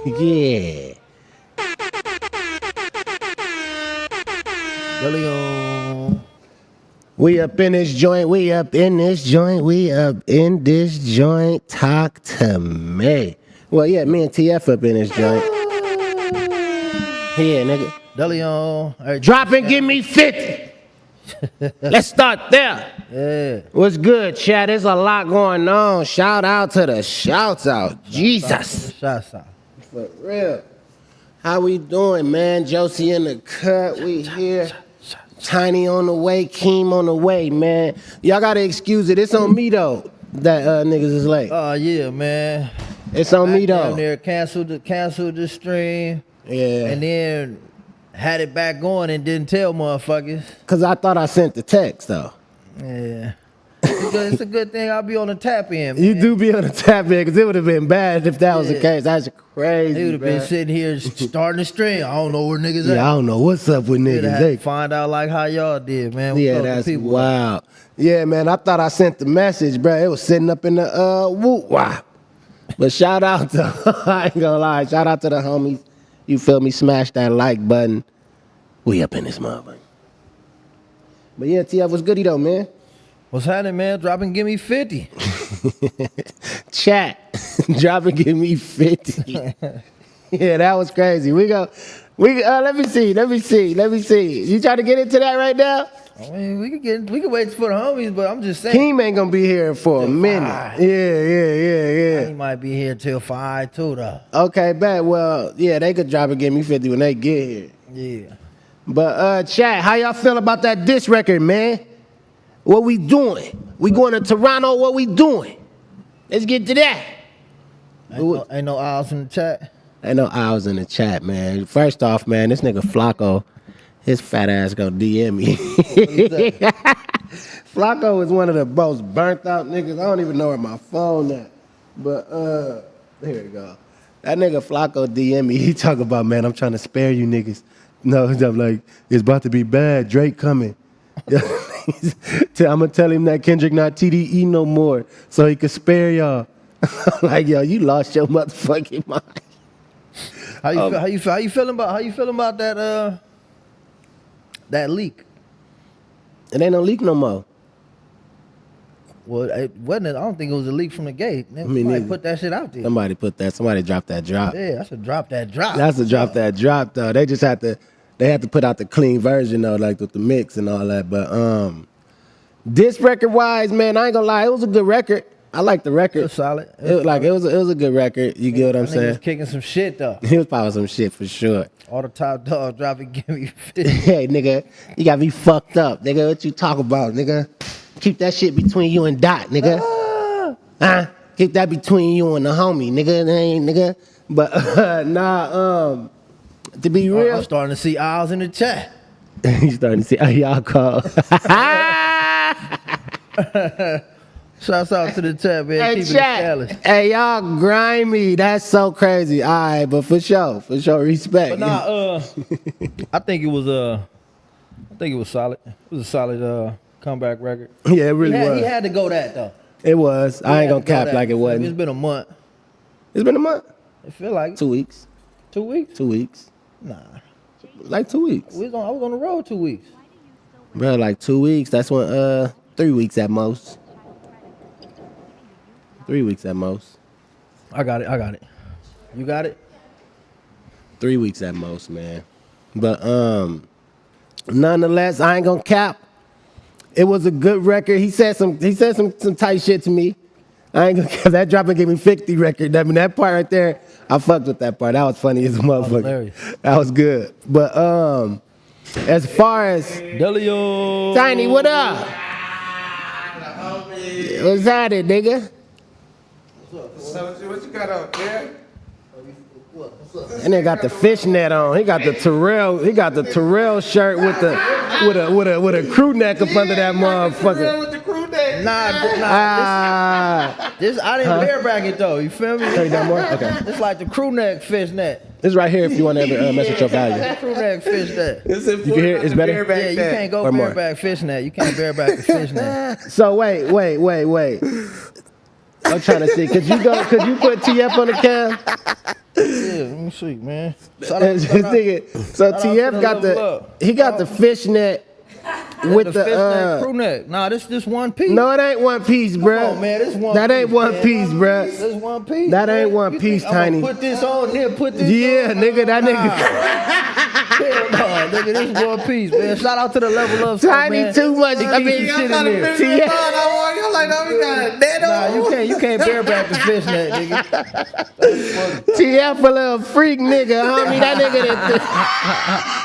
Yeah. Billion. We up in this joint. We up in this joint. We up in this joint. Talk to me. Well, yeah, me and TF up in this joint. Yeah, nigga. Billion. Drop and give me 50. Let's start there. Yeah. What's good, chat? There's a lot going on. Shout out to the shouts out. Jesus. Shouts out. For real. How we doing, man? Josie in the cut. We here. Tiny on the way. Keem on the way, man. Y'all gotta excuse it. It's on me though. That niggas is late. Oh yeah, man. It's on me though. Down there canceled the stream. Yeah. And then had it back going and didn't tell motherfuckers. Cause I thought I sent the text though. Yeah. It's a good thing I'll be on the tap in, man. You do be on the tap in, because it would have been bad if that was the case. That's crazy. They would have been sitting here starting the stream. I don't know where niggas at. Yeah, I don't know what's up with niggas. They find out like how y'all did, man. Yeah, that's wild. Yeah, man, I thought I sent the message, bro. It was sitting up in the whoop wop. But shout out to, I ain't gonna lie, shout out to the homies. You feel me? Smash that like button. We up in this motherfucker. But yeah, TF was goody though, man. What's happening, man? Drop and give me 50. Chat, drop and give me 50. Yeah, that was crazy. Let me see. You trying to get into that right now? I mean, we could wait for the homies, but I'm just saying. Keem ain't gonna be here for a minute. 5. Yeah. He might be here till 5 too, though. Okay, bet. Well, yeah, they could drop and give me 50 when they get here. Yeah. But chat, how y'all feel about that diss record, man? What we doing? We going to Toronto, what we doing? Let's get to that. Ain't no owls in the chat? Ain't no owls in the chat, man. First off, man, this nigga Flacco, his fat ass gonna DM me. Flacco is one of the most burnt out niggas. I don't even know where my phone at. But there you go. That nigga Flacco DM me. He talk about, man, I'm trying to spare you niggas. No, I'm like, it's about to be bad. Drake coming. I'm gonna tell him that Kendrick not TDE no more, so he could spare y'all. Like, yo, you lost your motherfucking mind. How you feeling about that that leak? It ain't no leak no more. Well, it wasn't. I don't think it was a leak from the gate. Somebody put that shit out there. Somebody dropped that drop. Yeah, that's a drop that drop. That's a drop that drop though. They just had to put out the clean version though, like with the mix and all that. But this record wise, man, I ain't gonna lie, it was a good record. I like the record. It was solid. It was a good record. You get what I'm saying? He was kicking some shit though. He was probably some shit for sure. All the top dogs dropping, give me 50. Hey, nigga, you got me fucked up, nigga. What you talk about, nigga? Keep that shit between you and Dot, nigga. Keep that between you and the homie, nigga. Nigga. But to be real, I'm starting to see owls in the chat. You starting to see y'all call. Shouts out to the chat, man. Hey, Keeping chat. it Hey, y'all grimy. That's so crazy. All right, but for sure, respect. But nah, I think it was solid. It was a solid comeback record. Yeah, it really was. He had to go that though. It was. I ain't gonna cap like it wasn't. It's been a month. It's been a month. It feel like 2 weeks. 2 weeks? 2 weeks. Nah. Like 2 weeks. I was on the road 2 weeks. Bro, like 2 weeks. That's when 3 weeks at most. 3 weeks at most. I got it. You got it? 3 weeks at most, man. But nonetheless, I ain't gonna cap. It was a good record. He said some tight shit to me. I ain't gonna cap. That drop and gave me 50 record. I mean, that part right there, I fucked with that part. That was funny as a motherfucker. That was good. But as far as Delio. Tiny, what up? What's happening, nigga? What you got up, man? And they got the fishnet on. He got the Terrell shirt with a crew neck up under that motherfucker. With the crew neck. This I didn't bareback it though. You feel me? Turn it down more? Okay. It's like the crew neck fishnet. This right here if you want to ever mess with your value. Crew neck fishnet. You can hear it? It's better? Yeah, you can't go bareback fishnet. You can't bareback the fishnet. So wait. I'm trying to see. Could you put TF on the cam? let me see, man. Shout This nigga- so out TF to got Level Up. he got the fishnet with the the fishnet crew neck. Nah, this one piece. No, it ain't one piece, bruh. on, man, this one That ain't piece, one man. piece, bruh. This one piece. That ain't man. one You piece, think I'm Tiny. gonna put this on, then put this Yeah, on. nigga, that nigga. Hell no, nigga, this one piece, man. Shout out to the Level Up. Tiny man. too much. He I keep mean, some shit in there. I'm like, no, we got a dead Nah, you can't bareback the fishnet, nigga. TF a little freak nigga, homie. That nigga that.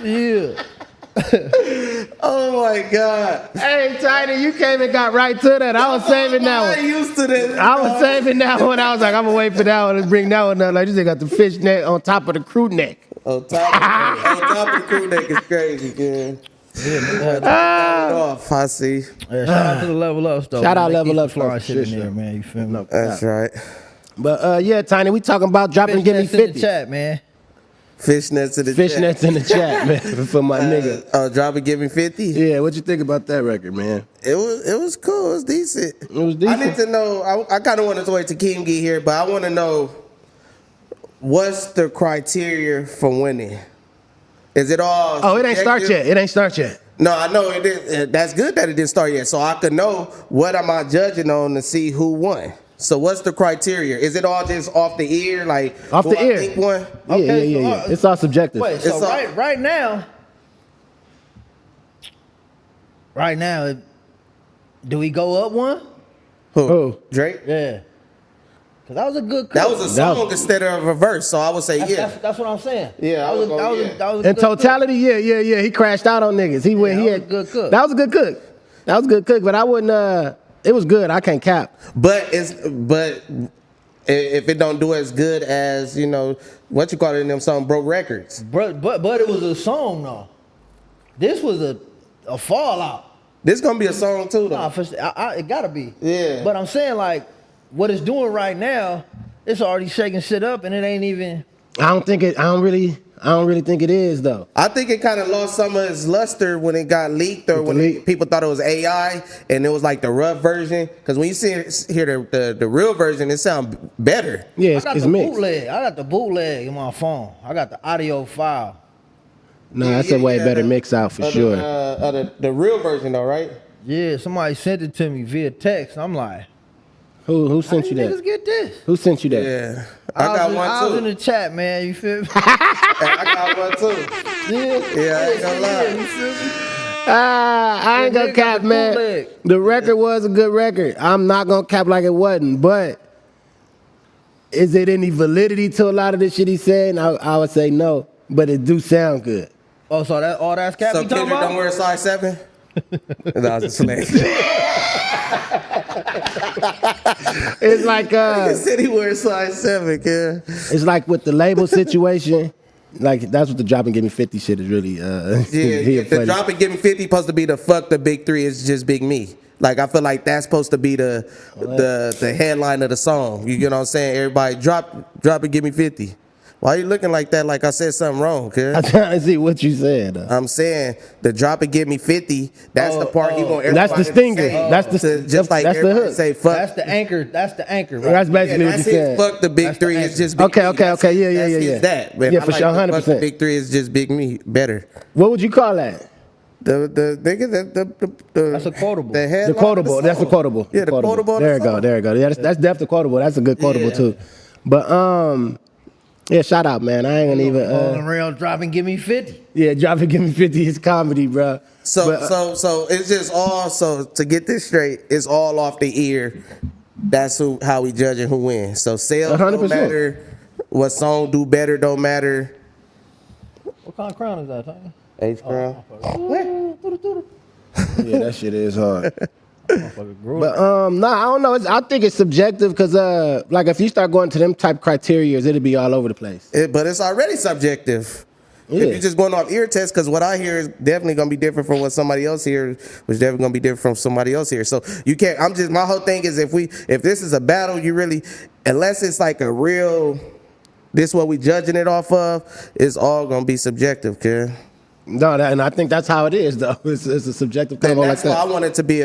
Yeah. Oh my God. Hey, Tiny, you came and got right to that. I was saving that I one. used to this. I was saving that one. I was like, I'm gonna wait for that one and bring that one up. Like, this nigga got the fish neck on top of the crew neck. On top of the crew neck is crazy, man. Off, I see. Yeah, shout out to the Level Up stuff. Shout out man. They Level keep Up some fly stuff, shit in sure, there, sure. man. You feel me? That's right. But yeah, Tiny, we talking about dropping Gimmie Fishnets in the 50. chat, man. Fishnets in the Fishnets in the chat, man, for my nigga. Drop and give me 50. Yeah, what you think about that record, man? It was cool. It was decent. It was I decent. need to know. I kind of want to wait till Kim get here, but I want to know what's the criteria for winning. Is it all? Oh, it ain't start subjective? yet. It ain't start yet. No, I know it didn't. That's good that it didn't start yet, so I could know what am I judging on to see who won. So what's the criteria? Is it all just off the ear, like Off who the I ear. think won? Okay, Yeah. so, It's all subjective. Wait, so It's all- right now, do we go up one? Who? Drake? Yeah. Cause that was a good. That was a That song was- instead of a verse, so I would say yeah. That's what I'm saying. Yeah, that was I would go, yeah. that was a In good totality, yeah. He crashed out on niggas. He went. that He was had a good cook. That was a good cook. That was a good cook. But I wouldn't. It was good. I can't cap. But if it don't do as good as what you call it in them song broke records. But it was a song though. This was a fallout. This gonna be a song too though. Nah, it gotta be. Yeah. But I'm saying like what it's doing right now, it's already shaking shit up, and it ain't even. I don't really think it is though. I think it kind of lost some of its luster when it got leaked, or when people thought it was AI, and it was like the rough version. Because when you hear the real version, it sounds better. Yeah, I it's, got it's the mixed. bootleg. I got the bootleg in my phone. I got the audio file. No, that's a way better mix out for sure. The real version though, right? Yeah, somebody sent it to me via text. I'm like, Who sent how you these that? niggas get this? Who sent you that? Yeah, I got I one was in too. the chat, man. You feel me? I got one too. Yeah, I ain't gonna lie. You feel me? I ain't Yeah, gonna nigga got cap, the man. bootleg. The record was a good record. I'm not gonna cap like it wasn't, but is it any validity to a lot of the shit he said? And I would say no, but it do sound good. Oh, so that's Cap So you talking Kendrick about? don't wear a size 7? No, I was just playing. It's like He said he wears size 7, kid. it's like with the label situation. Like that's what the drop and give me 50 shit is really. Yeah, the drop and give me 50 supposed to be the fuck the big 3 is just big me. Like I feel like that's supposed to be the headline of the song. You get what I'm saying? Everybody drop and give me 50. Why you looking like that? Like I said something wrong, kid. I'm trying to see what you said. Though. I'm saying the drop and give me 50. That's the part he want everybody That's the stinger. to say. That's the just like that's the everybody hook. say fuck. That's the anchor. That's the anchor. Right? That's basically Yeah, what you that's said. it. Fuck the big That's the 3 is anchor. just big Okay, me. okay, That's okay. it. Yeah. That's it. That. Man, Yeah, I for like sure, the fuck 100%. the big 3 is just big me better. What would you call that? The That's a quotable. The, headline The of quotable. That's the song. quotable. Yeah, the quotable. of the There you go. song. There you go. Yeah, that's definitely quotable. That's a good quotable Yeah. too. But yeah, shout out, man. I ain't gonna On the even. rail, drop and give me 50. Yeah, drop and give me 50 is comedy, bro. So it's just all to get this straight, it's all off the ear. That's how we judging who wins. So sales 100%. don't matter. What song do better don't matter. What kind of crown is that, Tony? H Crown. Yeah, that shit is hard. Motherfucker grew But up. nah, I don't know. I think it's subjective because like if you start going to them type criteria, it'll be all over the place. But it's already subjective. Yeah. If you're just going off ear test, because what I hear is definitely gonna be different from what somebody else hears, which definitely gonna be different from somebody else here. So you can't. My whole thing is if this is a battle, you really, unless it's like a real, this what we judging it off of, it's all gonna be subjective, kid. No, and I think that's how it is though. It's a subjective And combo like that's why I that. want it to be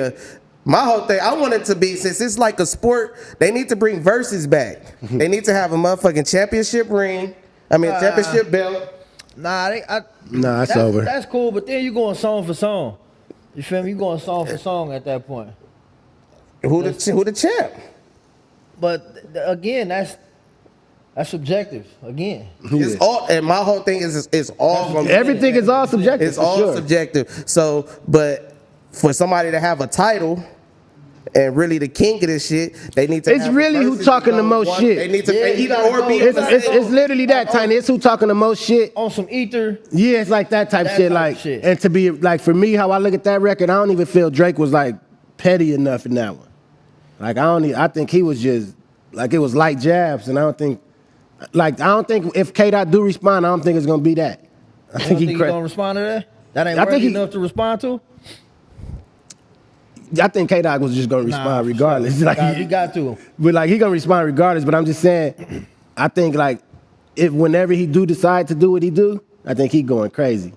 My whole thing, I want it to be, since it's like a sport, they need to bring verses back. They need to have a motherfucking championship ring. I mean, championship belt. Nah, It's over. That's cool, but then you going song for song. You feel me? You going song for song at that point. Who the champ? But again, that's subjective. Again, It's all, and my whole thing is it's all gonna be- Everything is all subjective. It's for all sure. subjective. So, but for somebody to have a title and really the king of this shit, they need to. It's have really who verses talking the go most one- shit. They need to Yeah, you either gotta or go. be. It's literally that, Tiny. It's who talking the most shit. on some ether. Yeah, it's like that type That shit. type Like, shit. and to be like for me, how I look at that record, I don't even feel Drake was like petty enough in that one. Like I think he was just like it was light jabs, and I don't think if K Dot do respond, I don't think it's gonna be that. I You think think he. he gonna respond to that? That ain't I think worthy he- enough to respond to. I think K Dot was just gonna respond Nah, for regardless. sure. Like He got to. But like he gonna respond regardless. But I'm just saying, I think like if whenever he do decide to do what he do, I think he going crazy.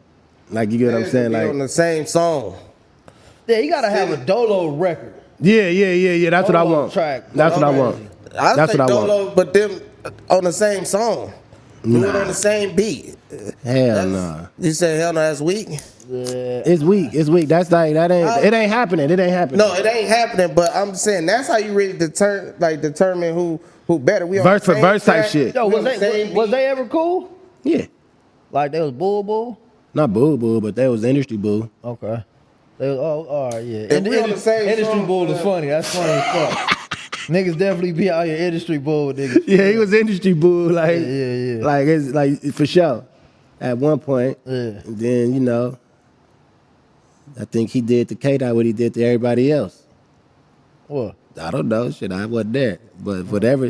Like you get what I'm saying? Be on Like the same song. Yeah, you gotta have a Dolo record. yeah. That's what I Dolo want. track. That's what I want. I That's say what I want. Dolo, but them on the same song. Do it on the same beat. Hell no. You say hell no, that's weak. It's weak. It's weak. That's like that ain't. It ain't happening. It ain't happening. No, it ain't happening. But I'm saying that's how you really determine who better. We on Verse the for same verse type track. shit. Yo, We on was the same they beat. ever cool? Yeah. Like they was bull? Not boo, but they was industry boo. Okay. They was, all right, yeah. If we on the same industry song, bull is funny. That's funny as fuck. Niggas definitely be out here industry bull with niggas. Yeah, he was industry boo. Like Yeah. Like it's like for sure. At one point. Yeah. And then I think he did to K Dot what he did to everybody else. What? I don't know, shit. I wasn't there, but whatever.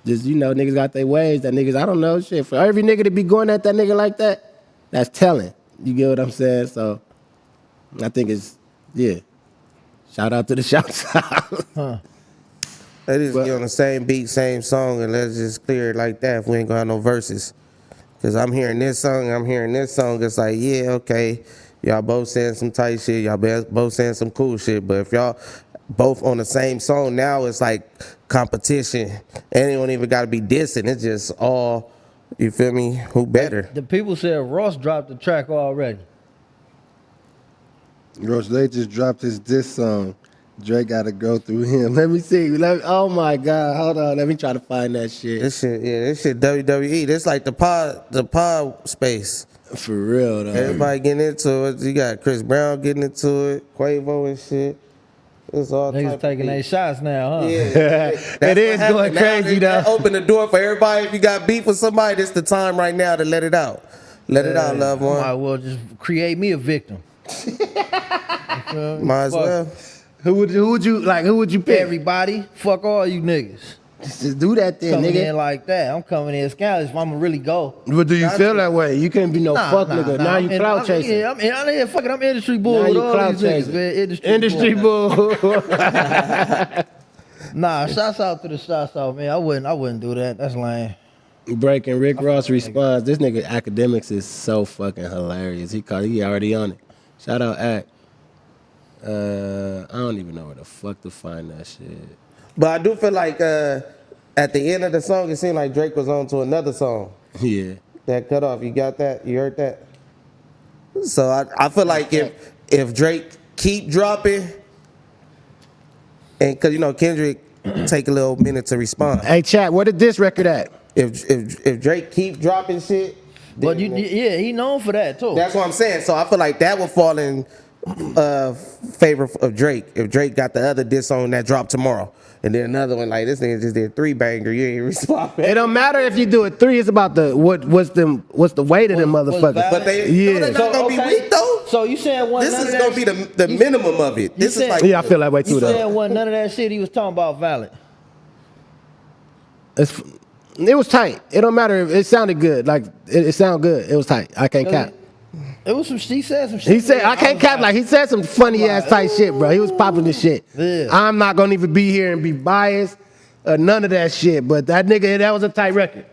Just niggas got their ways. That niggas, I don't know, shit. For every nigga to be going at that nigga like that, that's telling. You get what I'm saying? So I think it's Shout out to the shouts out. They just get on the same beat, same song, and let's just clear it like that if we ain't gonna have no verses. Cause I'm hearing this song, it's like, yeah, okay, y'all both saying some tight shit, y'all both saying some cool shit, but if y'all both on the same song, now it's like competition, and it don't even gotta be dissing, it's just all, you feel me, who better? The people said Ross dropped the track already. Ross, they just dropped his diss song. Drake got to go through him. Let me see. Oh my God. Hold on. Let me try to find that shit. This shit WWE, this like the pod space. For real, though. Everybody getting into it, you got Chris Brown getting into it, Quavo and shit. It's all type Niggas of taking beat. their shots now, huh? Yeah, It is going crazy, though. Open the door for everybody. If you got beef with somebody, this the time right now to let it out. Let it out, loved I might one. well just create me a victim. Might as Fuck. well. Who would you pick? Everybody, fuck all you niggas. Just do that then, Coming in nigga. like that. I'm coming in scandalous if I'ma really go. But do you feel that way? You can't be no fuck nigga. Now you clout chasing. Yeah, I'm industry bull Now with you all clout these niggas, chasing. man. Industry bull. Nah, shouts out to the shouts out, man. I wouldn't do that. That's lame. Breaking Rick Ross responds. This nigga academics is so fucking hilarious. He already on it. Shout out Act. I don't even know where the fuck to find that shit. But I do feel like at the end of the song, it seemed like Drake was on to another song. Yeah. That cut off. You got that? You heard that? So I feel like if Drake keep dropping, and because Kendrick take a little minute to respond. Hey, chat, where did this record at? If Drake keep dropping shit, But then- he known for that too. that's what I'm saying. So I feel like that would fall in favor of Drake. If Drake got the other diss song that dropped tomorrow, and then another one like this nigga just did 3 banger, you ain't respond. It don't matter if you do it 3. It's about what's the weight of them What's motherfuckers. valid. But they Yeah. they're not gonna be weak though. So you saying one? This none is of gonna that be the minimum of it. This is said- like Yeah, I feel that way too You though. saying one none of that shit he was talking about valid? It was tight. It don't matter if it sounded good. Like it sounded good. It was tight. I can't cap. It was some. She said some shit. He said I can't cap. Like he said some funny ass tight shit, bro. He was popping this shit. Yeah. I'm not gonna even be here and be biased. None of that shit. But that nigga, that was a tight record.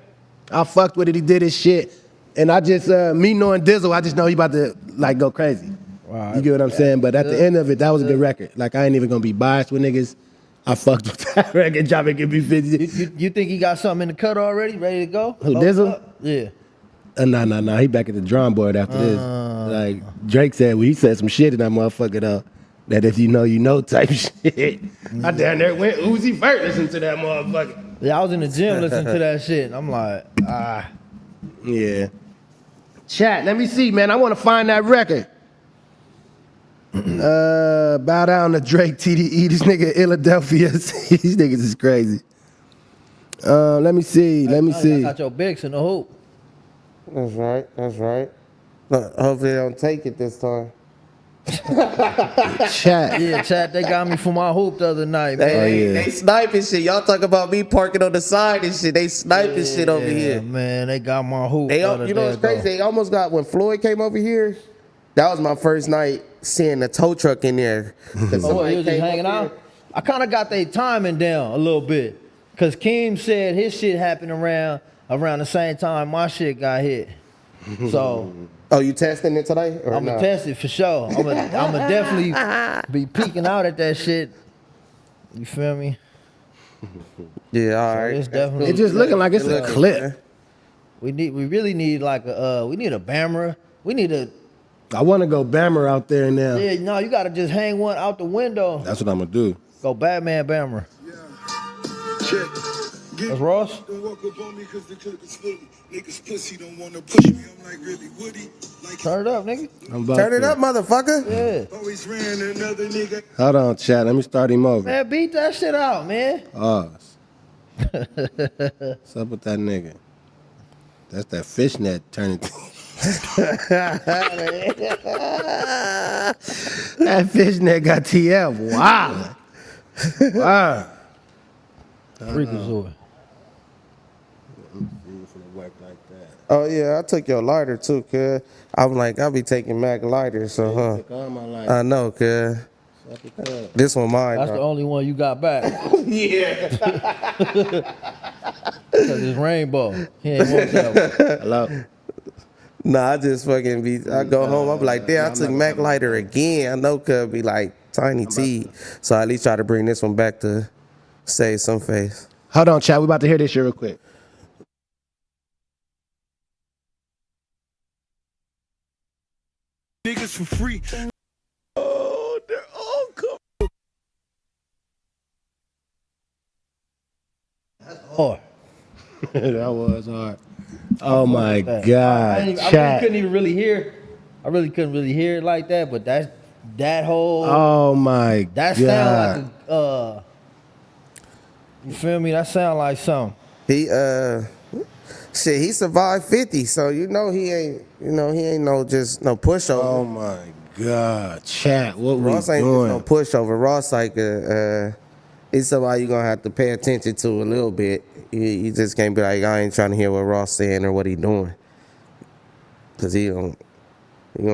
I fucked with it. He did his shit, and I just me knowing Dizzle, I just know he about to like go crazy. Right. You get what I'm saying? But at the end of it, that was a good record. Like, I ain't even gonna be biased with niggas. I fucked with that record. Drop it, give me 50. You think he got something in the cut already, ready to go? Who, Loaded Dizzle? up? Yeah. Nah. He back at the drawing board after this. Like, Drake said, he said some shit in that motherfucker, though. That if you know type shit. I down there went Uzi Vert listening to that motherfucker. Yeah, I was in the gym listening to that shit, and I'm like, Yeah. Chat, let me see, man. I want to find that record. Bow down to Drake, TDE. This nigga Philadelphia. These niggas is crazy. Let me see. I got your Bix in the hoop. That's right. Look, hopefully they don't take it this time. Chat. Yeah, chat, they got me for my hoop the other night, man. They sniping shit. Y'all talk about me parking on the side and shit. They sniping shit over here. Man, they got my hoop. They, the other you know day, what's crazy? though. They almost got, when Floyd came over here, that was my first night seeing the tow truck in there. Oh, he was just hanging out? I kind of got their timing down a little bit. Because Keem said his shit happened around the same time my shit got hit. So... Oh, you testing it today? I'm gonna test it for sure. I'm gonna definitely be peeking out at that shit. You feel me? Yeah, all right. It's definitely. It just looking like it's a clip. We really need like we need a Bammer. We need a. I want to go Bammer out there now. Yeah, no, you gotta just hang one out the window. That's what I'm gonna do. Go Batman Bammer. That's Ross. Don't walk up on me cause the clip is fully. Niggas pussy don't wanna push me. I'm like really Woody. Like Turn it up, nigga. I'm about Turn it to. up, motherfucker. Yeah. always ran another nigga. Hold on, chat. Let me start him over. Man, beat that shit out, man. What's up with that nigga? That's that fishnet turning. That fishnet got TF. Wow. Wow. Freakazoid. Oh yeah, I took your lighter too, cuz. I'm like, I'll be taking Mac lighters, so I know, cuz. This one mine. That's the only one you got back. Yeah. Cause it's rainbow. He ain't want that one. Hello. Nah, I just fucking I go home, I'm like, damn, I took Mac lighter again. I know cuz be like Tiny T. So I at least try to bring this one back to save some face. Hold on, chat. We about to hear this shit real quick. Niggas for free. Oh, they're all coming. Oh. That was hard. Oh my that. God, I really chat. couldn't even really hear. I really couldn't really hear it like that. But that whole Oh my that God. sound like you feel me? That sound like something. He shit, he survived 50, so he ain't no pushover. Oh my God, chat. What Ross we ain't doing? just no pushover. Ross like he's somebody you're gonna have to pay attention to a little bit. You just can't be like, I ain't trying to hear what Ross saying or what he doing. Cause he gonna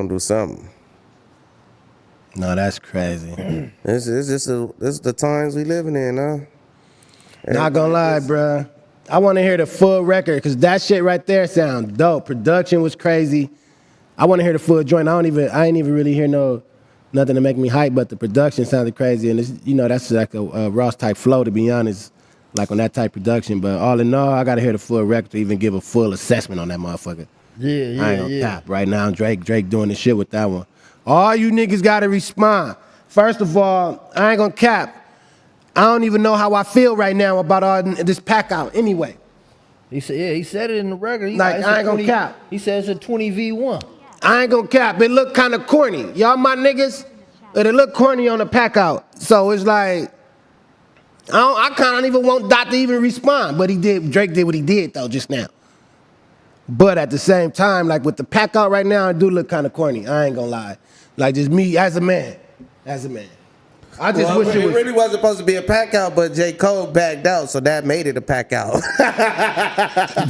do something. No, that's crazy. This is the times we living in, huh? Not gonna lie, bruh. I want to hear the full record because that shit right there sound dope. Production was crazy. I want to hear the full joint. I ain't even really hear nothing to make me hype, but the production sounded crazy, and it's, that's like a Ross type flow, to be honest, like on that type production. But all in all, I gotta hear the full record to even give a full assessment on that motherfucker. Yeah, I ain't gonna cap. Right now, Drake doing the shit with that one. All you niggas gotta respond. First of all, I ain't gonna cap. I don't even know how I feel right now about all this pack out anyway. He said it in the record. Like, I ain't gonna cap. He says it's a 20 v1. I ain't gonna cap. It look kind of corny. Y'all my niggas, but it look corny on the pack out. So it's like, I kind of even want Dot to even respond. But Drake did what he did though just now. But at the same time, like with the pack out right now, it do look kind of corny. I ain't gonna lie. Like just me as a man. I just wish it was. really wasn't supposed to be a pack out, but J. Cole backed out, so that made it a pack out. I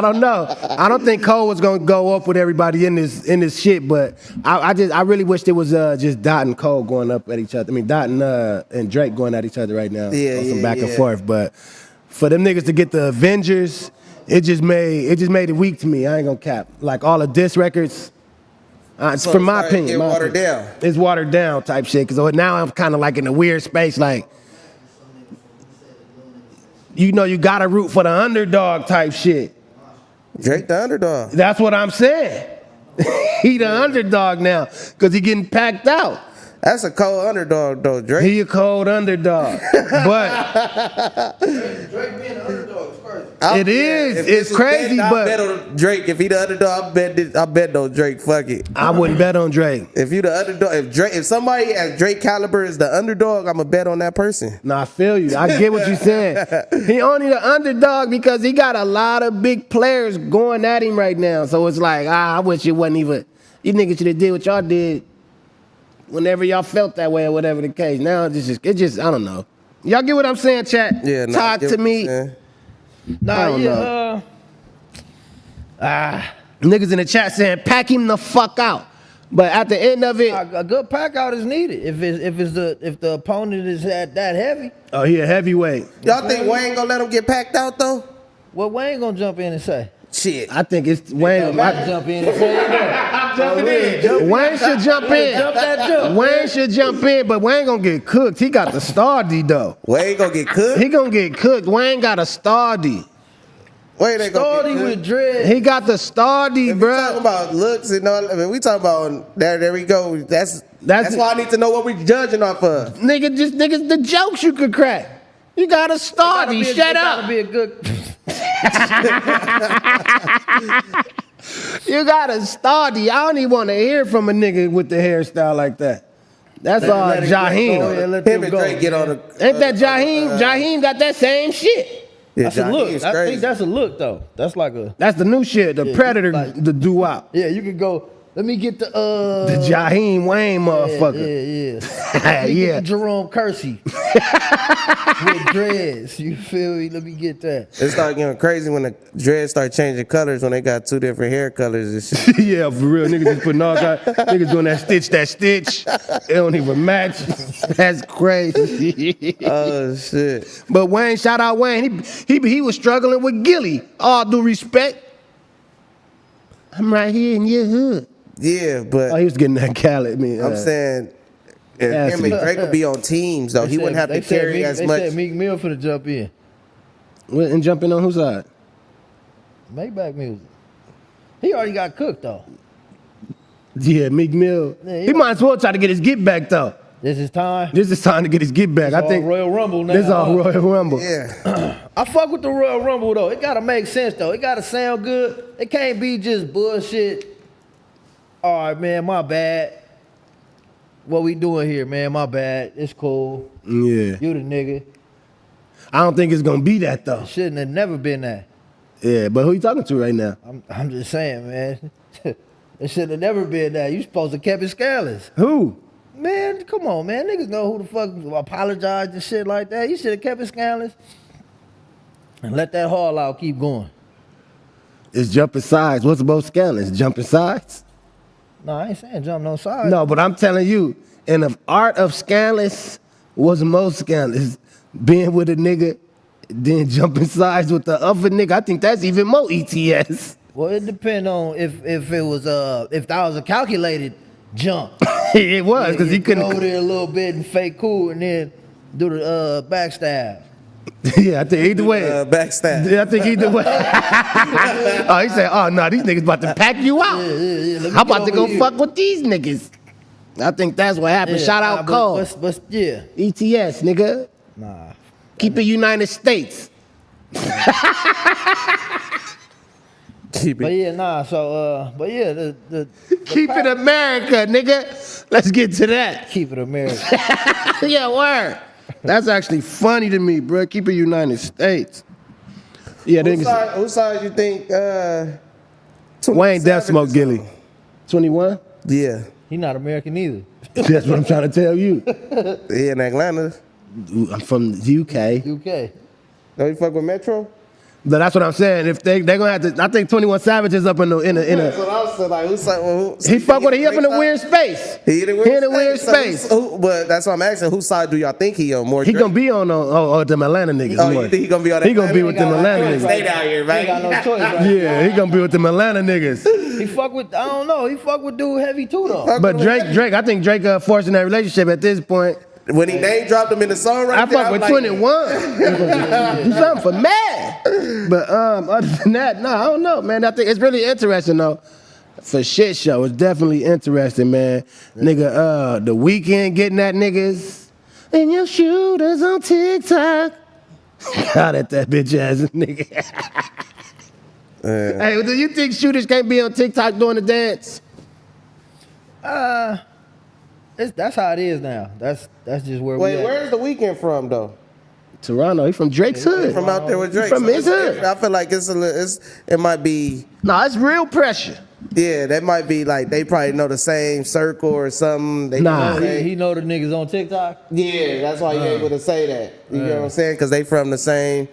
don't know. I don't think Cole was gonna go up with everybody in this shit, but I really wished it was just Dot and Cole going up at each other. I mean Dot and Drake going at each other right now. Yeah, on some yeah, back and yeah. forth. But for them niggas to get the Avengers, it just made it weak to me. I ain't gonna cap. Like all of diss records, It's So from it's my starting to opinion. get my watered opinion. down. It's watered down type shit. Cause now I'm kind of like in a weird space. Like, you know, you gotta root for the underdog type shit. Drake the underdog. That's what I'm saying. He the underdog now, cause he getting packed out. That's a cold underdog though, Drake. He a cold underdog, but Drake being an underdog is crazy. It is. If It's this was crazy, betting, but- I bet on Drake. If he the underdog, I bet on Drake. Fuck it. I wouldn't bet on Drake. If you the underdog, if somebody at Drake caliber is the underdog, I'ma bet on that person. No, I feel you. I get what you're saying. He only the underdog because he got a lot of big players going at him right now. So it's like, I wish it wasn't even. You niggas should have did what y'all did whenever y'all felt that way or whatever the case. Now it just I don't know. Y'all get what I'm saying, chat? Yeah, nah, I Talk get to what me. you're saying. Nah, I don't yeah. Niggas in the chat saying, pack him the fuck out. But at the end of it, A good pack out is needed if the opponent is that heavy. oh, he a heavyweight. Y'all think Wayne gonna let him get packed out though? What Wayne gonna jump in and say? Shit. I think it's Wayne. Jump in and say it. Wayne should jump in. Jump that jump. Wayne should jump in, but Wayne gonna get cooked. He got the Stardy though. Wayne gonna get cooked? He gonna get cooked. Wayne got a Stardy. Wayne ain't gonna Starting get with cooked. dread. He got the Stardy, If we talking bro. about looks and all, I mean, we talking about there we go. That's That's why I need to know what we judging off of. Niggas, the jokes you could crack. You got a Stardy. Shut Gotta up. be a good. You got a Stardy. I don't even want to hear from a nigga with the hairstyle like that. That's all let it go. Go ahead, Jaheim. let Him them and go. Drake get on the. Ain't that Jaheim? Jaheim got that same shit. Yeah, That's a Jaheim look. is I crazy. think that's a look though. That's like a That's the new shit. The Yeah, Predator, like- the doo-wop. yeah. You could go. Let me get the The Jaheim Wayne motherfucker. Yeah. Let me Yeah. get the Jerome Kersey with dreads. You feel me? Let me get that. It start getting crazy when the dreads start changing colors when they got two different hair colors and shit. Yeah, for real. Niggas just putting all kind. Niggas doing that stitch. It don't even match. That's crazy. Oh shit. But Wayne, shout out Wayne. He was struggling with Gilly. All due respect. I'm right here in your hood. Yeah, but Oh, he was getting that Khaled, man. I'm saying if Yeah, him and Drake would be on teams though. He wouldn't have to carry as They much. said Meek Mill finna jump in. And jumping on whose side? Maybach music. He already got cooked though. Yeah, Meek Mill. Yeah, He might as well try to get his get back though. This is time. This is time to get his get back. I All think Royal Rumble now. this is all Royal Rumble. Yeah. I fuck with the Royal Rumble though. It gotta make sense though. It gotta sound good. It can't be just bullshit. All right, man, my bad. What we doing here, man? My bad. It's cool. Yeah. You the nigga. I don't think it's gonna be that though. Shouldn't have never been that. Yeah, but who you talking to right now? I'm just saying, man. It should have never been that. You supposed to kept it scandalous. Who? Man, come on, man. Niggas know who the fuck apologized and shit like that. You should have kept it scandalous. And let that haul out keep going. It's jumping sides. What's the most scandalous? Jumping sides? No, I ain't saying jump no side. No, but I'm telling you, in the art of scandalous, what's the most scandalous? Being with a nigga, then jumping sides with the other nigga. I think that's even more ETS. Well, it depends on if it was if that was a calculated jump. It was, because he You go over couldn't. there a little bit and fake cool and then do the backstab. Yeah, I think either way. Backstab. Yeah, I think either way. Oh, he said, oh, no, these niggas about to pack you out. Yeah. Let me I'm about get to go over here. fuck with these niggas. I think that's what happened. Yeah, Shout out Cozz. but yeah. ETS, nigga. Nah. Keep it United States. Keep But it. yeah, nah. So but yeah, the Keep it America, nigga. Let's get to that. keep it American. Yeah, word. That's actually funny to me, bro. Keep it United States. Yeah, niggas. Whose side you think? Wayne Death Savage Smoke is Gilly. on? 21? Yeah. He not American either. That's what I'm trying to tell you. He in Atlanta. I'm from the UK. UK. Don't you fuck with Metro? But that's what I'm saying. If they're gonna have to, I think 21 Savage is up in a. That's what I was saying. Like, who's side? He fuck with it. He up in a weird space. He in a He in a weird So space. but that's what I'm asking. Whose side do y'all think he on? More? He Drake? gonna be on them Atlanta niggas. Oh, more. you think he gonna be on that? He gonna be with them Atlanta Stay niggas. down here, He ain't got right? no choice, right? Yeah, he gonna be with them Atlanta niggas. He fuck with, I don't know, he fuck with dude heavy too though. But Drake, I think Drake forcing that relationship at this point. When he name dropped him in the song right I there, fuck with like, 21. Do something for Matt. But other than that, no, I don't know, man. I think it's really interesting though. For shit show, it's definitely interesting, man. Nigga, the weekend getting at niggas. And your shooters on TikTok. God, at that bitch ass nigga. Hey, do you think shooters can't be on TikTok doing the dance? That's how it is now. That's just where we Wait, at. where's the weekend from though? Toronto, he from Drake's hood. From out there with Drake. From his it's hood. different. I feel like it might be. No, it's real pressure. Yeah, that might be like they probably know the same circle or something. They Nah. know they- He know the niggas on TikTok. yeah, that's why you're able to say that. You know what I'm saying? Because they from the same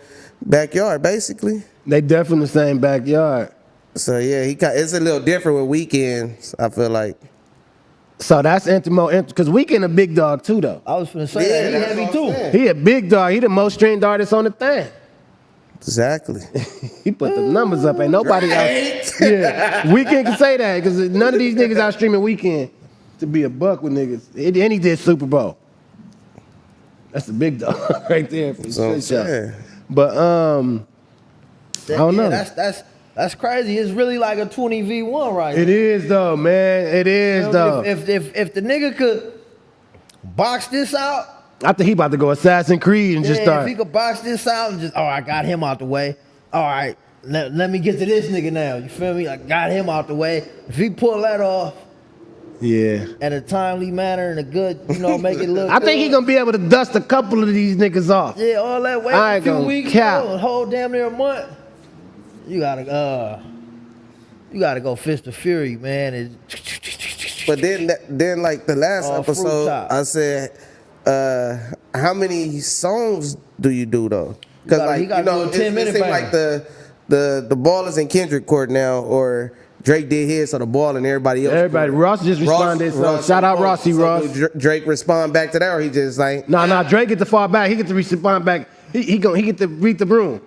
backyard, basically. They definitely in the same backyard. So yeah, it's a little different with weekends. I feel like. So that's Intimo, because Weeknd a big dog too, though. I was finna say Yeah, that. He that's heavy what I'm too. saying. He a big dog. He the most streamed artist on the thing. Exactly. He put the numbers up. Ain't nobody else. Yeah, Weeknd can say that because none of these niggas out streaming Weeknd to be a buck with niggas. And he did Super Bowl. That's the big dog right there for So I'm shit show. saying. But I don't know. That's crazy. It's really like a 20v1 right It is though, man. It is though. If the nigga could box this out, I think he about to go Assassin's Creed and just if start. he could box this out and just, oh, I got him out the way. All right, let me get to this nigga now. You feel me? I got him out the way. If he pull that off Yeah. at a timely manner and a good, make it look I think he good. gonna be able to dust a couple of these niggas off. Yeah, all that wait I a ain't few gonna weeks, cap. a whole damn near a month. You gotta go fist of fury, man. But then like the last Fruit episode, chop. I said, how many songs do you do though? Because He like gotta do a it 10-minute seems bang. like the ball is in Kendrick court now, or Drake did his, so the ball and everybody else. Everybody, Ross just responded. So shout out Rossi, so Ross. do Drake respond back to that, or he just like Nah, Drake get to fall back. He get to respond back. He get to read the room.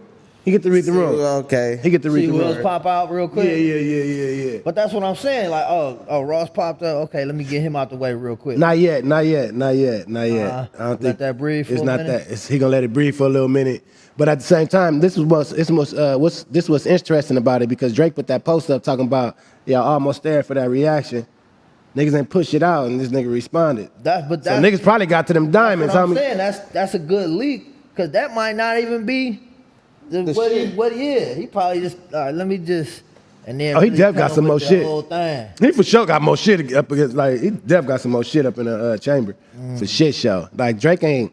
He get to read the room. okay? He get to read See the who else room. pop out real quick. Yeah. But that's what I'm saying. Like, oh, Ross popped up. Okay, let me get him out the way real quick. Not yet. I don't Let think that breathe for it's a not minute? that. He gonna let it breathe for a little minute. But at the same time, this was interesting about it because Drake put that post up talking about almost there for that reaction. Niggas ain't push it out and this nigga responded. That's So niggas probably got to them diamonds. what I'm homie. saying. That's a good leak because that might not even be what he is. He probably just let me just and then. Oh, he really def got come some with more the shit. Whole thing. He for sure got more shit up against, like, he def got some more shit up in the chamber for shit show. Like, Drake ain't,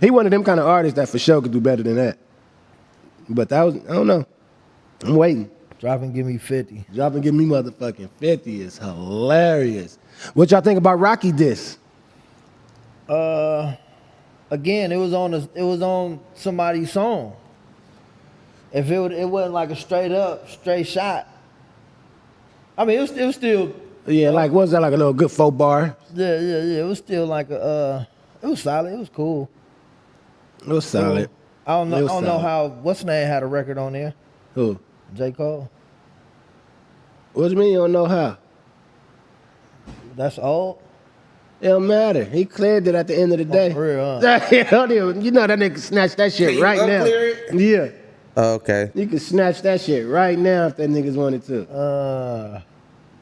he one of them kind of artists that for sure could do better than that. But that was, I don't know. I'm waiting. Drop and give me 50. Drop and give me motherfucking 50 is hilarious. What y'all think about Rocky diss? Again, it was on somebody's song. If it wasn't like a straight shot. I mean, it was still. Yeah, like, what was that, like a little good faux bar? Yeah. It was still like it was solid. It was cool. It was solid. I don't know. It I was don't know solid. how. What's the name had a record on there? Who? J. Cole. What do you mean you don't know how? That's old. It don't matter. He cleared it at the end of the day. For real, huh? You know that nigga snatch that shit Can you right now. unclear it? Yeah. Okay. You can snatch that shit right now if that niggas wanted to.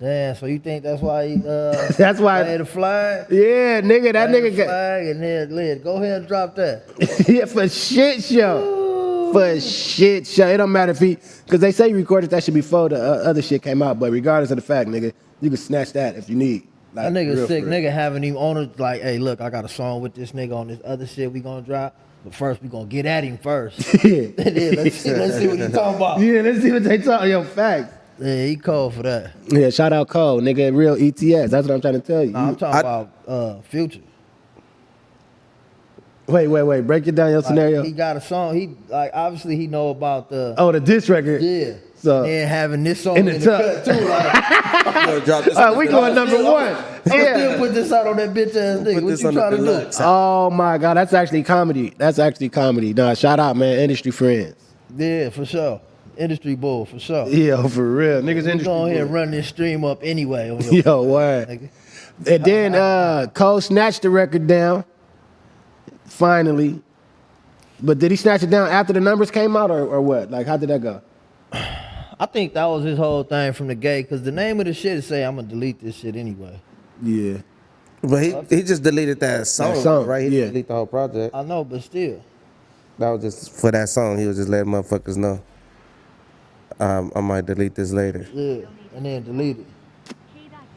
Damn. So you think that's why he That's why. made a flag? Yeah, nigga, that Made a nigga got. flag and then lid. Go ahead and drop that. Yeah, for shit show. For shit show. It don't matter if he, because they say he recorded that shit before the other shit came out, but regardless of the fact, nigga, you can snatch that if you need. Like, That nigga real sick. for real. Nigga having him on it like, hey, look, I got a song with this nigga on this other shit we gonna drop. But first we gonna get at him first. Yeah. Then let's see what he talking about. Yeah, let's see what they talk. Yo, facts. Yeah, he cold for that. Yeah, shout out Cole, nigga, real ETS. That's what I'm trying to tell you. Nah, I'm talking about Future. Wait. Break it down your scenario. He got a song. He obviously he know about the Oh, the diss record. yeah. So And having this song in in the the tub. cut too. Like, I'm gonna drop this. we going number one. I'm still put this out on that bitch ass nigga. Put What this you on the trying to do? deluxe. Oh my God, that's actually comedy. Nah, shout out, man. Industry friends. Yeah, for sure. Industry bull for sure. Yo, for real. Niggas We industry. go ahead and bull. run this stream up anyway. On your Yo, word. nigga. And then Cozz snatched the record down. Finally. But did he snatch it down after the numbers came out or what? Like, how did that go? I think that was his whole thing from the gate, because the name of the shit is say I'm gonna delete this shit anyway. Yeah. But he just deleted that song, song, right? He yeah. deleted the whole project. I know, but still. That was just for that song. He was just letting motherfuckers know. I might delete this later. Yeah. And then delete it.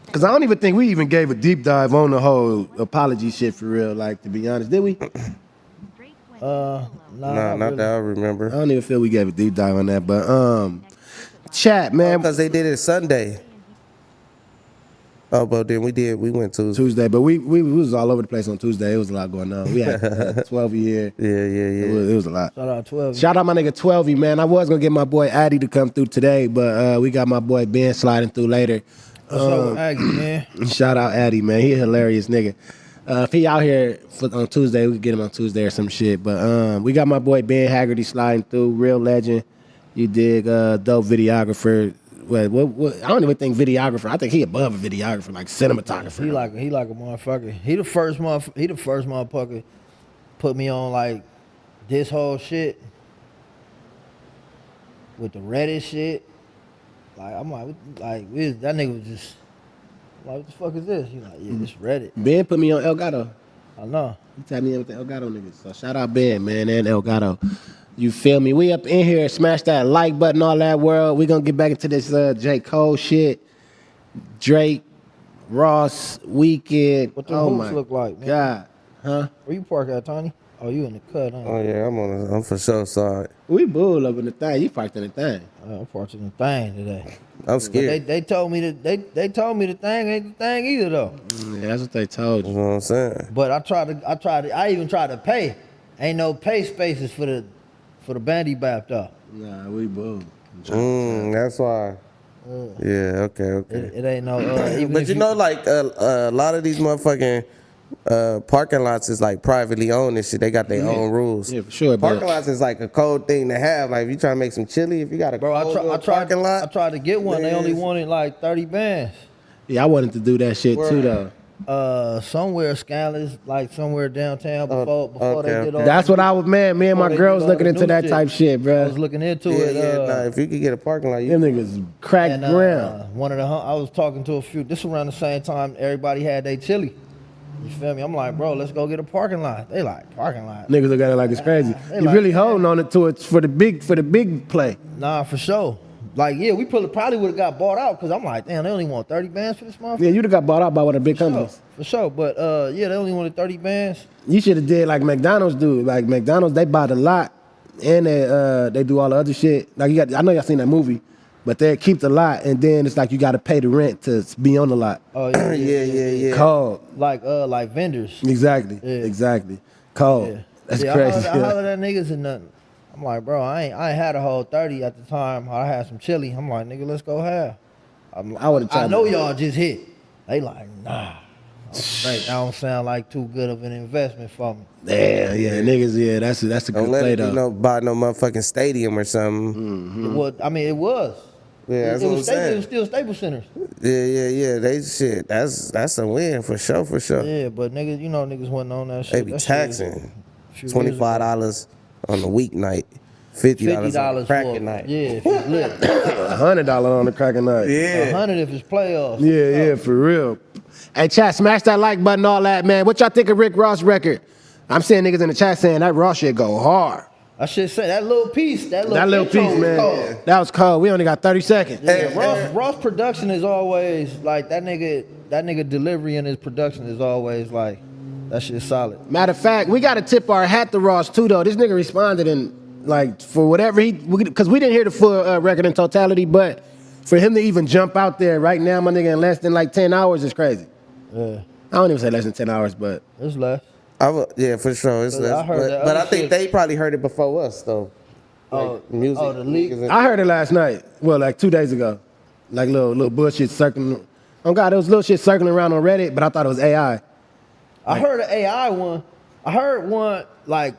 Because I don't even think we even gave a deep dive on the whole apology shit for real, like, to be honest. Did we? Nah, Nah, not really. that I I remember. don't even feel we gave a deep dive on that. But, chat, man. Because they did it Sunday. Oh, but then we went to. Tuesday. But we was all over the place on Tuesday. It was a lot going on. We had 12 year. Yeah. It was a lot. Shout out 12. Shout out my nigga 12 man. I was gonna get my boy Addy to come through today, but we got my boy Ben sliding through later. What's up with Aggie, man? Shout out Addy, man. He a hilarious nigga. If he out here on Tuesday, we can get him on Tuesday or some shit. But we got my boy Ben Hagerty sliding through, real legend. You dig? Dope videographer. What? I don't even think videographer. I think he above a videographer, like cinematographer. He like a motherfucker. He the first motherfucker put me on like this whole shit with the Reddit shit. Like I'm like that nigga was just like, what the fuck is this? He like, yeah, this Reddit. Ben put me on Elgato. I know. He tapped me in with the Elgato niggas. So shout out Ben, man, and Elgato. You feel me? We up in here, smash that like button, all that world. We gonna get back into this J. Cole shit. Drake, Ross, Weekend. What the Oh hoops my look like, man? God. Huh? Where you park at, Tony? Oh, you in the cut, huh? Oh yeah, I'm for sure sorry. We bull up in the thing. You parked in the thing. I'm parked in the thing today. I'm But scared. they told me that they told me the thing ain't the thing either though. Yeah, that's what they told You you. know what I'm saying? But I even tried to pay. Ain't no pay spaces for the bandy bap though. Nah, we bull. That's why. Yeah. Okay. It ain't no. Even But if you know, like a lot of these motherfucking parking lots is like privately owned and shit. They got their own rules. Yeah, for sure. Parking But lots is like a cold thing to have. Like if you trying to make some chili, if you got a Bro, cold little I parking lot, tried to get one. They only man. wanted like 30 bands. yeah, I wanted to do that shit too, though. Somewhere Scandalous, like somewhere downtown before okay, they did all. That's what I was, man. Me and before my they girls did all looking the into new that type shit, I bro. was looking into yeah, it. nah, if you could get a parking lot, you Them niggas crack And ground. one of the I was talking to a few. This around the same time everybody had their chili. You feel me? I'm like, bro, let's go get a parking lot. They like parking lot. Niggas look at it like it's crazy. They You like, really holding on it to it for the big play. Nah, for sure. Like, yeah, we probably would have got bought out because I'm like, damn, they only want 30 bands for this motherfucker. Yeah, you'd have got bought out by one of the big companies. For sure. But yeah, they only wanted 30 bands. You should have did like McDonald's do. Like McDonald's, they buy the lot and they do all the other shit. Like I know y'all seen that movie, but they keep the lot and then it's like you got to pay the rent to be on the lot. Oh yeah, yeah. Like vendors. Exactly. Yeah. Exactly. Cold. Yeah. That's Yeah, crazy. I hollered at niggas and nothing. I'm like, bro, I ain't had a whole 30 at the time. I had some chili. I'm like, nigga, let's go have. I would've I tried know to- y'all just hit. They like, nah. I'm straight. That don't sound like too good of an investment for me. Damn, yeah, niggas, yeah, that's a don't good let play it be though. buy no motherfucking stadium or something. It was, I mean, it was. Yeah, that's it what I'm was It saying. was still Staples Centers. Yeah. They shit. That's a win for sure. Yeah, but niggas, you know, niggas wasn't on that shit. They be That shit taxing. a few years ago. $25 on the weeknight, $50 on the $50 cracking for night. Yeah, if it's lit. $100 on the cracking night. Yeah. 100 if it's playoffs. Yeah, for real. Hey, chat, smash that like button, all that, man. What y'all think of Rick Ross record? I'm seeing niggas in the chat saying that Ross shit go hard. I should say that little piece. That little Piece, intro was man. cold. That was cold. We only got 30 seconds. Yeah, Ross production is always like that nigga delivery in his production is always like that shit's solid. Matter of fact, we got to tip our hat to Ross too, though. This nigga responded and like for whatever because we didn't hear the full record in totality, but for him to even jump out there right now, my nigga, in less than like 10 hours is crazy. Yeah, I don't even say less than 10 hours, but it's less. Yeah, for sure. It's But less, I heard that but other I think shit. they probably heard it before us though. Oh, Music. oh, the leak. niggas I heard it last night. Well, like 2 days ago. Like little bullshit circling. Oh God, there was little shit circling around on Reddit, but I thought it was AI. I heard an AI one. I heard one like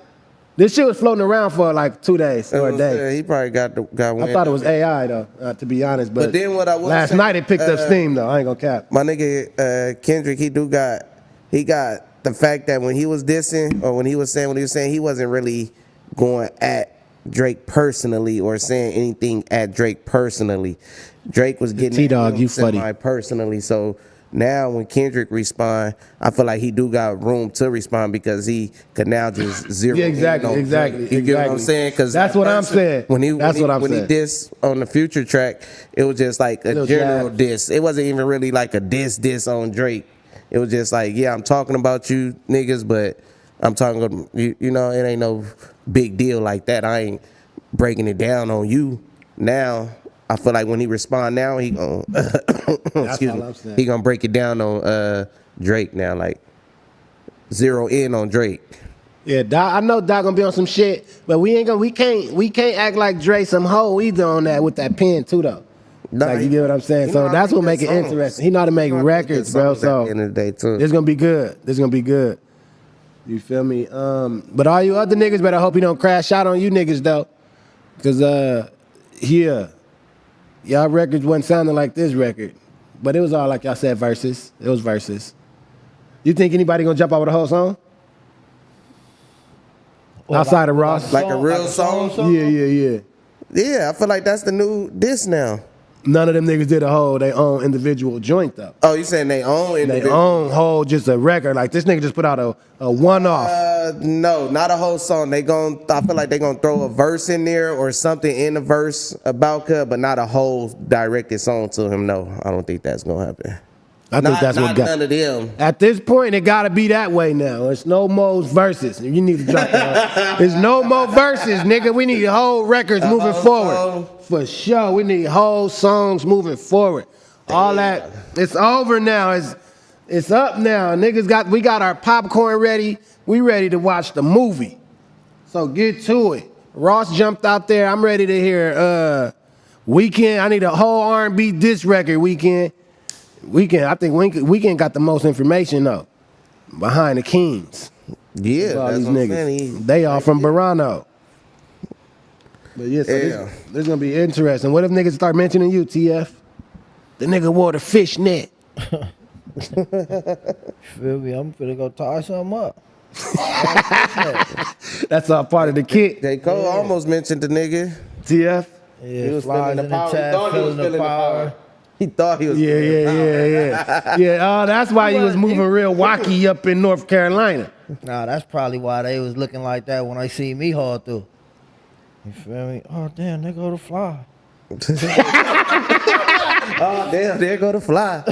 This shit was floating around for like 2 days or a day. He probably got wind I thought it was of AI though, to be honest. But then what I will last say, night it picked up steam though. I ain't gonna cap. My nigga Kendrick, he got the fact that when he was dissing or when he was saying, he wasn't really going at Drake personally or saying anything at Drake personally. Drake was getting T-Dog, you funny. Personally. So now when Kendrick respond, I feel like he do got room to respond because he could now just zero. Yeah, exactly. You get what I'm saying? Because that's what I'm saying. When he saying. diss on the Future track, it was just like a general diss. It wasn't even really like a diss on Drake. It was just like, yeah, I'm talking about you niggas, but I'm talking, you know, it ain't no big deal like that. I ain't breaking it down on you. Now, I feel like when he respond now, he gonna he gonna break it down on Drake now, like zero in on Drake. Yeah, Doc, I know Doc gonna be on some shit, but we can't act like Drake some hoe either on that with that pen too though. Nah, like you get what I'm saying? So that's what make it interesting. He know how to make records, bro. So at the end of the day too. It's gonna be good. This gonna be good. You feel me? But all you other niggas better hope he don't crash out on you niggas though. Cause yeah. Y'all records wasn't sounding like this record. But it was all like y'all said verses. It was verses. You think anybody gonna jump out with a whole song? Well, outside of Ross? Like a real song? Yeah. Yeah, I feel like that's the new diss now. None of them niggas did a whole they own individual joint though. Oh, you saying they own individual? They own whole just a record. Like this nigga just put out a one-off. No, not a whole song. I feel like they gonna throw a verse in there or something in the verse about Cuz, but not a whole directed song to him. No, I don't think that's gonna happen. I think that's what got none of them. At this point, it gotta be that way now. It's no more verses. You need to drop that. There's no more verses, nigga. We need whole records moving forward. Song. For sure. We need whole songs moving forward. All that, it's over now. It's up now. Niggas we got our popcorn ready. We ready to watch the movie. So get to it. Ross jumped out there. I'm ready to hear Weekend. I need a whole R&B diss record, Weekend. I think Weekend got the most information though. Behind the Kings. Yeah, all that's these what I'm niggas. saying. They all from Verano. But yeah, so this is gonna be interesting. What if niggas start mentioning you, TF? The nigga wore the fishnet. Feel me? I'm finna go tie something up. That's all part of the kit. J. Cole almost mentioned the nigga. TF? He was flies feeling the in power. chat, He thought he was feeling the power. He thought he was feeling the power. Yeah, oh, that's why he was moving real wacky up in North Carolina. Nah, that's probably why they was looking like that when they see me haul through. You feel me? Oh, damn, they go to fly. Oh, damn, there go the fly.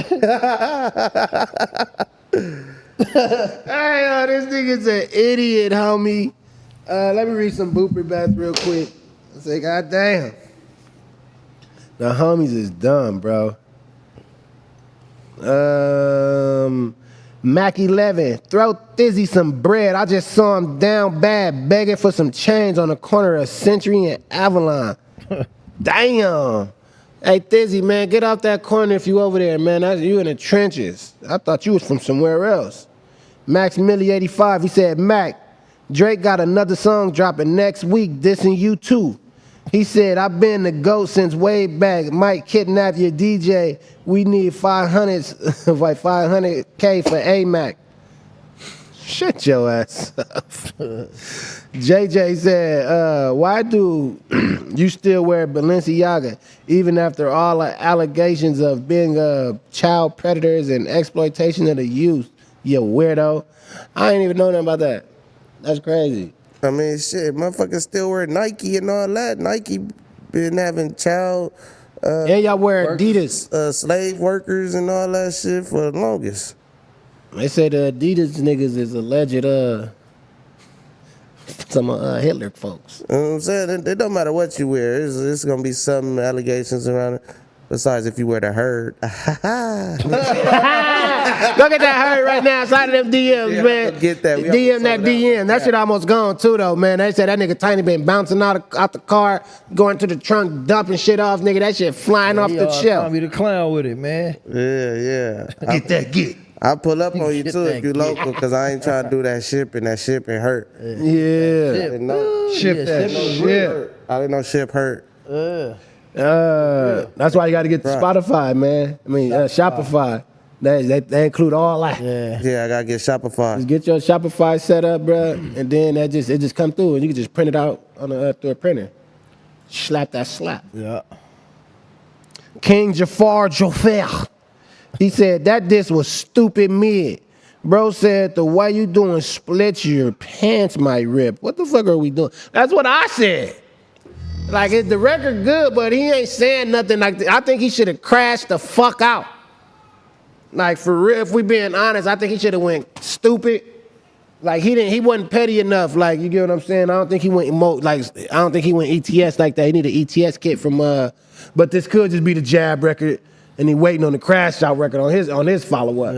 Hey, this nigga's an idiot, homie. Let me read some booper bats real quick. I say, God damn. The homies is dumb, bro. Mac 11, throw Thizzy some bread. I just saw him down bad begging for some change on the corner of Century and Avalon. Damn. Hey, Thizzy, man, get out that corner if you over there, man. You in the trenches. I thought you was from somewhere else. Max Millie 85, he said, Mac, Drake got another song dropping next week dissing you too. He said, I've been the GOAT since way back. Might kidnap your DJ. We need 500, like 500K for AMAC. Shut your ass up. JJ said, why do you still wear Balenciaga even after all the allegations of being child predators and exploitation of the youth, you weirdo? I ain't even know nothing about that. That's crazy. I mean, shit, motherfuckers still wear Nike and all that. Nike been having child and y'all wear Adidas. Slave workers and all that shit for the longest. They say the Adidas niggas is alleged some Hitler folks. You know what I'm saying? It don't matter what you wear. It's going to be some allegations around it. Besides, if you wear the herd. Go get that herd right now inside of them DMs, man. Get that. DM that DM. That shit almost gone too, though, man. They said that nigga Tiny been bouncing out the car, going to the trunk, dumping shit off, nigga. That shit flying off the shelf. Be the clown with it, man. Yeah. Get that, get. I'll pull up on you Shit too if you that local, cause I ain't trying to do that shipping. That shipping hurt. Yeah. I didn't know. Ship Yeah, that shipping shit. I didn't know ship hurt. That's why you got to get the Spotify, man. I mean, Shopify. They include all that. Yeah. Yeah, I gotta get Shopify. Just get your Shopify set up, bro, and then it just come through, and you can just print it out on through a printer. Slap that slap. Yeah. King Jafar. He said that diss was stupid mid. Bro said the way you doing split your pants might rip. What the fuck are we doing? That's what I said. Like the record good, but he ain't saying nothing like that. I think he should have crashed the fuck out. Like for real, if we being honest, I think he should have went stupid. Like he wasn't petty enough. Like you get what I'm saying? I don't think he went I don't think he went ETS like that. He need an ETS kit from but this could just be the jab record, and he waiting on the crash out record on his follow up.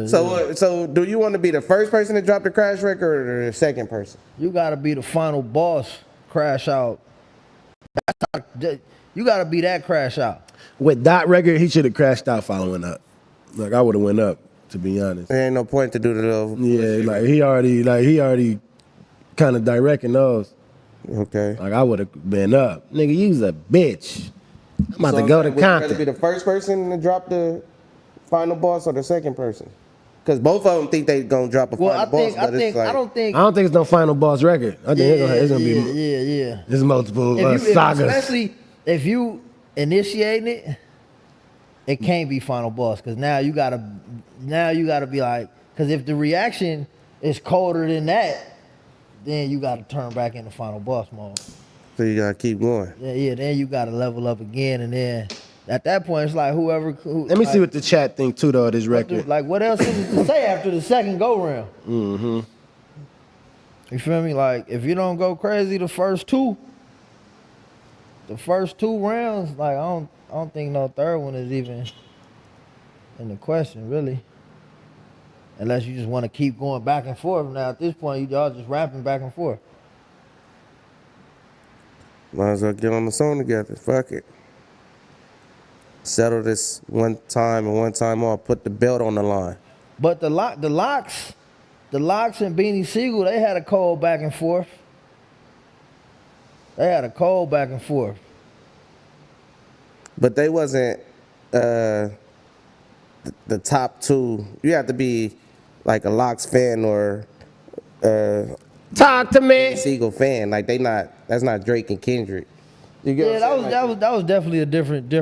So do you want to be the first person to drop the crash record or the second person? You gotta be the final boss. Crash out. You gotta be that crash out. With that record, he should have crashed out following up. Like I would have went up, to be honest. There ain't no point to do the little. Yeah, like he already kind of directing those. Okay. Like I would have been up. Nigga, you's a bitch. I'm about to go to would you rather be Compton. the first person to drop the final boss or the second person? Because both of them think they gonna drop a Well, final boss, but it's like I don't think. I don't think it's no final boss record. I think it's gonna be Yeah. there's multiple If you, sagas. especially if you initiating it, it can't be final boss because now you gotta be like, because if the reaction is colder than that, then you gotta turn back into final boss mode. so you gotta keep going. Yeah. Then you gotta level up again, and then at that point it's like Let me see what the chat think too though of this record. Like what else is it to say after the second go round? Mm-hmm. You feel me? Like if you don't go crazy the first two rounds, like I don't think no third one is even in the question, really. Unless you just want to keep going back and forth. Now at this point, y'all just rapping back and forth. Might as well get on the song together. Fuck it. Settle this one time and one time off. Put the belt on the line. But the locks and Beanie Siegel, they had a cold back and forth. But they wasn't the top two. You have to be like a Locks fan or Talk to me. Siegel fan. Like that's not Drake and Kendrick. You get Yeah, what I'm saying? that was definitely a different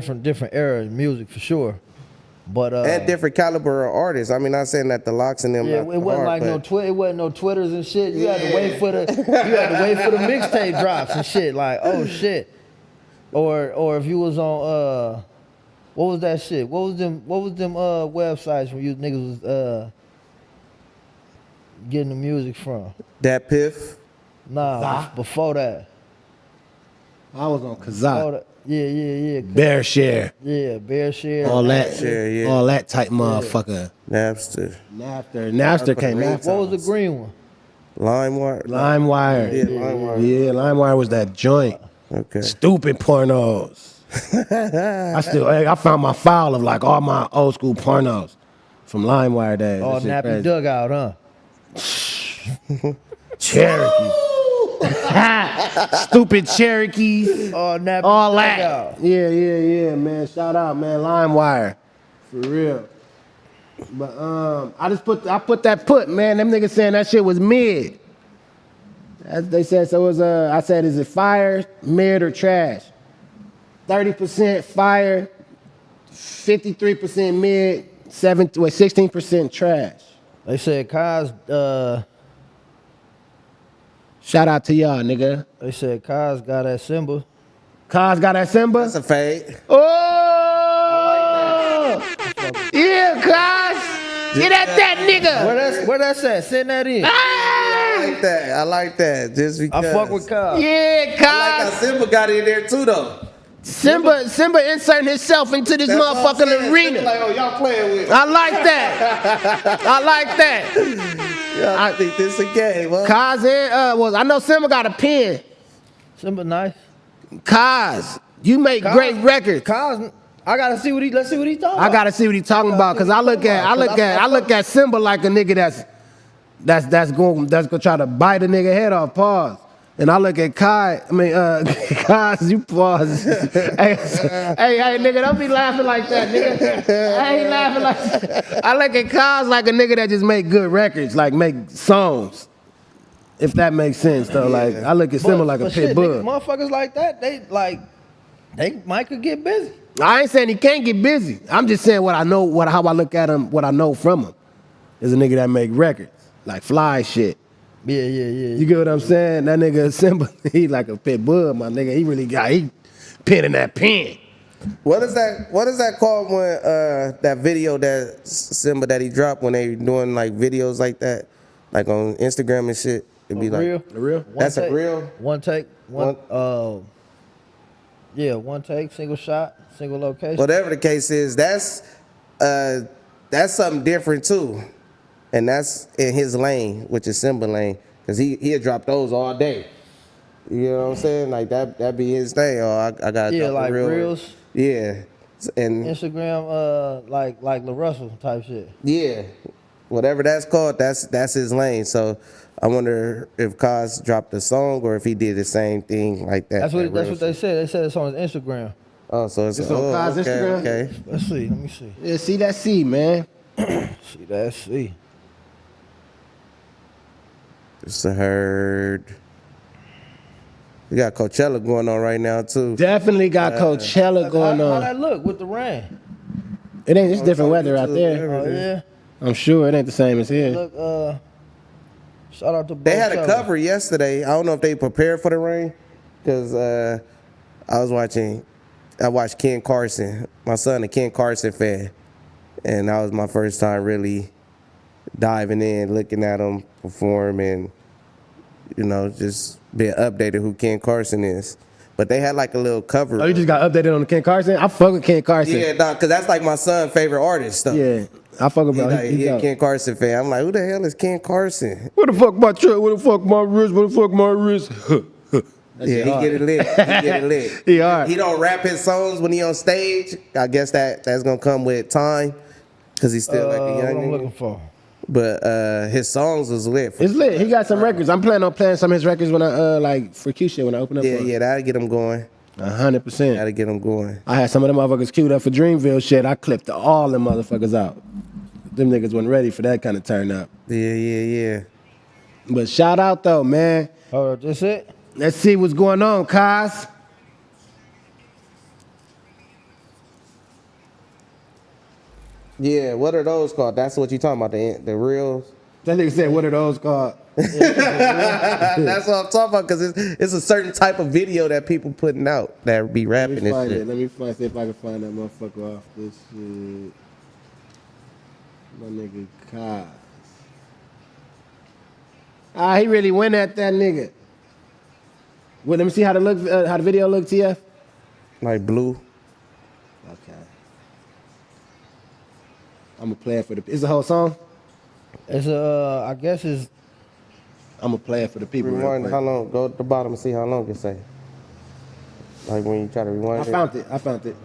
era in music for sure. But and different caliber of artists. I mean, not saying that the Locks and them. yeah, not it wasn't hard, like but it wasn't no Twitters and shit. You had to wait for the mixtape drops and shit. Like, oh shit. Or if you was on what was that shit? What was them websites where you niggas was getting the music from? that Piff. Nah, before that. I was on Before Kazaa. that. Yeah. Bear Share. Yeah, Bear Share. All that. Yeah. All that type motherfucker. Napster. Napster came after. What was the green one? LimeWire. LimeWire. Yeah, LimeWire. Yeah, LimeWire was that joint. Okay. Stupid pornos. I found my file of like all my old school pornos from LimeWire days. All That shit nappy crazy. dugout, huh? Cherokee. Stupid Cherokees. All nappy All dugout. that. Yeah, man. Shout out, man. LimeWire. For real. But I put that put, man. Them niggas saying that shit was mid. They said so. It was I said, is it fire, mid, or trash? 30% fire, 53% mid, 16% trash. They said Cozz. Shout out to y'all, nigga. They said Cozz got that Symba. Cozz got that Symba. That's a fade. Oh, yeah, Cozz. Get at that nigga. Where that's at? Send that in. I like that. Just because. I fuck with Cozz. Yeah, I like how Cozz. Simba got in there too, though. Symba inserting himself into this That's what I'm motherfucking saying. arena. Simba like, oh, y'all playing with me. I like that. I like that. I think this a game, huh? Cozz and I know Symba got a pen. Symba nice. Cozz, you make great records. Cozz Let's see what he's talking about. I gotta see what he's talking about because I look at Symba like a nigga that's gonna try to bite a nigga head off. Pause. And I look at Cozz, you pause. hey, nigga, don't be laughing like that, nigga. I ain't laughing like that. I look at Cozz like a nigga that just make good records, like make songs. If that makes sense, though. Like, I look at Symba like a pit bull. Motherfuckers like that, they might could get busy. I ain't saying he can't get busy. I'm just saying what I know, how I look at him, what I know from him. Is a nigga that make records, like fly shit. Yeah. You get what I'm saying? That nigga Symba, he like a pit bull, my nigga. He penning that pen. What is that called when that video that Symba that he dropped when they doing like videos like that, like on Instagram and shit? It'd be like a reel. That's a reel. One take. One take, single shot, single location. Whatever the case is, that's something different too. And that's in his lane, which is Symba lane, because he'll drop those all day. You know what I'm saying? Like that be his thing. Oh, I got like reels. Yeah, and Instagram, like La Russell type shit. Yeah, whatever that's called, that's his lane. So I wonder if Cozz dropped a song or if he did the same thing like that. That's what they said. They said it's on his Instagram. Oh, so it's on Cozz Instagram. Okay. Let me see. Yeah, see that C, man. See that C. It's a herd. We got Coachella going on right now too. Definitely got Coachella going How on. that look with the rain? It ain't. It's different weather out there. Oh yeah. I'm sure it ain't the same as here. Look, shout out to They had a Coachella. cover yesterday. I don't know if they prepared for the rain, because I watched Ken Carson. My son a Ken Carson fan, and that was my first time really diving in, looking at him perform, and just being updated who Ken Carson is. But they had like a little cover. Oh, you just got updated on the Ken Carson? I fuck with Ken Carson. Yeah, because that's like my son's favorite artist. Though. Yeah, I fuck with him. He a Ken Carson fan. I'm like, who the hell is Ken Carson? What the fuck my truck? What the fuck my wrist? What the fuck my wrist? Yeah, he get it lit. He get it lit. He hard. He don't rap his songs when he on stage. I guess that's gonna come with time, because he's still like a young What I'm nigga. looking for. But his songs was lit. It's lit. He got some records. I'm planning on playing some of his records when I like for Q shit when I open up. Yeah, that'll get him going. 100%. That'll get him going. I had some of them motherfuckers queued up for Dreamville shit. I clipped all them motherfuckers out. Them niggas wasn't ready for that kind of turn up. Yeah. But shout out though, man. Oh, that's it? Let's see what's going on, Cozz. Yeah, what are those called? That's what you talking about, the reels? That nigga said, what are those called? That's what I'm talking about, because it's a certain type of video that people putting out that be rapping this shit. Let me see if I can find that motherfucker off this shit. My nigga Cozz. He really went at that nigga. Well, let me see how the video look, TF. Like blue. Okay. I'm gonna play it for the. Is the whole song? It's I guess it's. I'm gonna play it for the people. Rewind how long? Go to the bottom and see how long it say. Like when you try to rewind. I found it.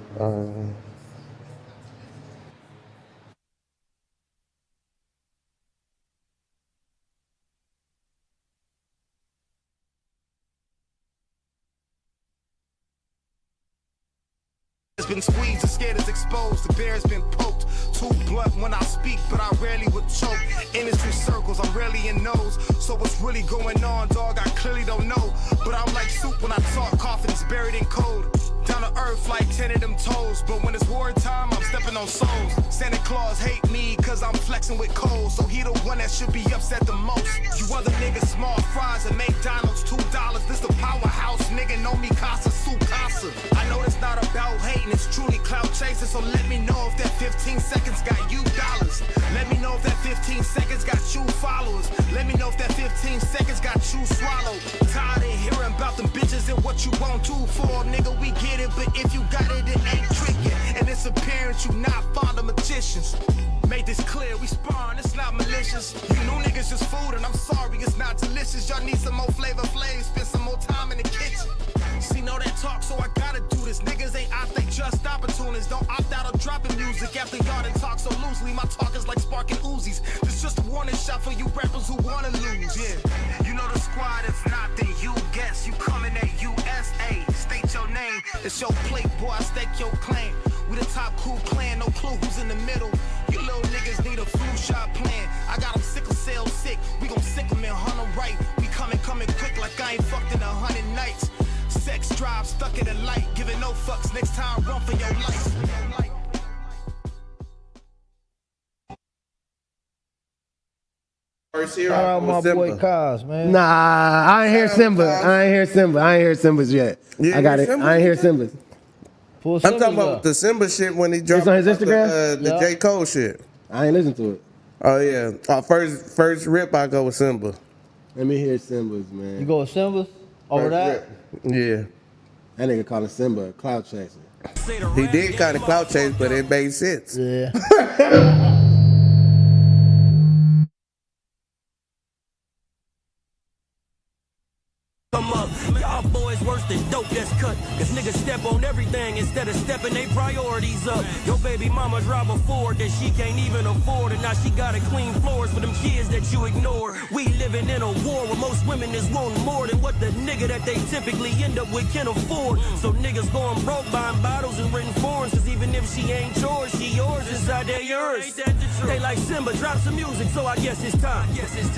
It's been squeezed, the scared is exposed, the bear's been poked. Too blunt when I speak, but I rarely would choke. Industry circles, I'm rarely in those. So what's really going on, dog, I clearly don't know. But I'm like soup when I talk, confidence buried in code. Down to earth like 10 of them toes. But when it's wartime, I'm stepping on souls. Santa Claus hate me, cause I'm flexing with coals. So he the one that should be upset the most. You other niggas, small fries at McDonald's, $2. This the powerhouse, nigga, know me casa, su casa. I know it's not about hating, it's truly clout chasing. So let me know if that 15 seconds got you dollars. Let me know if that 15 seconds got you followers. Let Let me know if that 15 seconds got you swallowed. Tired of hearing about them bitches and what you want to for. Nigga, we get it, but if you got it, it ain't tricky. And it's apparent you not fond of magicians. Made this clear, we sparring, it's not malicious. You know niggas just food, and I'm sorry, it's not delicious. Y'all need some more flavor flaves, spend some more time in the kitchen. See, know that talk, so I gotta do this. Niggas ain't out, they just opportunists. Don't opt out of dropping music after y'all done talk so loosely. My talk is like sparking Uzis. This just a warning shot for you rappers who wanna lose. Yeah, you know the squad, if not, then you guess. You coming at USA, state your name. It's your plate, boy, I stake your claim. We the top cool clan, no clue who's in the middle. You little niggas need a flu shot plan. I got them sickle cell sick. We gon' sick them and hunt them right. We coming quick like I ain't fucked in 100 nights. Sex drive, stuck in the light. Giving no fucks, next time run for your life. First year, Shout out my Symba. boy Cozz, man. Nah, I ain't hear Symba. I ain't hear Symba's yet. You I got ain't it. hear I ain't hear Symba's. Pull I'm Symba's talking up. about the Symba shit when he dropped on his about Instagram? the Yeah. J. Cole shit. I ain't listen to it. Oh yeah. First rip I go with Symba. Let me hear Symba's, man. You go with Symba's over that? Yeah. That nigga calling Symba a cloud chaser. He did kind of clout chase, but it made sense. Yeah. Come up, y'all boys worse than dope that's cut. Cause niggas step on everything instead of stepping they priorities up. Your baby mama drive a Ford that she can't even afford, and now she gotta clean floors for them kids that you ignore. We living in a war where most women is wanting more than what the nigga that they typically end up with can afford. So niggas going broke buying bottles and renting foreigns, cause even if she ain't yours, she yours inside there yours. They like Symba, drop some music, so I guess it's time.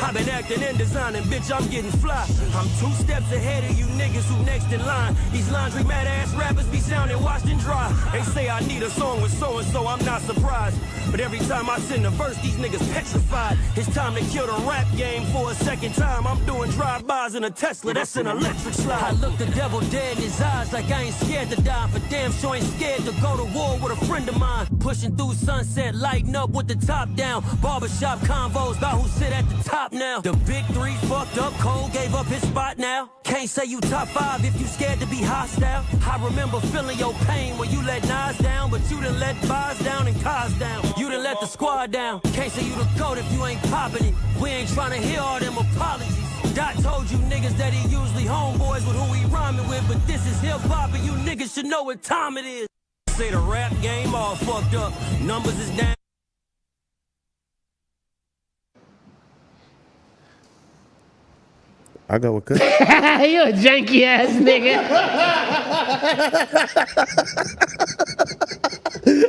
I've been acting and designing, bitch, I'm getting fly. I'm 2 steps ahead of you niggas who next in line. These laundry mad ass rappers be sounding washed and dry. They say I need a song with so and so, I'm not surprised. But every time I send a verse, these niggas petrified. It's time to kill the rap game for a second time. I'm doing drive-bys in a Tesla, that's an electric slide. I look the devil dead in his eyes like I ain't scared to die. For damn sure ain't scared to go to war with a friend of mine. Pushing through sunset, lighting up with the top down. Barbershop convos about who sit at the top now. The big 3 fucked up, Cole gave up his spot now. Can't say you top 5 if you scared to be hostile. I remember feeling your pain when you let Nas down, but you done let Boz down and Cozz down. You done let the squad down. Can't say you the GOAT if you ain't popping it. We ain't trying to hear all them apologies. Dot told you niggas that he usually homeboys with who he rhyming with, but this is hip hop and you niggas should know what time it is. Say the rap game all fucked up. Numbers is down. I go with Cook. You a janky ass nigga.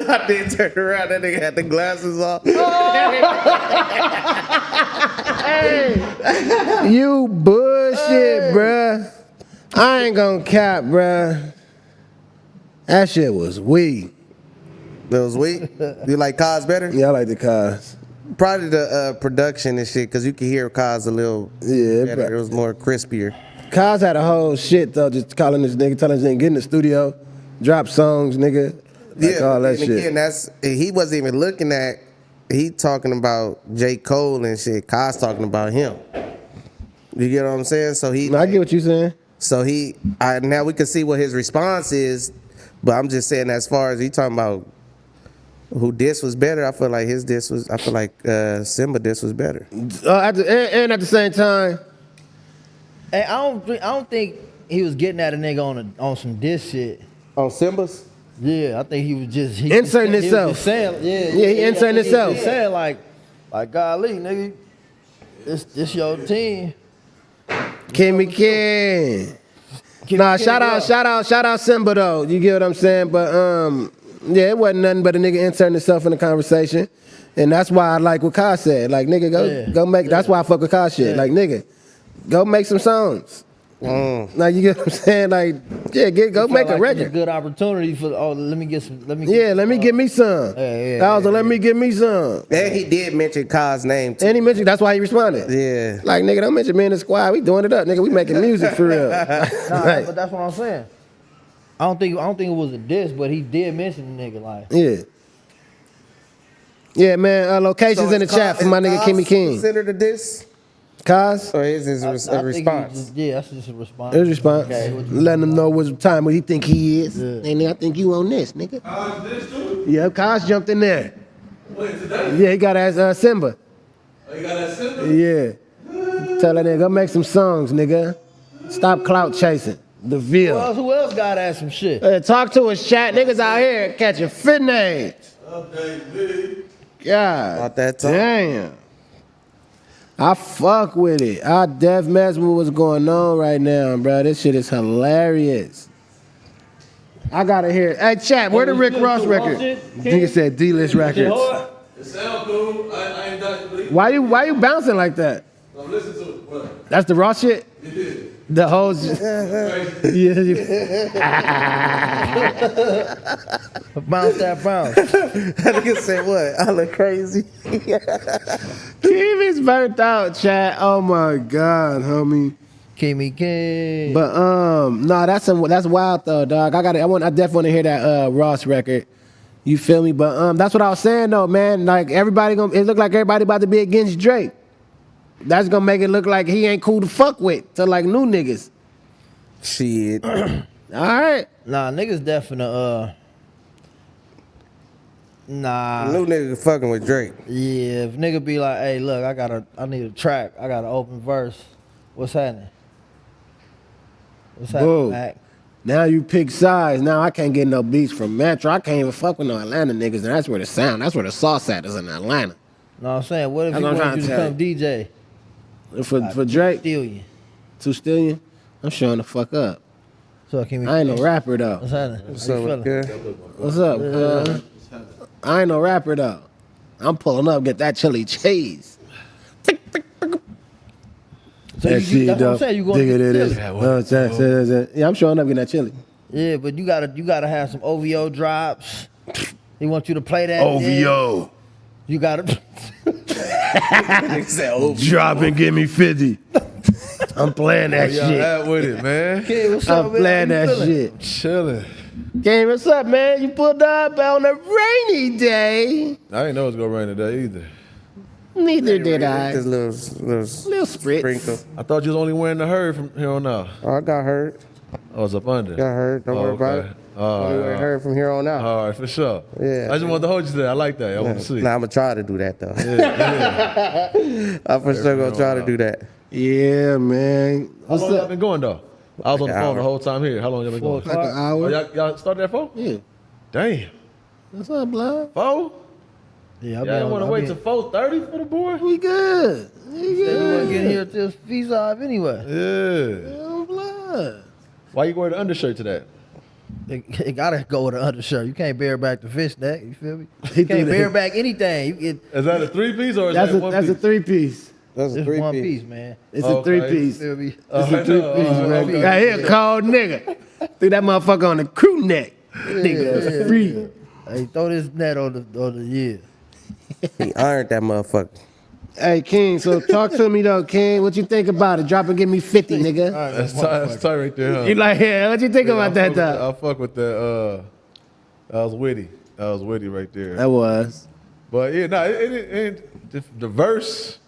I did turn around, that nigga had the glasses off. You bullshit, bruh. I ain't gonna cap, bruh. That shit was weak. That was weak. You like Cozz better? Yeah, I like the Cozz. Probably the production and shit, because you could hear Cozz a little better. It was more crispier. Cozz had a whole shit, though, just calling this nigga, telling this nigga, get in the studio, drop songs, nigga. Like all that shit. Again, he wasn't even looking at, he talking about J. Cole and shit. Cozz talking about him. You get what I'm saying? So I get what you saying. So now we can see what his response is, but I'm just saying as far as he talking about who diss was better, I feel like Symba diss was better. And at the same time, Hey, I don't think he was getting at a nigga on some diss shit. On Symba's? Yeah, I think he was just inserting he was himself. just saying, he inserting himself. He was saying like golly, nigga, this your team. Kimmy King. Nah, shout out Symba though. You get what I'm saying? But yeah, it wasn't nothing but a nigga inserting himself in the conversation. And that's why I like what Cozz said. Like, nigga, go make that's why I fuck with Cozz shit. Like, nigga, go make some songs. Like, you get what I'm saying? Like, yeah, go make a record. It's a good opportunity for let me get me some. Let me get me some. Let me get me some. And he did mention Cozz's name too. And he mentioned, that's why he responded. Yeah. Like, nigga, don't mention me in the squad. We doing it up, nigga. We making music for real. But that's what I'm saying. I don't think it was a diss, but he did mention the nigga like. Yeah. Yeah, man. Locations in the chat for my nigga Kimmy King. Considered a diss? Cozz? So is his I think he response? yeah, that's just a response. His response. Okay, Letting him know what time he think he is. Yeah. And nigga, I think you on this, nigga. This too? Yeah, Cozz jumped in there. Wait, today? Yeah, he got ass Symba. Oh, you got that symbol? Yeah. Tell that nigga, go make some songs, nigga. Stop clout chasing. The Ville. who else got at some shit? Talk to us, chat. Niggas out here catching fitness. Okay, big. God. About that time. Damn. I fuck with it. I def mess with what's going on right now, bro. This shit is hilarious. I gotta hear. Hey, chat, where the Rick Ross record? Nigga said D-list records. It sound cool. I ain't done it. Why you bouncing like that? I'm listening to it. What? That's the Ross shit? Yeah. The whole yeah. Bounce that bounce. That nigga said what? I look crazy. Kimmy's burnt out, chat. Oh my God, homie. Gimmie King. But no, that's wild though, dog. I definitely want to hear that Ross record. You feel me? But that's what I was saying though, man. Like it look like everybody about to be against Drake. That's gonna make it look like he ain't cool to fuck with to like new niggas. Shit. All right. Nah, niggas definitely nah. New nigga fucking with Drake. Yeah, if nigga be like, hey, look, I need a track. I got an open verse. What's happening? What's happening, Whoa. Mac? Now you pick sides. Now I can't get no beats from Metro. I can't even fuck with no Atlanta niggas. And that's where the sauce at is in Atlanta. Know what I'm saying? What if That's he what I'm wanted you to trying come to DJ? For Drake, Steal you. 2 Stillion, I'm showing the fuck up. So can we? I ain't no rapper though. What's happening? What's How up, you feeling? good? What's up? I ain't no rapper though. I'm pulling up, get that chili cheese. So that's what I'm saying. You going to get chili. Yeah, I'm showing up getting that chili. Yeah, but you gotta have some OVO drops. He want you to play that. OVO. You gotta. Drop and give me 50. I'm playing that Y'all shit. out with it, man. Okay, what's up, I'm man? playing How you that feeling? shit. Chilling. Game, what's up, man? You pulled up on a rainy day. I didn't know it was gonna rain today either. Neither did I. Just little Little spritz. sprinkle. I thought you was only wearing the herd from here on out. Oh, I got hurt. I was up under. Got hurt. Don't worry about it. Only way hurt from here on out. All right, for sure. Yeah. I just wanted to hold you to that. I like that. I want to see. Nah, I'm gonna try to do that though. Yeah. I'm for sure gonna try to do that. Yeah, man. How What's long y'all up? been going though? I was on the Like an phone the hour. whole time here. How long y'all been going? Like an Oh, hour. y'all started at 4? Yeah. Damn. What's up, blood? 4? Yeah, Y'all didn't want to wait till 4:30 for the boy? We good. We You want to good. get here till feast off anyway. Yeah. Oh, blood. Why you wear the undershirt to that? It gotta go with an undershirt. You can't bear back the fishnet. You feel me? He You can't do bear that. back anything. You get Is that a 3-piece or is That's that a one that's a piece? 3-piece. That's a just three one piece. piece, man. It's a Okay. 3-piece. Feel me? It's a 3-piece, I know. man. Okay. Hey, he a cold nigga. Threw that motherfucker on the crew neck. Nigga was free. Hey, throw this net on the yeah. He ironed that motherfucker. Hey, King, so talk to me though, King. What you think about it? Drop and give me 50, nigga. That's tight right there, huh? You like, yeah, what you think about that though? I fuck with that. That was witty. That was witty right there. That was. But yeah, no, the verse,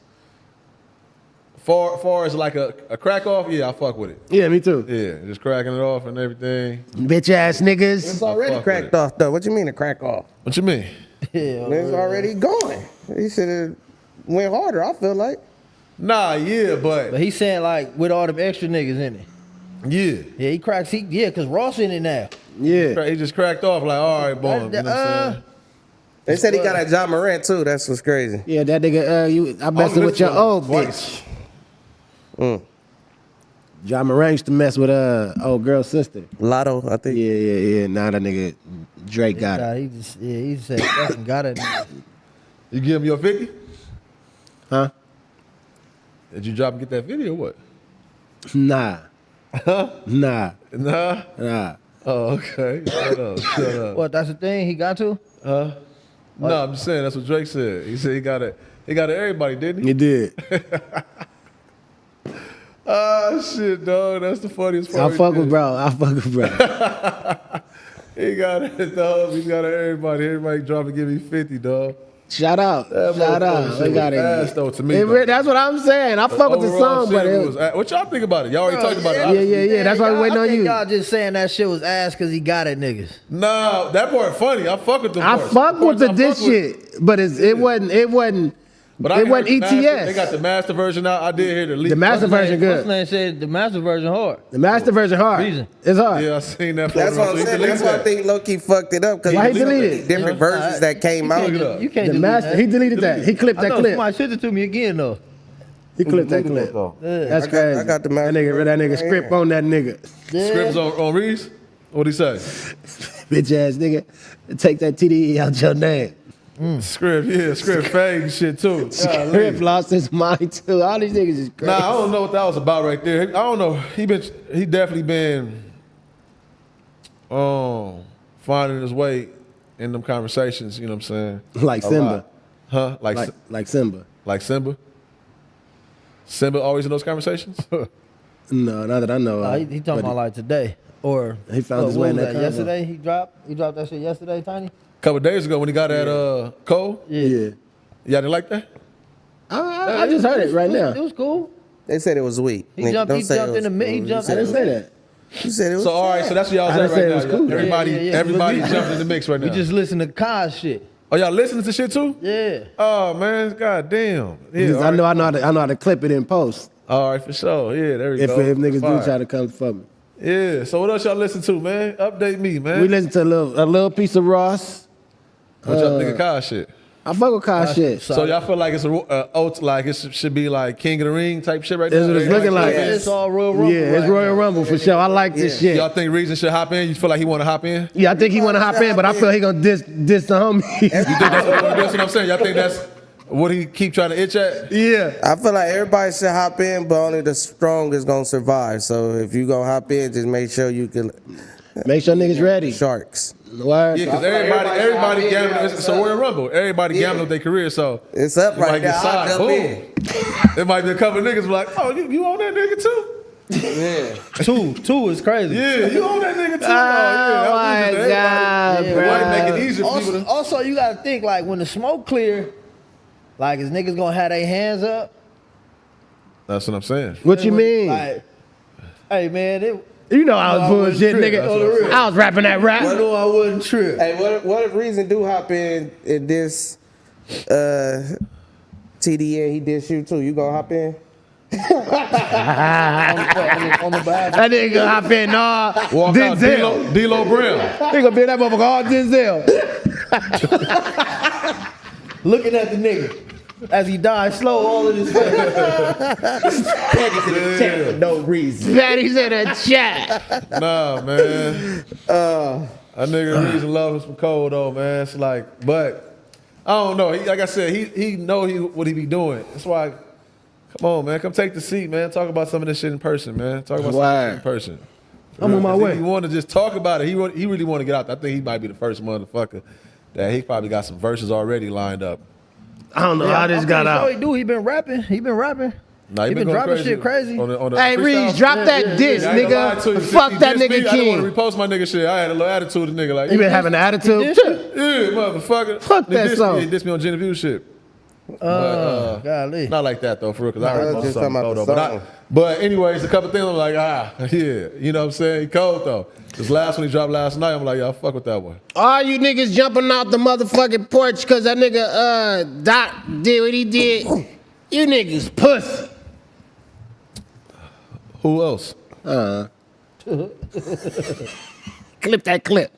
far as like a crack off, yeah, I fuck with it. Yeah, me too. Yeah, just cracking it off and everything. Bitch ass niggas. It's already fuck cracked with it. off though. What you mean to crack off? What you mean? Yeah, It's already going. He should have went harder. I feel like. Nah, yeah, but but he's saying like with all them extra niggas in it. yeah. Yeah, he cracks. Cause Ross in it now. Yeah. He just cracked off like, all right, boom. You know what I'm saying? They said he got a John Morant too. That's what's crazy. Yeah, that nigga, I messing only with your listened to him old twice. bitch. John Moran used to mess with old girl's sister. Lotto, I think. Yeah. Now that nigga Drake got Nah, it. he said fucking got it. You give him your 50? Huh? Did you drop and get that video or what? Nah. Nah. Nah? Oh, okay. Shut up. What? That's the thing he got to. No, I'm just saying, that's what Drake said. He said he got it everybody, didn't he? You did. Ah, shit, dog. That's the funniest part. I fuck with bro. He got it, dog. He got it everybody. Everybody drop and give me 50, dog. Shout out. Shout out. They got Ass it. though to me. though. That's what I'm saying. I fuck with the Overall song, but shit it was what y'all think about it? Y'all already talked about it. Yeah. That's why we waiting I on think you. y'all just saying that shit was ass because he got it, niggas. No, that part funny. I fuck with the I parts. fuck with the I diss fuck with. shit, but it wasn't. But I It wasn't heard the master- ETS. They got the master version out. I did hear the leak. The master version What's good. name said the master version hard. The master version hard. Reason. It's hard. Yeah, I seen that. That's what I'm saying. That's why I think Loki fucked it up because Why he deleted? different versions that came out. You can't The delete master. that. He deleted that. He clipped I that know clip. somebody sent it to me again though. He clipped that clip. That's crazy. I got the master That nigga script on that nigga. Scripts on Reese. What'd he say? Bitch ass nigga. Take that TDE out your name. Script fake and shit too. Script lost his mind too. All these niggas is crazy. Nah, I don't know what that was about right there. I don't know. He definitely been finding his way in them conversations. You know what I'm saying? Like A Simba. lot. Huh? Like Simba. Like Simba. Simba always in those conversations. No, not that I know of. He talking but about like today or he found his way in that convo. yesterday. He dropped that shit yesterday, Tiny. A couple days ago when he got at Cole. Yeah. Y'all didn't like that? I just heard it right now. It was cool. They said it was weak. He jumped in the mid. He jumped. I didn't say that. You said it was. So all right, so that's what y'all I was didn't at right say it now. was cool. Everybody Yeah. jumping in the mix right now. We just listen to Cozz shit. Oh, y'all listening to shit too? Yeah. Oh man, god damn. Yeah, Because I know how to clip it in post. All right, for sure. Yeah, there we If go. niggas Fire. do try to come for me. Yeah. So what else y'all listen to, man? Update me, man. We listen to a little piece of Ross. What y'all think of Cozz shit? I fuck with Cozz shit. So y'all feel like it's like it should be like King of the Ring type shit right now? That's what it's looking like. It's all Royal Rumble. Yeah, it's right Royal now. Rumble for sure. I like this shit. Y'all think Reason should hop in? You feel like he want to hop in? Yeah, I think he want to hop in, but I feel he gonna diss the homie. You think that's what I'm saying? Y'all think that's what he keep trying to itch at? Yeah. I feel like everybody should hop in, but only the strong is gonna survive. So if you gonna hop in, just make sure you can. Make sure niggas ready. Sharks. Word. Yeah, because everybody gambling. It's a Royal Rumble. Everybody gambling with their career, so It's up you might right get now. signed. I'll jump in. Boom. There might be a couple of niggas be like, oh, you on that nigga too? Two is crazy. Yeah, you on that nigga too? Oh my God, Yeah, bro. Why make it easier for people to... Also, you gotta think like when the smoke clear, like is niggas gonna have their hands up? That's what I'm saying. What you mean? Like, hey man, You know I was bullshit, trip. nigga. On the real. I was rapping that rap. I know I wouldn't trip. Hey, what if Reason do hop in this TDN? He did shoot too. You gonna hop in? On the back. That nigga gonna hop in, nah. Walk out Denzel. D-Lo Brown. He gonna be that motherfucker all Denzel. Looking at the nigga as he died slow, all in his face. No reason. Patty's in a chat. Nah, man. That nigga Reason love him some Cole though, man. It's like, but I don't know. Like I said, he know what he be doing. That's why. Come on, man. Come take the seat, man. Talk about some of this shit in person, man. Talk about some of this shit in person. I'm on my way. He want to just talk about it. He really want to get out. I think he might be the first motherfucker that he probably got some verses already lined up. I don't know how this got out. He do. He been rapping. Nah, He been going dropping shit crazy. On the Hey, freestyle. Reese, drop that diss, I ain't gonna lie to you. nigga. Fuck He that dissed me. nigga I didn't want King. to repost my nigga shit. I had a little attitude to nigga. Like, You been having an attitude? yeah, motherfucker. Fuck He that dissed song. Me, he dissed me on Genevieve shit. Golly. Not like that though, for real, because I heard was most just of them talking about cold the though. song. But anyways, a couple things I'm like, yeah, you know what I'm saying? He cold though. This last one he dropped last night, I'm like, y'all fuck with that one. All you niggas jumping out the motherfucking porch because that nigga Doc did what he did. You niggas pussy. Who else? Clip that clip.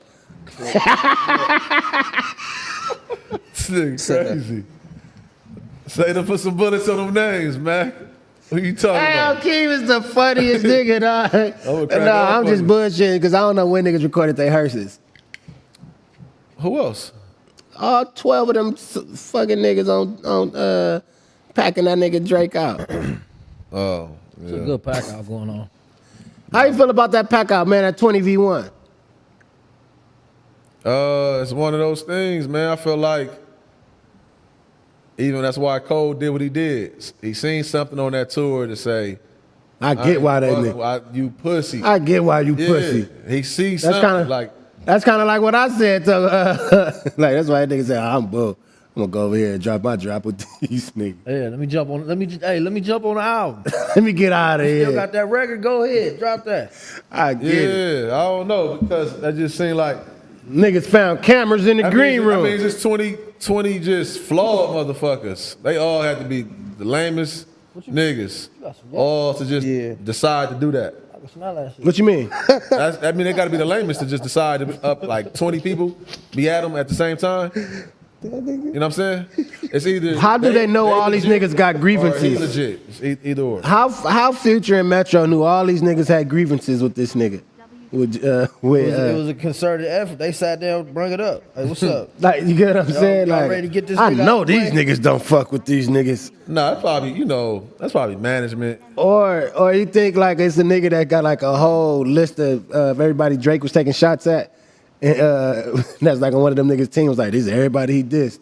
This nigga crazy. Say to put some bullets on them names, man. Who you talking Al about? Keem is the funniest nigga, dog. crack Nah, up I'm just on bullshitting because I don't know when niggas recorded their hearses. Who else? All 12 of them fucking niggas on packing that nigga Drake out. Oh, It's a yeah. good pack out going on. How you feel about that pack out, man, at 20v1? It's one of those things, man. I feel like even that's why Cole did what he did. He seen something on that tour to say, I get why that nigga. You pussy. I get why you Yeah. pussy. He sees That's something kinda like, That's kind of like what I said to, like, that's why that nigga said, I'm bull. I'm gonna go over here and drop my drop with these niggas. Yeah, let me jump on the album. Let me get out of Still here. got that record? Go ahead, drop that. I get it. Yeah, I don't know because that just seemed like Niggas found cameras in the green room. I mean, just 20 just flawed motherfuckers. They all had to be the lamest niggas, all to just decide to do that. I can smell that shit. What you mean? I mean, they got to be the lamest to just decide to up like 20 people, be at them at the same time. You know what I'm saying? It's either How do they know all these niggas got or he grievances? legit. It's either or. How Future and Metro knew all these niggas had grievances with this nigga? It was a concerted effort. They sat down, bring it up. Hey, what's up? Like, you get what I'm saying? y'all Like, ready to get this I nigga know out the these way? niggas don't fuck with these niggas. Nah, that's probably that's probably management. Or you think like it's a nigga that got like a whole list of everybody Drake was taking shots at, and that's like on one of them niggas' team was like, this is everybody he dissed.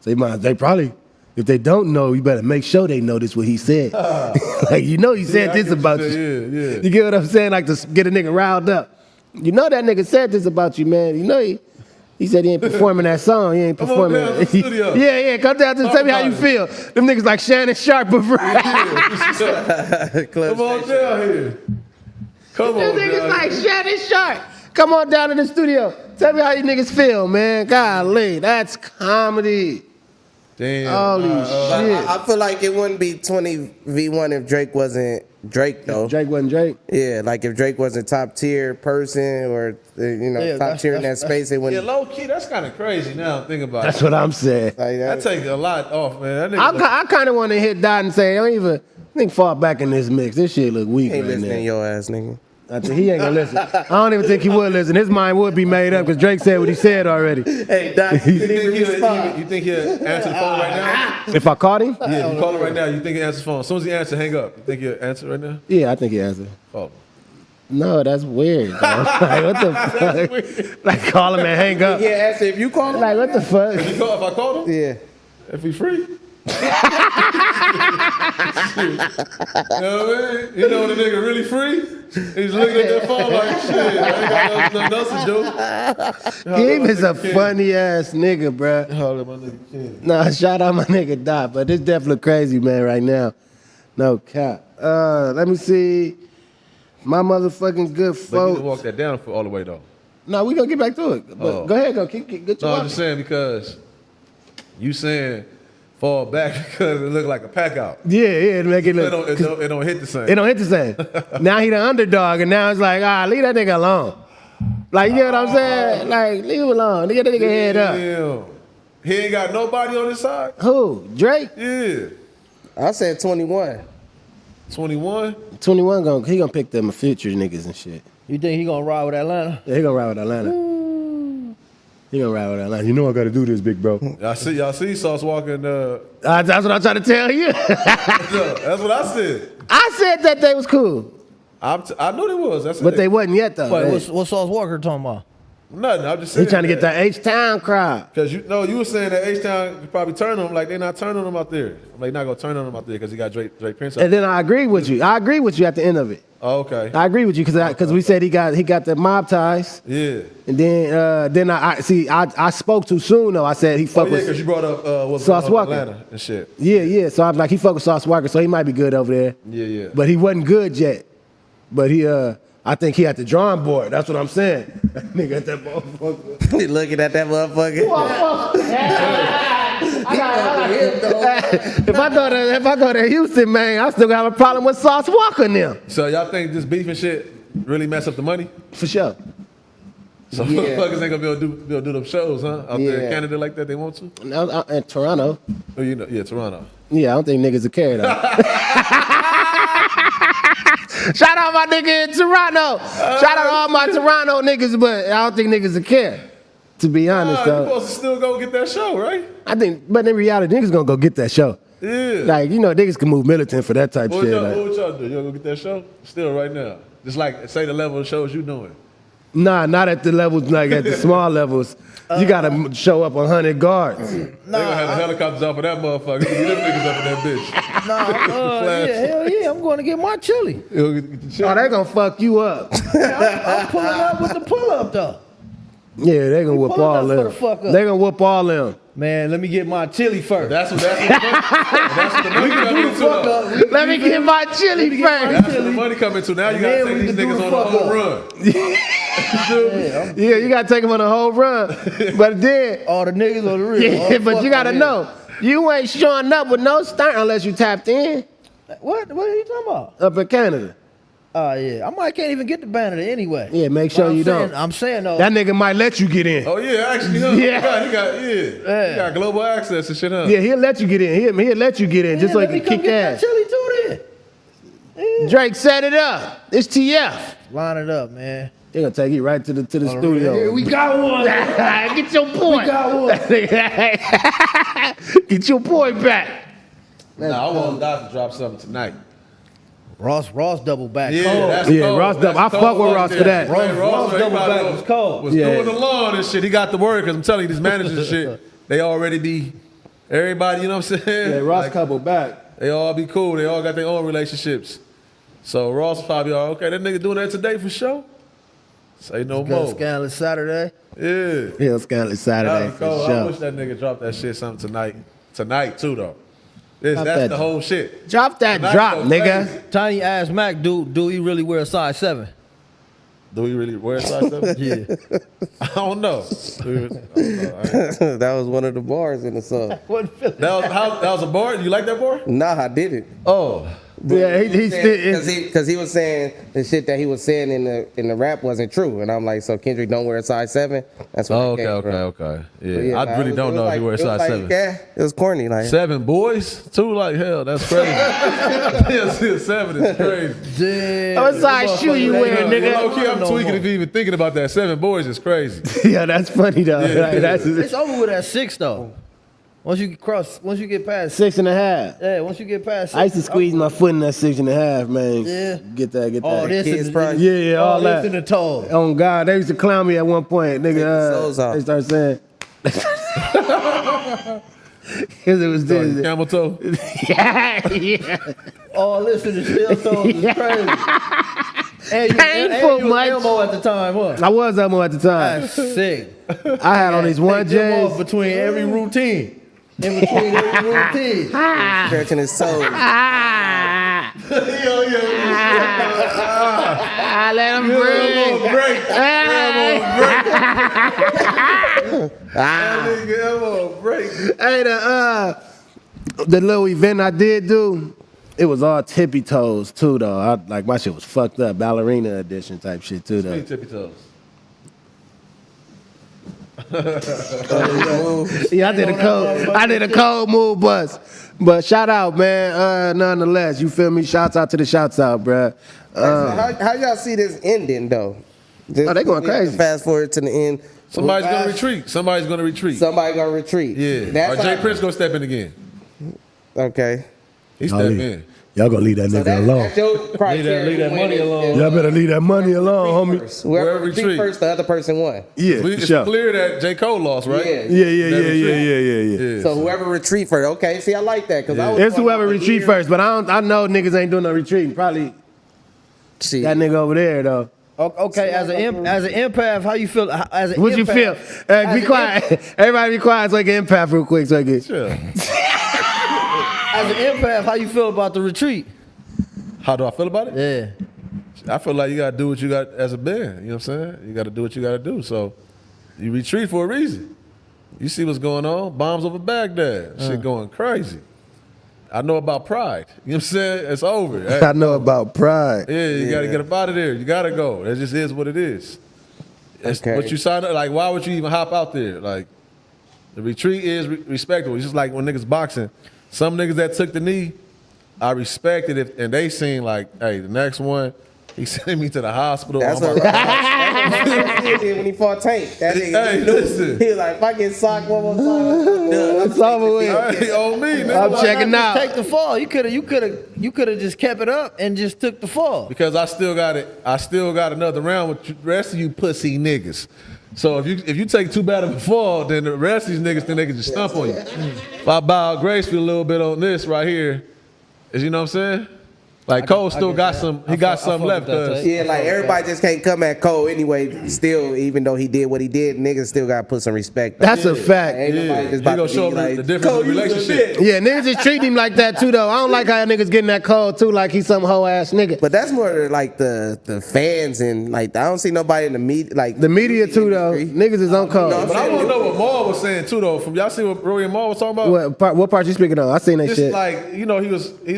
So they probably, if they don't know, you better make sure they know this what he said. Like he said this about you. Yeah. You get what I'm saying? Like to get a nigga riled up. You know that nigga said this about you, man. You know he said he ain't performing that song. He ain't Come on performing. down to the studio. Yeah. Come down to tell me how you feel. Them niggas like Shannon Sharp, but Come on down here. Come on Them niggas down. like Shannon Sharp. Come on down to the studio. Tell me how you niggas feel, man. Golly, that's comedy. Damn. Holy shit. I feel like it wouldn't be 20v1 if Drake wasn't Drake though. Drake wasn't Drake. Yeah, like if Drake wasn't top tier person or top tier in that space, it Yeah, wouldn't. low key, that's kind of crazy now. Think about That's it. what I'm saying. Like That take a lot off, man. That nigga look- I kind of want to hit Dot and say, don't even think fall back in this mix. This shit look weak Ain't right listening to now. your ass, nigga. I think he ain't gonna listen. I don't even think he would listen. His mind would be made up because Drake said what he said already. Hey, Doc, you think he'll answer the phone right now? If I caught him? Yeah, if you call him right now, you think he'll answer the phone. As soon as he answers, hang up. You think he'll answer right now? Yeah, I think he answered. Oh. No, that's weird, bro. Like, what the fuck? Like, call him and hang up. Yeah, answer if you call him. Like, what the fuck? If I called him? Yeah. If he free? You know what I mean? You know when the nigga really free? He's looking at that phone like, shit, I ain't got nothing else to do. Gabe is a funny ass nigga, bro. Holler at my nigga Ken. Nah, shout out my nigga Dot, but this definitely crazy, man, right now. No cap. Let me see. My motherfucking good But you folks. didn't walk that down for all the way though. No, we gonna get back to it. But Oh. go ahead, get your No, I'm walk. just saying because you saying fall back because it looked like a pack out. Yeah, make it It look. don't hit the same. It don't hit the same. Now he the underdog, and now it's like, leave that nigga alone. Like, you know what I'm saying? Like, leave him alone. Get that nigga head up. Damn. He ain't got nobody on his side? Who? Drake? Yeah. I said 21. 21? 21 he gonna pick them future niggas and shit. You think he gonna ride with Atlanta? Yeah, he gonna ride with Atlanta. He gonna ride with Atlanta. You know I gotta do this, big bro. Y'all see Sauce walking. That's what I'm trying to tell you. That's what I said. I said that they was cool, I knew they was. That's but they wasn't yet though. Wait, what's Sauce Walker talking about? Nothing. I'm just He saying. trying to get that H-Town crowd. Because you were saying that H-Town probably turn on him. Like, they're not turning him out there. I'm like, not going to turn on him out there because he got Drake Prince out And then I agree with you. I agree with you at the end of it. Oh, okay. I agree with you because we said he got the mob ties. Yeah. And then I spoke too soon though. I said he Oh, fuck yeah, with because you brought up what's Sauce going on in Walker. Atlanta and shit. Yeah. So I'm like, he fuck with Sauce Walker, so he might be good over there. Yeah. But he wasn't good yet. But I think he at the drawing board. That's what I'm saying. Nigga at that motherfucker. He looking at that motherfucker. If I go to Houston, man, I still gonna have a problem with Sauce Walker now. So y'all think this beef and shit really mess up the money? For sure. So motherfuckers ain't gonna be able to do them shows, huh? Out there in Canada like that, they want to? No, in Toronto. Oh, yeah, Toronto. Yeah, I don't think niggas will care though. Shout out my nigga in Toronto. Shout out all my Toronto niggas, but I don't think niggas will care. To be honest, You though. supposed to still go get that show, right? I think, but in reality, niggas gonna go get that show. Yeah. Like, niggas can move militant for that type What shit. y'all, like. what would y'all do? You gonna go get that show? Still right now. Just like, say the level of shows you doing. Nah, not at the levels, like at the small levels. You gotta show up 100 guards. They gonna have the helicopters off of that motherfucker. Get them niggas up in that bitch. Hell yeah, I'm going to get my chili. You'll get the Oh, they gonna fuck you up. I'm pulling up with the pull up though. Yeah, they gonna whoop pulling all up for them. the fuck up. They gonna whoop all them. Man, let me get my chili first. That's what the money coming into. Let me get my chili first. That's where the money coming to. Now you gotta take these niggas on the whole run. Yeah, you gotta take them on the whole run. But then, all the niggas on the real. yeah, but you gotta know, you ain't showing up with no stunt unless you tapped in. What are you talking about? Up in Canada. Oh yeah, I can't even get the banner anyway. Yeah, make sure you don't. I'm saying though. That nigga might let you get in. Oh yeah, actually, huh? Yeah. He got global access and shit, huh? Yeah, he'll let you get in. He'll let you get in just so he can kick ass. Chili too then. Yeah. Drake set it up. It's TF. Line it up, man. They're gonna take you right to the studio. Here we got one. Get your point. We got one. Get your point back. Nah, I want Doc to drop something tonight. Ross double back. Yeah, cold. that's Yeah, cold. Ross That's double. I cold fuck with right Ross there. for that. Ross double back was cold. Was doing the lawn and shit. He got the word because I'm telling you, these managers and shit, they already be everybody. You know what I'm saying? Yeah, Ross Like, couple back. they all be cool. They all got their own relationships. So Ross probably all okay. That nigga doing that today for sure. Say no more. Scandalous Saturday. Yeah. Yeah, Scandalous Saturday That'd be for cold. I sure. wish that nigga dropped that shit something tonight. Tonight too though. Drop That's that. the whole shit. Drop that Tonight drop, go nigga. crazy. Tiny asked Mac, do he really wear a size 7? Do we really wear size 7? Yeah. I don't know. That was one of the bars in the song. That was a bar? You like that bar? Nah, I didn't. Oh. Yeah, he's still. Because he was saying the shit that he was saying in the rap wasn't true, and I'm like, so Kendrick don't wear a size 7. That's what. Oh, it came from. okay. Yeah, But I nah, really it don't was know if like- he wears it was size like, 7. Yeah, it was corny. Like 7 boys? 2 like hell. That's crazy. Yeah, 7 is crazy. Damn. What size shoe you wearing, nigga? Low key, I'm tweaking if you even thinking about that. 7 boys is crazy. Yeah, that's funny though. Like, that's It's over with at 6 though. Once you get past 6.5. Yeah, once you get past 6. I used to squeeze my foot in that 6.5, man. Yeah. Get that. all this Kids in probably- Yeah, all all that. this in the toe. Oh God, they used to clown me at one point, Take the nigga. soles off. They started saying, because it was this. Camel toe. Yeah. All this in the steel toes is crazy. And Painful you was much. Elmo at the time, what? I was Elmo at the time. That's sick. I had on these one Take them off J's. between every routine. In between every routine. stretching his toes. Ah, let him break. Hey, the little event I did do, it was all tippy toes too, though. Like my shit was fucked up, ballerina edition type shit too, though. Tippy toes. Yeah, I did a cold move bust. But shout out, man. Nonetheless, you feel me? Shouts out to the shouts out, bruh. How y'all see this ending though? Oh, they going crazy. Fast forward to the end. Somebody's gonna retreat. Somebody's gonna retreat. Somebody gonna retreat. Yeah. That's Or Jay how- Prince gonna step in again. Okay. He stepped in. Y'all gonna leave that So nigga alone. that's your criteria. leave that money alone. Y'all better leave that money alone, homie. Whoever Wherever retreat retreat. first, the other person won. Yeah, for It's sure. clear that J. Cole lost, right? Yeah. Yeah. So whoever retreat first. Okay, see, I like that because I was It's going whoever off the retreat ear. first, but I know niggas ain't doing no retreating. Probably See, that nigga over there though. Okay, as an empath, how you feel? As an What you feel? empath, Be quiet. Everybody be quiet so I can empath real quick so I can. Sure. As an empath, how you feel about the retreat? How do I feel about it? Yeah. I feel like you gotta do what you got as a band. You know what I'm saying? You gotta do what you gotta do. So you retreat for a reason. You see what's going on? Bombs over Baghdad. Shit going crazy. I know about pride. You know what I'm saying? It's over. I know about pride. Yeah, you gotta get up out of there. You gotta go. That just is what it is. It's Okay. what you signed up. Like, why would you even hop out there? Like, the retreat is respectable. It's just like when niggas boxing. Some niggas that took the knee, I respected it, and they seen like, hey, the next one, he sent me to the hospital. that's I'm what like, he did when he fought Tank. That nigga, Hey, listen. he was like, if I get socked one more time, I'm done. It's over with. Hey, on me, nigga. I'm checking out. Take the fall. You could have just kept it up and just took the fall. Because I still got it. I still got another round with the rest of you pussy niggas. So if you take too bad of a fall, then the rest of these niggas think they can just stump on you. If I bow gracefully a little bit on this right here, is you know what I'm saying? Like Cole still got some. He got some left. Yeah, like everybody just can't come at Cole anyway. Still, even though he did what he did, niggas still got to put some respect. That's a fact. Ain't nobody just about He gonna to show be him like, the difference Cole, in you a relationship. bitch. Yeah, niggas just treat him like that too, though. I don't like how niggas getting that cold too, like he's some hoe ass nigga. But that's more like the fans and like I don't see nobody in the media like The media too, though. Niggas is on cold. No, But I want to know what Maul was saying too, though. From y'all see what Rory and Maul was talking about? What part you speaking on? I seen that Just shit. like he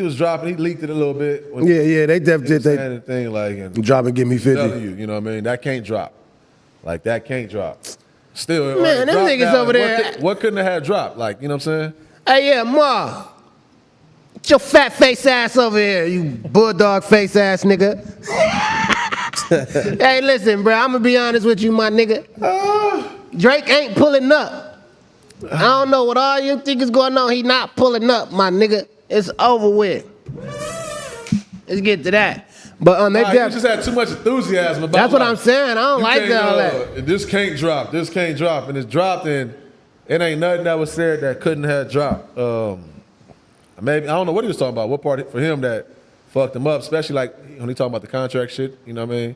was dropping. He leaked it a little bit. When Yeah, they he definitely was saying the thing like and drop and give me 50. telling you know what I mean. That can't drop. Like that can't drop. Still, Man, them drop niggas now, over there- What couldn't have had dropped? Like you know what I'm saying? Hey, yeah, Ma. Get your fat face ass over here, you bulldog face ass nigga. Hey, listen, bro. I'm gonna be honest with you, my nigga. Drake ain't pulling up. I don't know what all you think is going on. He not pulling up, my nigga. It's over with. Let's get to that. But they You just had too much enthusiasm about. That's what like, I'm saying. I don't you like can't, all that. This can't drop. This can't drop, and it's dropped, and it ain't nothing that was said that couldn't have dropped. Maybe I don't know what he was talking about. What part for him that fucked him up, especially like when he talking about the contract shit. You know what I mean?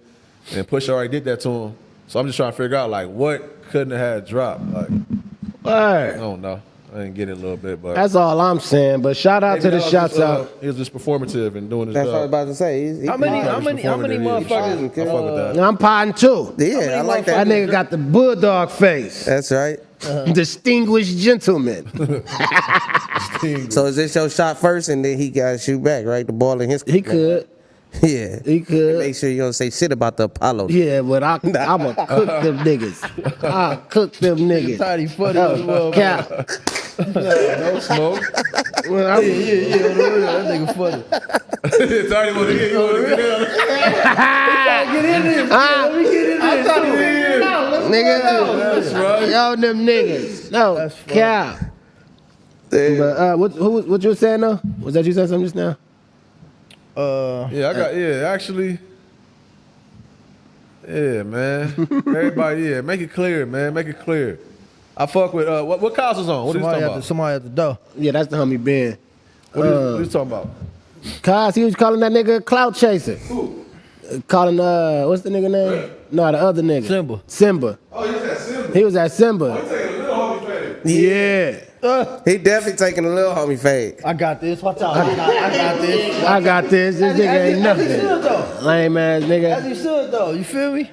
And Pusha already did that to him. So I'm just trying to figure out like what couldn't have had dropped. Like I don't know. I didn't get it a little bit, but That's all I'm saying. But shout out to the shouts out. He was just performative and doing his that's what I was job. about to say. How many motherfuckers? I fuck with that. I'm potting too. Yeah, I like that. That nigga got the bulldog face. That's right. Distinguished gentleman. So is this your shot first, and then he got to shoot back, right? The ball in his. He could. Yeah. He could. Make sure you don't say shit about the Apollo. Yeah, but I'ma cook them niggas. I'll cook them niggas. Tiny funny as well. Cap. No smoke. Well, Yeah, that nigga funny. It's already want to get you. Want to get in. Get in there. Let me get in there. nigga. That's right. Yo, them niggas. No, cap. But what you was saying though? Was that you said something just now? Actually. Yeah, man. Everybody, make it clear, man. Make it clear. I fuck with what Cozz was on? What are you talking about? Somebody at the door. Yeah, that's the homie Ben. What are you talking about? Cozz, he was calling that nigga a clout chaser. Who? Calling what's the nigga name? No, the other nigga. Symba. Oh, he was at Symba. He was at Symba. He taking a little homie fade. Yeah. He definitely taking a little homie fade. I got this. Watch out. I got this. I got this. This nigga ain't As he should, nothing. though. Lame ass As nigga. he should, though. You feel me?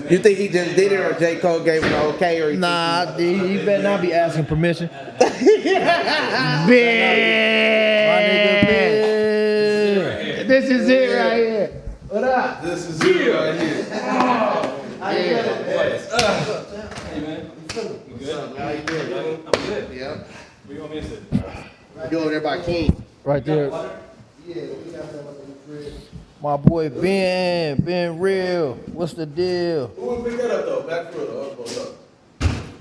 You think he just did it, or J. Cole gave him the okay, or he Nah, he better not be asking permission. Ben. My nigga, Ben. This is it right here. What up? This is it right here. You over there by King. Right there. My boy Ben Real. What's the deal? Who would pick that up though? Back foot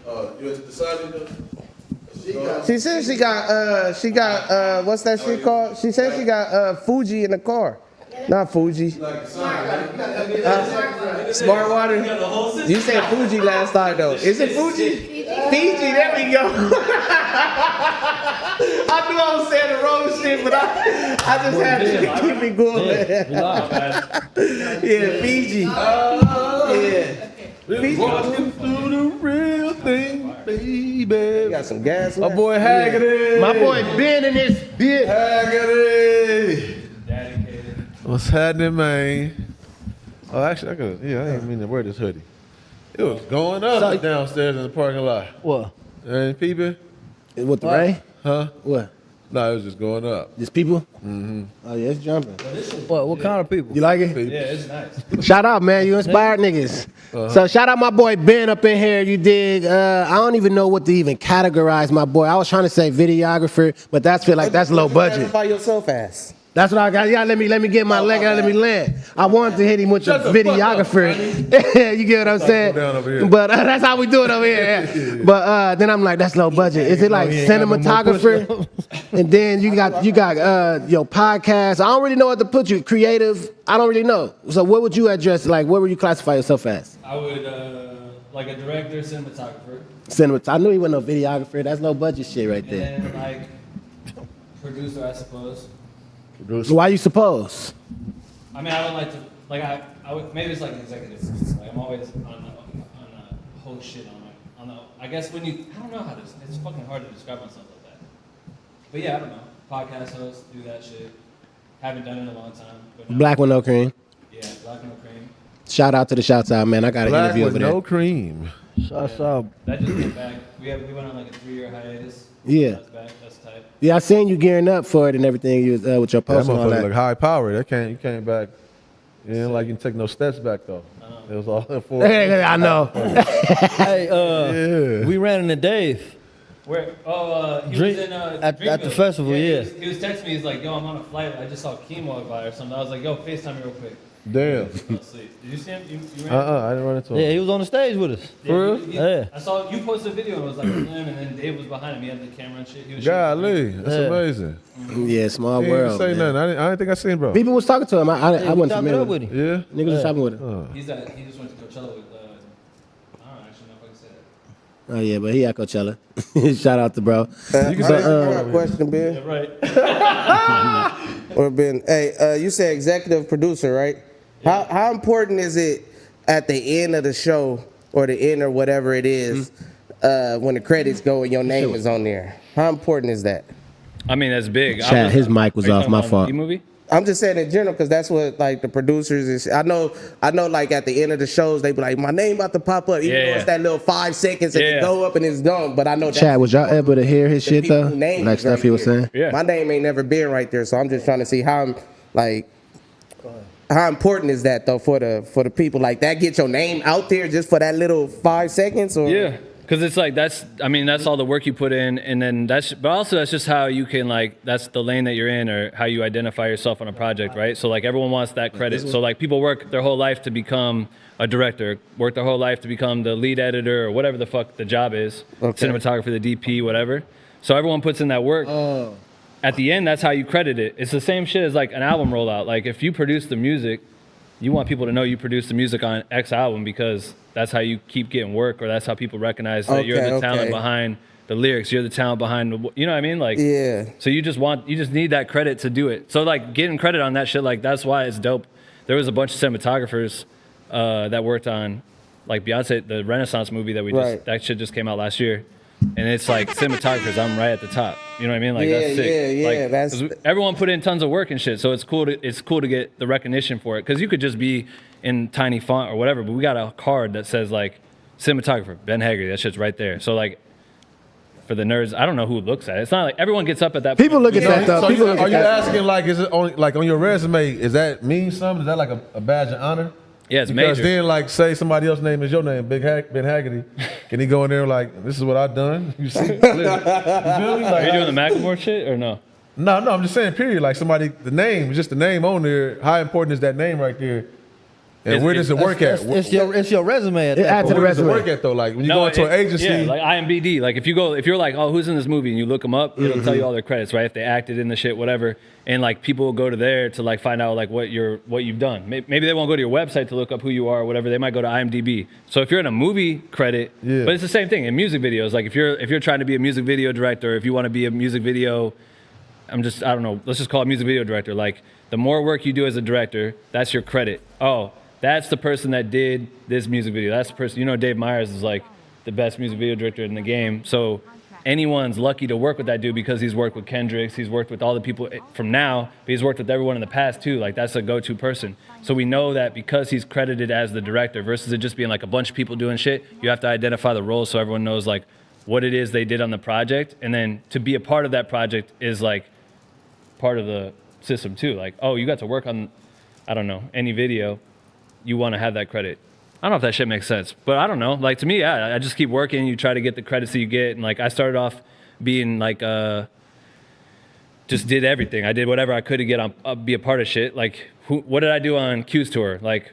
up. You decided She said she got what's that shit called? She said she got Fuji in the car. Not Fuji. Smart water. You said Fuji last time though. Is it Fuji? Fiji, there we go. I knew I was saying the wrong shit, but I just had to keep me going. Yeah, Fiji. Yeah. Fiji. Walking through the real thing, baby. You got some gas My left? boy Hagerty. My boy Ben in this bitch. Hagerty. What's happening, man? Oh, actually, I didn't mean to wear this hoodie. It was going up downstairs in the parking lot. What? Ain't peeping? What the rain? Huh? What? No, it was just going up. Just people? Mm-hmm. Oh yeah, it's jumping. What kind of people? You like it? Yeah, it's nice. Shout out, man. You inspired niggas. So shout out my boy Ben up in here. You dig? I don't even know what to even categorize my boy. I was trying to say videographer, but that's feel like that's low budget. By yourself ass. That's what I got. Yeah, let me get my leg out. Let me land. I wanted to hit him with the videographer. You get what I'm saying? Down over here. But that's how we do it over here. Yeah. But then I'm like, that's low budget. Is it like cinematographer? And then you got your podcast. I don't really know what to put you. Creative. I don't really know. So what would you address? Like, where would you classify yourself as? I would like a director, cinematographer, I knew he wasn't no videographer. That's low budget shit right there. and then like producer, I suppose. Producer. Why you suppose? I mean, I don't like to, like, I would, maybe it's like an executive producer. Like, I'm always on the whole shit on the, I guess when you, I don't know how to, it's fucking hard to describe myself like that. But yeah, I don't know. Podcast host, do that shit. Haven't done it in a long time. But no. Black with no cream. Yeah, Black with no cream. Shout out to the shouts out, man. I got an Black interview with over there. no cream. Shouts out. That just came back. We went on like a 3-year hitus. Yeah. That's back. That's tight. Yeah, I seen you gearing up for it and everything. You with your That post and all motherfucker that. look high power. You came back. You didn't like you take no steps back though. It was all for. I know. Hey, we ran into Dave. Where? Oh, he Drink- was in at the Dreamville. festival, yeah. He was texting me. He's like, "Yo, I'm on a flight. I just saw Keem walk by or something." I was like, "Yo, FaceTime me real quick." Damn. Fell asleep. Did you see him? You ran? I didn't run into him. Yeah, he was on the stage with us. For real? Yeah. I saw you posted a video and it was like him, and then Dave was behind him. He had the camera and shit. He was Golly, that's Yeah. amazing. Yeah, small He didn't world. say man. nothing. I didn't think I seen bro. People was talking to him. I Yeah, we wasn't chopped it familiar up with him. Yeah. Niggas was talking with him. He just went to Coachella with. I don't actually know if I can say that. Oh yeah, but he at Coachella. Shout out to bro. You can say a question, Ben. Yeah, right. Or Ben, hey, you said executive producer, right? How important is it at the end of the show or the end or whatever it is when the credits go and your name is on there? How important is that? I mean, that's big. Chat, his mic was Are you off. talking My about fault. the movie? I'm just saying in general because that's what like the producers is. I know like at the end of the shows they be like my name about to pop up even though it's that little 5 seconds and it go up and it's done. But I know Chat, was y'all able to hear his shit people though? who names Like stuff right he was there. saying. My name ain't never been right there, so I'm just trying to see how how important is that though for the people like that? Get your name out there just for that little 5 seconds, or Yeah, because it's like that's all the work you put in, and then but also that's just how you can that's the lane that you're in or how you identify yourself on a project, right? So like everyone wants that credit. So like people work their whole life to become a director, work their whole life to become the lead editor or whatever the fuck the job is, cinematographer, the DP, whatever. So everyone puts in that work. At the end, that's how you credit it. It's the same shit as like an album rollout. Like if you produce the music, you want people to know you produced the music on X album because that's how you keep getting work, or that's how people recognize that you're the talent behind the lyrics. You're the talent behind the, you know what I mean? Like, so you just need that credit to do it. So like getting credit on that shit, like that's why it's dope. There was a bunch of cinematographers that worked on like Beyonce, the Renaissance movie that that shit just came out last year. And it's like cinematographers, I'm right at the top. You know what I mean? Like that's sick. Like, everyone put in tons of work and shit, so it's cool to get the recognition for it. Because you could just be in tiny font or whatever, but we got a card that says like cinematographer Ben Hagerty. That shit's right there. So like for the nerds, I don't know who looks at it. It's not like everyone gets up at that. People look at that though. So People look are at you that. asking like is it on like on your resume? Is that mean something? Is that like a badge of honor? Yeah, it's because major. then like say somebody else's name is your name, Ben Hagerty. Can he go in there like this is what I've done? You see? You feel me? Like, are you doing the MACKwop shit or no? No, I'm just saying, period. Like somebody, the name, just the name on there. How important is that name right there? And where does it work at? It's your resume at that Add to the Where does it resume. work at though? Like when you go into an agency. Yeah, like IMBD. Like if you're like, oh, who's in this movie, and you look them up, it'll tell you all their credits, right? If they acted in the shit, whatever. And like people will go to there to like find out like what you've done. Maybe they won't go to your website to look up who you are or whatever. They might go to IMDb. So if you're in a movie credit, but it's the same thing in music videos. Like if you're trying to be a music video director, if you want to be a music video, I don't know, let's just call it music video director. Like the more work you do as a director, that's your credit. Oh, that's the person that did this music video. That's the person, Dave Meyers is like the best music video director in the game. So anyone's lucky to work with that dude because he's worked with Kendricks, he's worked with all the people from now, but he's worked with everyone in the past too. Like that's a go-to person. So we know that because he's credited as the director versus it just being like a bunch of people doing shit, you have to identify the roles so everyone knows like what it is they did on the project. And then to be a part of that project is like part of the system too. Like, oh, you got to work on, I don't know, any video. You want to have that credit. I don't know if that shit makes sense, but I don't know. Like to me, I just keep working. You try to get the credits that you get, and like I started off being like, just did everything. I did whatever I could to get on, be a part of shit. Like, what did I do on Q's tour? Like,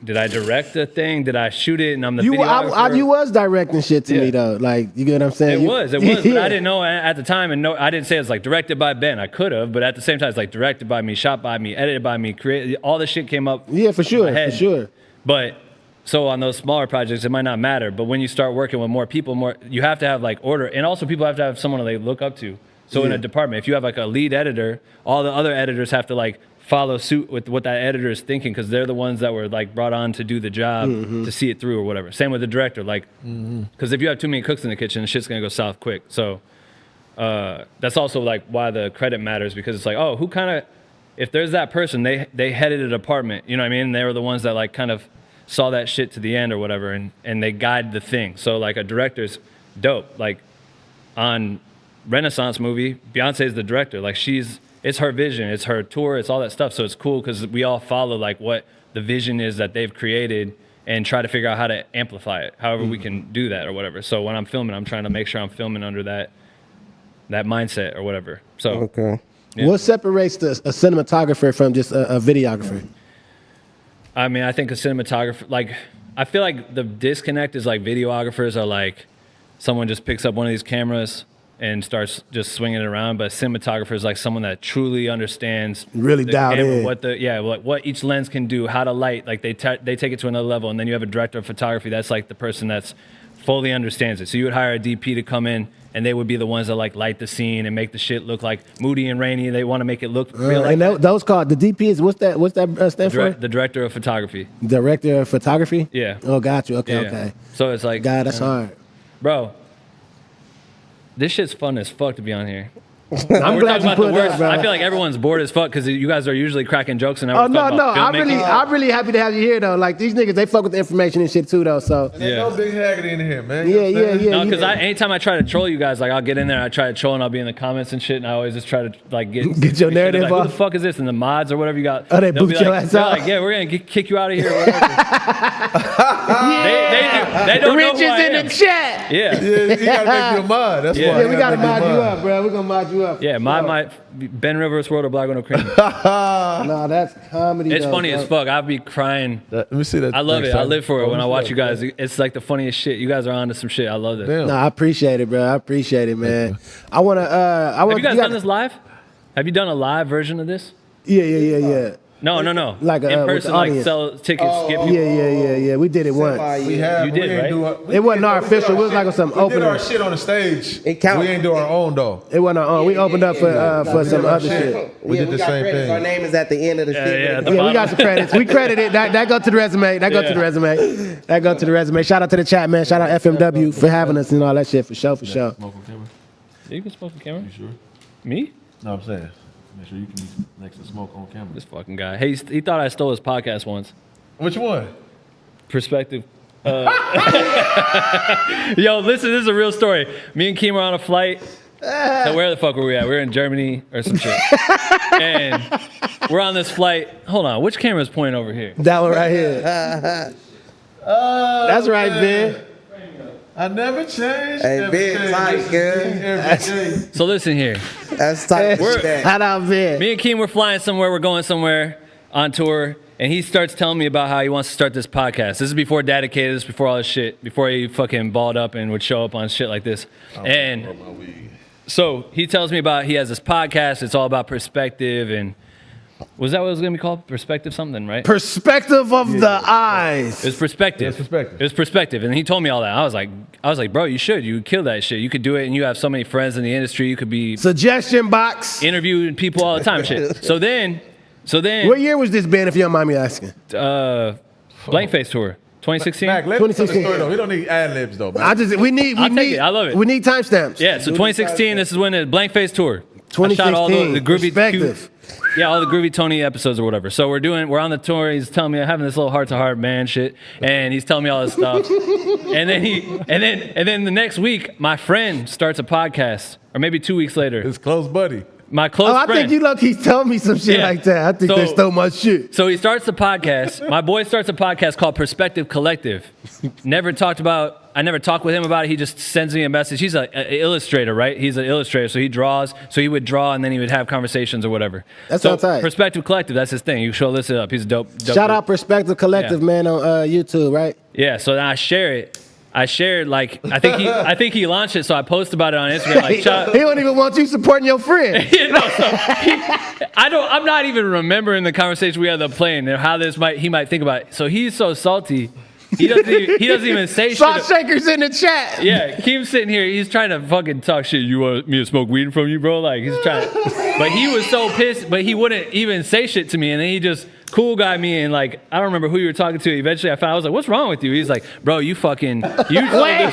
did I direct the thing? Did I shoot it? And I'm the videographer. You was directing shit to me though. Like you get what I'm saying? It was, but I didn't know at the time, and I didn't say it's like directed by Ben. I could have, but at the same time, it's like directed by me, shot by me, edited by me, created. All this shit came up. Yeah, for sure. But so on those smaller projects, it might not matter. But when you start working with more people, you have to have like order, and also people have to have someone they look up to. So in a department, if you have like a lead editor, all the other editors have to like follow suit with what that editor is thinking because they're the ones that were like brought on to do the job to see it through or whatever. Same with the director, like, because if you have too many cooks in the kitchen, shit's gonna go south quick. So that's also like why the credit matters, because it's like, oh, who kind of, if there's that person, they headed a department, you know what I mean? They were the ones that like kind of saw that shit to the end or whatever, and they guide the thing. So like a director's dope. Like on Renaissance movie, Beyonce's the director. Like it's her vision, it's her tour, it's all that stuff. So it's cool because we all follow like what the vision is that they've created and try to figure out how to amplify it, however we can do that or whatever. So when I'm filming, I'm trying to make sure I'm filming under that mindset or whatever. So Okay. Yeah. What separates a cinematographer from just a videographer? I mean, I think a cinematographer, like, I feel like the disconnect is like videographers are like, someone just picks up one of these cameras and starts just swinging it around, but cinematographer is like someone that truly understands Really the dialed camera, in. what each lens can do, how to light, like they take it to another level. And then you have a director of photography that's like the person that's fully understands it. So you would hire a DP to come in and they would be the ones that like light the scene and make the shit look like moody and rainy. They want to make it look real. And those called the DPs. What's that stand for? The director of photography. Director of photography. Yeah. Oh, got you. Okay, Yeah. okay. So it's like, God, that's hard. bro, this shit's fun as fuck to be on here. I'm We're glad talking you about put the it worst. up, bro. I feel like everyone's bored as fuck because you guys are usually cracking jokes and Oh everyone's no, talking no! about filmmaking. I'm really happy to have you here though. Like these niggas, they fuck with the information and shit too though. So And there's no big Hagerty in here, man. You Yeah, know what I'm yeah, saying? yeah. No, you- because anytime I try to troll you guys, like I'll get in there, I try to troll and I'll be in the comments and shit, and I always just try to like get Get your narrative like, who off. the fuck is this? And the mods or whatever you got. Oh, they they'll boot be your like, ass they're out. like, yeah, we're gonna kick you out of here. Or whatever. They don't know Rich who I is in am. the chat. Yeah. Yeah, you gotta make you a mod. That's Yeah. why. Yeah, we gotta mod you up, bro. We're gonna mod you up. Yeah, my Ben Rivers World of Black with No Cream. No, that's comedy. It's though, funny bro. as fuck. I'll be crying. Let me see that. I love next it. I time. live for it Oh, when I let me watch see you that. guys. It's like the funniest shit. You guys are onto some shit. I love it. Damn. No, I appreciate it, bro. I appreciate it, man. I wanna. Have you guys done this live? Have you done a live version of this? Yeah. No. Like, in with person, the like audience. sell tickets, give people. Yeah. We did it once. We have. You did, ain't right? do It wasn't our official. It was like some We did our opener. shit on the stage. It count. We ain't do our own though. It wasn't our own. We opened up for some other shit. We did the got same credits. thing. Our name is at the end of the shit. yeah, the Yeah, we bottom. got some credits. We credited that go to the resume. That go to the resume. That go to the resume. Shout out to the chat, man. Shout out FMW for having us and all that shit for sure. Smoke on camera. You can smoke the camera. You sure? Me? No, I'm saying. Make sure you can be next to smoke on camera. This fucking guy. Hey, he thought I stole his podcast once. Which one? Perspective. Yo, listen, this is a real story. Me and Keem were on a flight. So where the fuck were we at? We were in Germany or some shit. And we're on this flight. Hold on, which camera is pointing over here? That one right here. That's right, Ben. I never changed. Hey, never big changed. tight, good. Every day. So listen here. That's tight. Shout out, Ben. Me and Keem were flying somewhere. We're going somewhere on tour. And he starts telling me about how he wants to start this podcast. This is before Dedicated. This is before all this shit. Before he fucking balled up and would show up on shit like this. And so he tells me about he has this podcast. It's all about perspective. And was that what it was going to be called? Perspective something, right? Perspective of the eyes. It was perspective. It's perspective. It was perspective. And he told me all that. I was like, bro, you should. You would kill that shit. You could do it. And you have so many friends in the industry. You could be Suggestion box. interviewing people all the time. Shit. So then, What year was this, Ben, if you don't mind me asking? Blank Face Tour, 2016. Mac, let me tell the 2016. story though. We don't need ad libs though, man. I'll take it. I love it. We need timestamps. Yeah, so 2016, this is when the Blank Face Tour. I shot all 2016, the groovy, perspective. yeah, all the groovy Tony episodes or whatever. So we're on the tour. He's telling me I'm having this little heart-to-heart man shit, and he's telling me all this stuff. and then the next week, my friend starts a podcast, or maybe 2 weeks later. His close buddy. My close I friend. think you look, he's telling me some shit Yeah. like that. I think So- they stole my shit. So he starts the podcast. My boy starts a podcast called Perspective Collective. I never talked with him about it. He just sends me a message. He's an illustrator, right? He's an illustrator, so he draws. So he would draw, and then he would have conversations or whatever. That so sounds tight. Perspective Collective, that's his thing. You should listen it up. He's a dope. Shout out Perspective Collective, Yeah. man, on YouTube, right? Yeah. So then I share it. I shared like I think he launched it, so I post about it on Instagram. Like, He don't even want you supporting your friend. You know, I'm not even remembering the conversation we had on the plane and how he might think about it. So he's so salty he doesn't even say shit. Salt shakers in the chat. Yeah, Keem's sitting here. He's trying to fucking talk shit. You want me to smoke weed from you, bro? Like he's trying. But he was so pissed. But he wouldn't even say shit to me. And then he just cool guy me and like I don't remember who you were talking to. Eventually, I was like, "What's wrong with you?" He's like, "Bro, you told this guy."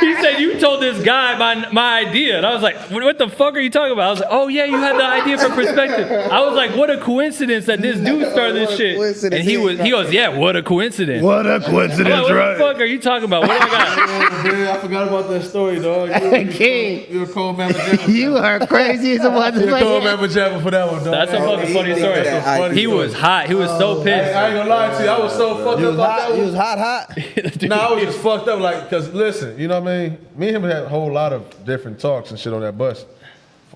He said you told this guy my idea, and I was like, "What the fuck are you talking about?" I was like, "Oh yeah, you had the idea for perspective." I was like, "What a coincidence that this dude started this shit." And he goes, "Yeah, what a coincidence." What a coincidence, I'm like, what right? the fuck are you talking about? What do I got? Man, I forgot about that story, dog. King, You're a cold man pajama. you are crazy as a You're a cold man motherfucker. pajama for that one, dog. That's a fucking funny story. He was hot. He was so pissed. I ain't gonna lie to you. I was so fucked up about that one. You was hot. Nah, I was just fucked up, like, cause listen, you know what I mean? Me and him had a whole lot of different talks and shit on that bus.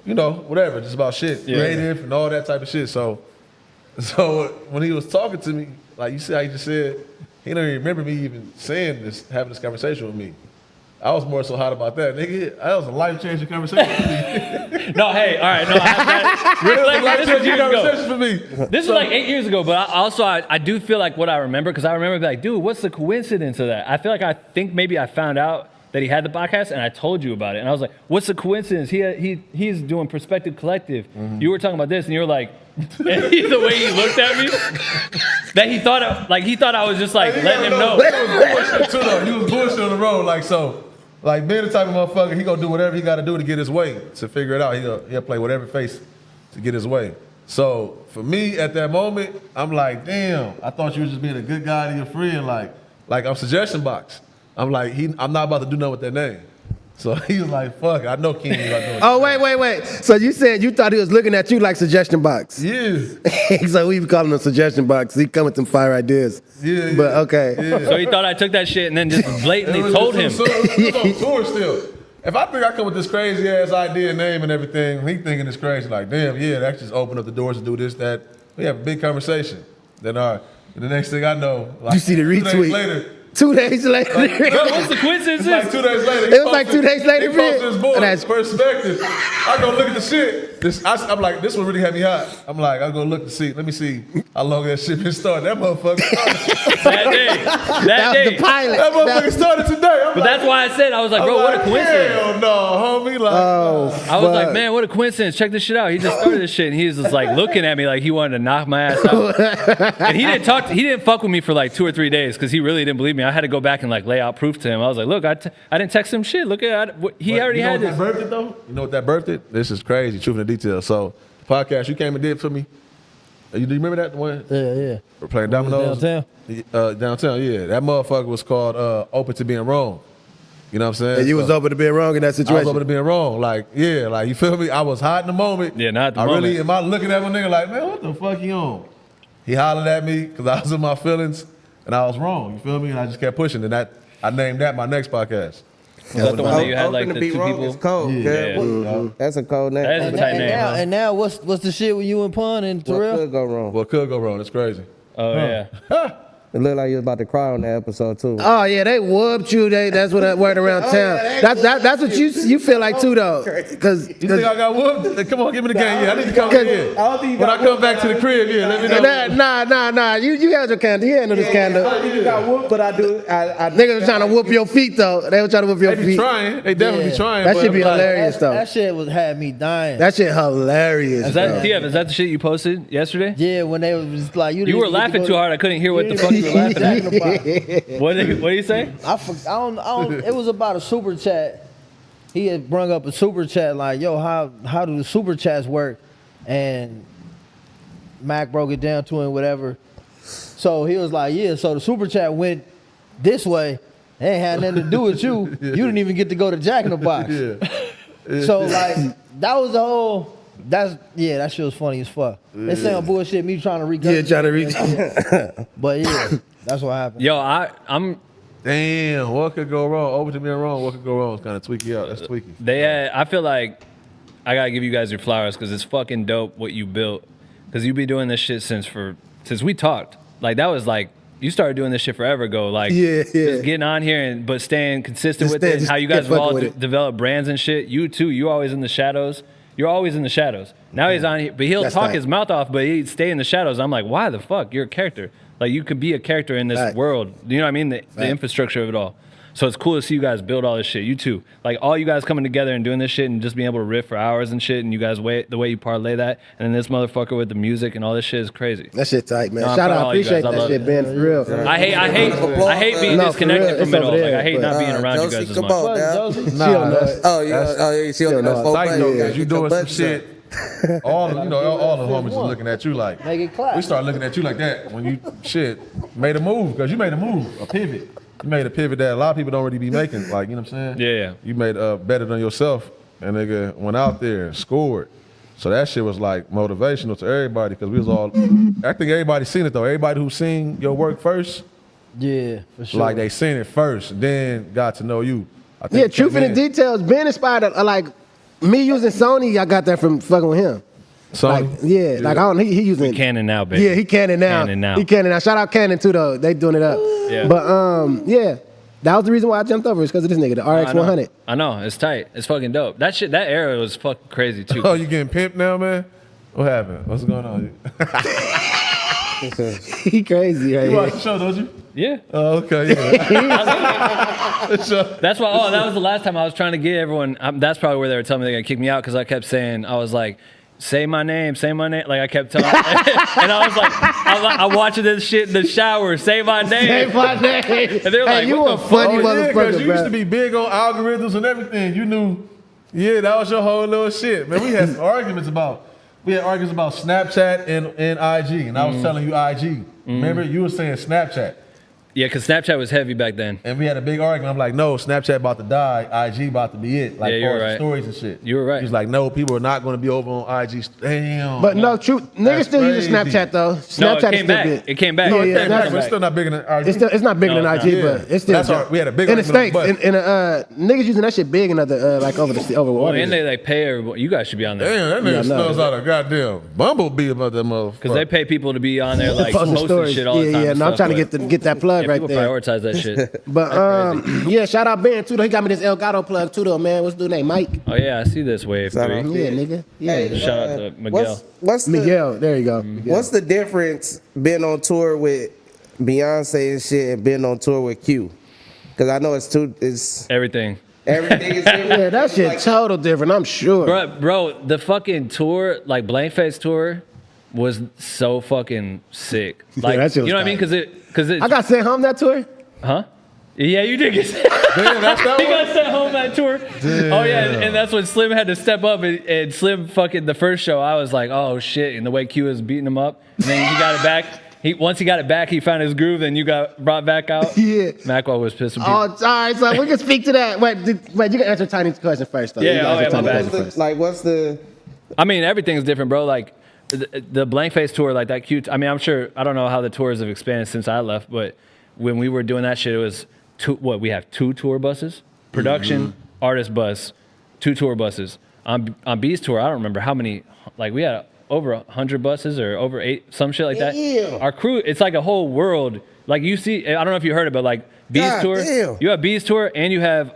You know, whatever, just about shit, creative and all that type of shit. So when he was talking to me, like you see how he just said, he don't even remember me even saying this, having this conversation with me. I was more so hot about that, nigga. That was a life-changing conversation for me. No, hey, all right, no, reflect. This was years conversation for me. This was like 8 years ago, but I do feel like what I remember, because I remember being like, dude, what's the coincidence of that? I think maybe I found out that he had the podcast and I told you about it. And I was like, what's the coincidence? He's doing Perspective Collective. Mm-hmm. You were talking about this and you were like, and the way he looked at me, that he thought I was just like letting him know. He was bullshit too, though. He was bullshit on the road, like so. Like being the type of motherfucker, he gonna do whatever he gotta do to get his way, to figure it out. He'll play whatever face to get his way. So for me at that moment, I'm like, damn, I thought you was just being a good guy to your friend, like I'm suggestion box. I'm like, I'm not about to do nothing with that name. So he was like, fuck, I know King is about doing Oh, wait. So you said you thought he was looking at you like suggestion box. Yeah. So we calling him suggestion box. He come with some fire ideas. Yeah. But okay. Yeah. So he thought I took that shit and then just blatantly told him. It was on tour still. If I think I come with this crazy ass idea, name and everything, he thinking it's crazy, like, damn, yeah, that just opened up the doors to do this, that. We have a big conversation. Then the next thing I know, like, You see the 2 days retweet. later, 2 days later. What's the coincidence? it's like 2 days later. It was like 2 days later, He posted his man. board, And that's- Perspective. I go look at the shit. I'm like, this one really had me hot. I'm like, I go look to see. Let me see how long that shit been started. That motherfucker started. That day. That was the pilot. That motherfucker started today. But that's why I said, I was like, bro, what a coincidence. Hell no, homie. Like, Oh, I was like, fuck. man, what a coincidence. Check this shit out. He just started this shit and he was just like looking at me like he wanted to knock my ass out. And he didn't fuck with me for like 2 or 3 days because he really didn't believe me. I had to go back and like lay out proof to him. I was like, look, I didn't text him shit. Look at he already had this. You know what that birthed it though? You know what that birthed it? This is crazy, truth in the details. So, podcast you came and did for me. Do you remember that one? Yeah. We're playing dominoes. Downtown? Downtown, yeah. That motherfucker was called Open to Being Wrong. You know what I'm saying? And you was So, open to being wrong in that I was situation. open to being wrong. Like, yeah, like, you feel me? I was hot in the moment. Yeah, not at the I moment. really, am I looking at my nigga like, man, what the fuck you on? He hollered at me because I was in my feelings and I was wrong. You feel me? And I just kept pushing. And I named that my next podcast. Was that the one that you had like Open the to be 2 wrong people? is cold. Yeah. That's a cold name. That is a tight name. And now what's the shit with you and Pun and What Terrell? could go wrong? What could go wrong? It's crazy. Oh, yeah. It looked like you was about to cry on that episode too. Oh yeah, they whooped you. That's what that word around town. That's what you feel like too though. Cause You think I got whooped? Come on, give me the game. Yeah, I need to come in. When I come back to the crib, yeah, let me know. nah. You held your candle. You handled this candle. You got whooped, but I Niggas was trying to whoop your feet though. They were trying to whoop your They be feet. trying. They definitely be trying. That but should be I'm like, hilarious though. That shit had me dying. That shit hilarious. Is that bro. TF? Is that the shit you posted yesterday? Yeah, when they was like, You were laughing too hard. I couldn't hear what the fuck you were laughing at. What did you say? I don't. It was about a super chat. He had brung up a super chat like, "Yo, how do the super chats work?" And Mac broke it down to him, whatever. So he was like, "Yeah." So the super chat went this way. It ain't had nothing to do with you. You didn't even get to go to Jack in the Box. So like that was the whole. That shit was funny as fuck. They saying bullshit. Me trying to Yeah, trying to reach. But yeah, that's what happened. Yo, I'm. Damn, what could go wrong? Open to being wrong. What could go wrong? It's kind of tweaky out. That's tweaky. I feel like I gotta give you guys your flowers because it's fucking dope what you built. Because you be doing this shit since we talked. Like that was like you started doing this shit forever ago. Like just getting on here but staying consistent with it. How you guys have all developed brands and shit. You too. You always in the shadows. you're always in the shadows. Now he's on here, but he'll talk his mouth off, but he'd stay in the shadows. I'm like, why the fuck? You're a character. Like, you could be a character in this world. You know what I mean? The infrastructure of it all. So it's cool to see you guys build all this shit. You too. Like, all you guys coming together and doing this shit and just being able to riff for hours and shit, and you guys, the way you parlay that, and then this motherfucker with the music and all this shit is crazy. That shit tight, man. Shout out. Appreciate that shit, Ben, for real. I hate being disconnected from it all. Like, I hate not being around you guys as much. She don't know. Like, because you doing some shit. All the homies is looking at you like, make it clap. We start looking at you like that when you made a move, because you made a move, a pivot. You made a pivot that a lot of people don't really be making. Like, you know what I'm saying? Yeah. You made better than yourself, and nigga went out there and scored. So that shit was like motivational to everybody, because we was all. I think everybody seen it though. Everybody who seen your work first. Yeah, for sure. Like, they seen it first, then got to know you. I think truth in the details. Ben inspired, like, me using Sony, I got that from fucking with him. Sony? Like, like, I don't. He using Canon now, baby. Yeah, he Canon now. He Canon now. Shout out Canon too, though. They doing it up. Yeah. But yeah, that was the reason why I jumped over. It's because of this nigga, the RX 100. I know. It's tight. It's fucking dope. That era was fucking crazy too. Oh, you getting pimped now, man? What happened? What's going on? He crazy, right? You watch the show, don't you? Yeah. Oh, okay. Yeah. That's why. Oh, that was the last time I was trying to get everyone. That's probably where they were telling me they're gonna kick me out, because I kept saying, I was like, say my name. Like, I kept telling, and I was like, I'm watching this shit in the shower. Say my name. Say my name. And they're like, you what a the funny fuck? motherfucker, because you bro. used to be big on algorithms and everything. You knew, that was your whole little shit, man. We had some arguments about Snapchat and IG, and I was telling you IG. Remember, you were saying Snapchat. Yeah, because Snapchat was heavy back then. And we had a big argument. I'm like, no, Snapchat about to die. IG about to be it. Like, yeah, you were right. Stories and shit. You were right. He's like, no, people are not going to be over on IG. Damn. But no, true. Niggas still using Snapchat, though. Snapchat it came back. Big. It came back. No, it's still not bigger than IG. It's not bigger than IG, but it's still. We had a big in the argument. States. Niggas using that shit big in other, like, over Well, water. and they like pay everybody. You guys should be on there. Damn, that nigga smells out a goddamn bumblebee about that motherfucker. Because they pay people to be on there, like, posting shit all the time. Yeah, no, I'm trying to get that plug right people there. prioritize that shit. But yeah, shout out Ben too. Though. He got me this Elgato plug too, though, man. What's the name, Mike? Oh yeah, I see this wave 3. Yeah, nigga. Yeah. Shout out to Miguel. Miguel, there you go. Miguel. What's the difference being on tour with Beyonce and shit and being on tour with Q? Because I know it's everything. Everything is different. Yeah, that shit like, total different, I'm sure. Bro, the fucking tour, like Blank Face tour, was so fucking sick. Like, yeah, you know what I mean? Because it. I got sent home that tour. Huh? Yeah, you did get sent. Damn, that's that he got sent home that tour. Damn. Oh yeah, and that's when Slim had to step up, and Slim fucking the first show. I was like, oh shit, and the way Q was beating him up, and then he got it back. Once he got it back, he found his groove, and you got brought back out. Yeah. MACKwop was pissing people. Oh, all right, so we can speak to that. Wait, you can answer Tiny's question first, though. Yeah, my bad. What's the? I mean, everything's different, bro. Like the Blank Face tour, like that cute. I mean, I'm sure. I don't know how the tours have expanded since I left, but when we were doing that shit, it was we have 2 tour buses, production, artist bus, 2 tour buses. On B's tour, I don't remember how many. Like we had over 100 buses or over 8, some shit like that. Damn. Our crew, it's like a whole world. Like you see, I don't know if you heard it, but like B's tour, you have B's tour and you have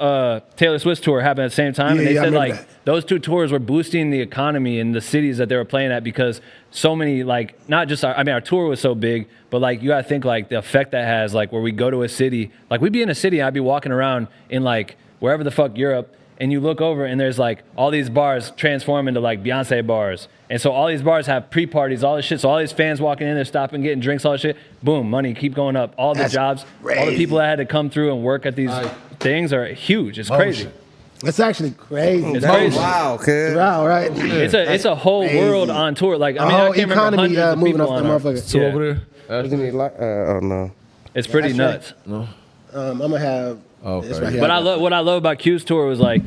Taylor Swift's tour happen at the same time. And they said like those 2 tours were boosting the economy in the cities that they were playing at, because so many, like, not just our tour was so big, but like you gotta think like the effect that has, like where we go to a city, like we'd be in a city and I'd be walking around in like wherever the fuck Europe, and you look over and there's like all these bars transform into like Beyonce bars. And so all these bars have pre-parties, all this shit. So all these fans walking in, they're stopping, getting drinks, all this shit. Boom, money keep going up. All the jobs, all the people that had to come through and work at these things are huge. It's crazy. It's actually crazy. It's crazy. Wow, kid. Wow, right? It's a whole world on tour. Like, I mean, I can't remember hundreds of moving people off on the our motherfucker. So over there? Oh no. It's pretty nuts. No. I'm gonna have this right here. But what I love about Q's tour was like,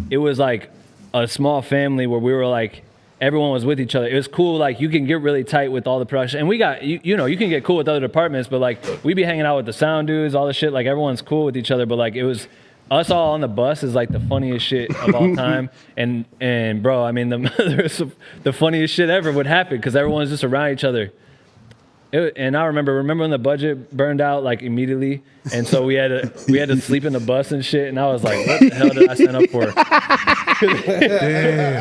it was like a small family where we were like, everyone was with each other. It was cool. Like you can get really tight with all the production, and we got you know you can get cool with other departments, but like we be hanging out with the sound dudes, all this shit. Like everyone's cool with each other, but like it was us all on the bus is like the funniest shit of all time. and bro, I mean the funniest shit ever would happen because everyone's just around each other. And I remember when the budget burned out like immediately, and so we had to sleep in the bus and shit. And I was like, what the hell did I sign up for?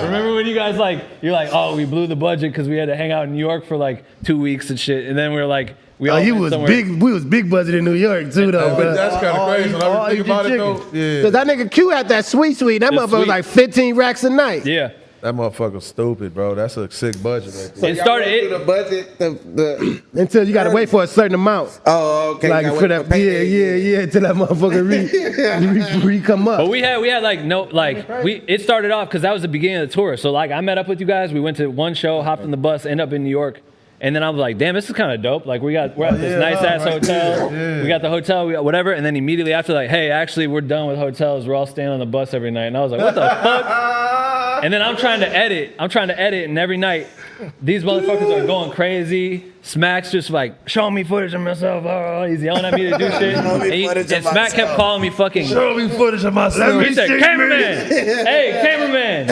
Remember when you guys you're like, oh, we blew the budget because we had to hang out in New York for like 2 weeks and shit, and then we were like, we was big budget in New York too though. But that's kind of crazy. When I think about it though, yeah. Cause that nigga Q had that sweet. That motherfucker was like 15 racks a night. Yeah. That motherfucker's stupid, bro. That's a sick budget right there. It started the budget until you gotta wait for a certain amount. Oh, okay. Like for that, yeah, until that motherfucker re come up. But we had it started off because that was the beginning of the tour. So like I met up with you guys. We went to one show, hopped in the bus, ended up in New York. And then I was like, damn, this is kind of dope. Like we're at this nice ass hotel. Yeah. We got the hotel, whatever. And then immediately after, like, hey, actually, we're done with hotels. We're all staying on the bus every night. And I was like, what the fuck? And then I'm trying to edit, and every night these motherfuckers are going crazy. Smac's just like, show me footage of myself. Oh, he's yelling at me to do shit. And Smac kept calling me fucking. Show me footage of myself. He said, cameraman. Hey,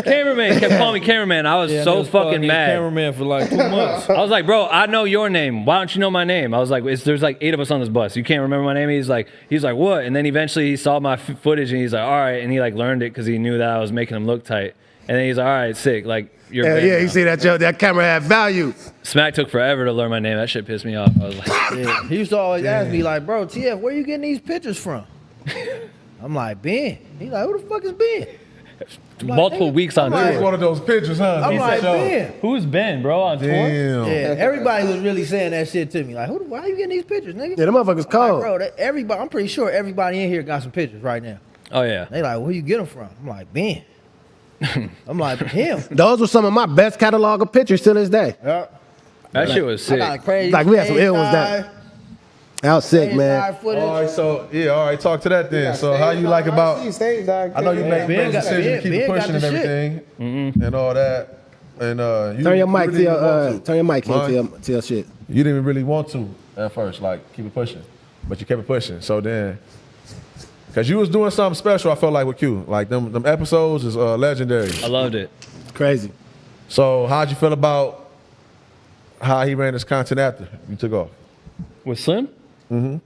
cameraman. He kept calling me cameraman. I was so fucking mad. Cameraman for like 2 months. I was like, bro, I know your name. Why don't you know my name? I was like, there's like 8 of us on this bus. You can't remember my name? He's like, what? And then eventually he saw my footage and he's like, all right. And he like learned it because he knew that I was making him look tight. And then he's like, all right, sick. Like, you're yeah, you see that camera had value. Smac took forever to learn my name. That shit pissed me off. I was like, yeah. He used to always ask me like, bro, TF, where you getting these pictures from? I'm like, Ben. He's like, who the fuck is Ben? Multiple weeks on tour. He's one of those pictures, huh? I'm like, Ben. Who's Ben, bro, on tour? Damn. Yeah, everybody was really saying that shit to me. Like, why are you getting these pictures, nigga? Yeah, the motherfucker's cold. Like, bro, I'm pretty sure everybody in here got some pictures right now. Oh, yeah. They like, where you get them from? I'm like, Ben. I'm like, him. Those were some of my best catalog of pictures to this day. Yeah. That shit was sick. I got a crazy like, we had some ill ones that was sick, man. All right, so, talk to that then. So, how you like about, I know you make decisions to keep it pushing and everything, and all that. And turn your mic to your shit. You didn't even really want to at first, like, keep it pushing. But you kept it pushing. So then, because you was doing something special, I felt like with Q. Like, them episodes is legendary. I loved it. Crazy. So, how'd you feel about how he ran his content after you took off? With Slim? Mm-hmm.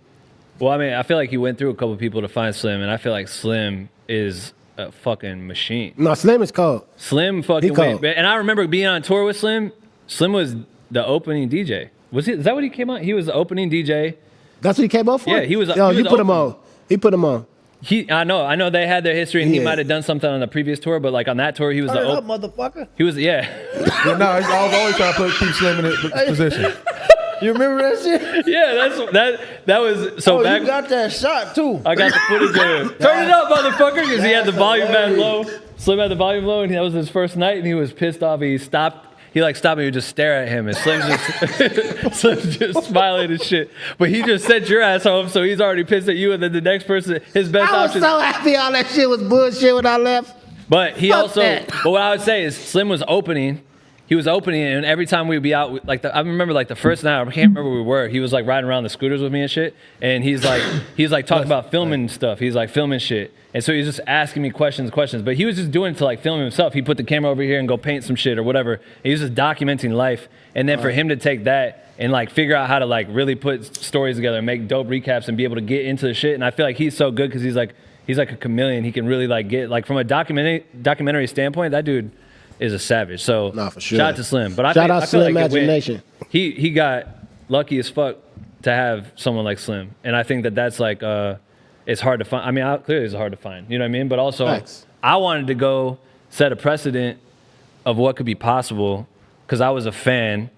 Well, I mean, I feel like he went through a couple people to find Slim, and I feel like Slim is a fucking machine. No, Slim is cold. Slim fucking went. And I remember being on tour with Slim. Slim was the opening DJ. Is that what he came on? He was the opening DJ. That's what he came on for? Yeah, he was. Yo, you put him on. He put him on. I know they had their history, and he might have done something on the previous tour, but like on that tour, he was the motherfucker. He was, yeah. No, I was always trying to keep Slim in his position. You remember that shit? Yeah, that was so. You got that shot too. I got the footage of it. Turn it up, motherfucker, because he had the volume bad low. Slim had the volume low, and that was his first night, and he was pissed off. He stopped. He like stopped me and would just stare at him, and Slim's just smiling and shit. But he just sent your ass home, so he's already pissed at you. And then the next person, his best option. I was so happy all that shit was bullshit when I left. But he but what I would say is Slim was opening. He was opening, and every time we'd be out, like I remember like the first night, I can't remember where we were. He was like riding around the scooters with me and shit, and he's like talking about filming stuff. He's like filming shit, and so he's just asking me questions. But he was just doing it to like film himself. He put the camera over here and go paint some shit or whatever. And he was just documenting life, and then for him to take that and like figure out how to like really put stories together and make dope recaps and be able to get into the shit. And I feel like he's so good because he's like a chameleon. He can really like get like from a documentary standpoint. That dude is a savage. So for sure. Shout out to Slim. But shout out I feel Slim like Imagination. He got lucky as fuck to have someone like Slim, and I think that's like it's hard to find. I mean, clearly it's hard to find. You know what I mean? But also, Thanks. I wanted to go set a precedent of what could be possible because I was a fan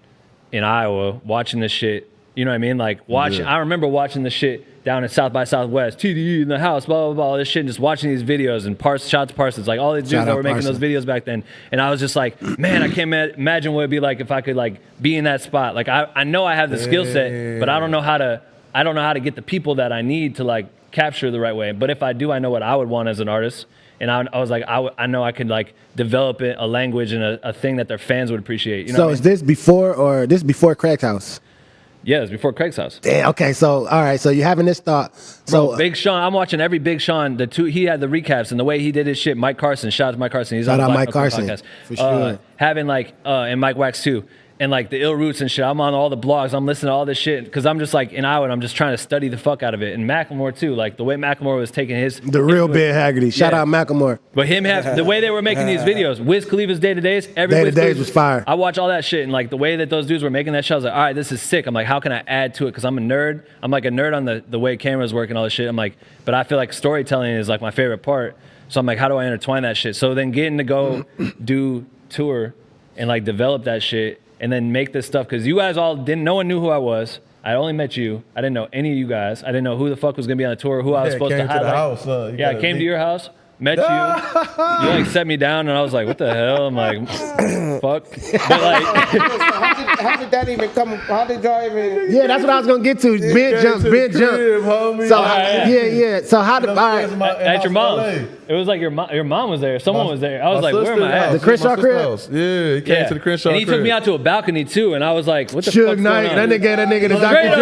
in Iowa watching this shit. You know what I mean? Like watching. Yeah. I remember watching this shit down in South by Southwest, TDE in the house, blah, blah, blah, all this shit, and just watching these videos and shout to Parsons, like all these dudes that were making those videos back then. And I was just like, man, I can't imagine what it'd be like if I could like be in that spot. Like I know I have the skill set, but I don't know how to get the people that I need to like capture the right way. But if I do, I know what I would want as an artist. And I was like, I know I could like develop a language and a thing that their fans would appreciate. You know is this before Craig's house? Yeah, it was before Craig's house. Damn, okay, so all right, so you're having this thought. So bro, Big Sean, I'm watching every Big Sean. He had the recaps and the way he did his shit. Mike Carson, shout out to Mike Carson. He's on the Mike Carson podcast. For sure. Having like and Mike Wax too. and like the ill roots and shit. I'm on all the blogs. I'm listening to all this shit because I'm just like in Iowa and I'm just trying to study the fuck out of it. And Macklemore too, like the way Macklemore was taking the real Ben Hagerty. Shout out Macklemore. But him the way they were making these videos, Wiz Khalifa's Day to Days, Day to Days was fire. I watch all that shit and like the way that those dudes were making that shit, I was like, all right, this is sick. I'm like, how can I add to it? Because I'm a nerd. I'm like a nerd on the way cameras work and all this shit. I'm like, but I feel like storytelling is like my favorite part. So I'm like, how do I intertwine that shit? So then getting to go do tour and like develop that shit and then make this stuff, because you guys all didn't, no one knew who I was. I only met you. I didn't know any of you guys. I didn't know who the fuck was gonna be on the tour, who I was supposed to highlight. The house, I came to your house, met you. You like set me down, and I was like, what the hell? I'm like, fuck. But like, how did that even come? How did y'all even? Yeah, that's what I was gonna get to. Ben jump. Homie. So yeah. So how did at your mom's? It was like your mom was there. Someone was there. I was like, where am I at? The Crenshaw crib? Yeah, he came to the Crenshaw crib. And he took me out to a balcony too, and I was like, what the Suge fuck's Knight, going on? that nigga the Dr.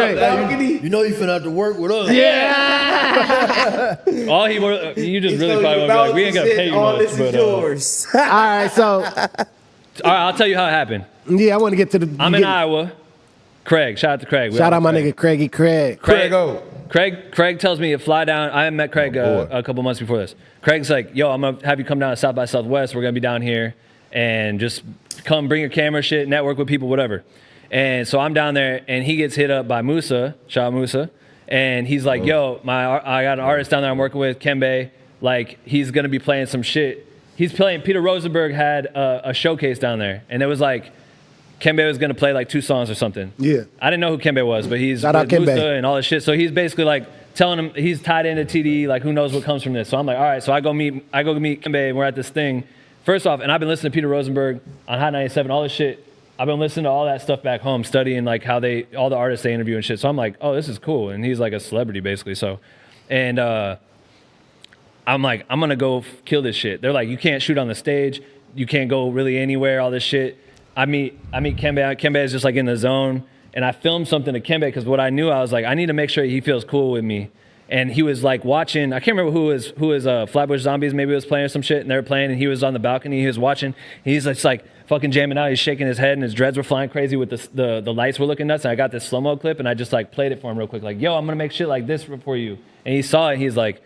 Dre. You know you finna have to work with us. Yeah. You just really probably want to be like, we ain't gonna pay you much. This is yours. All right, so. All right, I'll tell you how it happened. Yeah, I want to get to the. I'm in Iowa. Craig, shout out to Craig. Shout out my nigga Craig. Craig tells me to fly down. I met Craig a couple months before this. Craig's like, yo, I'm gonna have you come down to South by Southwest. We're gonna be down here and just come bring your camera shit, network with people, whatever. And so I'm down there and he gets hit up by Musa, shout out Musa. And he's like, yo, I got an artist down there I'm working with, Kembe. Like, he's gonna be playing some shit. He's playing, Peter Rosenberg had a showcase down there. And it was like, Kembe was gonna play like 2 songs or something. Yeah. I didn't know who Kembe was, but he's Shout out with Musa Kembe. and all this shit. So he's basically like telling him he's tied into TD, like who knows what comes from this. So I'm like, all right, so I go meet Kembe and we're at this thing. First off, and I've been listening to Peter Rosenberg on Hot 97, all this shit. I've been listening to all that stuff back home, studying like how all the artists they interview and shit. So I'm like, oh, this is cool. And he's like a celebrity basically. So, and I'm like, I'm gonna go kill this shit. They're like, you can't shoot on the stage. You can't go really anywhere, all this shit. I meet Kembe. Kembe is just like in the zone. And I filmed something to Kembe because what I knew, I was like, I need to make sure he feels cool with me. And he was like watching, I can't remember who was Flatbush Zombies maybe was playing or some shit, and they were playing, and he was on the balcony, he was watching, he's just like fucking jamming out, he's shaking his head, and his dreads were flying crazy with the lights were looking nuts, and I got this slow-mo clip, and I just like played it for him real quick, like, yo, I'm gonna make shit like this for you. And he saw it, he's like,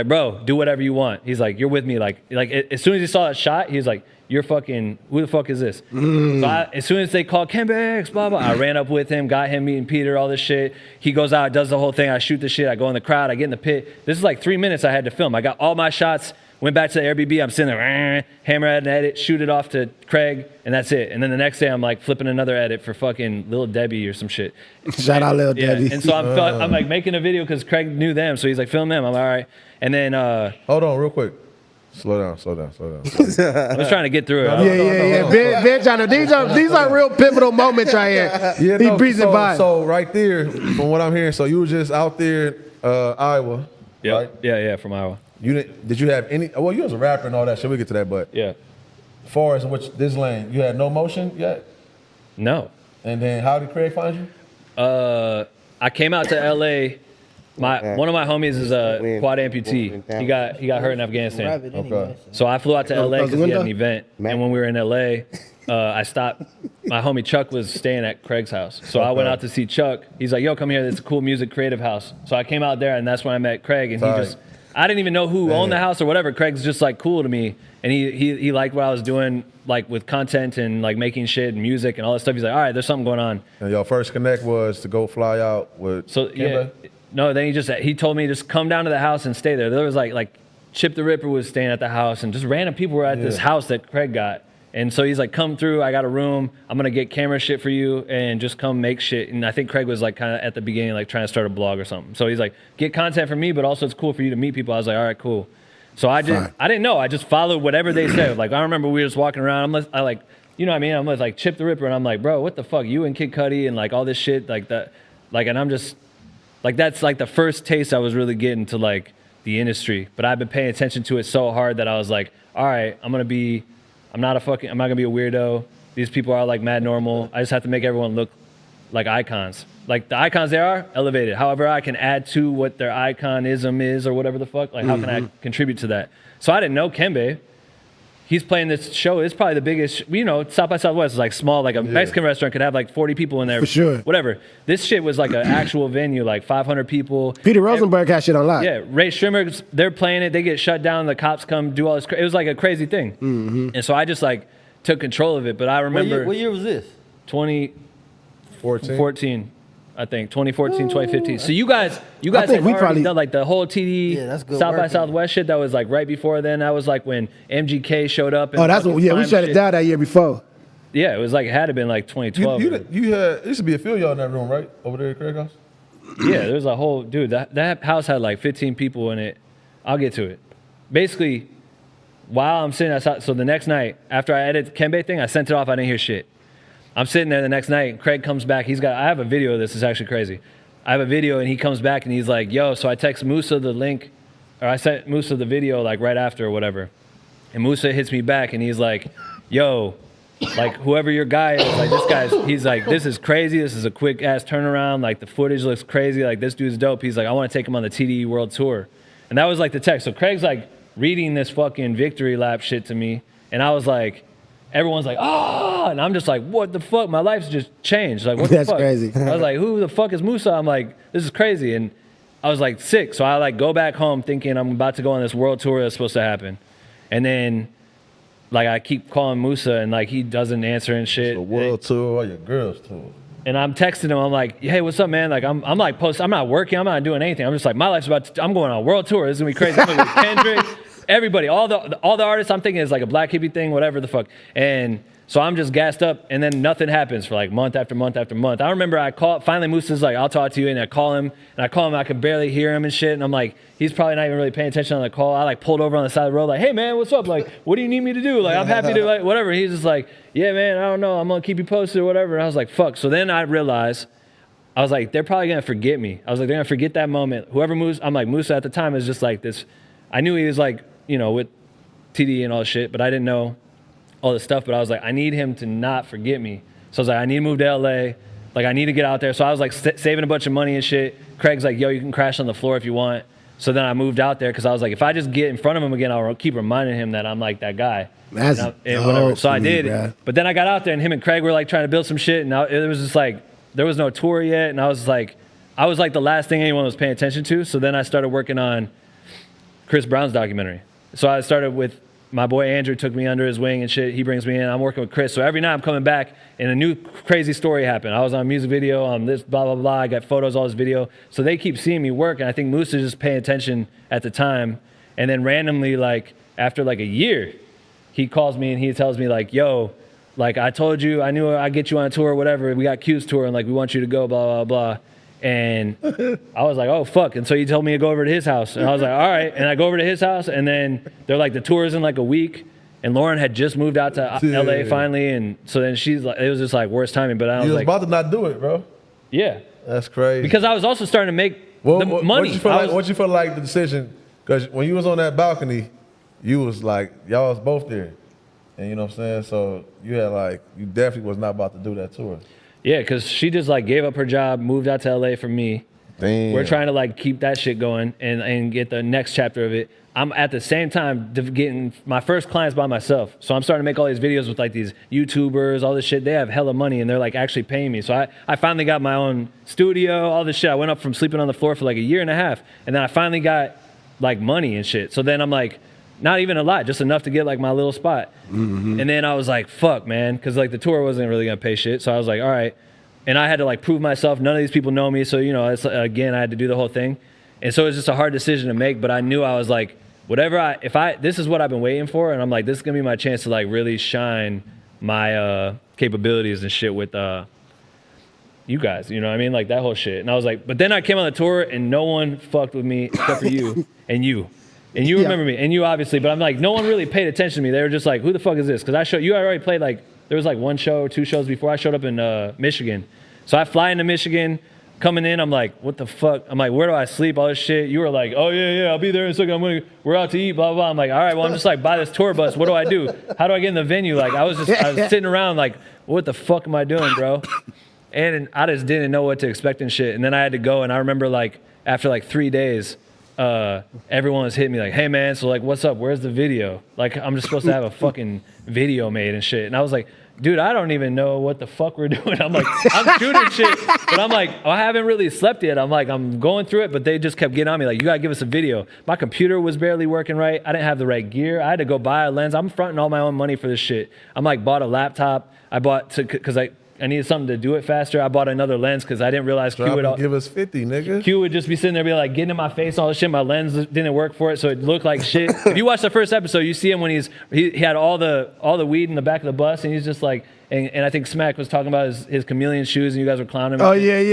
bro, do whatever you want. He's like, you're with me, like as soon as he saw that shot, he's like, you're fucking, who the fuck is this? So as soon as they called Kembe X, blah, blah, I ran up with him, got him meeting Peter, all this shit. He goes out, does the whole thing. I shoot the shit. I go in the crowd. I get in the pit. This is like 3 minutes I had to film. I got all my shots, went back to the Airbnb. I'm sitting there, hammer at an edit, shoot it off to Craig, and that's it. And then the next day I'm like flipping another edit for fucking Lil Debbie or some shit. Shout out Lil Debbie. And so I'm like making a video because Craig knew them. So he's like, film them. I'm like, all right. And then hold on real quick. Slow down. I was trying to get through it. Yeah. Ben trying to, these are real pivotal moments right here. Yeah, He breezing by. So right there, from what I'm hearing, so you were just out there, Iowa. Yeah, right? yeah, from Iowa. Did you have any? Well, you was a rapper and all that shit. We get to that, but yeah. As far as this lane, you had no motion yet. No. And then how did Craig find you? I came out to LA. One of my homies is a quad amputee. He got hurt in Afghanistan. Okay. So I flew out to LA because he had an event. And when we were in LA, I stopped. My homie Chuck was staying at Craig's house. So I went out to see Chuck. He's like, yo, come here. It's a cool music creative house. So I came out there and that's when I met Craig. And I didn't even know who owned the house or whatever. Craig's just like cool to me. And he liked what I was doing, like with content and like making shit and music and all that stuff. He's like, all right, there's something going on. And your first connect was to go fly out with Kimba? No, then he told me just come down to the house and stay there. There was like Chip the Ripper was staying at the house and just random people were at this house that Craig got. And so he's like, come through, I got a room, I'm gonna get camera shit for you and just come make shit. And I think Craig was like kind of at the beginning, like trying to start a blog or something. So he's like, get content for me, but also it's cool for you to meet people. I was like, all right, cool. So I didn't know, I just followed whatever they said. Like I remember we were just walking around, I like, you know what I mean? I'm with like Chip the Ripper and I'm like, bro, what the fuck? You and Kid Cudi and like all this shit like that. Like, and I'm just, like that's like the first taste I was really getting to like the industry. But I've been paying attention to it so hard that I was like, all right, I'm not gonna be a weirdo. These people are like mad normal. I just have to make everyone look like icons. Like the icons they are, elevated. However, I can add to what their iconism is or whatever the fuck. Like how can I contribute to that? So I didn't know Kembe. he's playing this show. It's probably the biggest, you know, South by Southwest is like small, like a Mexican restaurant could have like 40 people in there. For sure. Whatever. This shit was like an actual venue, like 500 people. Peter Rosenberg had shit on lock. Yeah, Ray Shrimmer, they're playing it. They get shut down. The cops come do all this. It was like a crazy thing. Mm-hmm. And so I just like took control of it. But I remember. What year was this? 2014. I think 2014, 2015. So you guys think had we already probably done like the whole TD Yeah, that's good South by work, Southwest shit that was like right before then. That was like when MGK showed up. And Oh, that's what. fucking Yeah, we Slime shut it shit. down that year before. Yeah, it was like it had to been like 2012. You had, it used to be a few of y'all in that room, right? Over there at Craig House? Yeah, there was a whole dude. That house had like 15 people in it. I'll get to it. Basically, while I'm sitting outside, so the next night after I edited the Kembe thing, I sent it off. I didn't hear shit. I'm sitting there the next night. Craig comes back. I have a video of this. It's actually crazy. I have a video and he comes back and he's like, "Yo," so I text Musa the link, or I sent Musa the video like right after or whatever, and Musa hits me back and he's like, "Yo, like whoever your guy is, like this guy's," he's like, "This is crazy. This is a quick ass turnaround. Like the footage looks crazy. Like this dude's dope." He's like, "I want to take him on the TDE World Tour," and that was like the text. So Craig's like reading this fucking victory lap shit to me, and I was like, everyone's like, "Oh," and I'm just like, "What the fuck? My life's just changed." Like, what the That's fuck? crazy. I was like, "Who the fuck is Musa?" I'm like, "This is crazy," and I was like sick. So I like go back home thinking I'm about to go on this world tour that's supposed to happen, and then like I keep calling Musa and like he doesn't answer and shit. The world tour or your girls tour? And I'm texting him. I'm like, "Hey, what's up, man?" Like I'm like I'm not working. I'm not doing anything. I'm just like, my life's I'm going on a world tour. This is gonna be crazy. I'm gonna be with Kendrick, everybody, all the artists. I'm thinking it's like a Black hippie thing, whatever the fuck. And so I'm just gassed up, and then nothing happens for like month after month after month. I remember I called, finally Musa's like, "I'll talk to you," and I call him, I could barely hear him and shit, and I'm like, he's probably not even really paying attention on the call. I like pulled over on the side of the road, like, "Hey man, what's up? Like, what do you need me to do? Like, I'm happy to like whatever." He's just like, "Yeah man, I don't know, I'm gonna keep you posted or whatever." And I was like, fuck. So then I realized, I was like, they're probably gonna forget me. I was like, they're gonna forget that moment. Whoever moves, I'm like, Musa at the time is just like this. I knew he was like, you know, with TD and all this shit, but I didn't know all this stuff. But I was like, I need him to not forget me. So I was like, I need to move to LA. Like, I need to get out there. So I was like saving a bunch of money and shit. Craig's like, "Yo, you can crash on the floor if you want." So then I moved out there because I was like, if I just get in front of him again, I'll keep reminding him that I'm like that guy. That's and whatever. dope So I to me, did. bruh. But then I got out there and him and Craig were like trying to build some shit. And it was just like, there was no tour yet. And I was like the last thing anyone was paying attention to. So then I started working on Chris Brown's documentary. So I started with my boy Andrew, took me under his wing and shit. He brings me in. I'm working with Chris. So every night I'm coming back and a new crazy story happened. I was on a music video, on this, blah, blah, blah. I got photos, all this video. So they keep seeing me work. And I think Moose is just paying attention at the time. And then randomly, like after like a year, he calls me and he tells me like, "Yo, like I told you, I knew I'd get you on a tour or whatever. We got Q's tour and like we want you to go, blah, blah, blah." And I was like, "Oh, fuck." And so he told me to go over to his house. And I was like, "All right." And I go over to his house and then they're like, the tour is in like a week. And Lauren had just moved out to LA finally. And so then she's like, it was just like worst timing. But I was You was like, about to not do it, bro. yeah. That's crazy. Because I was also starting to make the money. What you feel like the decision? Because when you was on that balcony, you was like, y'all was both there. And you know what I'm saying? So you had like, you definitely was not about to do that tour. Yeah, because she just like gave up her job, moved out to LA for me. Damn. We're trying to like keep that shit going and get the next chapter of it. I'm at the same time getting my first clients by myself. So I'm starting to make all these videos with like these YouTubers, all this shit. They have hella money and they're like actually paying me. So I finally got my own studio, all this shit. I went up from sleeping on the floor for like a year and a half. And then I finally got like money and shit. So then I'm like, not even a lot, just enough to get like my little spot. Mm-hmm. And then I was like, fuck, man. Cause like the tour wasn't really gonna pay shit. So I was like, all right. And I had to like prove myself. None of these people know me. So, you know, again, I had to do the whole thing. And so it was just a hard decision to make, but I knew I was like, this is what I've been waiting for. And I'm like, this is gonna be my chance to like really shine my capabilities and shit with you guys, you know what I mean? Like that whole shit. And I was like, but then I came on the tour and no one fucked with me except for you and you. And you remember me, and you obviously, but I'm like, no one really paid attention to me. They were just like, who the fuck is this? Because you had already played like, there was like one show or two shows before I showed up in Michigan. So I fly into Michigan, coming in, I'm like, what the fuck? I'm like, where do I sleep? All this shit. You were like, oh yeah, I'll be there in a second. We're out to eat, blah, blah, blah. I'm like, all right, well, I'm just like, buy this tour bus. What do I do? How do I get in the venue? Like, I was sitting around like, what the fuck am I doing, bro? And I just didn't know what to expect and shit. And then I had to go, and I remember like, after like 3 days, everyone was hitting me like, hey man, so like, what's up? Where's the video? Like, I'm just supposed to have a fucking video made and shit. And I was like, dude, I don't even know what the fuck we're doing. I'm like, I'm shooting shit, but I'm like, I haven't really slept yet. I'm like, I'm going through it, but they just kept getting on me like, you gotta give us a video. My computer was barely working right. I didn't have the right gear. I had to go buy a lens. I'm fronting all my own money for this shit. I'm like, bought a laptop. I bought because I needed something to do it faster. I bought another lens because I didn't realize Q would give us 50, nigga. Q would just be sitting there, be like getting in my face, and all this shit. My lens didn't work for it, so it looked like shit. If you watch the first episode, you see him when he had all the weed in the back of the bus, and he's just like, and I think Smac was talking about his chameleon shoes, and you guys were clowning him. Oh yeah.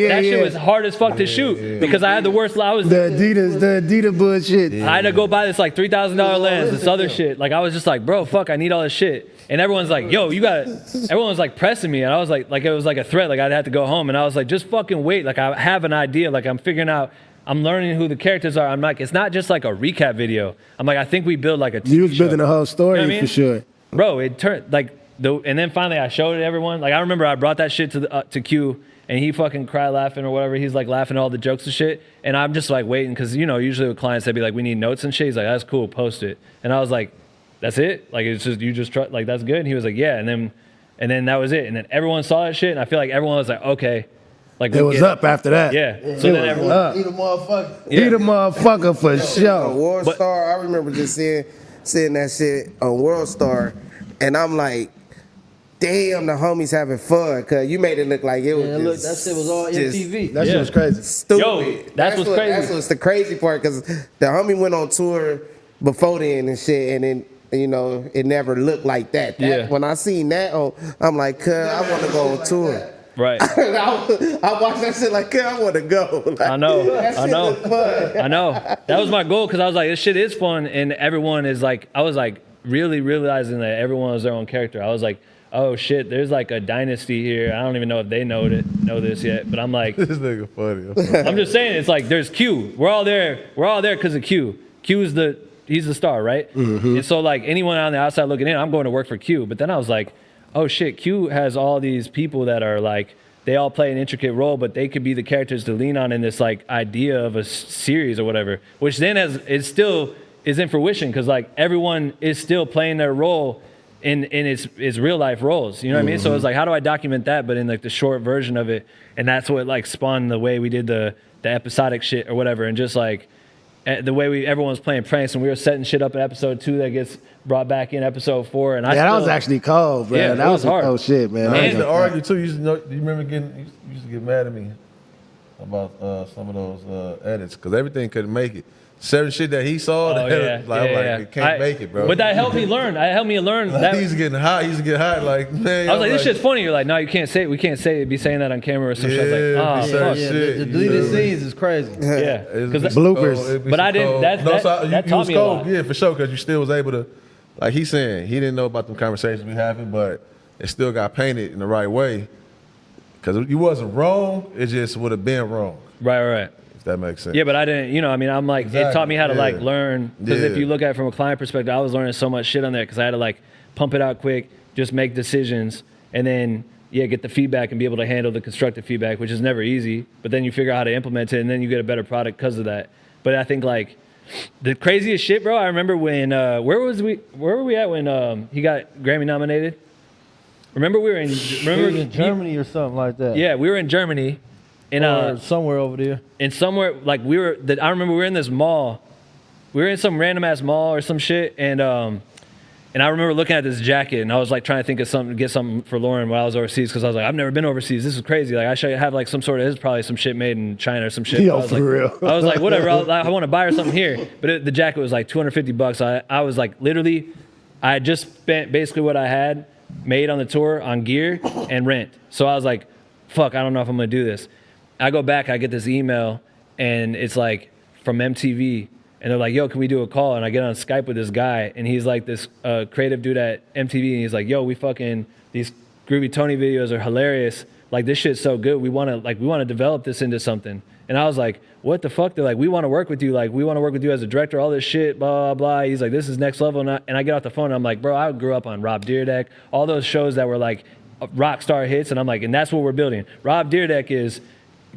That shit was hard as fuck to shoot because I had the worst. I was the Adidas bullshit. I had to go buy this like $3,000 lens, this other shit. Like I was just like, bro, fuck, I need all this shit. And everyone's like, yo, everyone was like pressing me. And I was like it was like a threat. Like I'd have to go home. And I was like, just fucking wait. Like I have an idea. Like I'm figuring out, I'm learning who the characters are. I'm like, it's not just like a recap video. I'm like, I think we build like a TV You was show. building a whole story, You know what I mean? for sure. Bro, it turned like, and then finally I showed it to everyone. Like I remember I brought that shit to Q. And he fucking cried laughing or whatever. He's like laughing at all the jokes and shit. And I'm just like waiting because, you know, usually with clients, they'd be like, we need notes and shit. He's like, that's cool, post it. And I was like, that's it? Like, it's just, you just trust, like, that's good? And he was like, yeah. And then that was it. And then everyone saw that shit. And I feel like everyone was like, okay. Like, it was up after that. Yeah. So then everyone. He the motherfucker. He the motherfucker for sure. World Star, I remember just seeing that shit on World Star. And I'm like, damn, the homies having fun, cause you made it look like it was. Man, look, that shit was all MTV. That shit was crazy. Stupid. Yo, that's what's crazy. That's what's the crazy part, cause the homie went on tour before then and shit, and then you know it never looked like that. Yeah. When I seen that, I'm like, cuz I want to go on tour. Right. I watched that shit like, cuz I want to go. Like, I know. that shit was fun. I know. That was my goal because I was like, this shit is fun, and everyone is like, I was like really realizing that everyone was their own character. I was like, oh shit, there's like a dynasty here. I don't even know if they know this yet, but I'm like, This nigga funny. I'm just saying, it's like there's Q. We're all there because of Q. He's the star, right? Mm-hmm. And so like anyone on the outside looking in, I'm going to work for Q. But then I was like, oh shit, Q has all these people that are like, they all play an intricate role, but they could be the characters to lean on in this like idea of a series or whatever, which then it still is in fruition because like everyone is still playing their role in its real life roles, you know what I mean? So it's like, how do I document that, but in like the short version of it? And that's what like spawned the way we did the episodic shit or whatever, and just like the way everyone was playing pranks, and we were setting shit up in episode 2 that gets brought back in episode 4. And that was actually cold, bro. Yeah, that was hard. Oh shit, man. I used to argue too. You remember you used to get mad at me about some of those edits because everything couldn't make it. Certain shit that he saw, it can't make it, bro. But that helped me learn. That helped me learn. Like, that, he used to get hot. He used to get hot. Like, man. I was like, this shit's funny. You're like, no, you can't say it. We can't be saying that on camera or some shit. I was like, oh, fuck. Shit, the deleted scenes is crazy. Yeah. Because bloopers. But I didn't, that taught me a lot. Yeah, for sure, because you still was able to, like he's saying, he didn't know about them conversations we having, but it still got painted in the right way. Because you wasn't wrong, it just would have been wrong. Right. That makes sense. Yeah, but I didn't, I mean, I'm like, exactly. It taught me how to like learn. Because if you look at it from a client perspective, I was learning so much shit on there because I had to like pump it out quick, just make decisions, and then, get the feedback and be able to handle the constructive feedback, which is never easy. But then you figure out how to implement it, and then you get a better product because of that. But I think like the craziest shit, bro, I remember when, where were we at when he got Grammy nominated? Remember we were in Germany or something like that. Yeah, we were in Germany. Or somewhere over there. And somewhere, like I remember we were in this mall. We were in some random ass mall or some shit. And I remember looking at this jacket and I was like trying to think of something, get something for Lauren while I was overseas. Cause I was like, I've never been overseas. This is crazy. Like I should have like some sort of, this is probably some shit made in China or some shit. Yo, for real. I was like, whatever. I want to buy her something here. But the jacket was like $250. I was like, literally, I had just spent basically what I had made on the tour on gear and rent. So I was like, fuck, I don't know if I'm going to do this. I go back, I get this email, and it's like from MTV, and they're like, yo, can we do a call? And I get on Skype with this guy, and he's like this creative dude at MTV, and he's like, yo, these Groovy Tony videos are hilarious. Like, this shit's so good. We want to develop this into something. And I was like, what the fuck? They're like, we want to work with you. Like, we want to work with you as a director, all this shit, blah, blah, blah. He's like, this is next level. And I get off the phone, and I'm like, bro, I grew up on Rob Dyrdek, all those shows that were like rock star hits, and I'm like, and that's what we're building. Rob Dyrdek is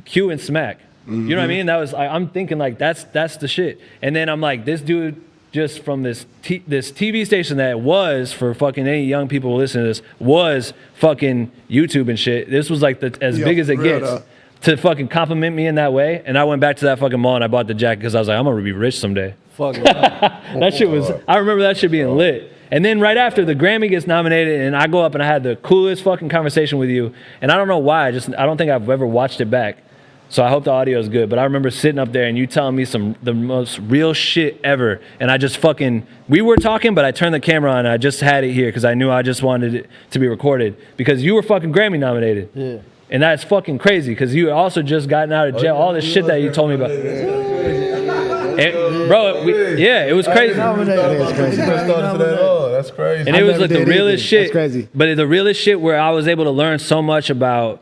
Q and Smac. You know what I mean? That was I'm thinking like that's the shit. And then I'm like, this dude just from this TV station that was for fucking any young people who listen to this was fucking YouTube and shit. This was like as big as it gets. To fucking compliment me in that way, and I went back to that fucking mall and I bought the jacket because I was like, I'm gonna be rich someday. Fuck That shit was. I remember that shit being lit. And then right after the Grammy gets nominated, and I go up and I had the coolest fucking conversation with you, and I don't know why. I don't think I've ever watched it back, so I hope the audio is good. But I remember sitting up there and you telling me the most real shit ever, and I just we were talking, but I turned the camera on and I just had it here because I knew I just wanted it to be recorded because you were fucking Grammy nominated. Yeah. And that's fucking crazy because you also just gotten out of jail. All this shit that you told me about. And, bro, it was crazy. That's crazy. And it was like the realest shit. That's crazy. But the realest shit where I was able to learn so much about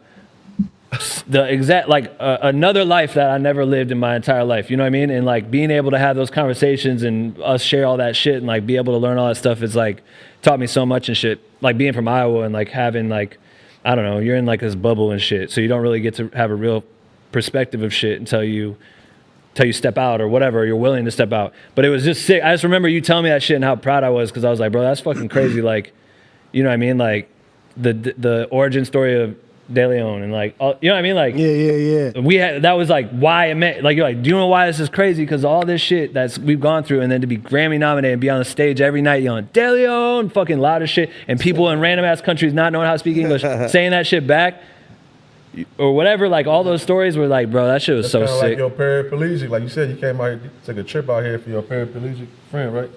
the exact, another life that I never lived in my entire life. You know what I mean? And like being able to have those conversations and us share all that shit and like be able to learn all that stuff is like taught me so much and shit. Like being from Iowa and like having like, I don't know, you're in like this bubble and shit. So you don't really get to have a real perspective of shit until you step out or whatever, or you're willing to step out. But it was just sick. I just remember you telling me that shit and how proud I was because I was like, bro, that's fucking crazy. Like, you know what I mean? Like the origin story of De Leon and like, all, you know what I mean? Like, yeah. That was like why it meant, like, you're like, do you know why this is crazy? Because all this shit we've gone through, and then to be Grammy nominated and be on the stage every night yelling, De Leon, fucking loud as shit, and people in random ass countries not knowing how to speak English, saying that shit back. Or whatever, like all those stories were like, bro, that shit was so sick. Like your paraplegic, like you said, you came out here, took a trip out here for your paraplegic friend, right?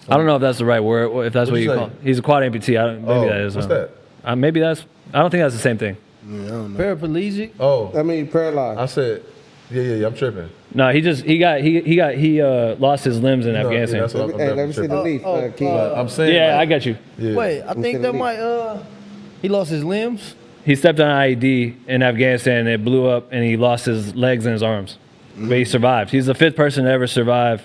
I don't know if that's the right word, or if that's what you call it. He's a quad amputee. Maybe that is. What's that? Maybe that's. I don't think that's the same thing. Yeah, I don't know. Paraplegic? Oh, I mean paralyzed. I said, yeah, I'm tripping. No, he lost his limbs in Afghanistan. Yeah, that's what Let me see the leaf, King. I'm saying. Yeah, like, I got you. Yeah. Wait, I think that might, he lost his limbs? He stepped on an IED in Afghanistan and it blew up and he lost his legs and his arms. But he survived. He's the 5th person to ever survive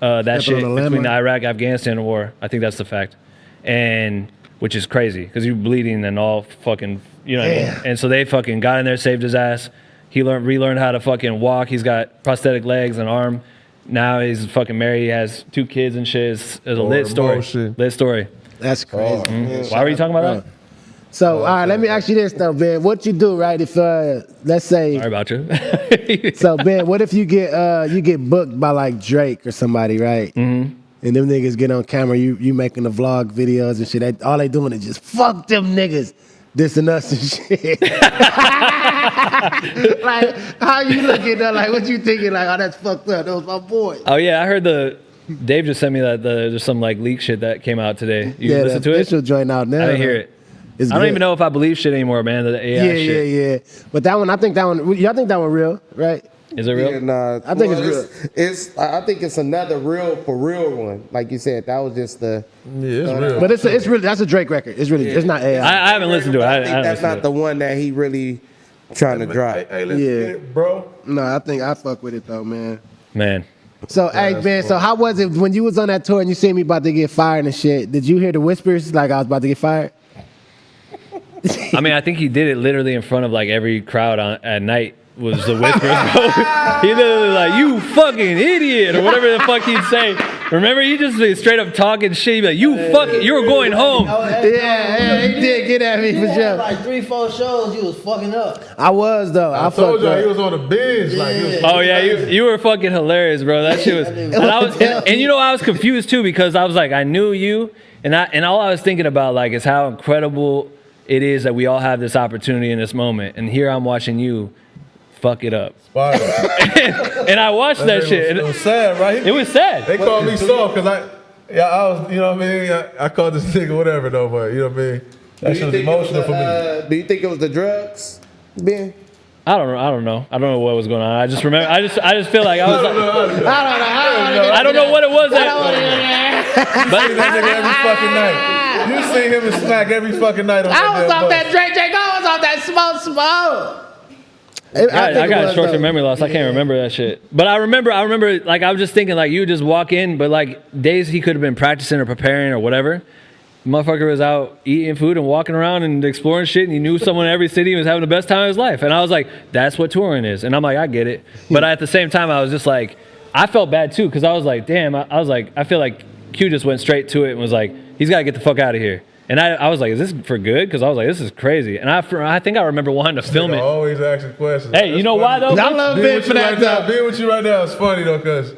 that shit between the Iraq-Afghanistan war. I think that's the fact. And which is crazy because you're bleeding and all fucking, you know what I mean? And so they fucking got in there, saved his ass. He relearned how to fucking walk. He's got prosthetic legs and arm. Now he's fucking married. He has 2 kids and shit. It's a lit story. Lit story. That's crazy. Why were you talking about that? So, all right, let me ask you this though, Ben. What you do, right? If let's say, sorry about you. So, Ben, what if you get booked by like Drake or somebody, right? Mm-hmm. And them niggas get on camera, you making the vlog videos and shit. All they doing is just fuck them niggas, dissing us and shit. Like, how you looking though? Like, what you thinking? Like, oh, that's fucked up. That was my boy. Oh yeah, I heard Dave just sent me that there's some like leak shit that came out today. You listen to it? Official joint out now. I didn't hear it. It's I don't good. even know if I believe shit anymore, man. The AI shit. Yeah. But that one, I think that one real, right? Is it real? Yeah, nah, I think it's real. I think it's another real one. Like you said, that was just the. Yeah, it's real. But it's really, that's a Drake record. It's really, it's not AI. I haven't listened to it. I think that's not the one that he really trying to drive. Hey, let's get it, bro. No, I think I fuck with it though, man. Man. So, hey, Ben, so how was it when you was on that tour and you seen me about to get fired and shit? Did you hear the whispers like I was about to get fired? I mean, I think he did it literally in front of like every crowd at night was the whispers, bro. He literally like, you fucking idiot, or whatever the fuck he'd say. Remember, he just straight up talking shit. He'd be like, you fucking, you were going home. Yeah, he did get at me for sure. Like 3-4 shows, you was fucking up. I was though. I told fucked you up. he was on a binge. Like, he was Oh yeah, you were fucking hilarious, bro. That shit was, and you know, I was confused too because I was like, I knew you, and all I was thinking about like is how incredible it is that we all have this opportunity in this moment, and here I'm watching you fuck it up. And I watched that shit. It was sad, right? It was sad. They called me soft because I was, you know what I mean? I called this nigga whatever though, but you know what I mean? That shit was emotional for me. Do you think it was the drugs, Ben? I don't know. I don't know what was going on. I just remember. I just feel like I was. I don't know what it was. But that nigga every fucking night. You see him and Smac every fucking night. I was off that Drake. I was off that smoke. I got a short-term memory loss. I can't remember that shit. But I remember. Like I was just thinking, like you would just walk in, but like days he could have been practicing or preparing or whatever, Motherfucker was out eating food and walking around and exploring shit, and he knew someone in every city and was having the best time of his life. And I was like, that's what touring is. And I'm like, I get it. But at the same time, I was just like, I felt bad too, because I was like, damn, I was like, I feel like Q just went straight to it and was like, he's got to get the fuck out of here. And I was like, is this for good? Because I was like, this is crazy. And I think I remember wanting to film it. Always asking questions. Hey, you know why though? I love being for that though. Being with you right now is funny though, because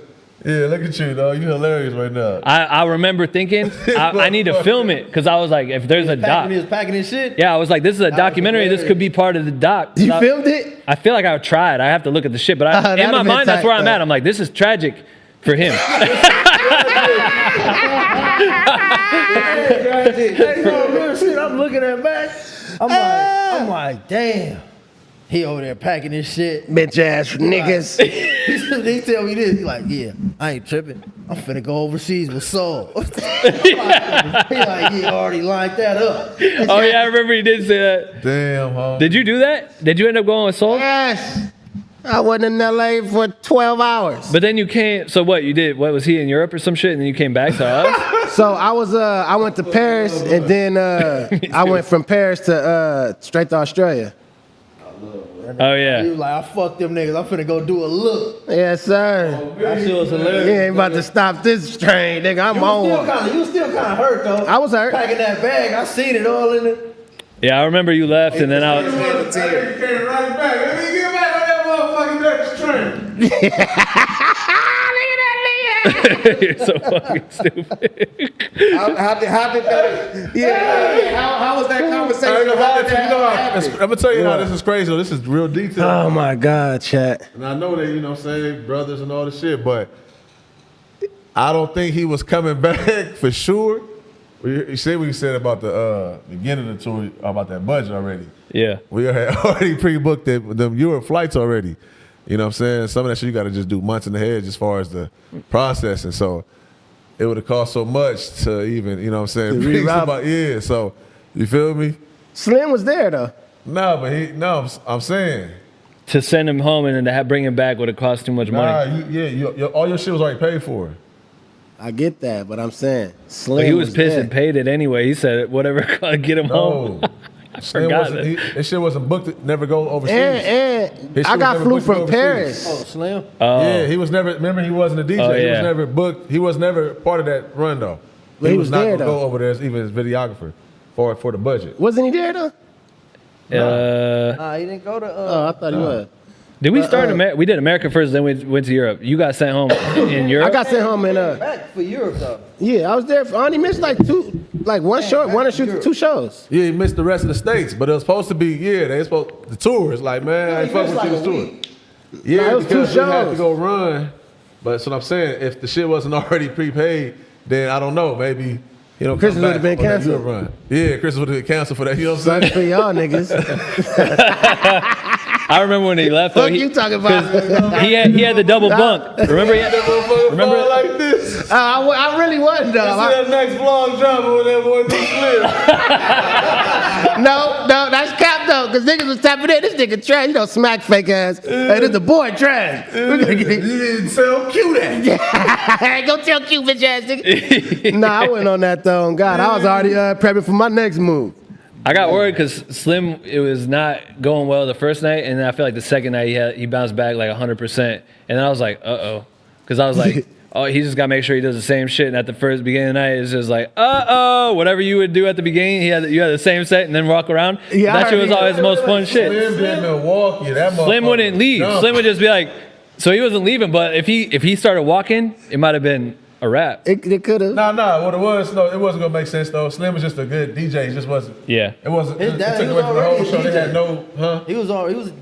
yeah, look at you, dog. You hilarious right now. I remember thinking I need to film it because I was like, if there's a doc. He was packing his shit? Yeah, I was like, this is a documentary. This could be part of the doc. You filmed it? I feel like I tried. I have to look at the shit. But in my mind, that's where I'm at. I'm like, this is tragic for him. I'm looking at back. I'm like, damn. He over there packing his shit. Bitch ass niggas. They tell me this. He like, yeah, I ain't tripping. I'm finna go overseas with Soul. He like, he already lined that up. Oh yeah, I remember he did say that. Damn, huh? Did you do that? Did you end up going with Soul? Yes. I wasn't in LA for 12 hours. But then you came, so what you did, what was he in Europe or some shit and then you came back to us? So I went to Paris and then I went from Paris to straight to Australia. Oh yeah. He was like, I fucked them niggas. I'm finna go do a look. Yes, sir. That shit was hilarious. You ain't about to stop this train, nigga. I'm on one. You was still kind of hurt though. I was hurt. Packing that bag. I seen it all in it. Yeah, I remember you left and then I was. You came right back. Let me get back on that motherfucking train. You're so fucking stupid. How did that? Yeah. How was that conversation? I'm gonna tell you how this is crazy. Though. This is real detail. Oh my God, chat. And I know that, you know what I'm saying, brothers and all this shit, but I don't think he was coming back for sure. You see what you said about the beginning of the tour, about that budget already. Yeah. We had already pre-booked them Europe flights already. You know what I'm saying? Some of that shit you got to just do months in the head as far as the processing. So it would have cost so much to even, you know what I'm saying? Yeah, so you feel me? Slim was there though. No, but I'm saying. To send him home and then to bring him back would have cost too much money. All your shit was already paid for. I get that, but I'm saying Slim. But he was pissed there. and paid it anyway. He said whatever get him home. I forgot that. That shit wasn't booked. Never go overseas. And I got flew from Paris. Oh, Slim. Yeah, he was never. Remember, he wasn't a DJ. Oh, He yeah. was never booked. He was never part of that run though. But he was not there, gonna though. go over there as even as videographer for the budget. Wasn't he there though? Nah, he didn't go to. Oh, I thought he was. Did we start America? We did America first, then we went to Europe. You got sent home in Europe? I got sent home in back for Europe though. Yeah, I was there. I only missed like one or two shows. Yeah, he missed the rest of the states, but it was supposed to be. Yeah, they supposed the tours. Like man, I ain't fuck with you this tour. Yeah, it was because two we had to shows. go run. But that's what I'm saying. If the shit wasn't already prepaid, then I don't know. Maybe. You know, Christmas would have been canceled. Run. Yeah, Christmas would have been canceled for that. You know what I'm Sucks saying? for y'all niggas. I remember when he left. Though, What you talking about? He had the double bunk. Remember? Remember like this. I really wasn't though. See that next vlog drama with that boy D-Flip. No, that's cap though, because niggas was tapping in. This nigga trash. You know, Smac fake ass. Hey, this the boy trash. We gotta get You didn't tell Q that. Go tell Q bitch ass nigga. Nah, I went on that though. God, I was already prepping for my next move. I got worried because Slim, it was not going well the first night, and then I feel like the second night he bounced back like 100%, and then I was like, because I was like, oh, he just gotta make sure he does the same shit. And at the first beginning of the night, it's just like, whatever you would do at the beginning, you had the same set and then walk around. Yeah, that shit was always the most fun shit. Slim did Milwaukee. That Slim wouldn't leave. Slim would just be like, so he wasn't leaving, but if he started walking, it might have been a rap. It could have. Nah. What it was, no, it wasn't gonna make sense though. Slim was just a good DJ. He just wasn't. Yeah. It wasn't. His It dad, took he away was from the whole already show. a They had DJ. no, huh?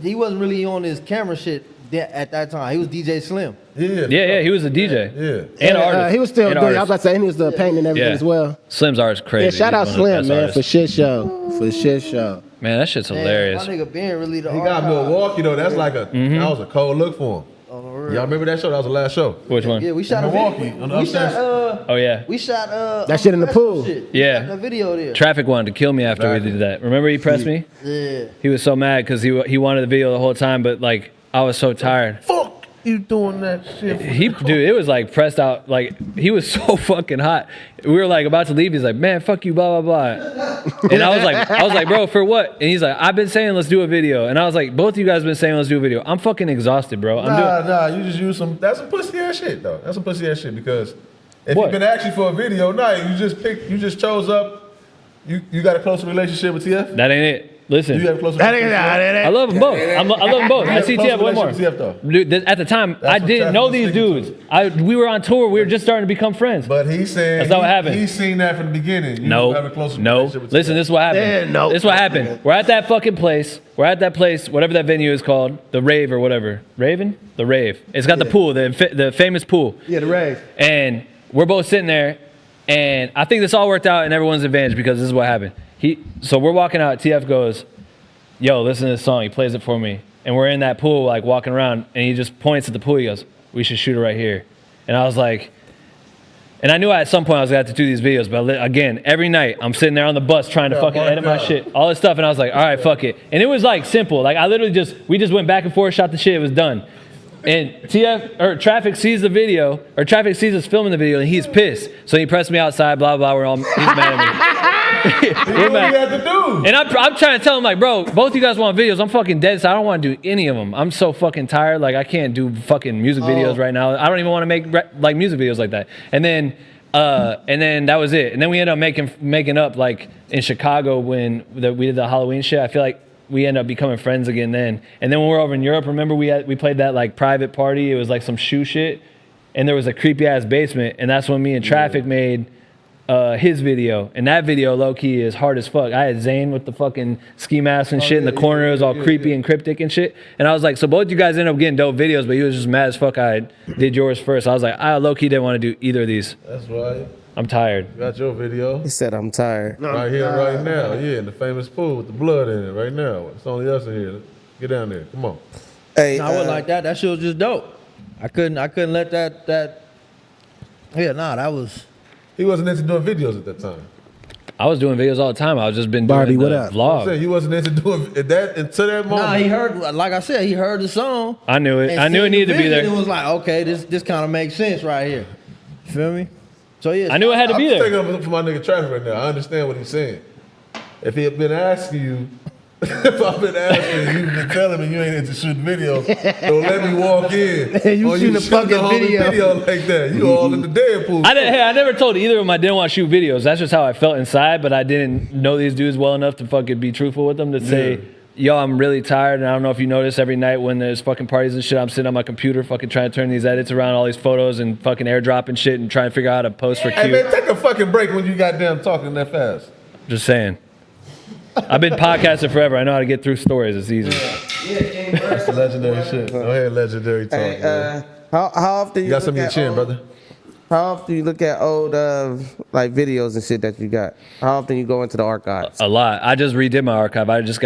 He wasn't really on his camera shit at that time. He was DJ Slim. Yeah. He was a DJ. Yeah. And artist. He was still And doing. I was artist. about to say, and he was painting and everything Yeah. as well. Slim's art is crazy. Yeah, shout out He's one of the Slim, best man, artists. for shit show. For shit show. Man, that shit's hilarious. My nigga Ben really the He got archive. Milwaukee though. That's like that was a cold look for him. Y'all remember that show? That was the last show. Which one? Yeah, we shot Milwaukee, a video. on the We shot, upstairs. Oh yeah. we shot That shit in the festival pool. shit. Yeah. We shot the video there. Traffic wanted to kill me after we did that. Remember he pressed me? Yeah. He was so mad because he wanted the video the whole time, but like I was so tired. Fuck. you doing that shit? Dude, it was like pressed out. Like he was so fucking hot. We were like about to leave. He's like, man, fuck you, blah blah blah. And I was like, bro, for what? And he's like, I've been saying let's do a video. And I was like, both of you guys been saying let's do a video. I'm fucking exhausted, bro. Nah, you just use that's some pussy ass shit though. That's some pussy ass shit because if you've been asking for a video, you just chose up. You got a closer relationship with TF? That ain't it. Listen, you have a closer I love them both. I love them both. I see TF way more. Dude, at the time, I didn't know these dudes. We were on tour. We were just starting to become friends. But he said that's not what happened. He's seen that from the beginning. You have a closer relationship with Listen, this is what happened. This is what happened. We're at that fucking place. We're at that place, whatever that venue is called, the Rave or whatever. Raven? The Rave. It's got the pool, the famous pool. Yeah, the Rave. And we're both sitting there, and I think this all worked out in everyone's advantage because this is what happened. So we're walking out. TF goes, yo, listen to this song. He plays it for me. And we're in that pool, like walking around, and he just points at the pool. He goes, we should shoot it right here. And I was like, and I knew at some point I was gonna have to do these videos, but again, every night I'm sitting there on the bus trying to fucking edit my shit, all this stuff, and I was like, all right, fuck it. And it was like simple. Like I literally we just went back and forth, shot the shit, it was done. And Traffic sees the video, or Traffic sees us filming the video, and he's pissed. So he pressed me outside, blah, blah, he's mad at me. What do you have to do? And I'm trying to tell him, like, bro, both of you guys want videos. I'm fucking dead, so I don't want to do any of them. I'm so fucking tired. Like, I can't do fucking music videos right now. I don't even want to make like music videos like that. And then that was it. And then we ended up making up like in Chicago when we did the Halloween shit. I feel like we ended up becoming friends again then. And then when we were over in Europe, remember we played that like private party. It was like some shoe shit, and there was a creepy ass basement. And that's when me and Traffic made his video, and that video low-key is hard as fuck. I had Zane with the fucking ski mask and shit in the corner. It was all creepy and cryptic and shit, and I was like, so both you guys ended up getting dope videos, but you was just mad as fuck I did yours first. I was like, I low-key didn't want to do either of these. That's right. I'm tired. You got your video. He said I'm tired. Right here, right now. Yeah, in the famous pool with the blood in it right now. It's only us in here. Get down there. Come on. Hey, I wasn't like that. That shit was just dope. I couldn't let that. Yeah, nah, that was. He wasn't into doing videos at that time. I was doing videos all the time. I was just been Barbie, doing what the up? vlog. He wasn't into doing that until that moment. Nah, he heard, like I said, he heard the song. I knew it. I knew it needed to be there. It was like, okay, this kind of makes sense right here. You feel me? So yeah, I knew it had to be there. I'm taking up for my nigga Traffic right now. I understand what he's saying. If he had been asking you, if I've been asking you, you've been telling me you ain't into shooting videos, don't let me walk in. You shooting a fucking video like that. You all in the Deadpool. I never told either of them I didn't want to shoot videos. That's just how I felt inside, but I didn't know these dudes well enough to fucking be truthful with them to say, yo, I'm really tired, and I don't know if you notice every night when there's fucking parties and shit, I'm sitting on my computer fucking trying to turn these edits around, all these photos and fucking airdropping shit and trying to figure out how to post for Q. Hey man, take a fucking break when you goddamn talking that fast. Just saying. I've been podcasting forever. I know how to get through stories. It's easy. That's legendary shit. Go ahead, legendary talk. Hey, how often you got some in your chin, brother? How often you look at old like videos and shit that you got? How often you go into the archives? A lot. I just redid my archive. I just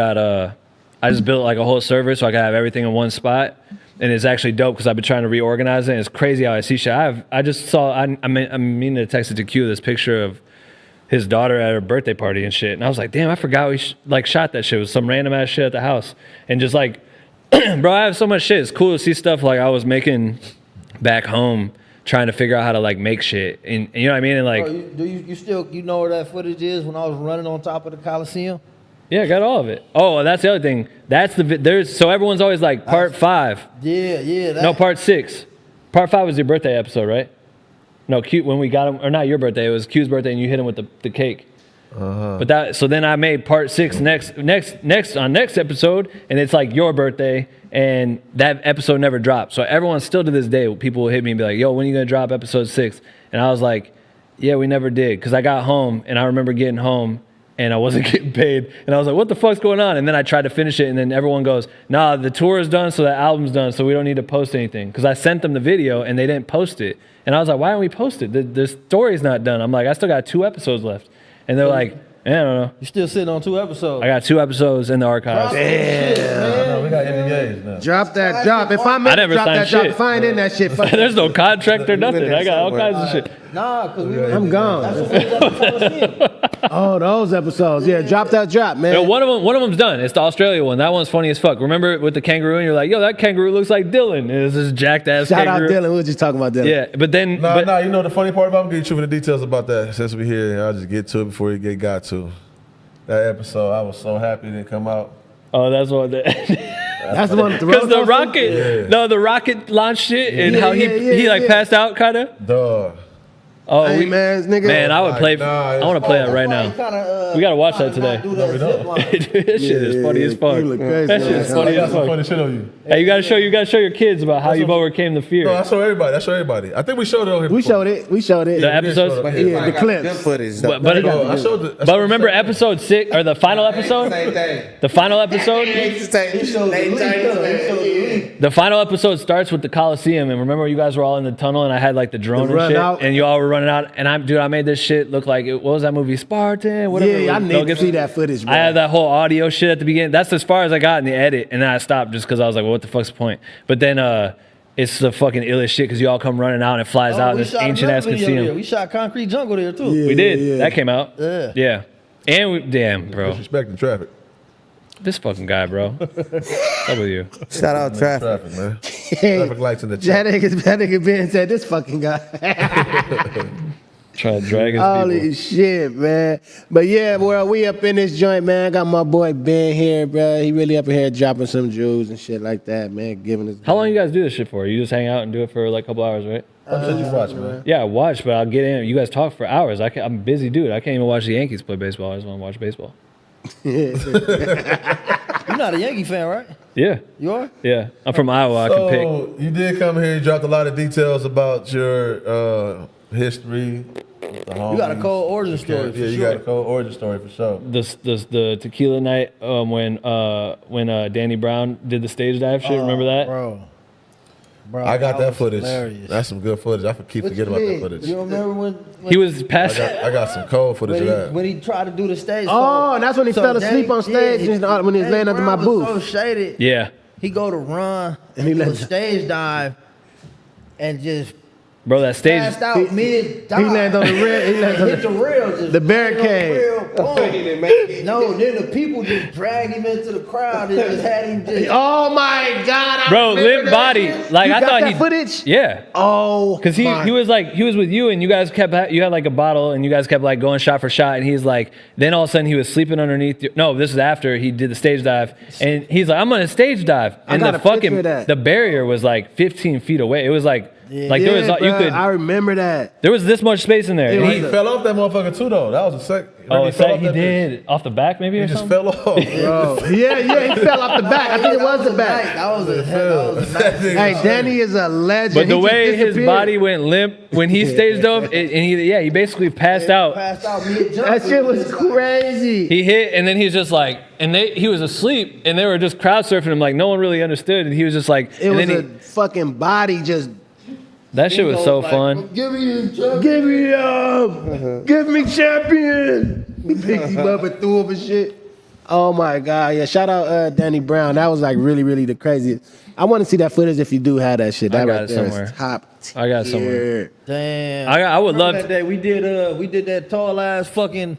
built like a whole server so I could have everything in one spot. And it's actually dope because I've been trying to reorganize it. And it's crazy how I see shit. I just saw, I'm meaning to text it to Q, this picture of his daughter at her birthday party and shit. And I was like, damn, I forgot we shot that shit. It was some random ass shit at the house. And just like, bro, I have so much shit. It's cool to see stuff like I was making back home, trying to figare out how to like make shit. And you know what I mean? And like, bro, you still know where that footage is when I was running on top of the Coliseum? yeah, I got all of it. Oh, that's the other thing. So everyone's always like part 5. Yeah. No, part 6. Part 5 was your birthday episode, right? No, Q, when we got him, or not your birthday, it was Q's birthday, and you hit him with the cake. But so then I made part 6 next episode, and it's like your birthday, and that episode never dropped. So everyone still to this day, people will hit me and be like, yo, when are you gonna drop episode 6? And I was like, yeah, we never did. Cause I got home, and I remember getting home, and I wasn't getting paid. And I was like, what the fuck's going on? And then I tried to finish it, and then everyone goes, nah, the tour is done, so the album's done, so we don't need to post anything. Cause I sent them the video, and they didn't post it. And I was like, why don't we post it? The story's not done. I'm like, I still got 2 episodes left. And they're like, I don't know. You still sitting on 2 episodes? I got 2 episodes in the archives. Shit, man. got NDAs now. Drop that drop. If I'm in, I never drop signed that drop. shit. If I ain't in that shit, fuck There's no contract or nothing. I got all kinds of shit. Nah, cause I'm gone. Oh, those episodes. Yeah, drop that drop, man. No, one of them's done. It's the Australia one. That one's funny as fuck. Remember with the kangaroo, and you're like, yo, that kangaroo looks like Dylan. And it's this jacked ass Shout kangaroo. out Dylan. We were just talking about Dylan. Yeah, but then Nah, you know the funny part about I'm getting you for the details about that since we here. I'll just get to it before you got to. That episode, I was so happy it didn't come out. Oh, that's what. That's the one with the Because the roller coaster? rocket, Yeah. no, the rocket launched shit, and Yeah, how he yeah, like yeah. passed out, kind of. Duh. Oh, Hey, man, nigga. man, I would play. Nah, I want to play that right now. We gotta watch that today. Do that zip line. Dude, that shit is funny as fuck. You look crazy, That man. shit is I funny got as some fuck. funny shit on you. Hey, you gotta show your kids about how you've overcame the fear. No, I show everybody. I show everybody. I think we showed it on here. We before. showed it. We showed it. The episodes. Yeah, the Good clips. footage. Though. But Oh, I showed the. but remember episode 6 or the final episode? Same thing. The final episode. The final episode starts with the Coliseum, and remember you guys were all in the tunnel, and I had like the drone The and run shit, out. and you all were running out, and I made this shit look like what was that movie, Spartan? Whatever. Yeah, I it was. need to see that footage, bro. I had that whole audio shit at the beginning. That's as far as I got in the edit, and then I stopped just because I was like, well, what the fuck's the point? But then it's the fucking illest shit because you all come running out and it flies out in this ancient ass casino. We shot Concrete Jungle there too. Yeah. We did. That came out. Yeah. Yeah. And we, damn, bro. Disrespecting traffic. This fucking guy, bro. What's up with you? Shout out traffic. Traffic, man. Hey, Traffic lights in the that chat. nigga Ben said, this fucking guy. Trying to drag his Holy people. shit, man. But yeah, well, we up in this joint, man. I got my boy Ben here, bro. He really up in here dropping some jewels and shit like that, man. Giving us. How long you guys do this shit for? You just hang out and do it for like a couple hours, right? I'm sure you watch, man. Yeah, I watch, but I'll get in. You guys talk for hours. I'm a busy dude. I can't even watch the Yankees play baseball. I just want to watch baseball. You're not a Yankee fan, right? Yeah. You are? Yeah. I'm from Iowa. I can pick. So you did come here. You dropped a lot of details about your history. You got a cold origin story. Yeah, you got a cold origin story for sure. The tequila night when Danny Brown did the stage dive shit. Remember that? Bro, I got that was footage. hilarious. That's some good footage. I keep forgetting about that footage. You remember when He was passed. I got some cold footage of that. when he tried to do the stage? Oh, and that's when he fell asleep on stage when he was laying under my booth. So shaded. Yeah. He go to run And he do a let- stage dive and just Bro, that stage. passed out mid dive. He landed on the rail. He landed on hit the rail. Just the barricade. boom. No, then the people just dragged him into the crowd and just had him just. Oh my God. I Bro, remember limp that body. shit. Like You I got thought that he. footage? Yeah. Oh, Because he was with you and you guys you had like a bottle and you guys kept like going shot for shot and he's like, then all of a sudden he was sleeping underneath no, this is after he did the stage dive and he's like, I'm gonna stage dive. And got the a picture fucking of that. the barrier was like 15 feet away. It was like there was you bruh, could I remember that. there was this much space in there. And He fell off that motherfucker too, though. That was a sec. oh, he it's fell like off he that bitch. did off the back maybe He or just something. fell off. Bro, yeah, he fell off the back. I think it was the back. That was a nice. Hey, Danny is a legend. But the He just way his disappeared. body went limp when he staged off, and he basically passed out. Passed out mid jump. That shit was crazy. He hit, and then he's just like, he was asleep, and they were just crowd surfing him like no one really understood, and he was just like, It and was then a fucking body just. that shit was so fun. Give me his jump. Give me up. Give me champion. He picked him up and threw him and shit. Oh my God. Yeah, shout out Danny Brown. That was like really, really the craziest. I want to see that footage if you do have that shit. That I got right it there is somewhere. top I got it tier. somewhere. Damn. I would love that to. day we did that tall ass fucking.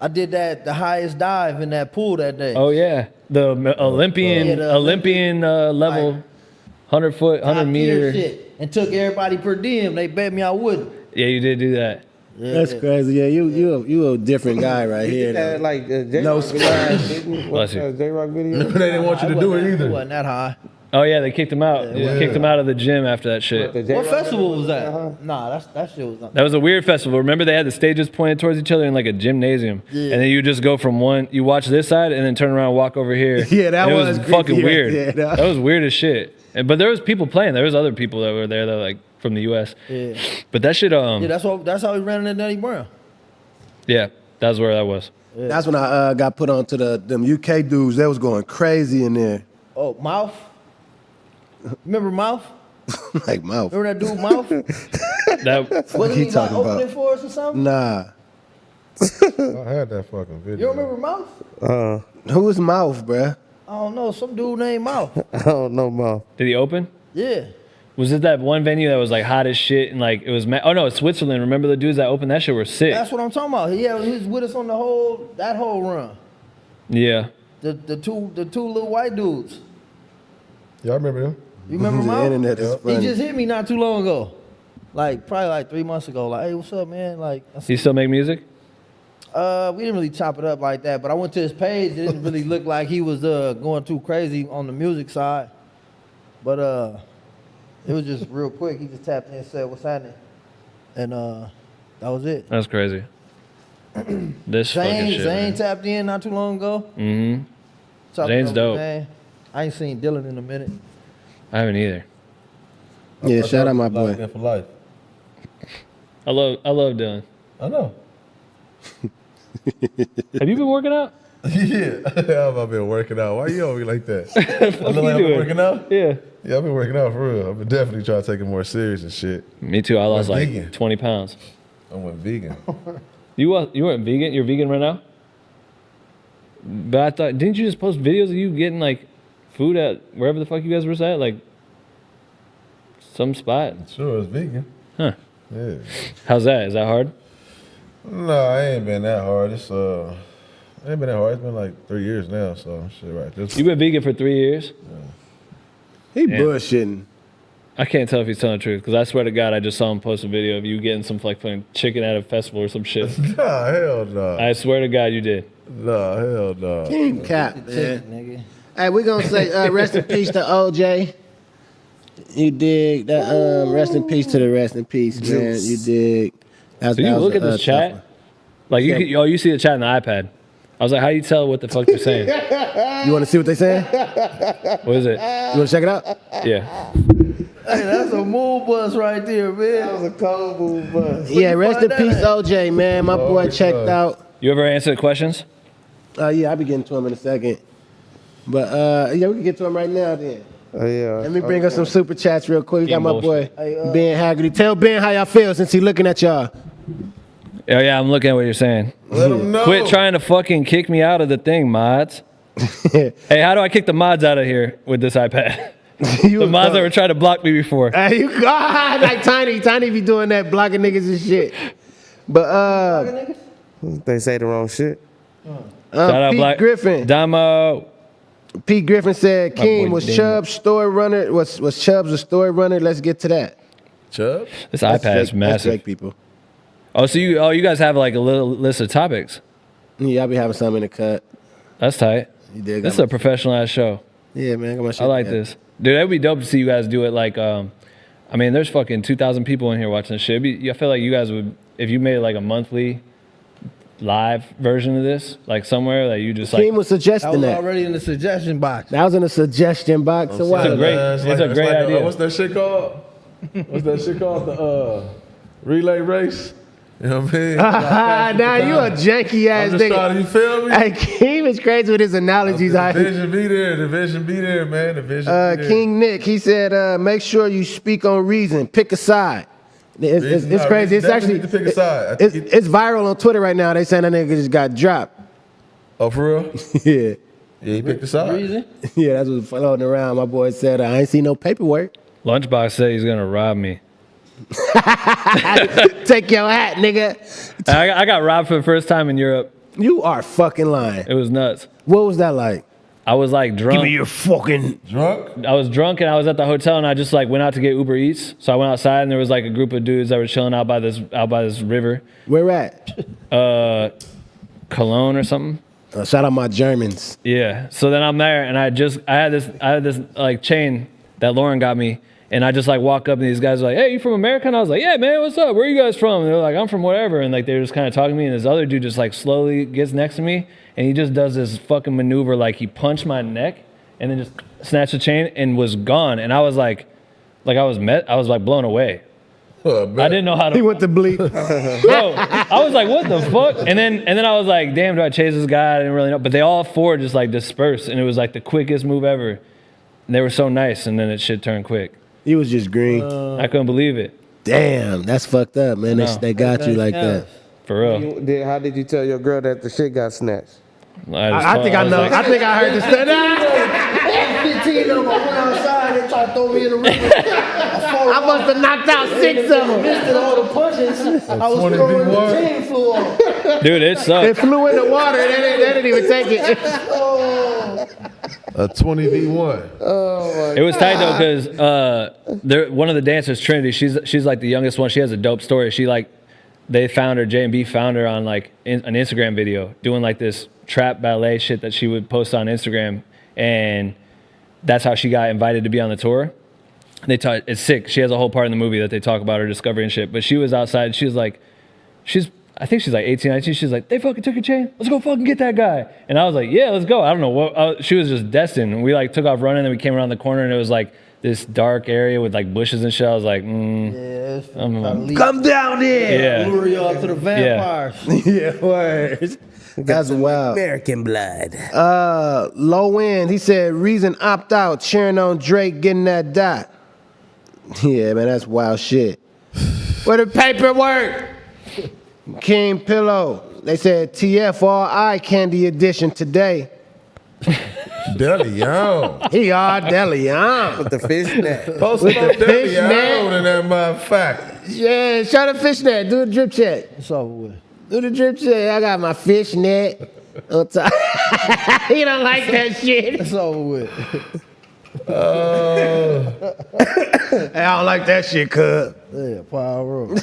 I did the highest dive in that pool that day. Oh yeah, the Olympian Yeah, the Olympian level, 100-foot, 100 Top tier meter. shit, and took everybody per diem. They bet me I wouldn't. Yeah, you did do that. That's crazy. Yeah, you a different guy right here. That, though. like No splash. Bless you. J-Rock video. They didn't want you to do it It either. wasn't that high. Oh yeah, they kicked him out. They kicked him out of the gym after that shit. What festival was that? Nah, that shit was not. That was a weird festival. Remember they had the stages pointed towards each other in like a gymnasium, Yeah. and then you just go from one. You watch this side and then turn around and walk over here. Yeah, that And it was fucking creepy right weird. there, dog. That was weird as shit. But there was people playing. There was other people that were there that were like from the U.S. Yeah. But that shit. Yeah, that's how we ran into Danny Brown. Yeah, that's where that was. That's when I got put on to them UK dudes. They was going crazy in there. Oh, Mouth. Remember Mouth? Like mouth. Remember that dude Mouth? That Wasn't he he like talking about? opening for us or something? Nah. I had that fucking video. You don't remember Mouth? Who was mouth, bruh? I don't know, some dude named Mouth. I don't know, Mom. Did he open? Yeah. Was it that one venue that was like hot as shit and like it was? Oh no, it's Switzerland. Remember the dudes that opened that shit were sick. That's what I'm talking about. He was with us on that whole run. Yeah. The two little white dudes. Yeah, I remember him. You remember The Mouth? internet is He funny. just hit me not too long ago. Like probably like 3 months ago. Like, hey, what's up, man? Like You still make music? we didn't really chop it up like that, but I went to his page. It didn't really look like he was going too crazy on the music side. But it was just real quick. He just tapped in and said, "What's happening?" And that was it. That's crazy. This fucking shit. Zane tapped in not too long ago. Mm-hmm. Chopped it Zane's up with dope. Zane. I ain't seen Dylan in a minute. I haven't either. Yeah, shout out my Locked boy. in for life. I love Dylan. I know. Have you been working out? Yeah, I've been working out. Why you on me like that? I look like you I've been doing? working out? Yeah. Yeah, I've been working out for real. I've been definitely trying to take it more serious and shit. Me too. I lost like vegan. 20 pounds. I went vegan. You weren't vegan? You're vegan right now? But I thought, didn't you just post videos of you getting like food at wherever the fuck you guys were at? Like some spot? Sure, it's vegan. Huh. Yeah. How's that? Is that hard? No, I ain't been that hard. It ain't been that hard. It's been like 3 years now, so shit right. You've been vegan for 3 years? He Damn. bullshitting. I can't tell if he's telling the truth because I swear to God, I just saw him post a video of you getting some like fucking chicken at a festival or some shit. Nah, hell no. I swear to God, you did. Nah, hell no. King Cap, Chicken, man. nigga. Hey, we gonna say rest in peace to OJ. You dig that? Rest in peace to the rest in peace, man. You dig? So you look at this chat, like you see the chat on the iPad. I was like, how do you tell what the fuck they're saying? You want to see what they saying? What is it? You want to check it out? Yeah. Hey, that's a moon bus right there, man. That was a cold move, bus. Yeah, rest in find peace, that OJ, man. My boy checked out. You ever answer questions? Yeah, I'll be getting to him in a second. But yeah, we can get to him right now then. Oh, yeah. Let me bring us some super chats real quick. We got King my boy bullshit. Ben Hagerty. Tell Ben how y'all feel since he looking at y'all. Oh yeah, I'm looking at what you're saying. Let them know. Quit trying to fucking kick me out of the thing, mods. Hey, how do I kick the mods out of here with this iPad? The mods that were trying to block me before. Hey, you God, like Tiny be doing that, blocking niggas and shit. But They say the wrong shit. Shout out Pete Black Griffin. Damo. Pete Griffin said, My King, boy was Damo. Chubb's story runner? Was Chubb's a story runner? Let's get to that. Chubb? This That's iPad is Drake- that's massive. Drake people. Oh, so you guys have like a little list of topics. Yeah, I be having some in the cut. That's tight. You dig? This is a professional ass show. Yeah, man. I got my shit I like together. this. Dude, that'd be dope to see you guys do it like, I mean, there's fucking 2,000 people in here watching this shit. I feel like you guys would, if you made like a monthly live version of this, like somewhere that you just like. King was That suggesting was that. already in the suggestion box. That was in the suggestion box a while It's a ago. great, It's it's a like great idea. what's that shit called? What's that shit called? The relay race? You know what I mean? Now you a janky I'm ass just trying nigga. to, you feel me? Hey, King is crazy with his analogies. The vision be there, the vision be there, man. The vision be there. King Nick, he said, make sure you speak on reason. Pick a side. It's Nah, crazy. It's definitely actually need to pick a side. I think it's viral on Twitter right now. They saying that nigga just got dropped. Oh, for real? Yeah, Yeah, he picked a side. Reason? yeah, that's what's floating around. My boy said, I ain't seen no paperwork. Lunchbox said he's gonna rob me. Take your hat, nigga. I got robbed for the first time in Europe. You are fucking lying. It was nuts. What was that like? I was like drunk. Give me your fucking. Drunk? I was drunk and I was at the hotel and I just like went out to get Uber Eats. So I went outside and there was like a group of dudes that were chilling out by this river, Where at? Cologne or something. Shout out my Germans. Yeah. So then I'm there and I had this like chain that Lauren got me. And I just like walk up and these guys are like, hey, you from America? And I was like, yeah, man, what's up? Where are you guys from? And they're like, I'm from whatever. And like, they're just kind of talking to me. And this other dude just like slowly gets next to me. And he just does this fucking maneuver. Like he punched my neck and then just snatched the chain and was gone. And I was like I was like blown away. I didn't know how to. He went to bleep. Bro, I was like, what the fuck? And then I was like, damn, do I chase this guy? I didn't really know. But they all four just like dispersed. And it was like the quickest move ever. And they were so nice. And then it shit turned quick. He was just green. I couldn't believe it. Damn, that's fucked up, man. No. They got you like that. For real. How did you tell your girl that the shit got snatched? I think I know. I think I heard this. 15 of them. I went outside. They tried to throw me in the river. I must have knocked out 6 of them. Missed all the punches. I was 20 throwing V1. the team flew off. Dude, it It sucked. flew in the water. They didn't even take it. A 20v1. It was tight though because one of the dancers, Trinity, she's like the youngest one. She has a dope story. She like they found her, J&B found her on like an Instagram video doing like this trap ballet shit that she would post on Instagram, and that's how she got invited to be on the tour. It's sick. She has a whole part in the movie that they talk about her discovery and shit. But she was outside. She was like, I think she's like 18, 19. She's like, they fucking took your chain. Let's go fucking get that guy. And I was like, yeah, let's go. I don't know what. She was just destined. And we like took off running. Then we came around the corner and it was like this dark area with like bushes and shit. I was like, Come down there. Yeah. Lure y'all to the vampires. Yeah, words. That's wild. American blood. Low end. He said, reason opt out, cheering on Drake getting that dot. Yeah, man, that's wild shit. Where the paperwork? King Pillow. They said TF all eye candy edition today. DeLeon. He all DeLeon. With the fishnet. Post With up the fishnet. DeLeon in that motherfucker. Yeah, show the fishnet. Do a drip check. It's over with. Do the drip check. I got my fishnet on top. He don't like that shit. It's over with. Hey, I don't like that shit, cuz. Yeah, power up.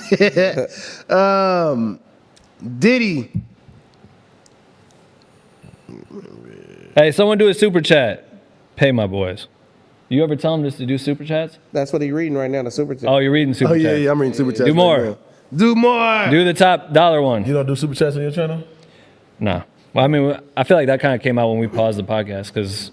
Diddy. hey, someone do a super chat. Pay my boys. You ever tell them just to do super chats? That's what he's reading right now, the super chat. Oh, you're reading super chats. Yeah, I'm reading super chats. Do more. right now. Do more. Do the top dollar one. You don't do super chats on your channel? No. Well, I mean, I feel like that kind of came out when we paused the podcast because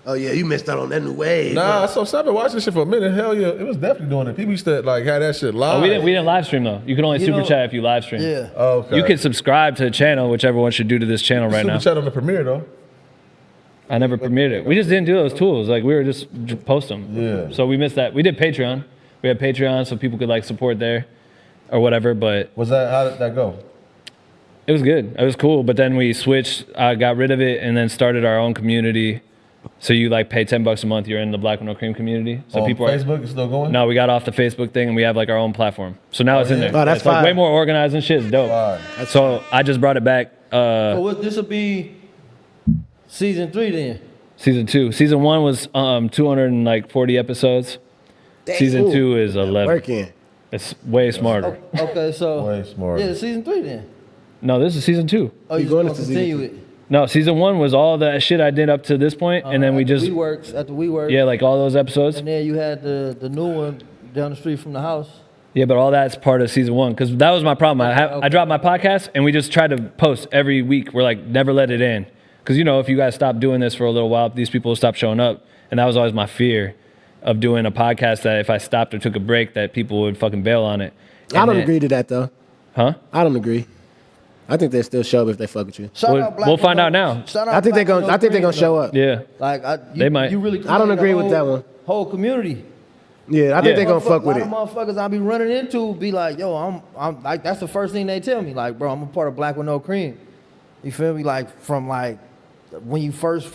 Oh yeah, you missed out on that new wave. Nah, so I've been watching this shit for a minute. Hell yeah, it was definitely doing it. People used to like have that shit live. we didn't live stream though. You can only super know- chat if you live stream. Yeah. Oh, okay. You can subscribe to the channel, whichever one should do to this channel right super now. chat on the premiere though. I never premiered it. We just didn't do those tools. Like we were just post them. Yeah. So we missed that. We did Patreon. We had Patreon so people could like support there or whatever. But Was that how did that go? it was good. It was cool. But then we switched. Got rid of it and then started our own community. So you like pay $10 a month. You're in the Black with No Cream community. So On people Facebook is still going? No, we got off the Facebook thing and we have like our own platform. So now it's in there. Oh, that's it's like fine. way more organized and shit. It's dope. Fine. So I just brought it back. So what? This will be season 3 then. Season 2. Season 1 was 240 episodes. Season 2 is 11. Working. It's way smarter. Okay, so Way smarter. yeah, season 3 then. No, this is season 2. Oh, You you going going to into continue season it? No, season 1 was all that shit I did up to this point, and then we After just WeWorks, after WeWorks. yeah, like all those episodes. And then you had the new one down the street from the house. Yeah, but all that's part of season 1 because that was my problem. I dropped my podcast and we just tried to post every week. We're like never let it in because you know if you guys stop doing this for a little while, these people will stop showing up, and that was always my fear of doing a podcast that if I stopped or took a break that people would fucking bail on it. I don't then- agree to that though. Huh? I don't agree. I think they still show up if they fuck with you. Shout We'll- out Black we'll with find No- out now. Shout out I think Black with No they're Cream, gonna show though. up. Yeah. Like They might. You really I don't created agree a with that whole- one. Whole community. Yeah, I think Yeah. they're gonna fuck with A it. lot of motherfuckers I be running into be like, yo, I'm like, that's the first thing they tell me. Like, bro, I'm a part of Black with No Cream. You feel me? Like from like when you first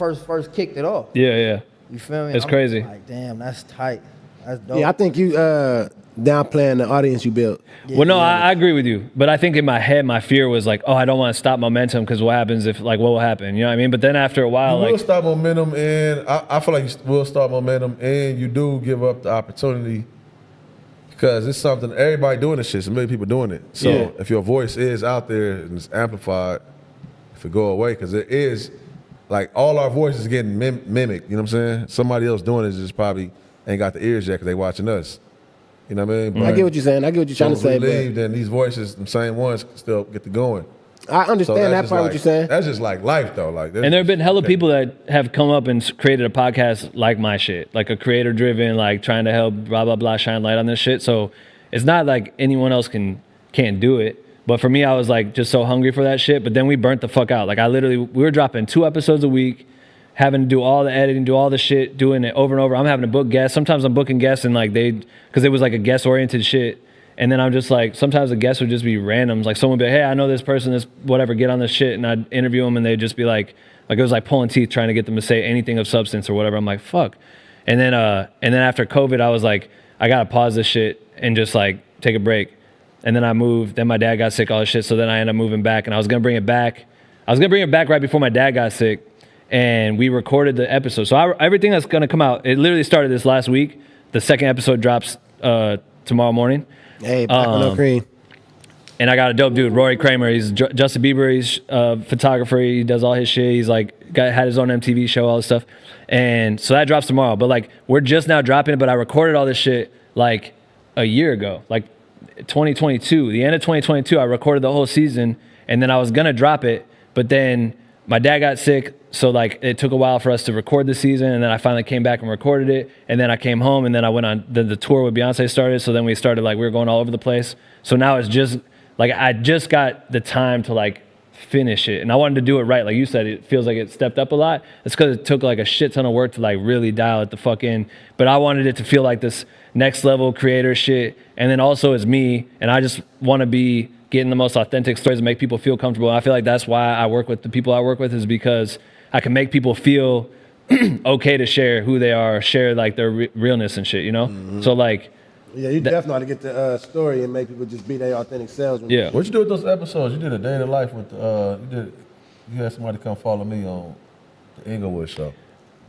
kicked it off. Yeah, yeah. You feel me? It's I'm crazy. Like, damn, that's tight. That's dope. Yeah, I think you downplaying the audience you built. Well, no, I agree with you. But I think in my head, my fear was like, oh, I don't want to stop momentum because what happens if, like, what will happen? You know what I mean? But then after a while, You will like, start momentum, and I feel like you will start momentum, and you do give up the opportunity because it's something everybody doing this shit. So many people doing it. So Yeah. if your voice is out there and it's amplified, if it go away, because it is like all our voices getting mimicked. You know what I'm saying? Somebody else doing it just probably ain't got the ears yet because they watching us. You know what I mean? I get what you're saying. I get what you're trying to So say, if we leave, but then these voices, the same ones, still get to going. I So understand that's that just part. like, What you're saying? That's just like life, though. Like, and there have been hella people that have come up and created a podcast like my shit, like a creator driven, like trying to help blah, blah, blah, shine light on this shit. So it's not like anyone else can't do it. But for me, I was like just so hungry for that shit. But then we burnt the fuck out. Like we were dropping 2 episodes a week, having to do all the editing, do all the shit, doing it over and over. I'm having to book guests. Sometimes I'm booking guests and like because it was like a guest oriented shit. And then I'm just like, sometimes the guests would just be randoms. Like someone would be like, hey, I know this person, this whatever, get on this shit. And I'd interview them and they'd just be like it was like pulling teeth trying to get them to say anything of substance or whatever. I'm like, fuck. And then after COVID, I was like, I gotta pause this shit and just like take a break. And then I moved, then my dad got sick, all this shit. So then I ended up moving back and I was gonna bring it back. I was gonna bring it back right before my dad got sick and we recorded the episode. So everything that's gonna come out, it literally started this last week. The second episode drops tomorrow morning. Hey, back with no cream. And I got a dope dude, Rory Kramer. He's Justin Bieber. He's a photographer. He does all his shit. He's like had his own MTV show, all this stuff. And so that drops tomorrow. But like we're just now dropping it. But I recorded all this shit like a year ago, like 2022. The end of 2022, I recorded the whole season, and then I was gonna drop it. But then my dad got sick, so like it took a while for us to record the season, and then I finally came back and recorded it. And then I came home, and then I went on the tour with Beyonce started. So then we started like we were going all over the place. So now it's just like I just got the time to like finish it, and I wanted to do it right. Like you said, it feels like it stepped up a lot. It's because it took like a shit ton of work to like really dial it the fuck in. But I wanted it to feel like this next level creator shit, and then also it's me, and I just want to be getting the most authentic stories and make people feel comfortable. And I feel like that's why I work with the people I work with, is because I can make people feel okay to share who they are, share like their realness and shit, you know? Mm-hmm. So like, yeah, you definitely ought to get the story and make people just be their authentic selves. Yeah. What'd you do with those episodes? You did a day in the life with you had somebody come follow me on the Inglewood show.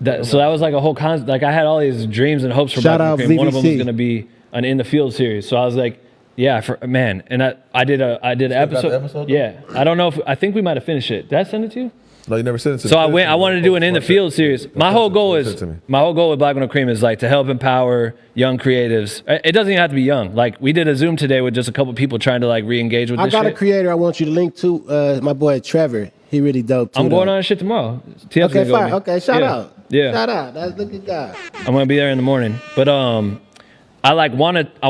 So that was like a whole concept. Like I had all these dreams and hopes for Shout out Black Cream. One of them was VVC. going to be an In the Field series. So I was like, yeah, man. And I did an episode. the episode, though? Yeah. I don't know I think we might have finished it. Did I send it to you? No, you never said it to me. So I wanted to do an In the Field series. My whole goal Send it to me. with Black No Cream is like to help empower young creatives. It doesn't even have to be young. Like we did a Zoom today with just a couple people trying to like re-engage with I this got shit. a creator I want you to link to, my boy Trevor. He really dope too. I'm going though. on that shit tomorrow. TF's Okay, gonna go with fine. me. Okay, shout out. Yeah. Shout out. That's look at God. I'm gonna be there in the morning. But I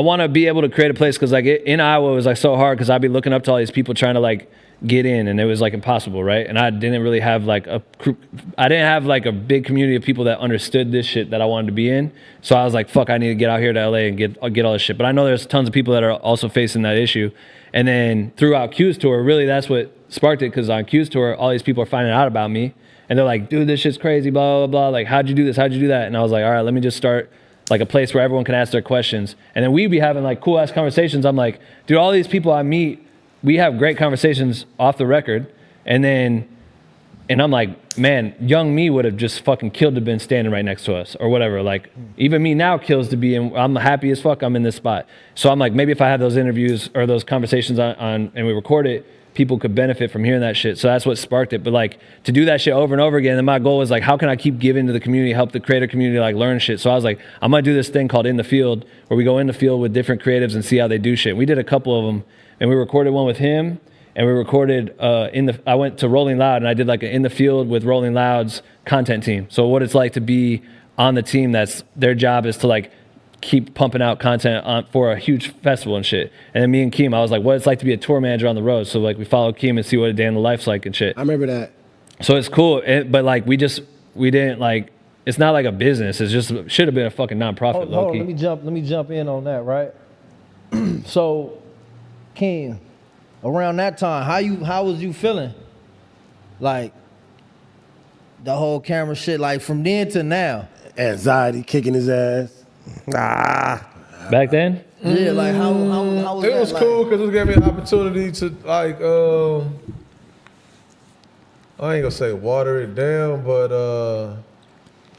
wanna be able to create a place because like in Iowa it was like so hard because I'd be looking up to all these people trying to like get in, and it was like impossible, right? And I didn't really have like a big community of people that understood this shit that I wanted to be in. So I was like, fuck, I need to get out here to LA and get all this shit. But I know there's tons of people that are also facing that issue. And then throughout Q's tour, really that's what sparked it, because on Q's tour, all these people are finding out about me, and they're like, dude, this shit's crazy, blah, blah, blah. Like, how'd you do this? How'd you do that? And I was like, all right, let me just start like a place where everyone can ask their questions. And then we'd be having like cool ass conversations. I'm like, dude, all these people I meet, we have great conversations off the record. And I'm like, man, young me would have just fucking killed to been standing right next to us or whatever. Like even me now kills to be in, I'm happy as fuck I'm in this spot. So I'm like, maybe if I have those interviews or those conversations on and we record it, people could benefit from hearing that shit. So that's what sparked it. But like to do that shit over and over again, and my goal is like, how can I keep giving to the community, help the creator community like learn shit? So I was like, I'm gonna do this thing called In the Field, where we go in the field with different creatives and see how they do shit. We did a couple of them, and we recorded one with him, and we recorded I went to Rolling Loud, and I did like an In the Field with Rolling Loud's content team. So what it's like to be on the team that's their job is to like keep pumping out content for a huge festival and shit. And then me and Keem, I was like, what it's like to be a tour manager on the road. So like we followed Keem and see what a day in the life's like and shit. I remember that. So it's cool, but like we didn't like, it's not like a business. It's just should have been a fucking nonprofit. Hold on, let me jump in on that, right? So, Keem, around that time, how was you feeling? Like the whole camera shit, like from then to now. Anxiety kicking his ass. Back then? Yeah, like how was It that? was like? cool because it gave me an opportunity to like, I ain't gonna say water it down, but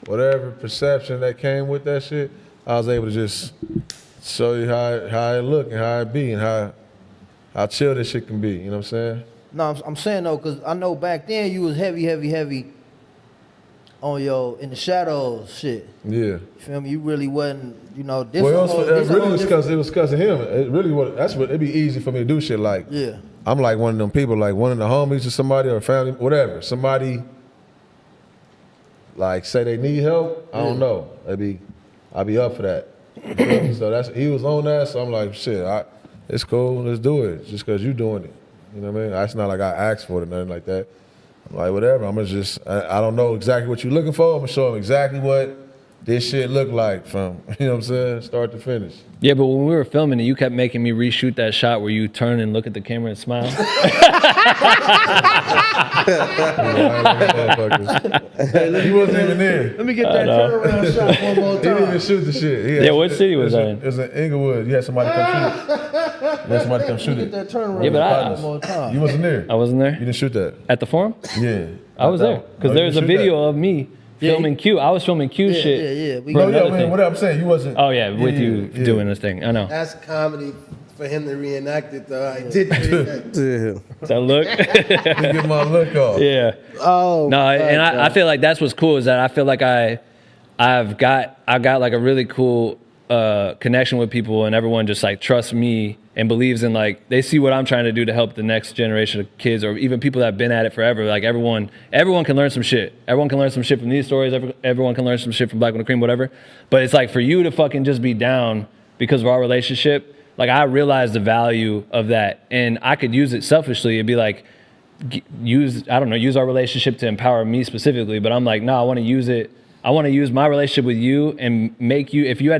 whatever perception that came with that shit, I was able to just show you how it look and how it be and how chill this shit can be. You know what I'm saying? No, I'm saying though, cause I know back then you was heavy on your In the Shadows shit. Yeah. You feel me? You really wasn't, this. Well, it really was because of him. It really was. That's what it'd be easy for me to do shit like. Yeah. I'm like one of them people, like one of the homies or somebody or family, whatever. Somebody like say they need help. I don't know. I'd be up for that. You feel me? So he was on that. So I'm like, shit, it's cool. Let's do it. Just because you doing it. You know what I mean? It's not like I asked for it or nothing like that. I'm like, whatever. I'm gonna just, I don't know exactly what you're looking for. I'm gonna show him exactly what this shit look like from, you know what I'm saying, start to finish. Yeah, but when we were filming it, you kept making me reshoot that shot where you turn and look at the camera and smile. He wasn't even there. Let me get that turnaround shot one more He didn't even time. shoot the shit. Yeah, what city was that in? It was in Inglewood. You had somebody come shoot it. You had somebody come shoot Get it. that turnaround Yeah, but shot one more time. You wasn't there. I wasn't there. You didn't shoot that. At the forum? Yeah. I was there. Because Oh, there you was a didn't shoot video that. of me filming Q. I was filming Q shit. Yeah. We for No, another yeah, man, thing. what I'm saying, you wasn't. Oh, yeah, with you doing this thing. I know. That's comedy for him to reenact it, though. I did reenact it. That look? Get my look off. Yeah. Oh, No, and I feel like that's what's cool is that I feel like I've got like a really cool connection with people, and everyone just like trusts me and believes in, like, they see what I'm trying to do to help the next generation of kids, or even people that have been at it forever. Like everyone can learn some shit. Everyone can learn some shit from these stories. Everyone can learn some shit from Black with the Cream, whatever. But it's like for you to fucking just be down because of our relationship. Like I realize the value of that, and I could use it selfishly. It'd be like use our relationship to empower me specifically. But I'm like, no, I want to use it. I want to use my relationship with you and make you. If I had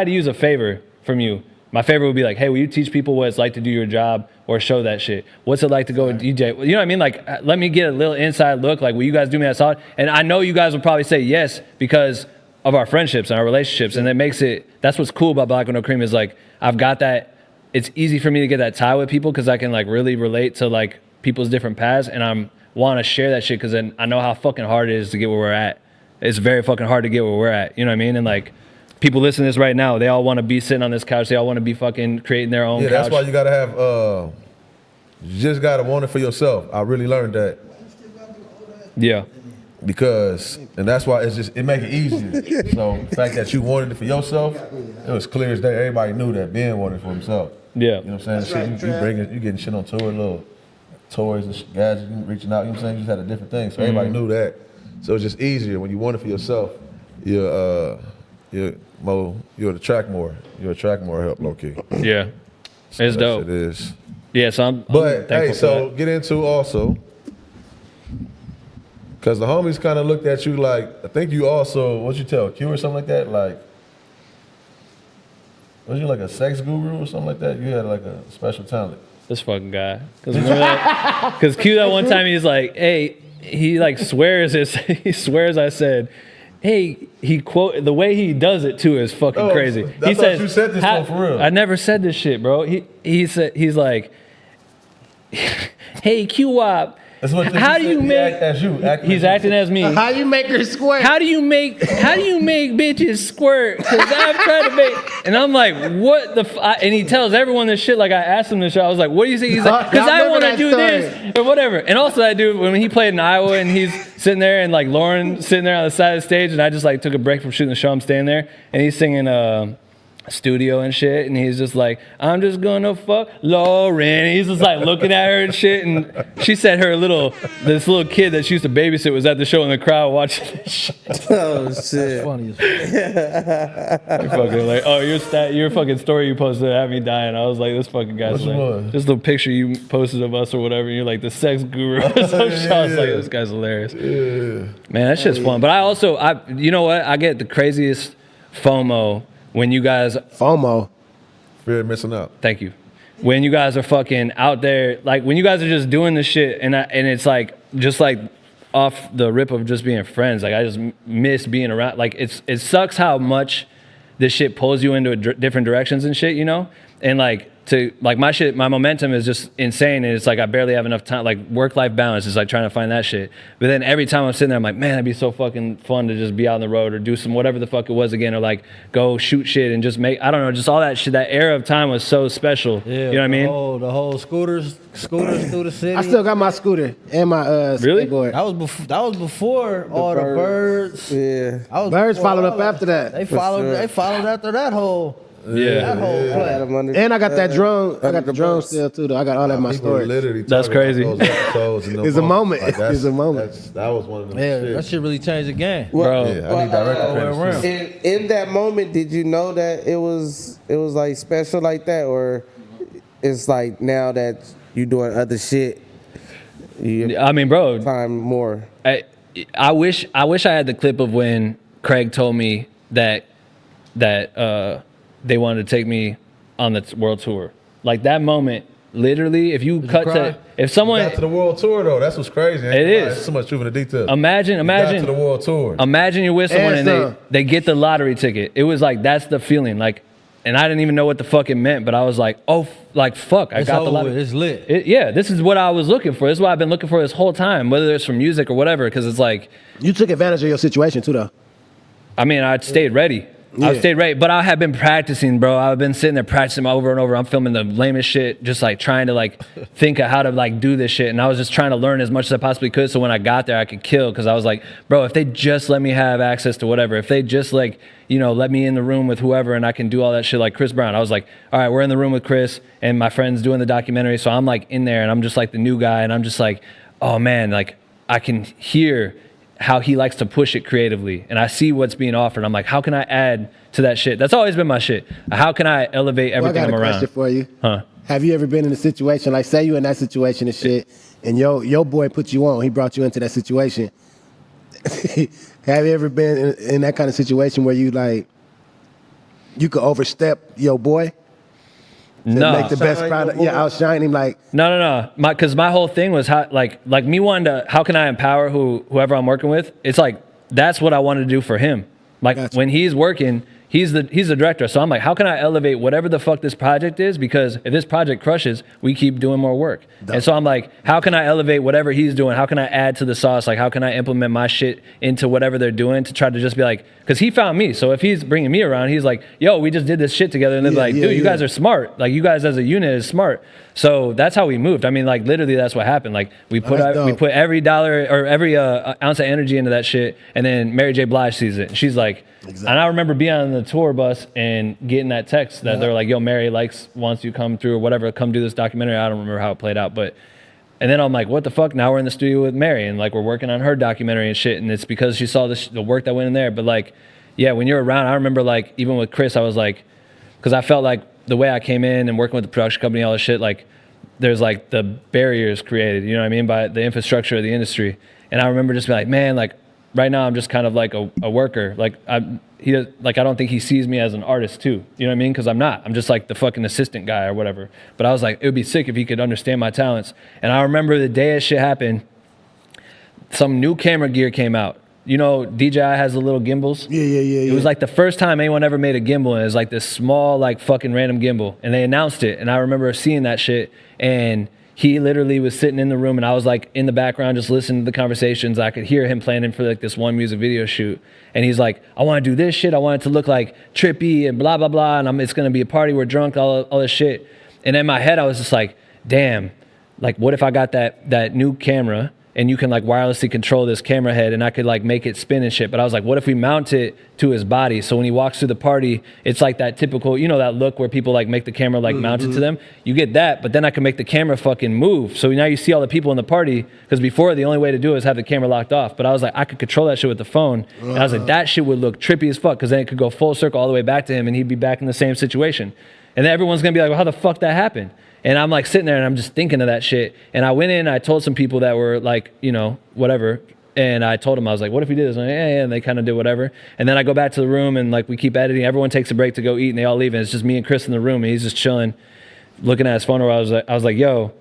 to use a favor from you, my favor would be like, hey, will you teach people what it's like to do your job or show that shit? What's it like to go DJ? You know what I mean? Like, let me get a little inside look. Like, will you guys do me that solid? And I know you guys will probably say yes because of our friendships and our relationships. And it makes it, that's what's cool about Black with No Cream is like, I've got that. It's easy for me to get that tie with people because I can like really relate to like people's different paths. And I want to share that shit because then I know how fucking hard it is to get where we're at. It's very fucking hard to get where we're at. You know what I mean? And like, people listening to this right now, they all want to be sitting on this couch. They all want to be fucking creating their own couch. That's why you gotta have, you just gotta want it for yourself. I really learned that. Yeah. Because, and that's why it make it easier. So the fact that you wanted it for yourself, it was clear as day. Everybody knew that Ben wanted it for himself. Yeah. You know what I'm saying? Shit, you getting shit on tour, little toys and gadgets, you reaching out, you know what I'm saying? You just had a different thing. So everybody knew that. So it's just easier when you want it for yourself. You'll attract more. You'll attract more help, low key. Yeah. It's dope. It is. Yeah, so I'm But thankful hey, for so that. get into also, because the homies kind of looked at you like, I think you also, what you tell, Q or something like that? Like, was you like a sex guru or something like that? You had like a special talent. This fucking guy. Because Q that one time he's like, hey, he like swears he swears I said, hey, the way he does it too is fucking crazy. I He thought says, you said this one for real. I never said this shit, bro. He's like, hey, Q-Wop, how do you make? He's acting as me. How you make her squirt? How do you make bitches squirt? Because I'm trying to make, and I'm like, what the? And he tells everyone this shit. Like I asked him this shit. I was like, what do you think? He's like, because I want to do this or whatever. And also that dude, when he played in Iowa and he's sitting there and like Lauren sitting there on the side of the stage, and I just like took a break from shooting the show. I'm staying there, and he's singing Studio and shit, and he's just like, I'm just gonna fuck Lauren. And he's just like looking at her and shit, and she said this little kid that she used to babysit was at the show in the crowd watching this shit. Oh shit! Funny as You're fucking like, oh, your fucking story you posted had me dying. I was like, this fucking guy's Which like, one? just the picture you posted of us or whatever. And you're like the sex guru. Or some shit. I was like, this guy's hilarious. Yeah. Man, that shit's fun. But you know what? I get the craziest FOMO when you guys. FOMO. Fear of missing out. Thank you. When you guys are fucking out there, like when you guys are just doing this shit, and it's like just like off the rip of just being friends. Like I just miss being around. Like it sucks how much this shit pulls you into different directions and shit, you know. And like my momentum is just insane, and it's like I barely have enough time. Like work-life balance is like trying to find that shit. But then every time I'm sitting there, I'm like, man, it'd be so fucking fun to just be out on the road or do some whatever the fuck it was again, or like go shoot shit and just make, I don't know, just all that shit. That era of time was so special. Yeah, you know what I mean? The whole scooters through the city. I still got my scooter and my Really? skateboard. That was before all the birds. Yeah. Birds followed up after that. They followed after that whole. Yeah. That whole play. And I got that drone. I got the drone still too, though. I got all that in my People storage. literally That's talking crazy. about those episodes and them It's a moment. moments. Like, It's a moment. That was one of them Yeah, shit. that shit really changed the game. Bro. Yeah, I need director credits. too. In that moment, did you know that it was like special like that, or it's like now that you doing other shit, you I mean, bro, time more? I wish I had the clip of when Craig told me that they wanted to take me on the world tour. Like that moment, literally, if you cut to, if someone got to the world tour though, that's what's crazy. It is. There's so much truth in the detail. Imagine got to the world tour. Imagine you're with someone and they get the lottery ticket. It was like that's the feeling. Like, and I didn't even know what the fuck it meant, but I was like, oh, like fuck, I got the lottery. It's lit. Yeah, this is what I was looking for. This is what I've been looking for this whole time, whether it's for music or whatever, because it's like you took advantage of your situation too, though. I mean, I stayed ready. Yeah. I stayed ready, but I have been practicing, bro. I've been sitting there practicing over and over. I'm filming the lamest shit, just like trying to like think of how to like do this shit. And I was just trying to learn as much as I possibly could. So when I got there, I could kill. Cause I was like, bro, if they just let me have access to whatever, if they just like, you know, let me in the room with whoever and I can do all that shit like Chris Brown. I was like, all right, we're in the room with Chris and my friend's doing the documentary. So I'm like in there and I'm just like the new guy. And I'm just like, oh man, like I can hear how he likes to push it creatively. And I see what's being offered. I'm like, how can I add to that shit? That's always been my shit. How can I elevate everything I'm around? I got a question for you. Huh? Have you ever been in a situation, like say you in that situation and shit, and your boy put you on, he brought you into that situation. Have you ever been in that kind of situation where you like, you could overstep your boy? No. Make the best product. Yeah, outshine him like. No. Because my whole thing was how, like me wanting to, how can I empower whoever I'm working with? It's like, that's what I wanted to do for him. Like when he's working, he's the director. So I'm like, how can I elevate whatever the fuck this project is? Because if this project crushes, we keep doing more work. And so I'm like, how can I elevate whatever he's doing? How can I add to the sauce? Like, how can I implement my shit into whatever they're doing to try to just be like, because he found me. So if he's bringing me around, he's like, yo, we just did this shit together. And they're like, dude, you guys are smart. Like you guys as a unit is smart. So that's how we moved. I mean, like literally that's what happened. Like we put every dollar or every ounce of energy into that shit. And then Mary J. Blige sees it. And she's like, and I remember being on the tour bus and getting that text that they're like, yo, Mary wants you come through or whatever, come do this documentary. I don't remember how it played out, but, and then I'm like, what the fuck? Now we're in the studio with Mary and like, we're working on her documentary and shit. And it's because she saw the work that went in there. But like, yeah, when you're around, I remember like, even with Chris, I was like, cause I felt like the way I came in and working with the production company, all this shit, like there's like the barriers created, you know what I mean? By the infrastructure of the industry. And I remember just being like, man, like right now I'm just kind of like a worker. Like I don't think he sees me as an artist too. You know what I mean? Cause I'm not, I'm just like the fucking assistant guy or whatever. But I was like, it would be sick if he could understand my talents. And I remember the day that shit happened, some new camera gear came out. You know, DJI has the little gimbals. Yeah. It was like the first time anyone ever made a gimbal, and it was like this small, like fucking random gimbal. And they announced it, and I remember seeing that shit, and he literally was sitting in the room, and I was like in the background just listening to the conversations. I could hear him planning for like this one music video shoot. And he's like, I want to do this shit. I want it to look like trippy and blah, blah, blah. And it's going to be a party. We're drunk, all this shit. And in my head, I was just like, damn, like what if I got that new camera and you can like wirelessly control this camera head and I could like make it spin and shit. But I was like, what if we mount it to his body? So when he walks through the party, it's like that typical, you know, that look where people like make the camera like mounted to them. You get that, but then I can make the camera fucking move. So now you see all the people in the party, because before the only way to do it is have the camera locked off. But I was like, I could control that shit with the phone. And I was like, that shit would look trippy as fuck, because then it could go full circle all the way back to him and he'd be back in the same situation. And then everyone's gonna be like, well, how the fuck that happened? And I'm like sitting there and I'm just thinking of that shit. And I went in, I told some people that were like, you know, whatever. And I told them, I was like, what if we did this? And, and they kind of did whatever. And then I go back to the room and like we keep editing. Everyone takes a break to go eat and they all leave. And it's just me and Chris in the room. And he's just chilling, looking at his phone. Where I was like, yo,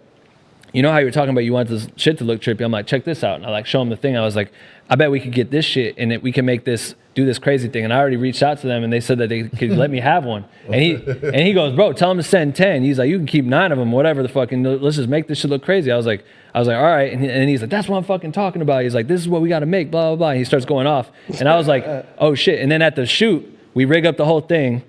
you know how you were talking about you want this shit to look trippy? I'm like, check this out. And I like show him the thing. I was like, I bet we could get this shit and we can make this, do this crazy thing. And I already reached out to them and they said that they could let me have one. And he goes, bro, tell him to send 10. He's like, you can keep 9 of them, whatever the fucking, let's just make this shit look crazy. I was like, all right. And he's like, that's what I'm fucking talking about. He's like, this is what we got to make, blah, blah, blah. And he starts going off. And I was like, oh shit. And then at the shoot, we rig up the whole thing.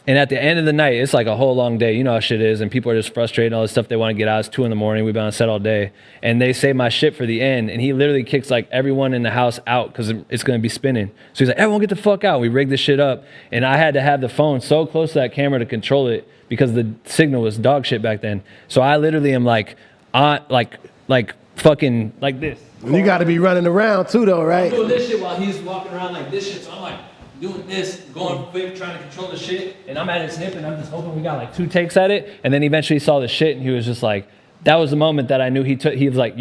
And at the end of the night, it's like a whole long day. You know how shit is. And people are just frustrated and all this stuff they want to get out. It's 2 a.m. We've been on set all day. And they save my shit for the end. And he literally kicks like everyone in the house out because it's going to be spinning. So he's like, everyone get the fuck out. We rigged this shit up. And I had to have the phone so close to that camera to control it because the signal was dog shit back then. So I literally am like fucking like this. You got to be running around too though, right? I'm doing this shit while he's walking around like this shit. So I'm like doing this, going quick, trying to control the shit, and I'm at his hip, and I'm just hoping we got like 2 takes at it, and then eventually he saw the shit, and he was just like, that was the moment that I knew he was like,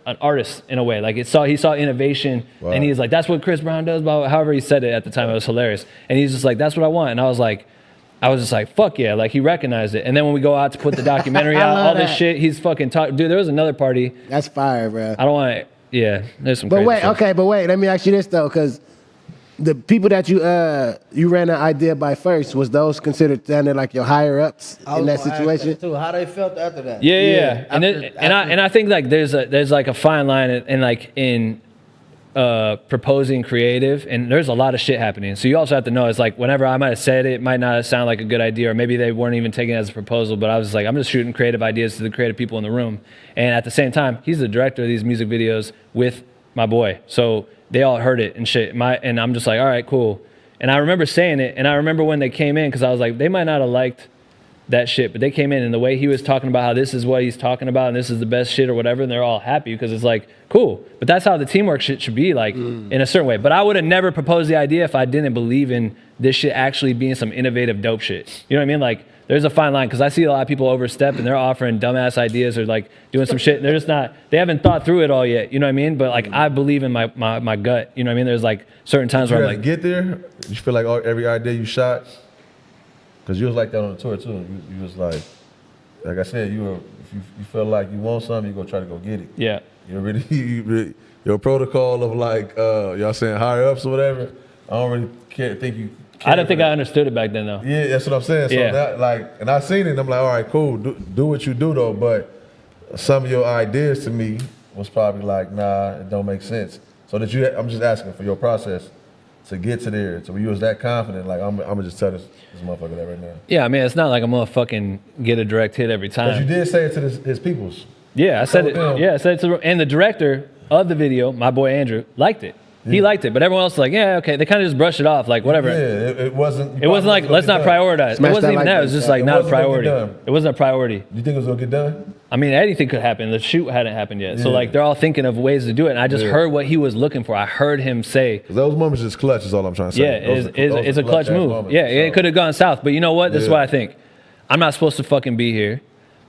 an artist in a way. Like he saw innovation, and he's like, that's what Chris Brown does. Blah, blah. However he said it at the time, it was hilarious. And he's just like, that's what I want. And I was just like, fuck yeah, like he recognized it. And then when we go out to put the documentary out, all this shit, he's fucking talking. Dude, there was another party. That's fire, bro. I don't want to, yeah, there's some But crazy wait, shit. okay, but wait, let me ask you this though, because the people that you ran the idea by first, was those considered standing like your higher ups I in was that gonna ask situation? too. How they felt after that? Yeah. And I think like there's like a fine line in proposing creative, and there's a lot of shit happening. So you also have to know, it's like whenever I might have said it might not sound like a good idea, or maybe they weren't even taking it as a proposal, but I was just like, I'm just shooting creative ideas to the creative people in the room. And at the same time, he's the director of these music videos with my boy. So they all heard it and shit. And I'm just like, all right, cool. And I remember saying it, and I remember when they came in, because I was like, they might not have liked that shit, but they came in and the way he was talking about how this is what he's talking about and this is the best shit or whatever, and they're all happy because it's like, cool. But that's how the teamwork shit should be, like in a certain way. But I would have never proposed the idea if I didn't believe in this shit actually being some innovative dope shit. You know what I mean? Like there's a fine line, because I see a lot of people overstep and they're offering dumbass ideas or like doing some shit and they're just not, they haven't thought through it all yet. You know what I mean? But like I believe in my gut. You know what I mean? There's like certain times where I'm like, get there, you feel like every idea you shot, because you was like that on the tour too. You was like I said, if you feel like you want something, you go try to go get it. Yeah. You really your protocol of like y'all saying higher ups or whatever. I don't really think you. I don't think I understood it back then though. Yeah, that's what I'm saying. So Yeah. that, and I seen it, and I'm like, all right, cool, do what you do though. But some of your ideas to me was probably like, nah, it don't make sense. So I'm just asking for your process to get to there. So when you was that confident, like I'm gonna just tell this motherfucker that right now. Yeah, I mean, it's not like I'm gonna fucking get a direct hit every time. But you did say it to his peoples. Yeah, I said it. Yeah, I said it to, and the director of the video, my boy Andrew, liked it. He liked it, but everyone else was like, yeah, okay. They kind of just brushed it off, like whatever. Yeah, it wasn't. It wasn't like, let's not prioritize. It wasn't even that. It was just like not a priority. It wasn't a priority. You think it was gonna get done? I mean, anything could happen. The shoot hadn't happened yet, so like they're all thinking of ways to do it. And I just heard what he was looking for. I heard him say, those moments is clutch. Is all I'm trying to say. Yeah, it's a clutch move. Moments, yeah, it could have gone south, but you know what? This is what I think. I'm not supposed to fucking be here,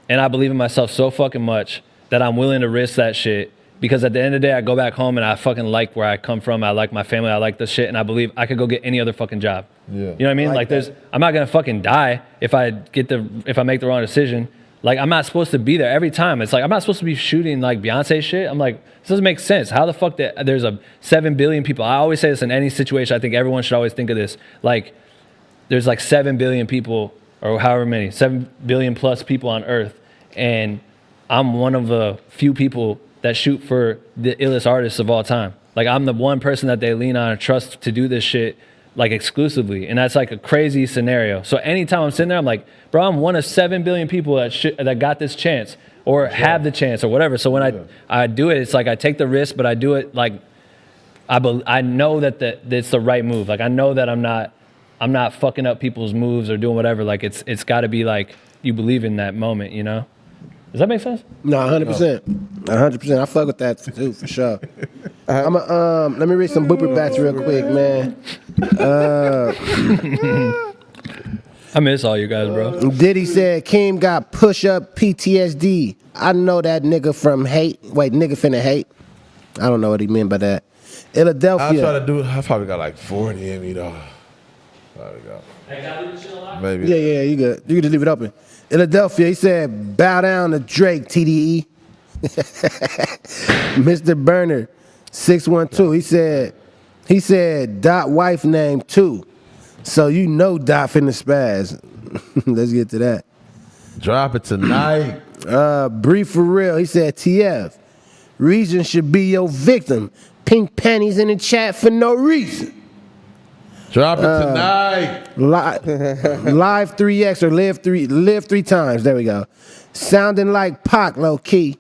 and I believe in myself so fucking much that I'm willing to risk that shit. Because at the end of the day, I go back home and I fucking like where I come from. I like my family. I like the shit, and I believe I could go get any other fucking job. Yeah. You know what I mean? Like I'm not gonna fucking die if I make the wrong decision. Like I'm not supposed to be there every time. It's like I'm not supposed to be shooting like Beyonce shit. I'm like, this doesn't make sense. How the fuck that there's 7 billion people? I always say this in any situation. I think everyone should always think of this. Like there's like 7 billion people, or however many, 7 billion plus people on Earth, and I'm one of the few people that shoot for the illest artists of all time. Like I'm the one person that they lean on and trust to do this shit like exclusively, and that's like a crazy scenario. So anytime I'm sitting there, I'm like, bro, I'm one of 7 billion people that got this chance or have the chance or whatever. So when I do it, it's like I take the risk, but I do it like I know that it's the right move. Like I know that I'm not fucking up people's moves or doing whatever. Like it's got to be like you believe in that moment, you know? Does that make sense? No, 100%. 100%. I fuck with that too, for sure. Let me read some booper bats real quick, man. I miss all you guys, bro. Diddy said Keem got push-up PTSD. I know that nigga from hate. Wait, nigga finna hate? I don't know what he meant by that. Philadelphia. I probably got like 40 in me though. Probably got. Maybe. Yeah, you good. You can just leave it open. Philadelphia, he said, bow down to Drake, TDE. Mr. Burner, 612, he said, Dot wife name too. So you know Dot finna spaz. Let's get to that. Drop it tonight. Brief for real, he said, TF, reason should be your victim. Pink panties in the chat for no reason. Drop it tonight. Live 3X or live 3 times. There we go. Sounding like Pac, low key.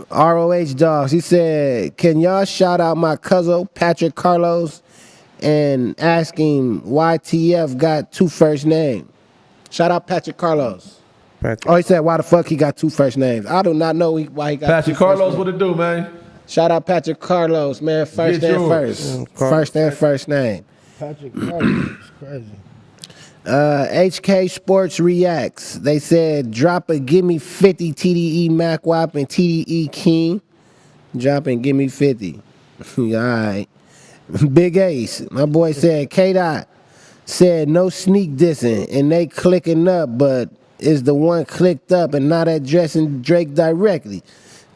ROH Dogs. He said, can y'all shout out my cousin Patrick Carlos and ask him why TF got 2 first names? Shout out Patrick Carlos. Oh, he said why the fuck he got 2 first names. I do not know why he got Patrick Carlos, what it do, man? Shout out Patrick Carlos, man. First name. Patrick Carter is crazy. HK Sports Reacts. They said drop a Gimmie 50 TDE MACKwop and TDE King. Dropping, give me 50. All right. Big Ace, my boy said, K-Dot said no sneak dissing, and they clicking up, but is the one clicked up and not addressing Drake directly.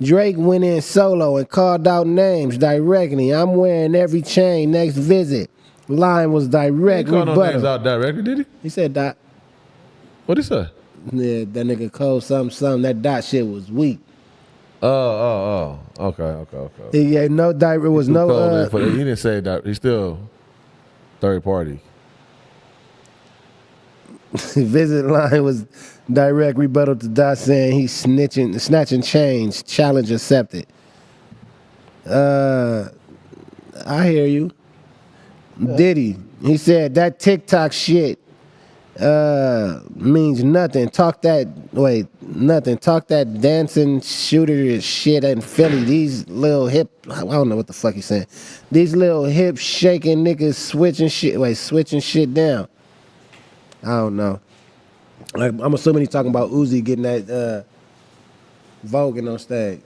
Drake went in solo and called out names directly. I'm wearing every chain next visit. Line was direct. He called no names out directly, did he? He said Dot. What'd he say? Yeah, that nigga Cole something. That Dot shit was weak. Oh. Okay. Yeah, no direct. It was no. He didn't say that. He's still third party. Visit line was direct rebuttal to Dot saying he's snatching chains. Challenge accepted. I hear you. Diddy, he said that TikTok shit means nothing. Talk that dancing shooter shit in Philly. These little hip, I don't know what the fuck he's saying. These little hip shaking niggas switching shit down. I don't know. Like, I'm assuming he's talking about Uzi getting that voguing on stage.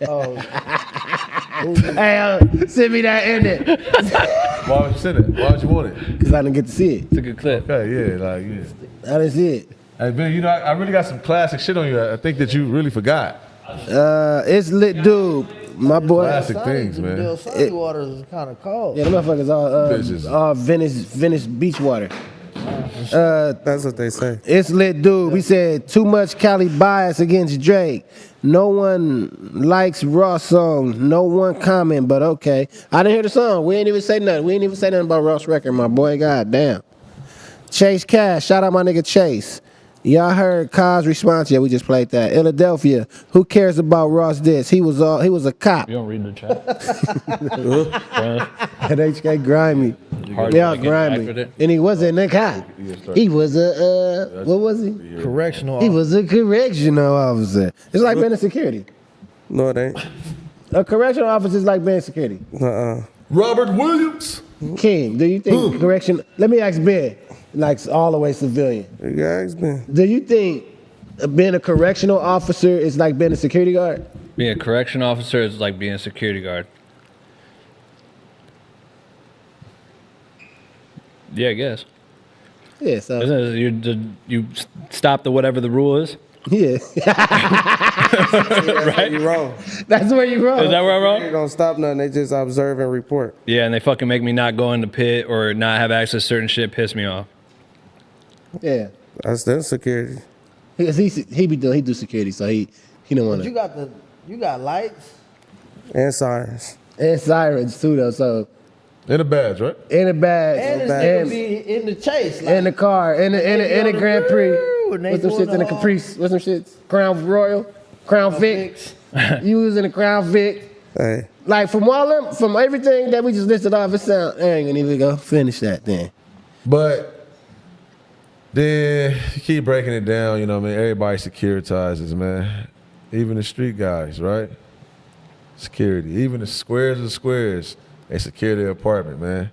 Oh. Hey, send me that in it. Why would you send it? Why would you want it? Because I didn't get to see it. It's a good clip. Okay, yeah. I didn't see it. Hey, Ben, you know, I really got some classic shit on you. I think that you really forgot. It's lit, dude. My boy. Classic things, man. Sunny waters is kind of cold. Yeah, the motherfuckers all Venice beach water. That's what they say. It's lit, dude. We said too much Cali bias against Drake. No one likes Ross songs. No one comment, but okay. I didn't hear the song. We ain't even say nothing. We ain't even say nothing about Ross record, my boy. God damn. Chase Cash. Shout out my nigga Chase. Y'all heard Cozz response? Yeah, we just played that. Philadelphia. Who cares about Ross diss? He was a cop. You don't read the chat. At HK Grimy. Yeah, Grimy. And he wasn't a cop. He was a, what was he? Correctional He was a correctional officer. It's like being a security. No, it ain't. A correctional officer is like being security. Robert Williams. King, do you think correction? Let me ask Ben, like all the way civilian. You gotta ask Ben. Do you think being a correctional officer is like being a security guard? Being a correction officer is like being a security guard. Yeah, I guess. Yeah, so you stop the whatever the rule is. Yeah. Right? You're wrong. That's where you're wrong. Is that where I'm wrong? They don't stop nothing. They just observe and report. Yeah, and they fucking make me not go in the pit or not have access to certain shit. Piss me off. Yeah. That's their security. He do security, so he don't want to. You got lights And sirens. And sirens too, though. So in a badge, right? in a badge, and it's nigga be in the chase, like, in the car, in the Grand Prix. and they What's them doing shits in the the Caprice? What's them shits? Crown Royal, Crown Vic. You was in the Crown Vic. Hey. Like from everything that we just listed off, it sound. I ain't gonna even go finish that then. But then you keep breaking it down, you know what I mean? Everybody securitizes, man. Even the street guys, right? Security. Even the squares of the squares, they secure their apartment, man.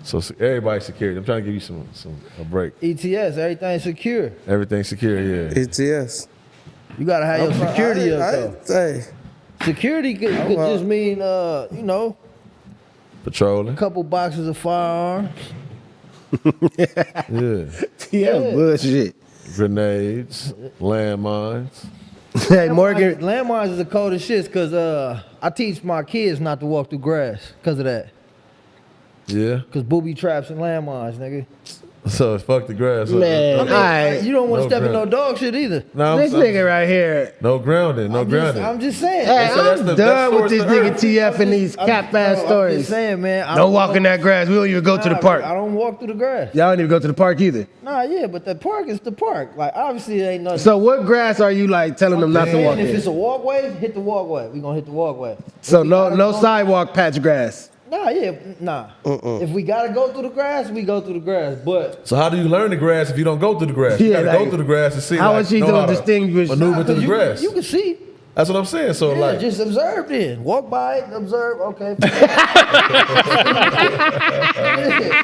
So everybody's security. I'm trying to give you a break. ETS, everything secure. Everything's secure, yeah. ETS. You gotta have your security up though. Hey. Security could just mean, you know, Patrolling. a couple boxes of firearms. Yeah. Bullshit. Grenades, landmines. Hey, Morgan. Landmines is the coldest shit because I teach my kids not to walk through grass because of that. Yeah. Because booby traps and landmines, nigga. So fuck the grass. Man, I mean, you don't want to No step in no ground. dog shit either. No, This nigga right here. No grounding, no grounding. I'm just saying. Hey, So that's I'm the done best with this source to nigga earth. TF and these cap ass I'm stories. just saying, man. I Don't walk in that grass. We don't even go to the Nah, park. I don't walk through the grass. Y'all don't even go to the park either. Nah, yeah, but the park is the park. Like, obviously, it ain't nothing. So what grass are you like telling them not to walk If in? it's a walkway, hit the walkway. We gonna hit the walkway. So no sidewalk patch grass. Nah. If we gotta go through the grass, we go through the grass. But So how do you learn the grass if you don't go through the grass? You Yeah, gotta go like, through the grass to see. how like, is she know gonna how to distinguish- maneuver through the you, grass? you can see. That's what I'm saying. So Yeah, like, just observe then. Walk by it, observe. Okay.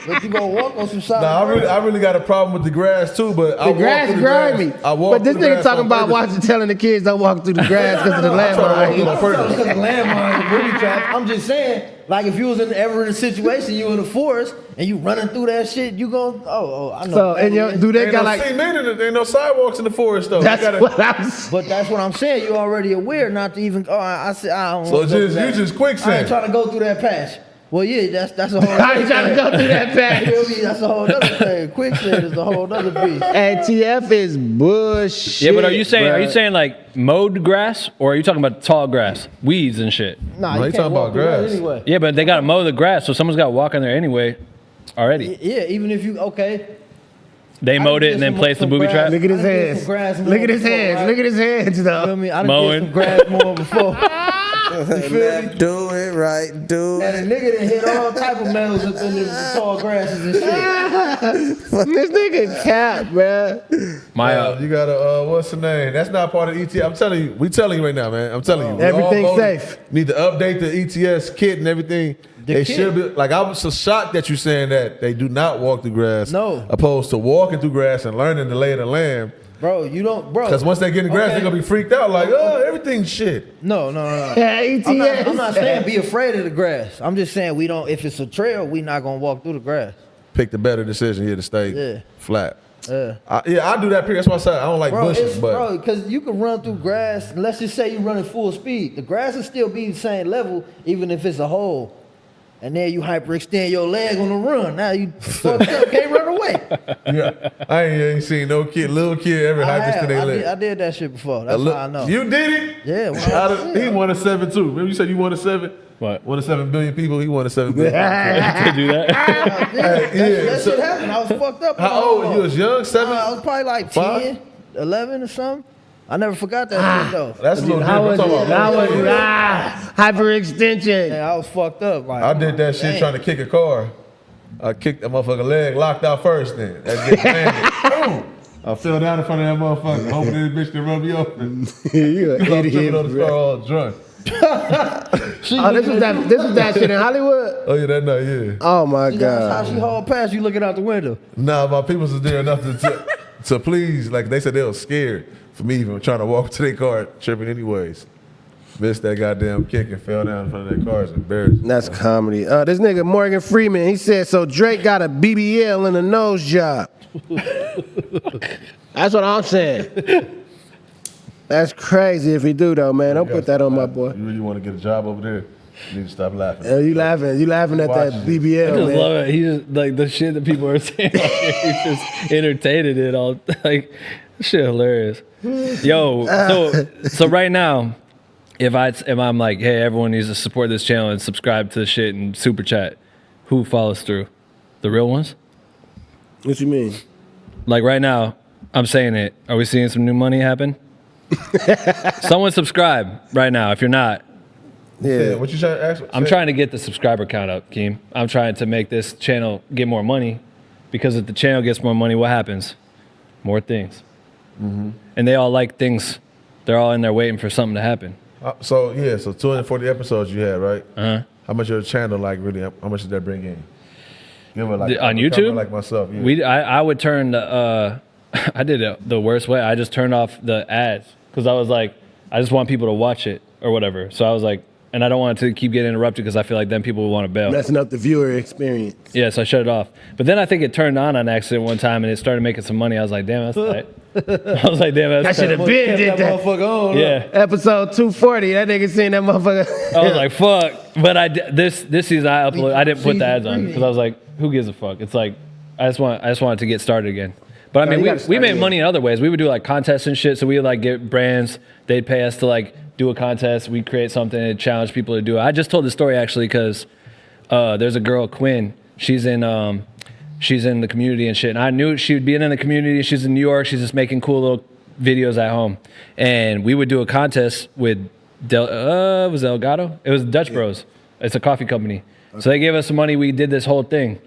But you gonna walk on some solid. Nah, I really got a problem with the grass too, but The grass grimy. But this nigga talking about telling the kids don't walk through the grass because of the landmine. Because of the landmine, the booby trap. I'm just saying, like if you was ever in a situation, you in the forest and you running through that shit, you gon' I know. So and do they got like? Ain't no sidewalks in the forest though. That's what But that's what I'm saying. You already aware not to even. I said I don't. So you just quicksand. I ain't trying to go through that patch. Well, yeah, that's a whole. I ain't trying to go through that patch. You feel me? That's a whole other thing. Quicksand is a whole other beast. And TF is bullshit. Yeah, but are you bruh. saying like mowed grass, or are you talking about tall grass, weeds and shit? Nah, No, you he can't talking walk about through that grass. anyway. Yeah, but they gotta mow the grass, so someone's gotta walk in there anyway. Already, Yeah, even if you they mowed it and then placed the booby trap. Look at his hands. Look at his hands. Look at his hands, You though. feel me? I done Mowing. did some grass mowing before. Left, do it right, do And it. a nigga done hit all type of metals up in the tall grasses and shit. This nigga cap, man. My You gotta what's the name? That's not part of ETS. I'm telling you, we telling you right now, man. I'm telling you. We all Everything's voted. safe. Need to update the ETS kit and everything. They kit? should be like I was so shocked that you saying that they do not walk through grass. No. Opposed to walking through grass and learning the lay of the land. Bro, you don't, bro. Because once they get in the grass, they're gonna be freaked out, like, oh, everything's shit. No. Yeah, ETS. I'm not saying be afraid of the grass. I'm just saying we don't. If it's a trail, we not gonna walk through the grass. Pick the better decision here to stay Yeah. flat. Yeah. I do that. Period. That's why I said I don't like Bro, bushes, but because you can run through grass. Let's just say you running full speed. The grass will still be the same level, even if it's a hole. And then you hyperextend your leg on the run. Now you fucked up, can't run away. yeah, I ain't seen no little kid ever hyperextend their leg. I did that shit before. That's how I know. You did it? Yeah. He won a 7 too. Remember you said you won a 7? What? 1 to 7 billion people. He won a 7 billion. to do that. That shit happened. I was fucked up. How old? You was young? 7? I was probably like 5? 10, 11 or something. I never forgot that shit though. That's a little How was different. it? How was it? Hyperextension. Yeah, I was fucked up. Like, I did that shit trying to kick a car. I kicked that motherfucker leg, locked out first then. That bitch landed. Boom! I fell down in front of that motherfucker, hoping this bitch can rub me open. You an I'm idiot, tripping on the bro. car all drunk. Oh, this was that shit in Hollywood? Oh yeah, that night, yeah. Oh my that's how god. she hauled past you looking out the window. Nah, my people was there enough to please. Like they said they was scared for me even trying to walk to their car, tripping anyways. Missed that goddamn kick and fell down in front of their car. It's embarrassing. That's comedy. This nigga Morgan Freeman, he said, so Drake got a BBL in a nose job. That's what I'm saying. That's crazy if he do though, man. Don't put that on my boy. You really want to get a job over there? You need to stop laughing. You laughing at that BBL, I just man. love it. He just like the shit that people are saying. He's just entertaining it all. Like shit, hilarious. Yo, so right now, if I'm like, hey, everyone needs to support this channel and subscribe to the shit and super chat, who follows through? The real ones? What you mean? Like right now, I'm saying it. Are we seeing some new money happen? Someone subscribe right now. If you're not, Yeah. What you trying to ask? I'm trying to get the subscriber count up, Keem. I'm trying to make this channel get more money, because if the channel gets more money, what happens? More things. Mm-hmm. And they all like things. They're all in there waiting for something to happen. So 240 episodes you had, right? Uh-huh. How much your channel like really? How much did that bring in? Give it like On I'm a YouTube? like myself. Yeah. I would turn the I did it the worst way. I just turned off the ads because I was like, I just want people to watch it or whatever. So I was like, and I don't want it to keep getting interrupted because I feel like then people will want to bail. Messing up the viewer experience. Yeah, so I shut it off. But then I think it turned on accident one time and it started making some money. I was like, damn, that's tight. I was like, damn, that's I should have been did that. Motherfucker on. Yeah. Episode 240. That nigga seen that motherfucker. I was like, fuck. But this season I didn't put the ads on because I was like, who gives a fuck? It's like I just wanted to get started again. But I mean, we made money in other ways. We would do like contests and shit. So we would like get brands. They'd pay us to like do a contest. We'd create something and challenge people to do it. I just told the story actually because there's a girl, Quinn. She's in the community and shit. And I knew she would be in the community. She's in New York. She's just making cool little videos at home. And we would do a contest with was it Elgato? It was Dutch Bros. It's a coffee company. Okay. So they gave us some money. We did this whole thing.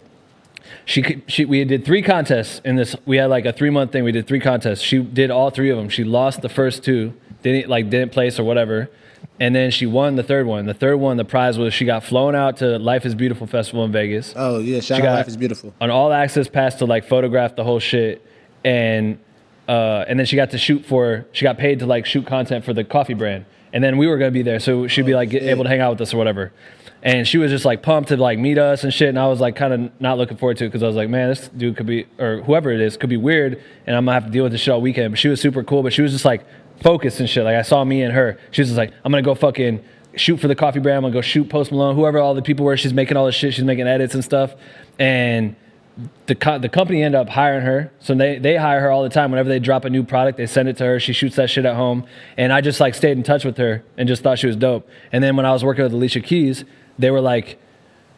We did 3 contests in this. We had like a 3-month thing. We did 3 contests. She did all 3 of them. She lost the first 2. Didn't place or whatever. And then she won the third one. The third one, the prize was she got flown out to Life is Beautiful Festival in Vegas. Oh yeah, shout She out got Life is Beautiful. An all access pass to like photograph the whole shit, and then she got paid to like shoot content for the coffee brand. And then we were gonna be there, so she'd be like able to hang out with us or whatever. And she was just like pumped to like meet us and shit. And I was like kind of not looking forward to it because I was like, man, this dude could be, or whoever it is, could be weird, and I'm gonna have to deal with this shit all weekend. But she was super cool, but she was just like focused and shit. Like I saw me and her. She was just like, I'm gonna go fucking shoot for the coffee brand. I'm gonna go shoot Post Malone, whoever all the people were. She's making all this shit. She's making edits and stuff. And the company ended up hiring her. So they hire her all the time. Whenever they drop a new product, they send it to her. She shoots that shit at home. And I just like stayed in touch with her and just thought she was dope. And then when I was working with Alicia Keys, they were like,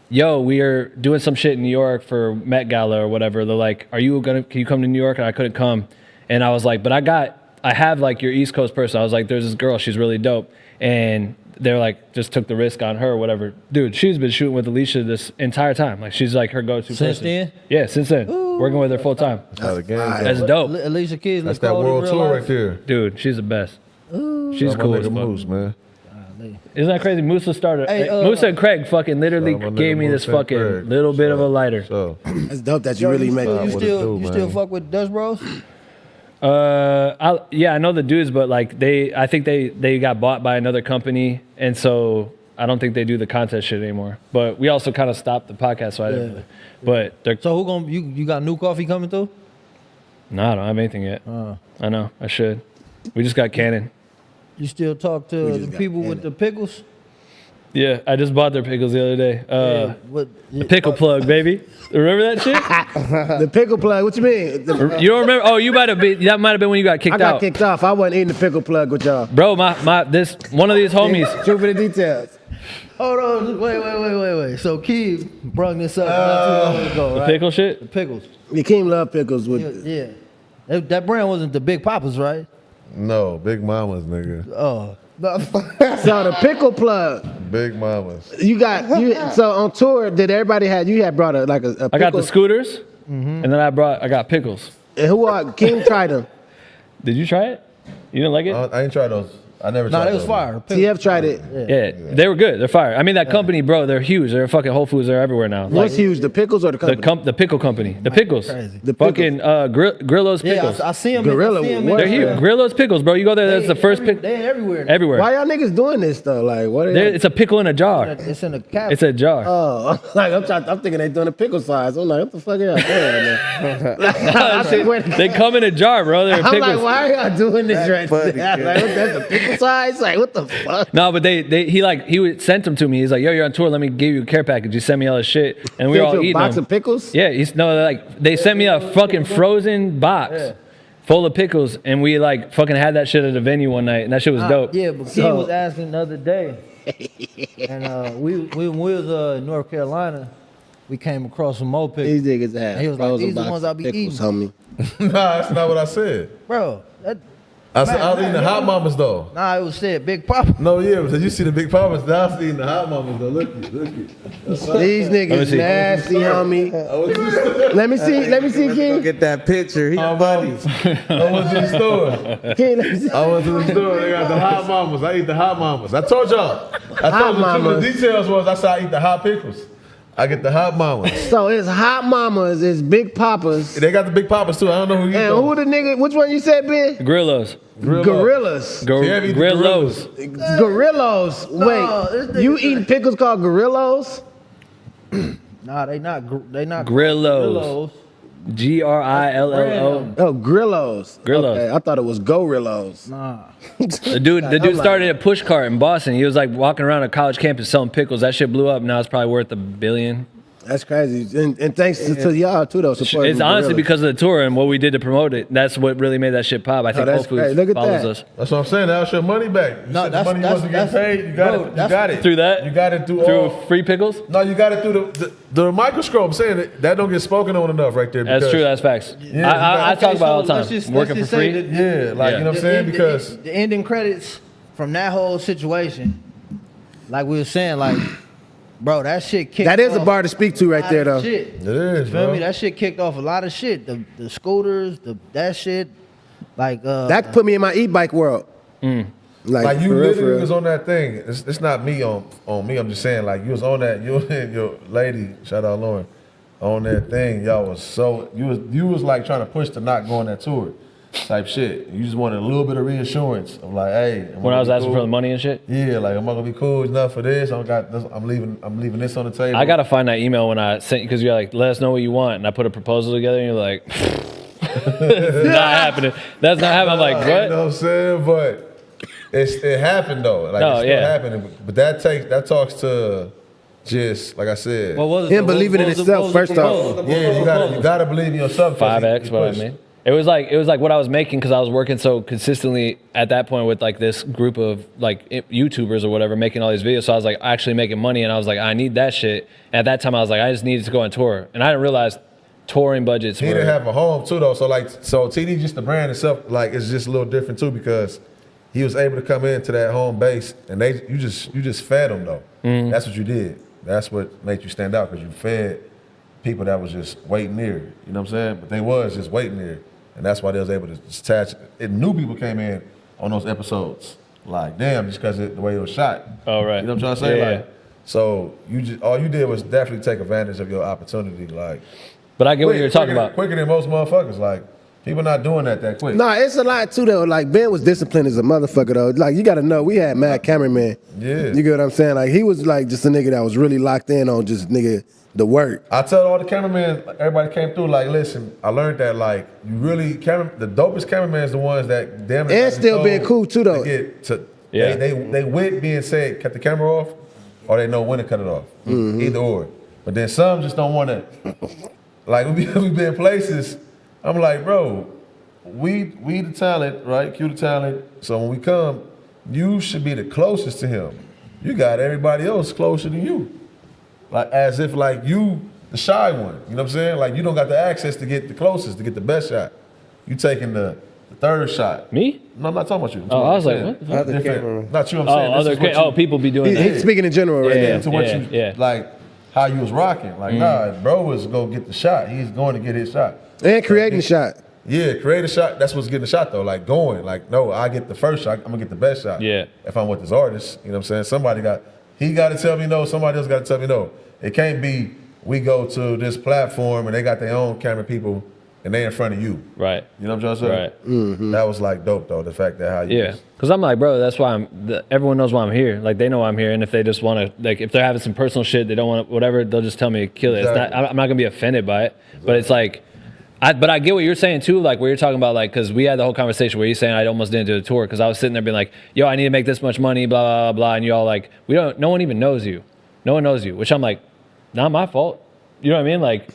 yo, we are doing some shit in New York for Met Gala or whatever. They're like, can you come to New York? And I couldn't come. And I was like, but I have like your East Coast person. I was like, there's this girl, she's really dope. And they're like, just took the risk on her or whatever. Dude, she's been shooting with Alicia this entire time. Like she's like her go-to person. Since then? Yeah, since then. Working with her full time. That's dope. Alicia Keys. That's that world tour right there. Dude, she's the best. She's my cool as nigga fuck. Moose, man. Isn't that crazy? Musa started. Hey, Musa and Craig fucking literally Shout out my gave nigga me this Musa and fucking Craig. little bit of a lighter. So, That's dope that you really make You it. still fuck with Dutch Bros? Yeah, I know the dudes, but like I think they got bought by another company, and so I don't think they do the contest shit anymore. But we also kind of stopped the podcast, so I didn't. Really, but they're So who gonna you got new coffee coming through? no, I don't have anything yet. I know I should. We just got Cannon. You still talk to the people with the pickles? Yeah, I just bought their pickles the other day. What? The Pickle Plug, baby. Remember that shit? The Pickle Plug. What you mean? You don't remember? Oh, you might have been. That might have been when you got kicked I got out. kicked off. I wasn't eating the Pickle Plug with y'all. Bro, this one of these homies. Shoot for the details. Hold on, wait. So Keith brought this up not too long ago, right? Pickle shit? The pickles. The King love pickles with. Yeah. That brand wasn't the Big Papas, right? no, Big Mamas, nigga. Oh. So the Pickle Plug. Big Mamas. You got so on tour. Did everybody had you had brought a pickle? I got the scooters, and then I got pickles. And who are King tried them? Did you try it? You didn't like it? I ain't tried those. I never tried Nah, those. it was fire. TF tried it. Yeah, they were good. They're fire. I mean, that company, bro, they're huge. They're fucking Whole Foods. They're everywhere now. What's huge? The pickles or the company? The pickle company. The pickles. Crazy. The fucking Grillo's pickles. Yeah, I see them. Gorilla, what? They're huge. Grillo's pickles, bro. You go there, that's the first pick. They're everywhere. Everywhere. Why y'all niggas doing this though? Like what? Are they? It's a pickle in a jar. It's in a cap. It's a jar. Oh, like I'm thinking they doing a pickle size. I'm like, what the fuck are y'all doing? Man? They come in a jar, bro. They're I'm pickles. like, why are y'all doing this right now? Like, what, that's the pickle size? Like, what the fuck? No, but he sent them to me. He's like, yo, you're on tour. Let me give you a care package. He sent me all this shit, and we were all Sent you a eating box them. of pickles? Yeah, they sent me a fucking frozen box full of pickles, and we like fucking had that shit at a venue one night, and that shit was dope. Yeah, but Keith was asking the other day, and when we was in North Carolina, we came across some more pickles. These niggas had He was like, frozen these the box ones I of be pickles, eating. homie. Nah, that's not what I said. Bro, I said I was eating the Hot Mamas though. Nah, it was said Big Papa. No, yeah, because you see the Big Papas. Now I was eating the Hot Mamas though. Look it. These niggas nasty, homie. Let me see, Go King. get that picture. He funny. I went to the store. King, let me see. I went to the store. They got the Hot Mamas. I eat the Hot Mamas. I told y'all. I Hot told you Mamas. the details was I said I eat the hot pickles. I get the Hot Mamas. So it's Hot Mamas, it's Big Papas. They got the Big Papas too. I don't know who you And who the nigga, which one you said, Ben? Grillos. Gorillas. Grillos. Gorillos. Wait, you eating pickles called Gorillos? Nah, they not. Grillos. Grillo. Oh, Grillos. Grillos. Okay, I thought it was Gorillos. Nah. The dude started a push cart in Boston. He was like walking around a college campus selling pickles. That shit blew up. Now it's probably worth $1 billion. That's crazy. And thanks to y'all too, though. supporting It's honestly Gorillas. because of the tour and what we did to promote it. That's what really made that shit pop. I think Whole that's Foods great. Look at follows that. us. That's what I'm saying. That's your money back. You said the money wasn't getting paid. You got it. You got it Through that? You got it through free pickles? No, you got it through the microscope. I'm saying that don't get spoken on enough right there. That's true. That's facts. Yeah, I talk about it all the time. Let's Working for just say free. that Yeah, like you know what I'm saying? Because the ending credits from that whole situation, like we were saying, like, bro, that shit kicked. That is a off bar to speak to right lot there, of though. Shit. it is, Feel bro. me? That shit kicked off a lot of shit. The scooters, that shit, like That put me in my e-bike world. Like you for real, literally for was real. on that thing. It's not me on me. I'm just saying, like you was on that. You and your lady, shout out Lauren, on that thing. Y'all was so you was like trying to push to not go on that tour, type shit. You just wanted a little bit of reassurance of like, hey. When I was asking for the money and shit. Yeah, like am I gonna be cool enough for this? I'm leaving this on the table. I gotta find that email when I sent you because you're like, let us know what you want, and I put a proposal together, and you're like, it's not happening. That's not happening. I'm like, what? You know what I'm saying? But it happened though. Like No, it's still yeah. happening. But that talks to just like I said. What was it? Him believing in himself first off. Yeah, you gotta believe in yourself. 5X, what I mean. It was like what I was making because I was working so consistently at that point with like this group of like YouTubers or whatever making all these videos. So I was like actually making money, and I was like, I need that shit. And at that time, I was like, I just needed to go on tour, and I didn't realize touring budgets. He didn't have a home too though. So TD just the brand itself like it's just a little different too because he was able to come into that home base and you just fed them though. Mm-hmm. That's what you did. That's what made you stand out because you fed people that was just waiting there. You know what I'm saying? But they was just waiting there. And that's why they was able to attach. And new people came in on those episodes. Like, damn, just because the way it was shot. Oh, right. You know what I'm trying to say? Yeah, like, yeah. so all you did was definitely take advantage of your opportunity. Like, but I get what you're talking about. Quicker than most motherfuckers. Like, people not doing that quick. Nah, it's a lot too though. Like Ben was disciplined as a motherfucker though. Like you gotta know, we had mad cameraman. Yeah. You get what I'm saying? Like he was like just a nigga that was really locked in on just nigga the work. I tell all the cameramen, everybody came through, like, listen, I learned that, like, you really, the dopest cameramen is the ones that damn it. And still being cool too though. Yeah. They with being said, cut the camera off, or they know when to cut it off. Mm-hmm. Either or. But then some just don't want to, like, we been places, I'm like, bro, we the talent, right? Cue the talent. So when we come, you should be the closest to him. You got everybody else closer than you. Like as if like you the shy one, you know what I'm saying? Like you don't got the access to get the closest, to get the best shot. You taking the third shot. Me? No, I'm not talking about you. Oh, I was like, what the fuck? Different. Not you, I'm saying. People be doing that. He's speaking in general right now. To what you like how you was rocking. Like, nah, bro was gonna get the shot. He's going to get his shot. And creating the shot. Yeah, create a shot. That's what's getting the shot though. Like going. Like, no, I get the first shot. I'm gonna get the best shot. Yeah. If I'm with this artist, you know what I'm saying? He got to tell me no. Somebody else got to tell me no. It can't be we go to this platform and they got their own camera people and they in front of you. Right. You know what I'm trying to say? Right. Mm-hmm. That was like dope though. The fact that how you. Yeah. Because I'm like, bro, that's why everyone knows why I'm here. Like they know I'm here, and if they just want to, like, if they're having some personal shit, they don't want to, whatever, they'll just tell me to kill it. Exactly. It's not, I'm not gonna be offended by it, but it's like. But I get what you're saying too, like where you're talking about, like, because we had the whole conversation where you're saying I almost didn't do the tour because I was sitting there being like, yo, I need to make this much money, blah, blah, blah, blah, and you all like, no one even knows you. No one knows you, which I'm like, not my fault. You know what I mean? Like,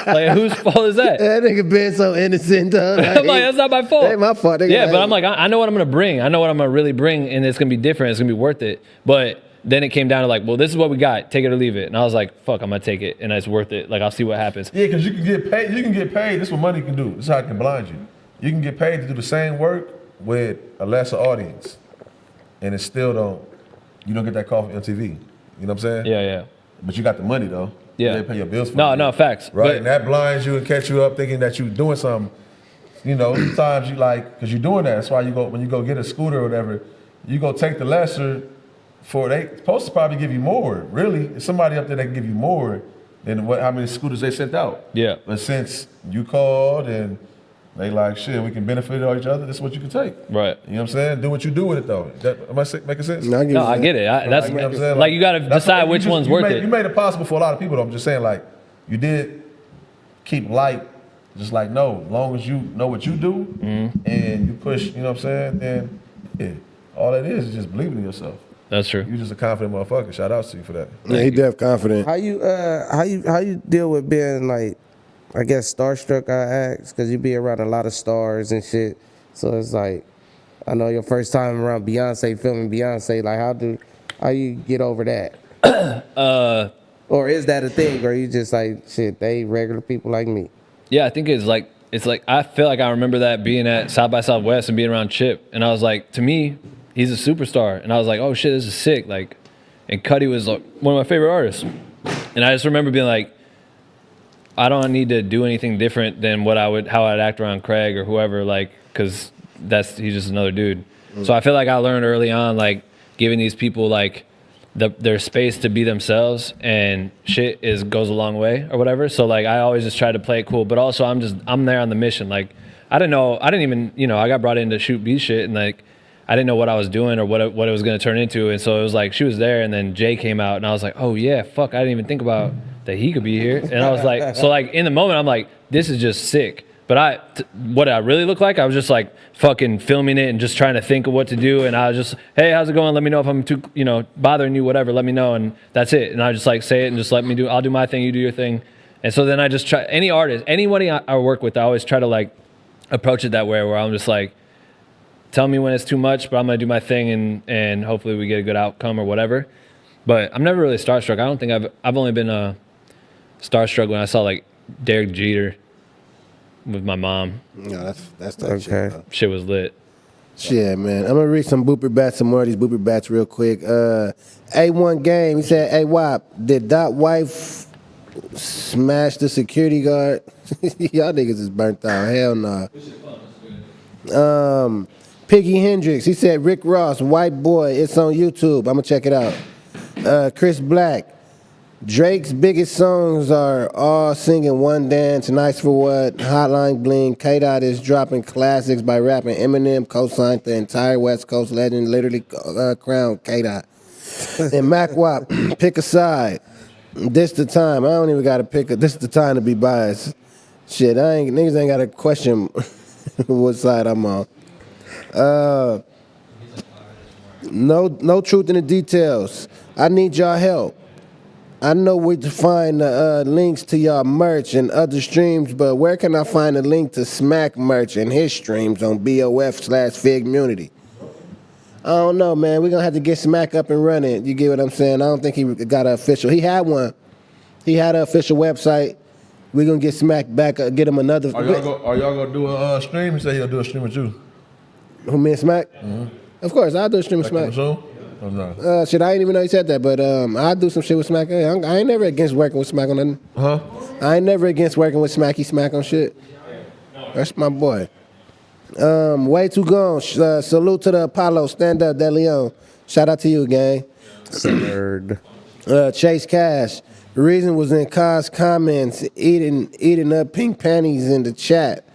like whose fault is that? That nigga been so innocent, dog. I'm like, that's not my fault. Ain't my fault. Nigga. Yeah, but I'm like, I know what I'm gonna bring. I know what I'm gonna really bring, and it's gonna be different. It's gonna be worth it. But then it came down to like, well, this is what we got. Take it or leave it. And I was like, fuck, I'm gonna take it, and it's worth it. Like, I'll see what happens. Yeah, because you can get paid. You can get paid. This is what money can do. This is how it can blind you. You can get paid to do the same work with a lesser audience, and it still you don't get that call from MTV. You know what I'm saying? Yeah, yeah. But you got the money though. Yeah. They pay your bills for No, you. no, facts. Right, But- and that blinds you and catch you up thinking that you're doing something. You know, sometimes you like, because you're doing that. That's why when you go get a scooter or whatever, you go take the lesser they supposed to probably give you more, really. If somebody up there that can give you more than how many scooters they sent out. Yeah. But since you called and they like, shit, we can benefit each other, this is what you can take. Right. You know what I'm saying? Do what you do with it though. Am I making sense? No, I get it. That's You know what I'm saying? like you got to that's decide why which one's you worth made, it. You made it possible for a lot of people though. I'm just saying, like, you did keep light, just like, no, as long as you know what you do and you push, you know what I'm saying, then yeah, all that is just believing in yourself. That's true. You just a confident motherfucker. Shout out to you for that. Yeah, he def confident. How you deal with being like, I guess starstruck? I ask because you be around a lot of stars and shit. So it's like, I know your first time around Beyonce, filming Beyonce. Like, how you get over that? Or is that a thing? Or you just like, shit, they regular people like me? Yeah, I think it's like I feel like I remember that being at South by Southwest and being around Chip, and I was like, to me, he's a superstar, and I was like, oh shit, this is sick. Like, and Cuddy was like one of my favorite artists, and I just remember being like, I don't need to do anything different than how I'd act around Craig or whoever, like, because he's just another dude. So I feel like I learned early on, like giving these people like their space to be themselves and shit goes a long way or whatever. So like I always just try to play it cool, but also I'm there on the mission. Like I didn't even, you know, I got brought in to shoot beat shit and like I didn't know what I was doing or what it was going to turn into. And so it was like she was there and then Jay came out and I was like, oh yeah, fuck, I didn't even think about that he could be here. And I was like, so like in the moment I'm like, this is just sick. But what I really look like, I was just like fucking filming it and just trying to think of what to do. And I was just, hey, how's it going? Let me know if I'm too, you know, bothering you, whatever. Let me know. And that's it. And I just like say it and just let me do, I'll do my thing, you do your thing. And so then I just try, any artist, anybody I work with, I always try to like approach it that way where I'm just like, tell me when it's too much, but I'm going to do my thing and hopefully we get a good outcome or whatever. But I'm never really starstruck. I don't think I've only been starstruck when I saw like Derek Jeter with my mom. No, that's that shit. Bro. Shit was lit. Shit, man. I'm gonna read some booper bats, some more of these booper bats real quick. A1 Game, he said, hey Wop, did Dot wife smash the security guard? Y'all niggas is burnt out. Hell nah. Piggy Hendrix, he said, Rick Ross, white boy, it's on YouTube. I'm gonna check it out. Chris Black, Drake's biggest songs are All Singing One Dance, Nice For What, Hotline Bling. K-Dot is dropping classics by rapping Eminem, co-signed the entire West Coast legend, literally crowned K-Dot. And MACKwop, pick a side. This the time. I don't even got to pick a, this is the time to be biased. Shit, niggas ain't got to question what side I'm on. No truth in the details. I need y'all help. I know where to find the links to y'all merch and other streams, but where can I find a link to Smac merch and his streams on BOF/Figmunity? I don't know, man. We're going to have to get Smac up and running. You get what I'm saying? I don't think he got an official. He had one. He had an official website. We're going to get Smac back, get him another. Are y'all going to do a stream? He said he'll do a stream with you. Who, me and Smac? Mm-hmm. Of course, I'll do a stream with Smac. Oh, no. Shit, I didn't even know he said that, but I'll do some shit with Smac. I ain't never against working with Smac on nothing. Huh? I ain't never against working with Smacky Smac on shit. That's my boy. Way too gone. Salute to the Apollo. Stand up, De Leon. Shout out to you, gang. Third. Chase Cash. The reason was in Cozz comments eating up pink panties in the chat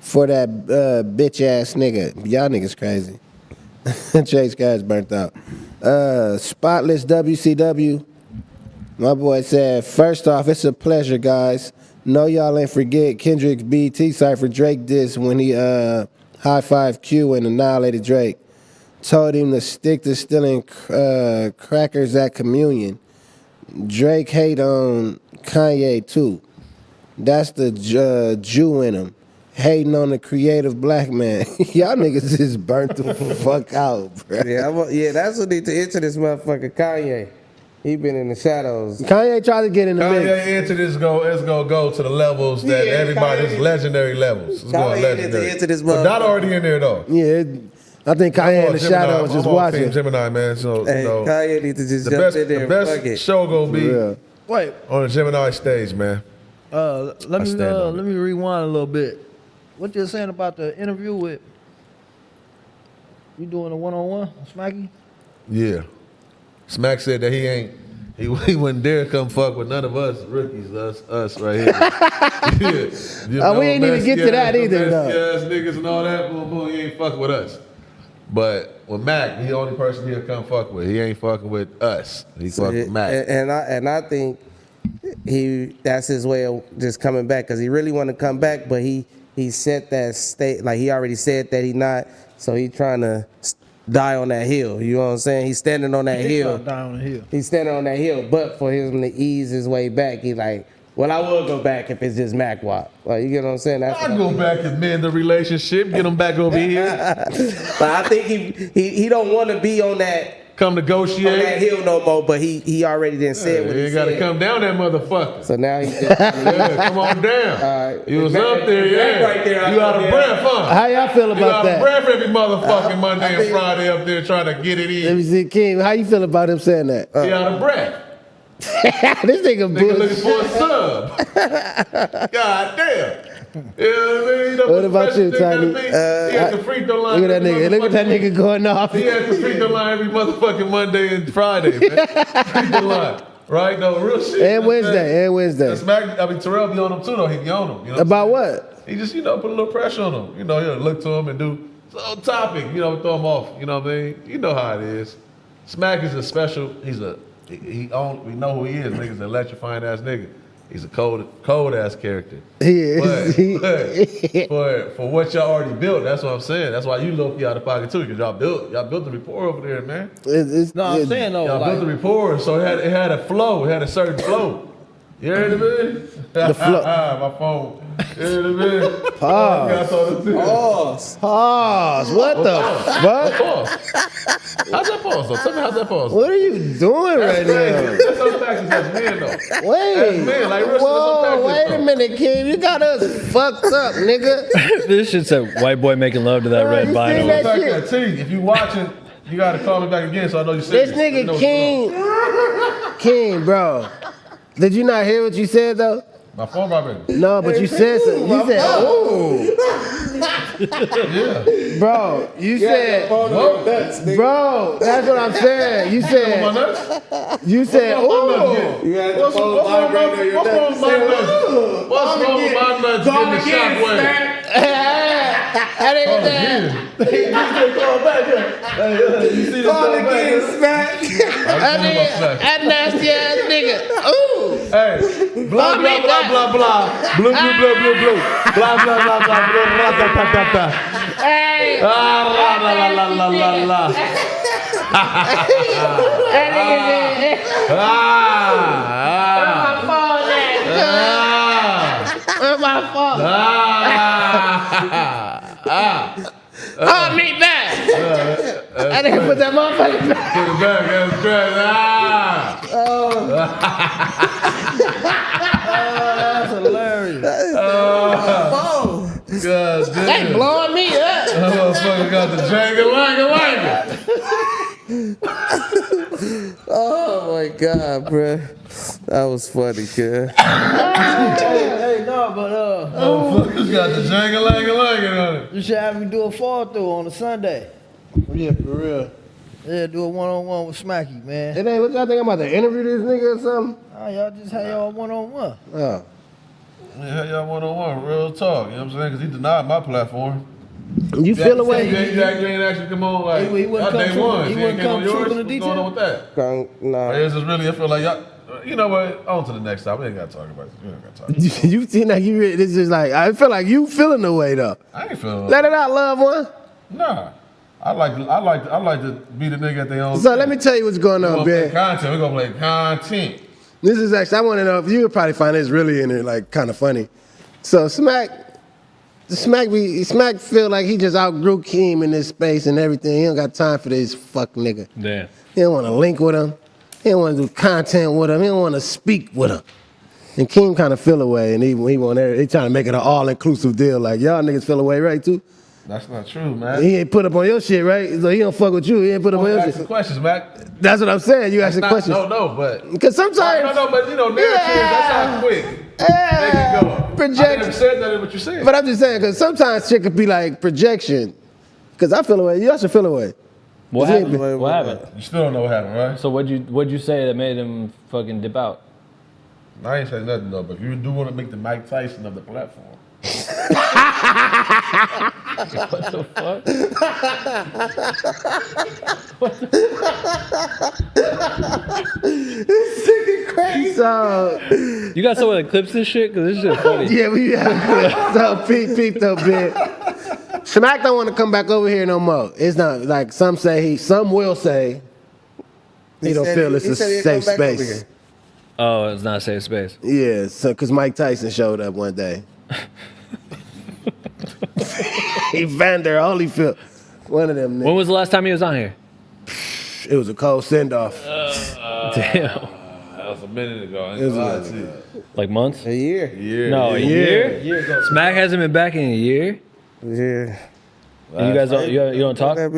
for that bitch ass nigga. Y'all niggas crazy. Chase Cash burnt out. Spotless WCW. My boy said, first off, it's a pleasure, guys. No, y'all ain't forget Kendrick's BT cipher Drake diss when he high-fived Q and annihilated Drake. Told him to stick to stealing crackers at communion. Drake hate on Kanye, too. That's the Jew in him. Hating on the creative black man. Y'all niggas is burnt the fuck out, bro. Yeah, that's what need to enter this motherfucker Kanye. He been in the shadows. Kanye tried to get in the mix. Kanye into this it's gonna go to the levels that everybody's legendary levels. It's going legendary. Into this but not already in there though. Yeah, I think Kanye in the shadows just watching. Team Gemini, man. So hey, you know, Kanye need to just jump in there. The best show gonna be Wait. on the Gemini stage, man. Let me rewind a little bit. What you saying about the interview with you doing a one-on-one, Smacky? Yeah. Smac said that he wouldn't dare come fuck with none of us rookies, us right here. Yeah. We ain't even get to that either, though. Yes, niggas and all that, boom, he ain't fucking with us. But with Mac, he the only person he'll come fuck with. He ain't fucking with us. He fuck with Mac. And I think that's his way of just coming back because he really want to come back, but he set that state, like he already said that he not, so he trying to die on that hill. You know what I'm saying? He's standing on that hill. Die on the hill. He's standing on that hill, but for him to ease his way back, he like, well, I will go back if it's just MACKwop. Like, you get what I'm saying? I'll go back and mend the relationship, get him back over here. But I think he don't want to be on that. Come negotiate. On that hill no more, but he already didn't say what he said. You gotta come down that motherfucker. So now he just, come on down. You was up there, right there, you out of breath, huh? How y'all feel about that? You out of breath every motherfucking Monday and Friday up there trying to get it in. Let me see, King, how you feel about him saying that? He out of breath. This nigga looking for a sub. God damn. What about you, Tiny? He at the free throw line. Look at that nigga. Look at that nigga going off. He at the free throw line every motherfucking Monday and Friday, man. Free throw line. Right? No, real shit. And Wednesday. Smack, I mean, Terrell be on him too, though. He be on him. You know About what? He just, put a little pressure on him. He'll look to him and do some topic, throw him off. You know what I mean? You know how it is. Smack is a special, we know who he is. Nigga's an electrifying ass nigga. He's a cold ass character. He is. But for what y'all already built, that's what I'm saying. That's why you low-key out of pocket too, because y'all built the rapport over there, man. I'm saying though, y'all built the rapport, so it had a flow. It had a certain flow. You heard me? The flow. My phone. You heard me? Pause. What the fuck? Pause. How's that pause though? Tell me how's that pause. What are you doing right now? Let's unpack this as men though. Wait. As men, like real shit, let's unpack this, Wait a though. minute, Kim. You got us fucked up, nigga. This shit said white boy making love to that red you Bein seen Home. that shit? T, if you watching, you gotta call me back again so I know you This serious. You know nigga what's King, bro. Did you not hear what you said though? My phone vibrating. No, but you said something. You said, "Ooh, Yeah. bro." You said, Whoa. "Bro." That's what I'm saying. You My said, nuts? "You said, ooh." What's wrong with my nuts? What's wrong with my nuts getting the shockwave? That nigga said, You see this call again, that nasty ass nigga. Ooh. Hey, blah, blah, blah, blah, blah. Blue, blue, blue, blue, blue. Blah, blah, blah, blah, blah, blah, da, da, da, da. Hey. Ah, la, la, la, la, la, la, la. That nigga said, where's my phone at? Where's my phone? Oh, me back. I didn't put that motherfucker back. Put it back, that's great. That's hilarious. God They damn. blowing me up. That motherfucker got the jangle. Oh my God, bruh. That was funny, kid. Hey, no, but Motherfucker's got the jangle on it. you should have me do a fall through on a Sunday. Yeah, for real. Yeah, do a one-on-one with Smacky, man. It ain't, what y'all think I'm about to interview this nigga or something? Oh, y'all just had y'all one-on-one. Oh. Yeah, y'all one-on-one, real talk. You know what I'm saying? Because he denied my platform. You feel away? You ain't actually come on like, He wouldn't y'all come day true- ones. he You wouldn't ain't came come on true yours. in the What's detail? going on with that? Nah. It's just really, I feel like y'all, you know what? On to the next time. We ain't got to talk about this. We ain't got to talk about this. You seem like you really, this is like, I feel like you feeling the way though. I ain't feeling Let it out, loved one. Nah. I like to be the nigga at their own. So let me tell you what's going We're on, gonna play man. content. We're gonna play content. This is actually, I want to know if you would probably find this really in it, like kind of funny. So Smack feel like he just outgrew Keem in this space and everything. He don't got time for this fuck nigga. Damn. He don't want to link with him. He don't want to do content with him. He don't want to speak with him. And Keem kind of feel away, and he trying to make it an all-inclusive deal. Like, y'all niggas feel away, right, too? That's not true, man. He ain't put up on your shit, right? So he don't fuck with you. He ain't put up on your Ask shit. the questions, Mac. That's what I'm saying. You asking questions. No, but. Because sometimes. No, but you know, narratives, that's how quick. Make it go. Project. I never said that in what you said. But I'm just saying, because sometimes shit could be like projection. Because I feel away. You should feel away. What happened? What happened? You still don't know what happened, right? So what'd you say that made him fucking dip out? I ain't saying nothing though, but if you do want to make the Mike Tyson of the platform. What the fuck? This nigga crazy. So You got someone that clips this shit? Because this shit funny. yeah, we have. So peep though, big. Smack don't want to come back over here no more. It's not like some will say he don't feel it's a safe space. Oh, it's not a safe space. Yeah, so because Mike Tyson showed up one day. Evander Holyfield, one of them niggas. When was the last time he was on here? It was a cold send-off. Damn. That was a minute ago. I ain't It was gonna lie a to you. Like months? A year. No, a year? Smack hasn't been back in a year? Yeah. And you guys don't, you don't talk? You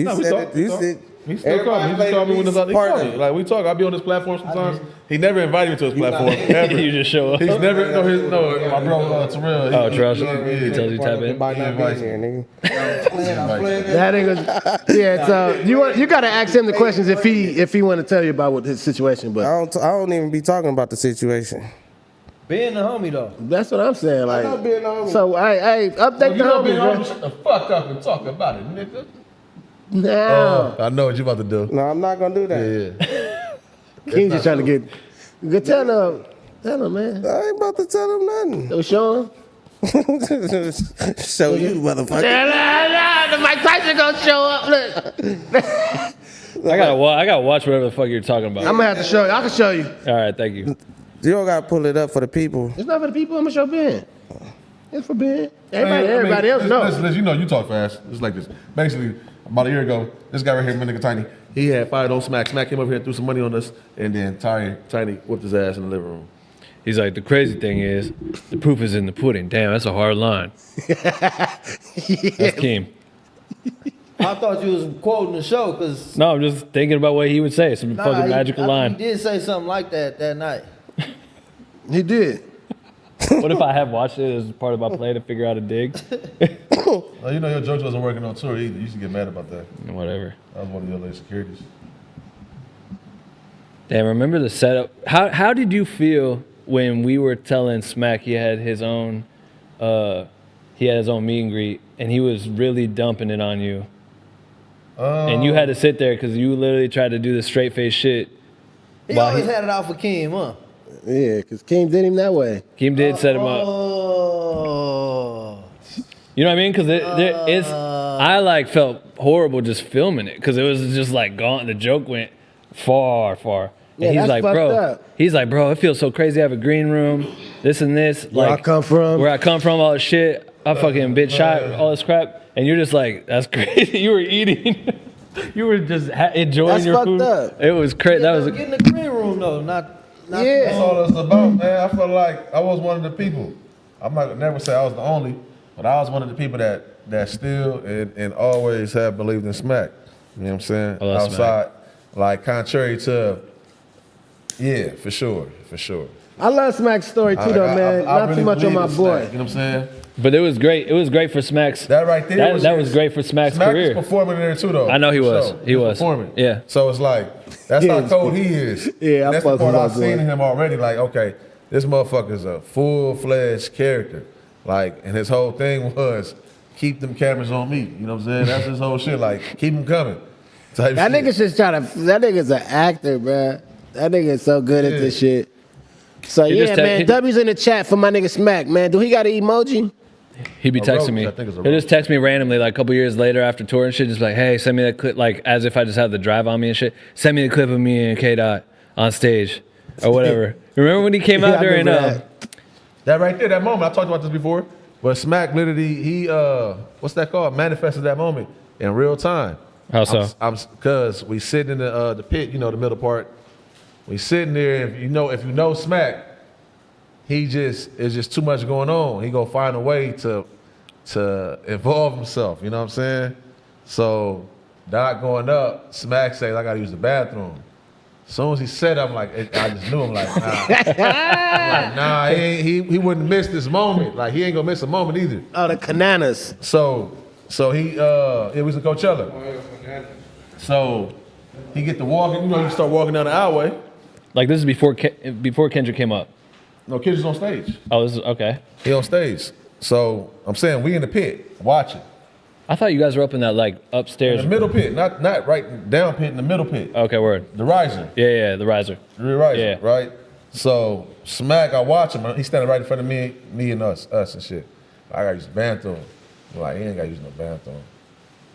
No, we said talk, it. we You talk. said He still call me. He just call me when it's out. He call me. Like we talk. I'll be on this platform sometimes. He never invited me to his platform. Ever. You just show up. He's never. No, my bro Terrell. Oh, Charles. Yeah. He tells you tap in. Might not be in here, nigga. That nigga. Yeah. So you gotta ask him the questions if he want to tell you about what his situation. But I don't even be talking about the situation. Being the homie though. that's what I'm saying. Like, know being the homie. so hey, update the homie, bro. Shut the fuck up and talk about it, nigga. No, I know what you about to do. No, I'm not gonna do that. Yeah. King just trying to get. Good tell him, man. I ain't about to tell him nothing. So show him. Show you, motherfucker. The Mike Tyson gonna show up. Look, I gotta watch whatever the fuck you're talking about. I'm gonna have to show you. I can show you. All right, thank you. You don't gotta pull it up for the people. It's not for the people. I'm gonna show Ben. It's for Ben. Everybody else knows. Listen, you know you talk fast. It's like this. Basically, about a year ago, this guy right here, my nigga Tiny, he had fired on Smac. Smac came over here and threw some money on us, and then Tiny whipped his ass in the living room. He's like, the crazy thing is, the proof is in the pudding. Damn, that's a hard line. That's Keem. I thought you was quoting the show because No, I'm just thinking about what he would say. Some fucking magical line. He did say something like that night. He did. What if I have watched it as part of my play to figure out a dig? Well, you know your jokes wasn't working on tour either. You used to get mad about that. Whatever. That was one of your late securities. Damn, remember the setup? How did you feel when we were telling Smac he had his own meet and greet and he was really dumping it on you? And you had to sit there because you literally tried to do the straight face shit. He always had it out for Keem, huh? Yeah, because Keem did him that way. Keem did set him up. Oh. You know what I mean? Because I like felt horrible just filming it because it was just like gone. The joke went far. Yeah, And he's that's like, fucked bro. up. He's like, bro, it feels so crazy. I have a green room, this and this. Where I come from. Where I come from, all this shit. I fucking bitch shot, all this crap. And you're just like, that's crazy. You were eating. You were just enjoying That's your fucked food. up. It was crazy. That was Get in the green room though, not Yeah. That's all it's about, man. I felt like I was one of the people. I'm not never say I was the only, but I was one of the people that still and always have believed in Smac. You know what I'm saying? I love Outside, like contrary to, yeah, for sure. I love Smac's story too, though, man. I Not really too much on believe my in Smac, boy. you know what I'm saying? But it was great. It was great for Smac's. That right there. That was great for Smac's Smac career. was performing there too, though. I know he for was. sure. He was. performing. Yeah. So it's like that's how cold he is. Yeah, I And that's the fuck part with my I've seen boy. in him already. Like, okay, this motherfucker's a full-fledged character. Like, and his whole thing was keep them cameras on me. You know what I'm saying? That's his whole shit. Like, keep them coming. Type That shit. nigga's just trying to. That nigga's an actor, bruh. That nigga is so good at this shit. So He yeah, just man. W's in the chat for my nigga Smac, man. Do he got an emoji? He'd be A texting roach, me. I think it's a He'll roach. just text me randomly, like a couple years later after tour and shit, just like, hey, send me that clip, like as if I just had the drive on me and shit. Send me the clip of me and K-Dot on stage or whatever. Remember when he came out Yeah, I there and remember That right there, that moment. I talked about this before. But Smac literally, he what's that called? Manifested that moment in real time. How so? Cause we sitting in the pit, you know, the middle part. We sitting there. If you know Smac, it's just too much going on. He gonna find a way to involve himself. You know what I'm saying? So Doc going up, Smac says, I gotta use the bathroom. As soon as he said, I'm like, I just knew him. Like, nah, I'm like, nah, he wouldn't miss this moment. Like, he ain't gonna miss a moment either. Oh, the Cananas. So he it was in Coachella. So he get to walking. You know, you start walking down the alleyway. like this is before Kendrick came up. No, kids is on stage. Oh, this is okay. He on stage. So I'm saying we in the pit watching. I thought you guys were up in that like upstairs. In the middle pit, not right down pit, in the middle pit. Okay, word. The riser. Yeah, the riser. The riser, Yeah. right? So Smac, I watch him. He's standing right in front of me and us and shit. I gotta use the bathroom. I'm like, he ain't gotta use no bathroom.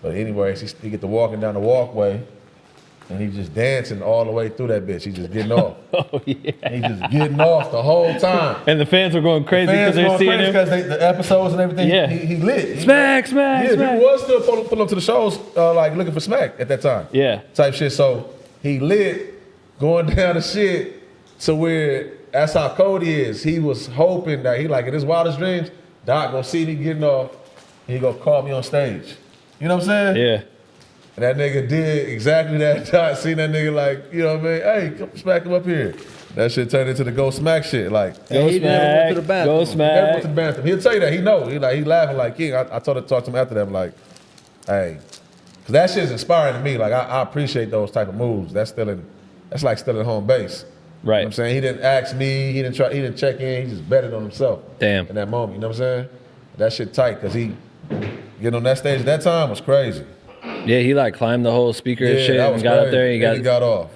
But anyways, he get to walking down the walkway, and he just dancing all the way through that bitch. He just getting off. Oh yeah. He just getting off the whole time. And the fans were going crazy because they're seeing him. because the episodes and everything. Yeah. He lit. Smac. Yeah, people was still pulling up to the shows, like looking for Smac at that time. Yeah. Type shit. So he lit, going down the shit to where that's how cold he is. He was hoping that he like in his wildest dreams, Doc gonna see me getting off, he gonna call me on stage. You know what I'm saying? Yeah. And that nigga did exactly that. Doc seen that nigga like, you know what I mean? Hey, come Smac him up here. That shit turned into the go Smac shit. Like, Go he never went to the Smac. bathroom. Go never went to Smac. the bathroom. He'll tell you that. He know. He laughing like King. I told her to talk to him after that. I'm like, hey, because that shit's inspiring to me. Like, I appreciate those type of moves. That's like still at home base. You know Right. what I'm saying? He didn't ask me. He didn't check in. He just betted on himself. Damn. In that moment. You know what I'm saying? That shit tight because he getting on that stage at that time was crazy. Yeah, he like climbed the whole speaker and shit that and was got up crazy. there. And he got off.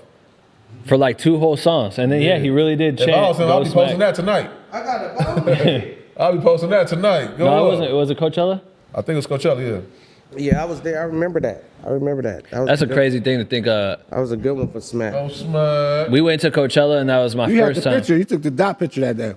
For like 2 whole songs. And then, yeah, he really did If chant. I was him, Go I'll be posting Smac. that tonight. I got a bone. I'll be posting that tonight. Go No, it up. wasn't. Was it Coachella? I think it was Coachella, yeah. Yeah, I was there. I remember that. That was That's a good- crazy thing to think of. That was a good one for Smac. Oh, Smac. We went to Coachella and that was my You had the first time. picture. You took the dot picture that day.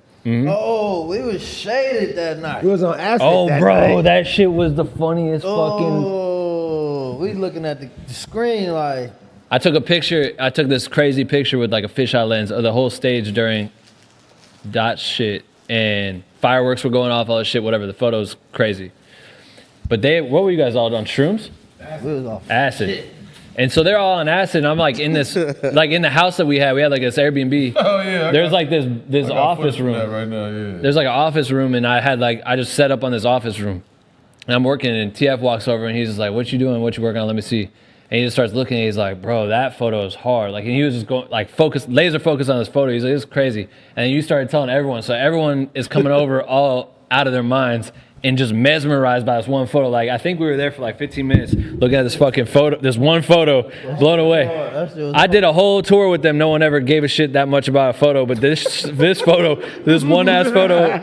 Oh, we was shaded that night. It was on acid Oh, that bro, night. that shit was the funniest fucking. Oh, we looking at the screen like. I took a picture. I took this crazy picture with like a fisheye lens of the whole stage during dot shit, and fireworks were going off, all this shit, whatever. The photo's crazy. But what were you guys all on? Shrooms? We was off Acid. And so they're all on acid, and I'm like in this, like in the house that we had like this Airbnb. Oh, yeah. There's like this office room. Right now, yeah. There's like an office room, and I just set up on this office room. And I'm working, and TF walks over, and he's just like, "What you doing? What you working on? Let me see." And he just starts looking, and he's like, "Bro, that photo is hard." Like, and he was just going, like, laser focused on this photo. He's like, "It's crazy." And then you started telling everyone, so everyone is coming over all out of their minds and just mesmerized by this one photo. Like, I think we were there for like 15 minutes looking at this fucking photo, this one photo, blown away. I did a whole tour with them. No one ever gave a shit that much about a photo, but this photo, this one ass photo,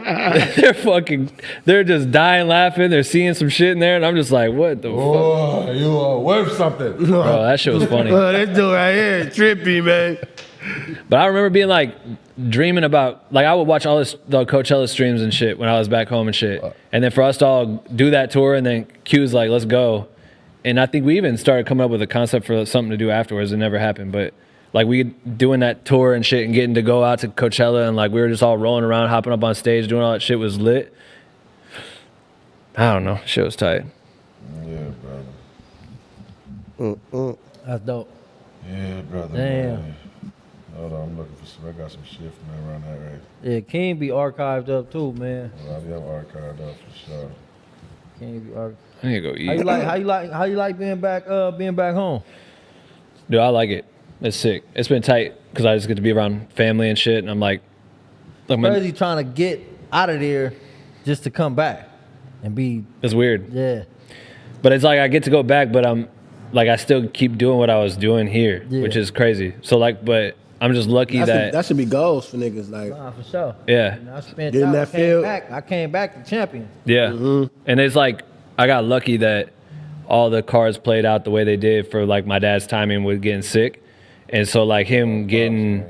they're just dying laughing. They're seeing some shit in there, and I'm just like, what the fuck? Oh, you are worth something. Bro, that shit was funny. Oh, this dude right here is trippy, man. But I remember being like dreaming about, like, I would watch all the Coachella streams and shit when I was back home and shit. And then for us to all do that tour, and then Q's like, let's go. And I think we even started coming up with a concept for something to do afterwards. It never happened, but like we doing that tour and shit and getting to go out to Coachella, and like we were just all rolling around, hopping up on stage, doing all that shit was lit. I don't know, shit was tight. Yeah, brother. That's dope. Yeah, brother. Damn. Man. Hold on, I'm looking for some. I got some shit from around that right. Yeah, King be archived up too, man. Well, I'll be archived up for sure. King be archived. I need to go eat. How you like being back home? Dude, I like it. It's sick. It's been tight because I just get to be around family and shit, and I'm like, Crazy trying to get out of there just to come back and be. it's weird. Yeah. But it's like I get to go back, but I'm like I still keep doing what I was doing here, Yeah. which is crazy. So like, but I'm just lucky That should be goals for niggas. Like, Nah, for sure. yeah, And I spent Getting time. that field. I came back the champion. yeah. And it's like I got lucky that all the cards played out the way they did for like my dad's timing with getting sick, and so like him getting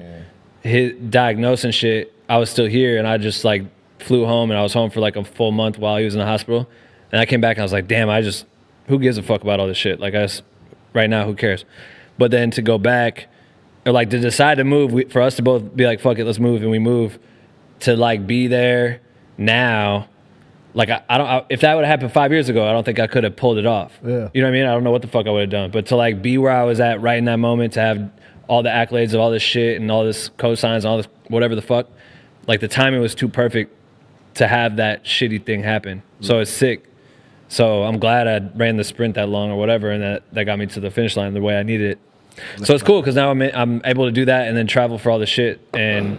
his diagnosed and shit, I was still here, and I just like flew home, and I was home for like a full month while he was in the hospital, and I came back and I was like, damn, who gives a fuck about all this shit? Like right now, who cares? But then to go back, or like to decide to move, for us to both be like, fuck it, let's move, and we move to like be there now. Like if that would have happened 5 years ago, I don't think I could have pulled it off. Yeah. You know what I mean? I don't know what the fuck I would have done. But to like be where I was at right in that moment, to have all the accolades of all this shit and all this cosigns and all this whatever the fuck, like the timing was too perfect to have that shitty thing happen. So it's sick. So I'm glad I ran the sprint that long or whatever, and that got me to the finish line the way I needed it. So it's cool because now I'm able to do that and then travel for all the shit. And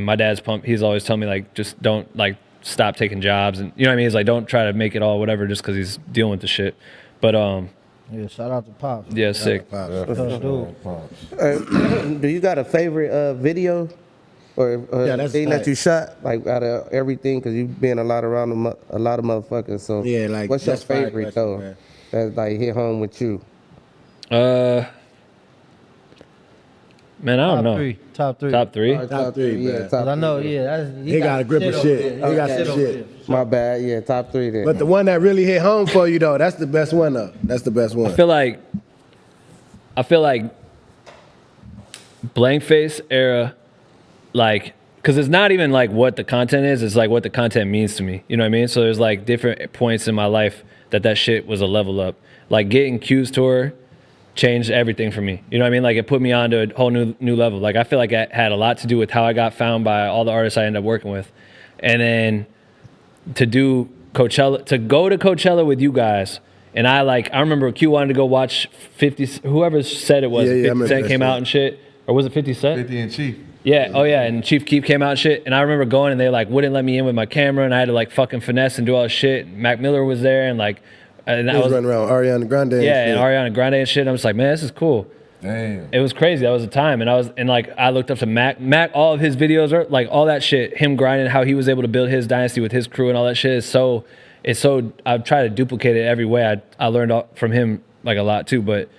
my dad's pumped. He's always telling me like, just don't like stop taking jobs, and you know what I mean. He's like, don't try to make it all whatever just because he's dealing with the shit. But Yeah, shout out to Pops. yeah, sick. Dude. Do you got a favorite video or that's thing tight. that you shot, like out of everything? Because you've been a lot around a lot of motherfuckers. So Yeah, like, what's your that's fire favorite question, though? man. That like hit home with you? Man, I don't know. Top three. Top three. Top three, yeah. man. Top I know, three. yeah. He got a grip of shit. He got some over shit. My bad. Yeah, top three then. But the one that really hit home for you though, that's the best one though. That's the best one. I feel like blank face era, like, because it's not even like what the content is, it's like what the content means to me. You know what I mean? So there's like different points in my life that shit was a level up. Like getting Q's tour changed everything for me. You know what I mean? Like it put me on to a whole new level. Like I feel like it had a lot to do with how I got found by all the artists I ended up working with. And then to do Coachella, to go to Coachella with you guys. And I remember Q wanted to go watch 50, whoever said it was, 50 Cent came out and shit. Or was it 50 Cent? 50 and Chief. Yeah, oh yeah, and Chief Keef came out and shit. And I remember going and they like wouldn't let me in with my camera and I had to like fucking finesse and do all this shit. Mac Miller was there and like, and I was running around Ariana Grande. And Ariana Grande and shit. And I was like, man, this is cool. Damn. It was crazy. That was the time. And I looked up to Mac. Mac, all of his videos are like all that shit, him grinding, how he was able to build his dynasty with his crew and all that shit is so, I've tried to duplicate it every way. I learned from him like a lot too. But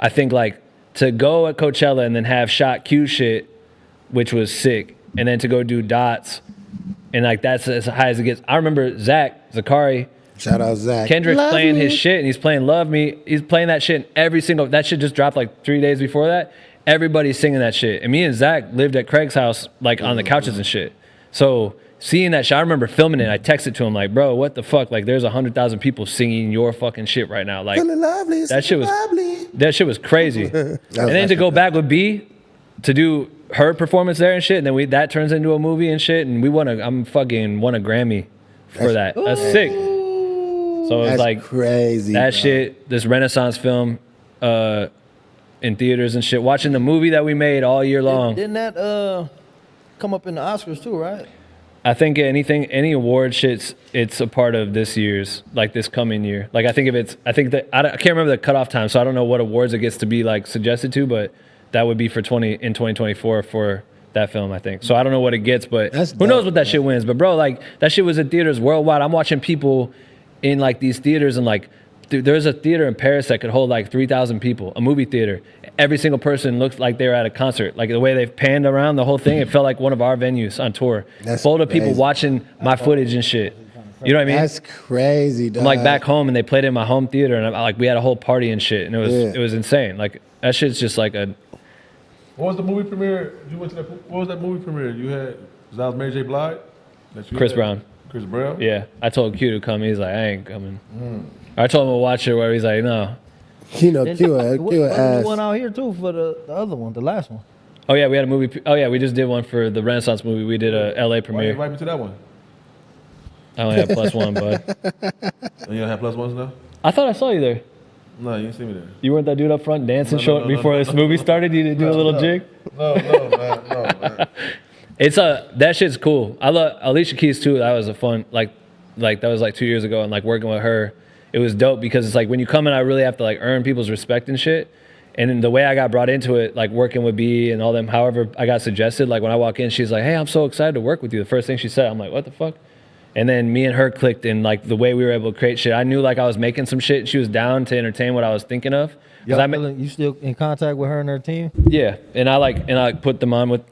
I think like to go at Coachella and then have shot Q shit, which was sick. And then to go do Dots. And like that's as high as it gets. I remember Zakari. Shout out Zach. Kendrick's playing his shit and he's playing Love Me. He's playing that shit that shit just dropped like 3 days before that. Everybody's singing that shit. And me and Zach lived at Craig's house like on the couches and shit. So seeing that shit, I remember filming it. I texted to him like, bro, what the fuck? Like there's 100,000 people singing your fucking shit right now. Like that shit was crazy. And then to go back with B to do her performance there and shit, and then that turns into a movie and shit, and I'm fucking won a Grammy for that. That's sick. So it was like crazy. That bro. shit, this Renaissance film in theaters and shit. Watching the movie that we made all year long. Didn't that come up in the Oscars too, right? I think any award shit's it's a part of this year's, like this coming year. Like I think I can't remember the cutoff time, so I don't know what awards it gets to be like suggested to, but that would be for 2024 for that film, I think. So I don't know what it gets, but who knows what that shit wins. But bro, like that shit was in theaters worldwide. I'm watching people in like these theaters and like there's a theater in Paris that could hold like 3,000 people, a movie theater. Every single person looked like they were at a concert. Like the way they've panned around the whole thing, it felt like one of our venues on tour. Full of people watching my footage and shit. You know what I mean? That's crazy, dog. I'm like back home and they played in my home theater and we had a whole party and shit and it was insane. Like that shit's just like a. What was the movie premiere? You went to that. What was that movie premiere you had? That was Mary J. Blige. Chris Brown. Chris Brown? Yeah. I told Q to come. He's like, I ain't coming. I told him to watch it where he's like, no. You know, Q asked. One out here too for the other one, the last one. Oh yeah, we had a movie. Oh yeah, we just did one for the Renaissance movie. We did a LA premiere. Why you invite me to that one? I only have +1, bud. You don't have +1s now? I thought I saw you there. No, you didn't see me there. You weren't that dude up front dancing before this movie started? You didn't do a little jig? No, man. It's that shit's cool. I love Alicia Keys too. That was a fun like that was like 2 years ago and like working with her. It was dope because it's like when you come in, I really have to like earn people's respect and shit. And then the way I got brought into it, like working with B and all them, however I got suggested, like when I walk in, she's like, hey, I'm so excited to work with you. The first thing she said, I'm like, what the fuck? And then me and her clicked and like the way we were able to create shit. I knew like I was making some shit and she was down to entertain what I was thinking of. You still in contact with her and her team? Yeah. And I put them on with,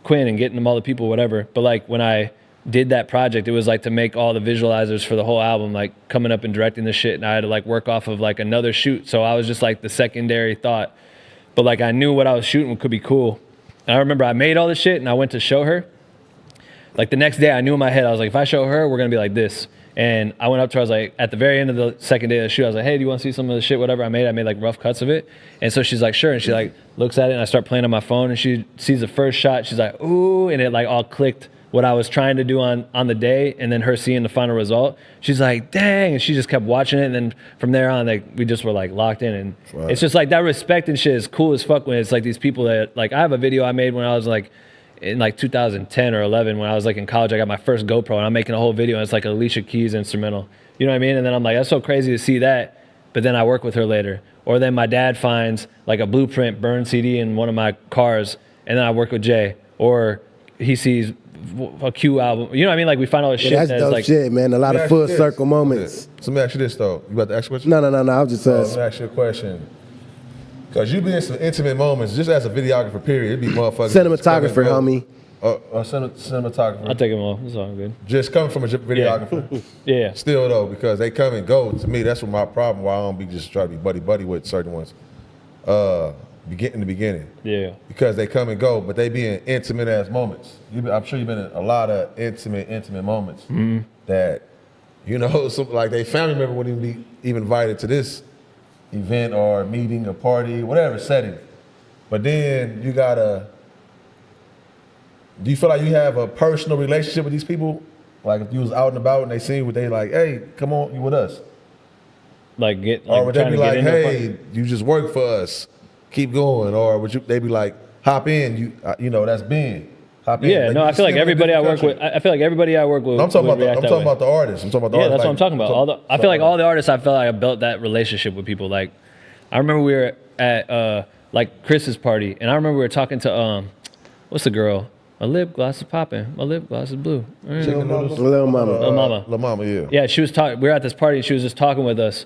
Quinn and getting them all the people, whatever. But like when I did that project, it was like to make all the visualizers for the whole album, like coming up and directing the shit. And I had to like work off of like another shoot. So I was just like the secondary thought. But like I knew what I was shooting could be cool. And I remember I made all this shit and I went to show her. Like the next day I knew in my head, I was like, if I show her, we're going to be like this. And I went up to her, I was like, at the very end of the second day of the shoot, I was like, hey, do you want to see some of the shit, whatever I made? I made like rough cuts of it. And so she's like, sure. And she like looks at it and I start playing on my phone and she sees the first shot. She's like, ooh. And it like all clicked what I was trying to do on the day. And then her seeing the final result, she's like, dang. And she just kept watching it. And then from there on, like we just were like locked in. And it's just like that respect and shit is cool as fuck when it's like these people that like, I have a video I made when I was like, in like 2010 or 11 when I was like in college, I got my first GoPro and I'm making a whole video and it's like Alicia Keys instrumental. You know what I mean? And then I'm like, that's so crazy to see that. But then I work with her later. Or then my dad finds like a Blueprint burned CD in one of my cars and then I work with Jay. Or he sees a Q album. You know what I mean? Like we find all this shit. That's dope like, shit, man. A lot of full circle moments. So let me ask you this though. You about to ask a question? No. I was just let me ask you a question. Because you be in some intimate moments, just as a videographer, period, it'd be motherfuckers. Cinematographer, homie. Cinematographer. I'll take them all. It's all good. Just coming from a videographer. Yeah. Still though, because they come and go. To me, that's what my problem. Why I don't be just trying to be buddy with certain ones. In the beginning. Yeah. Because they come and go, but they be in intimate ass moments. I'm sure you've been in a lot of intimate moments that, some, like they family member wouldn't even be even invited to this event or meeting or party, whatever setting. But then you gotta, do you feel like you have a personal relationship with these people? Like if you was out and about and they seen what they like, hey, come on, you with us. Like or would they trying be to get like, into a hey, you just work for us, keep going? Or would they be like, hop in, you know, that's Ben. Hop in. Yeah, Like, no, you I feel like still in a everybody I different work with. country. I feel like everybody I work with. No, I'm talking would react that way. about the artists. I'm talking about the Yeah, artists. that's what I'm talking about. I feel like all the artists, I felt like I built that relationship with people. Like, I remember we were at like Chris's party, and I remember we were talking to what's the girl? My lip gloss is popping. My lip gloss is blue. Chicken noodles? Lil Mama. Lil Mama. Lil Mama, yeah. Yeah, she was talking. We were at this party, and she was just talking with us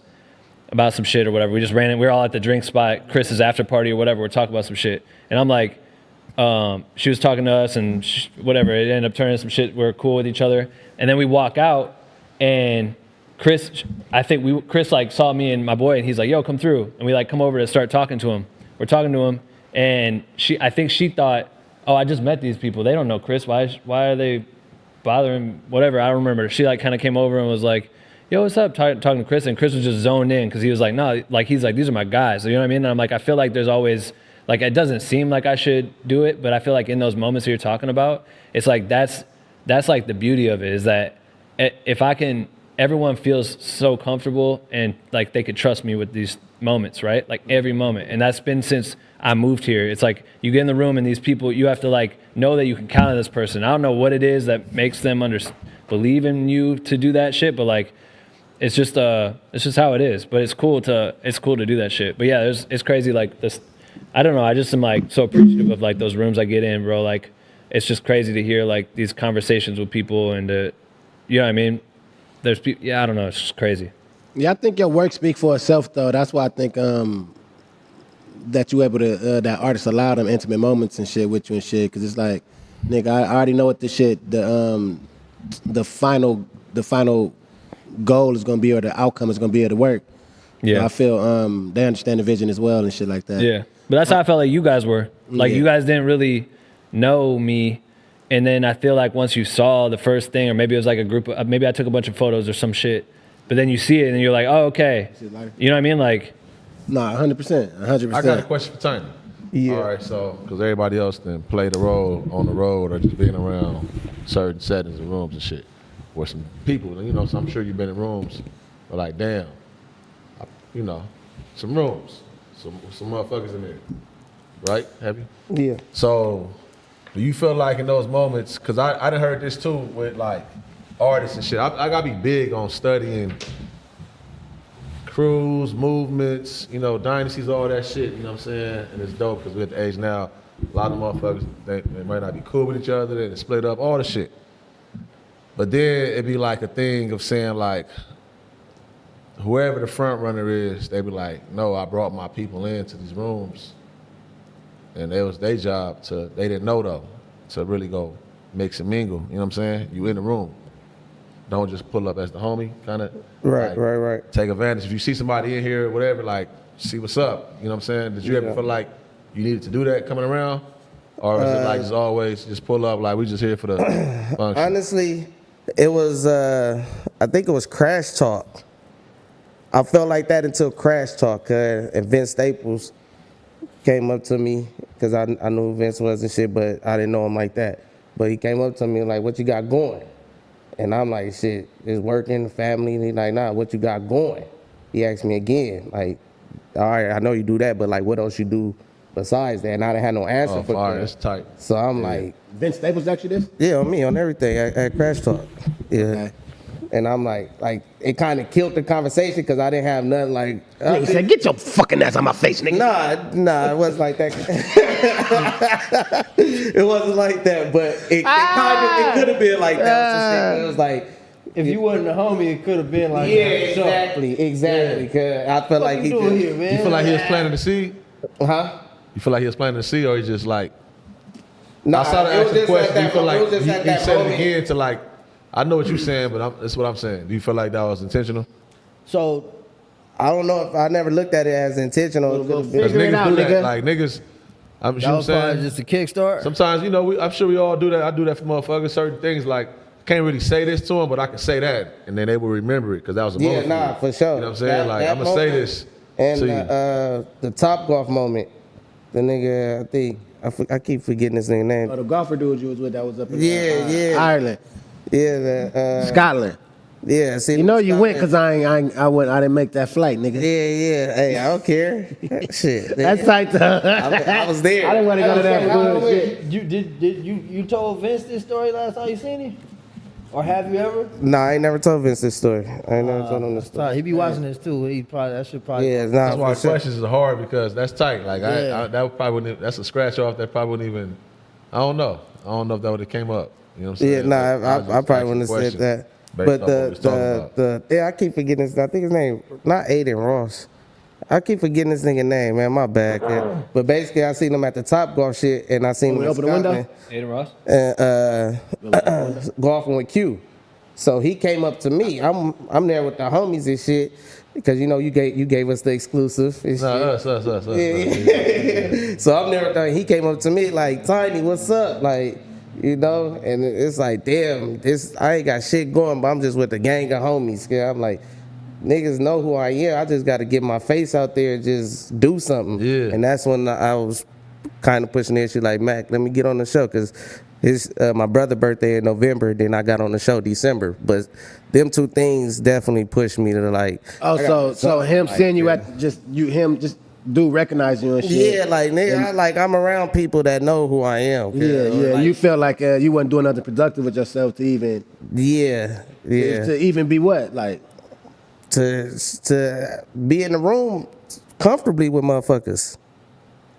about some shit or whatever. We just ran in. We were all at the drink spot, Chris's after party or whatever. We're talking about some shit, and I'm like, she was talking to us and whatever. It ended up turning some shit. We're cool with each other, and then we walk out, and Chris like saw me and my boy, and he's like, "Yo, come through," and we like come over to start talking to him. We're talking to him, and I think she thought, "Oh, I just met these people. They don't know Chris. Why are they bothering?" Whatever. I don't remember. She like kind of came over and was like, "Yo, what's up?" Talking to Chris, and Chris was just zoned in because he was like, "No," like he's like, "These are my guys." So, you know what I mean? And I'm like, I feel like there's always like, it doesn't seem like I should do it, but I feel like in those moments that you're talking about, it's like that's like the beauty of it, is that if I can, everyone feels so comfortable and like they could trust me with these moments, right? Like every moment. And that's been since I moved here. It's like you get in the room and these people, you have to like know that you can count on this person. I don't know what it is that makes them believe in you to do that shit, but like it's just how it is. But it's cool to do that shit. But yeah, it's crazy like this. I don't know. I just am like so appreciative of like those rooms I get in, bro. Like it's just crazy to hear like these conversations with people and you know what I mean? There's people. Yeah, I don't know. It's just crazy. Yeah, I think your work speaks for itself, though. That's why I think that you able to that artists allow them intimate moments and shit with you and shit. Because it's like, nigga, I already know what the shit the final goal is gonna be, or the outcome is gonna be of the work. Yeah, so I feel they understand the vision as well and shit like that. Yeah, but that's how I felt like you guys were. Like you guys didn't really know me. And then I feel like once you saw the first thing, or maybe it was like a group of, maybe I took a bunch of photos or some shit, but then you see it and you're like, oh, okay. You know what I mean? Like, nah, 100%, 100%. I got a question for Tiny. Yeah. All right, so, because everybody else then played a role on the road or just being around certain settings and rooms and shit, where some people, you know, so I'm sure you've been in rooms, but like, damn, you know, some rooms, some motherfuckers in there, right? Have you? Yeah. So, do you feel like in those moments, because I done heard this too with like artists and shit, I gotta be big on studying crews, movements, you know, dynasties, all that shit, you know what I'm saying? And it's dope because we're at the age now, a lot of motherfuckers, they might not be cool with each other, they split up, all the shit. But then it'd be like a thing of saying like, whoever the front runner is, they be like, no, I brought my people into these rooms. And it was their job they didn't know though, to really go mix and mingle, you know what I'm saying? You in the room. Don't just pull up as the homie, kind of. Right. Take advantage. If you see somebody in here or whatever, like, see what's up, you know what I'm saying? Did you ever feel like you needed to do that coming around? Or is it like just always just pull up, like we just here for the function? Honestly, it was, I think it was Crash Talk. I felt like that until Crash Talk, and Vince Staples came up to me, because I knew who Vince was and shit, but I didn't know him like that. But he came up to me like, what you got going? And I'm like, shit, it's working, family. And he's like, nah, what you got going? He asked me again, like, all right, I know you do that, but like, what else you do besides that? And I didn't have no answer for that. That's tight. So I'm like, Vince Staples actually this? yeah, on me, on everything, at Crash Talk. Yeah. Okay. And I'm like it kind of killed the conversation because I didn't have nothing like. He said, "Get your fucking ass on my face, nigga." Nah, it wasn't like that. It wasn't like that, but it could have been like that. It was like, if you wasn't a homie, it could have been like yeah, exactly. Cause I felt like he doing here, man? You feel like he was planting the seed? Huh? You feel like he was planting the seed, or he just like? Nah, I saw the actual question. Do you feel like he that said moment. it again to like? I know what you're saying, but that's what I'm saying. Do you feel like that was intentional? So, I don't know if I never looked at it as intentional. Go Because figure it niggas out, do that. nigga. Like niggas, I'm that sure was probably saying. just a kickstart. Sometimes, you know, I'm sure we all do that. I do that for motherfuckers. Certain things like, can't really say this to them, but I can say that, and then they will remember it because that was a moment. Yeah, nah, for sure. You know what I'm saying? Like, I'm gonna say this. And See. the Top Golf moment, the nigga, I think, I keep forgetting his name. Oh, the golfer dude you was with that was up in Yeah. Ireland, Yeah, Scotland. yeah. See, You know you went because I didn't make that flight, nigga. Yeah. Hey, I don't care. Shit. That's tight though. I was there. I didn't want to go to that bullshit. You told Vince this story last time you seen him? Or have you ever? Nah, I ain't never told Vince this story. I ain't never told him this story. He be watching this too. That should probably. Yeah, That's nah, why for sure. questions is hard because that's tight. Like Yeah. that probably wouldn't. That's a scratch off. That probably wouldn't even. I don't know if that would have came up. You know what I'm saying? Yeah, nah, But I probably wouldn't have said that. But I keep forgetting his. I think his name not Aiden Ross. I keep forgetting this nigga name, man. My bad, kid. But basically, I seen him at the Top Golf shit, and I seen him in open the window? Scotland, Aiden Ross? golfing with Q. So he came up to me. I'm there with the homies and shit because you know you gave us the exclusive. And shit. Us. Yeah. So I'm there with him. He came up to me like, Tiny, what's up? Like, you know, and it's like, damn, I ain't got shit going, but I'm just with the gang of homies. Yeah, I'm like, niggas know who I am. I just got to get my face out there and just do something. Yeah. And that's when I was kind of pushing the issue like, Mac, let me get on the show because it's my brother's birthday in November. Then I got on the show December. But them two things definitely pushed me to like. Oh, so him seeing you at just do recognize you and shit. Yeah, like nigga, I'm around people that know who I am. Yeah. Like, You felt like you wasn't doing nothing productive with yourself to even. Yeah. To even be what like. To be in the room comfortably with motherfuckers.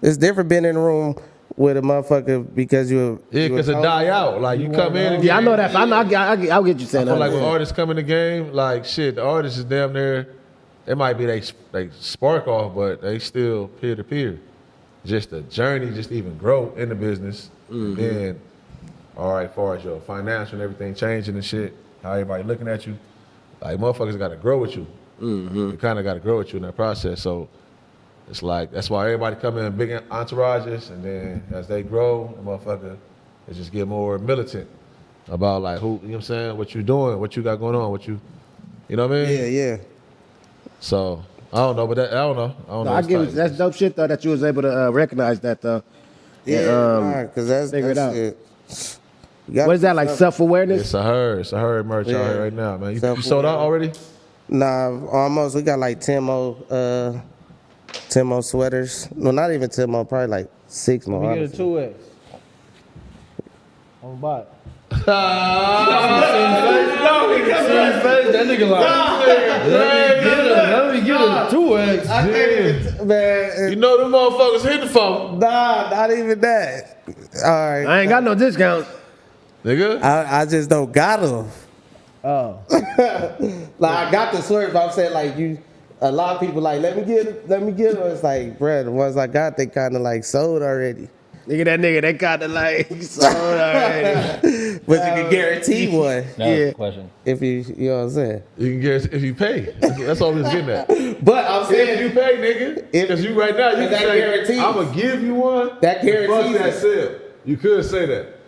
It's different being in the room with a motherfucker because because it die out. Like you come in. And Yeah, I know that. I'll get you saying I feel that. like when artists come in the game, like shit, the artist is damn near. It might be they spark off, but they still peer to peer. Just the journey, just to even grow in the business. And then, all right, as far as your financial and everything changing and shit, how everybody looking at you, like motherfuckers got to grow with you. They kind of got to grow with you in that process. So it's like that's why everybody come in big entourages, and then as they grow, the motherfucker they just get more militant about like who, you know what I'm saying, what you doing, what you got going on, what you know what I mean? Yeah. So I don't know, but I don't know. I give it, that's dope shit though that you was able to recognize that though. Yeah, because that's figure it out. it. You gotta What is that like self-awareness? It's a herd merch out here right now, man. You sold out already? Nah, almost. We got like 10 more sweaters. No, not even 10 more. Probably like 6 more. Let me get a 2X. I'm buy it. That nigga Let me get a 2X. Man, you know them motherfuckers hit the phone. nah, not even that. All right. I ain't got no discounts. Nigga? I just don't got them. Oh. Like I got the sweaters, but I'm saying like a lot of people like let me get them. It's like, bruh, the ones I got they kind of like sold already. Nigga, they kind of like sold already. But you can guarantee one. No question. If you know what I'm saying. You can get if you pay. That's all we was getting at. But I'm saying If you pay, nigga, because you right now, you can that say, guarantees. I'm going to give you one. That guarantees Fuck that it. sale. You could say that.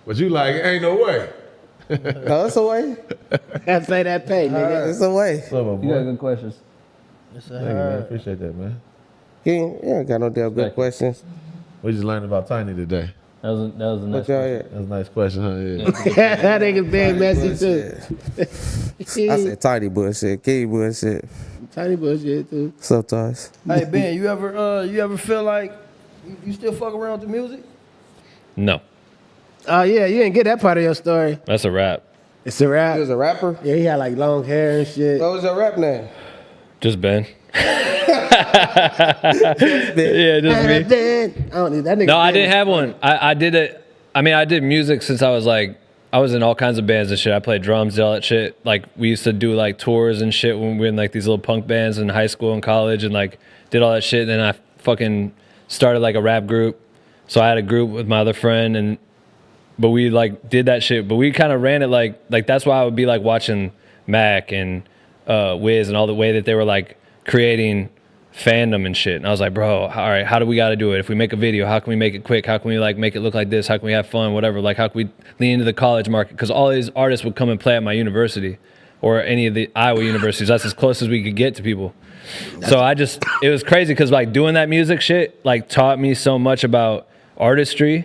But you like, ain't no way. No, it's a way. That pay, that pay, nigga. It's a way. You got good questions. It's a Thank you, man. Appreciate that, man. You ain't got no damn good questions. We just learned about Tiny today. That was a nice What y'all here? That was a nice question, huh? Yeah. That nigga being messy too. I said tiny bullshit, king bullshit. Tiny bullshit too. Sometimes. Hey Ben, you ever feel like you still fuck around with the music? No, Oh yeah, you didn't get that part of your story. that's a wrap. It's a rap. You was a rapper? Yeah, he had like long hair and shit. What was your rap name? Just Ben. Yeah, just me. I don't need that nigga. No, I didn't have one. I did it. I mean, I did music since I was like, I was in all kinds of bands and shit. I played drums, all that shit. Like, we used to do like tours and shit when we were in like these little punk bands in high school and college and like did all that shit. And then I fucking started like a rap group. So I had a group with my other friend but we like did that shit. But we kind of ran it like that's why I would be like watching Mac and Wiz and all the way that they were like creating fandom and shit. And I was like, bro, all right, how do we got to do it? If we make a video, how can we make it quick? How can we like make it look like this? How can we have fun? Whatever. Like, how can we lean into the college market? Because all these artists would come and play at my university. or any of the Iowa universities. That's as close as we could get to people. So it was crazy because like doing that music shit like taught me so much about artistry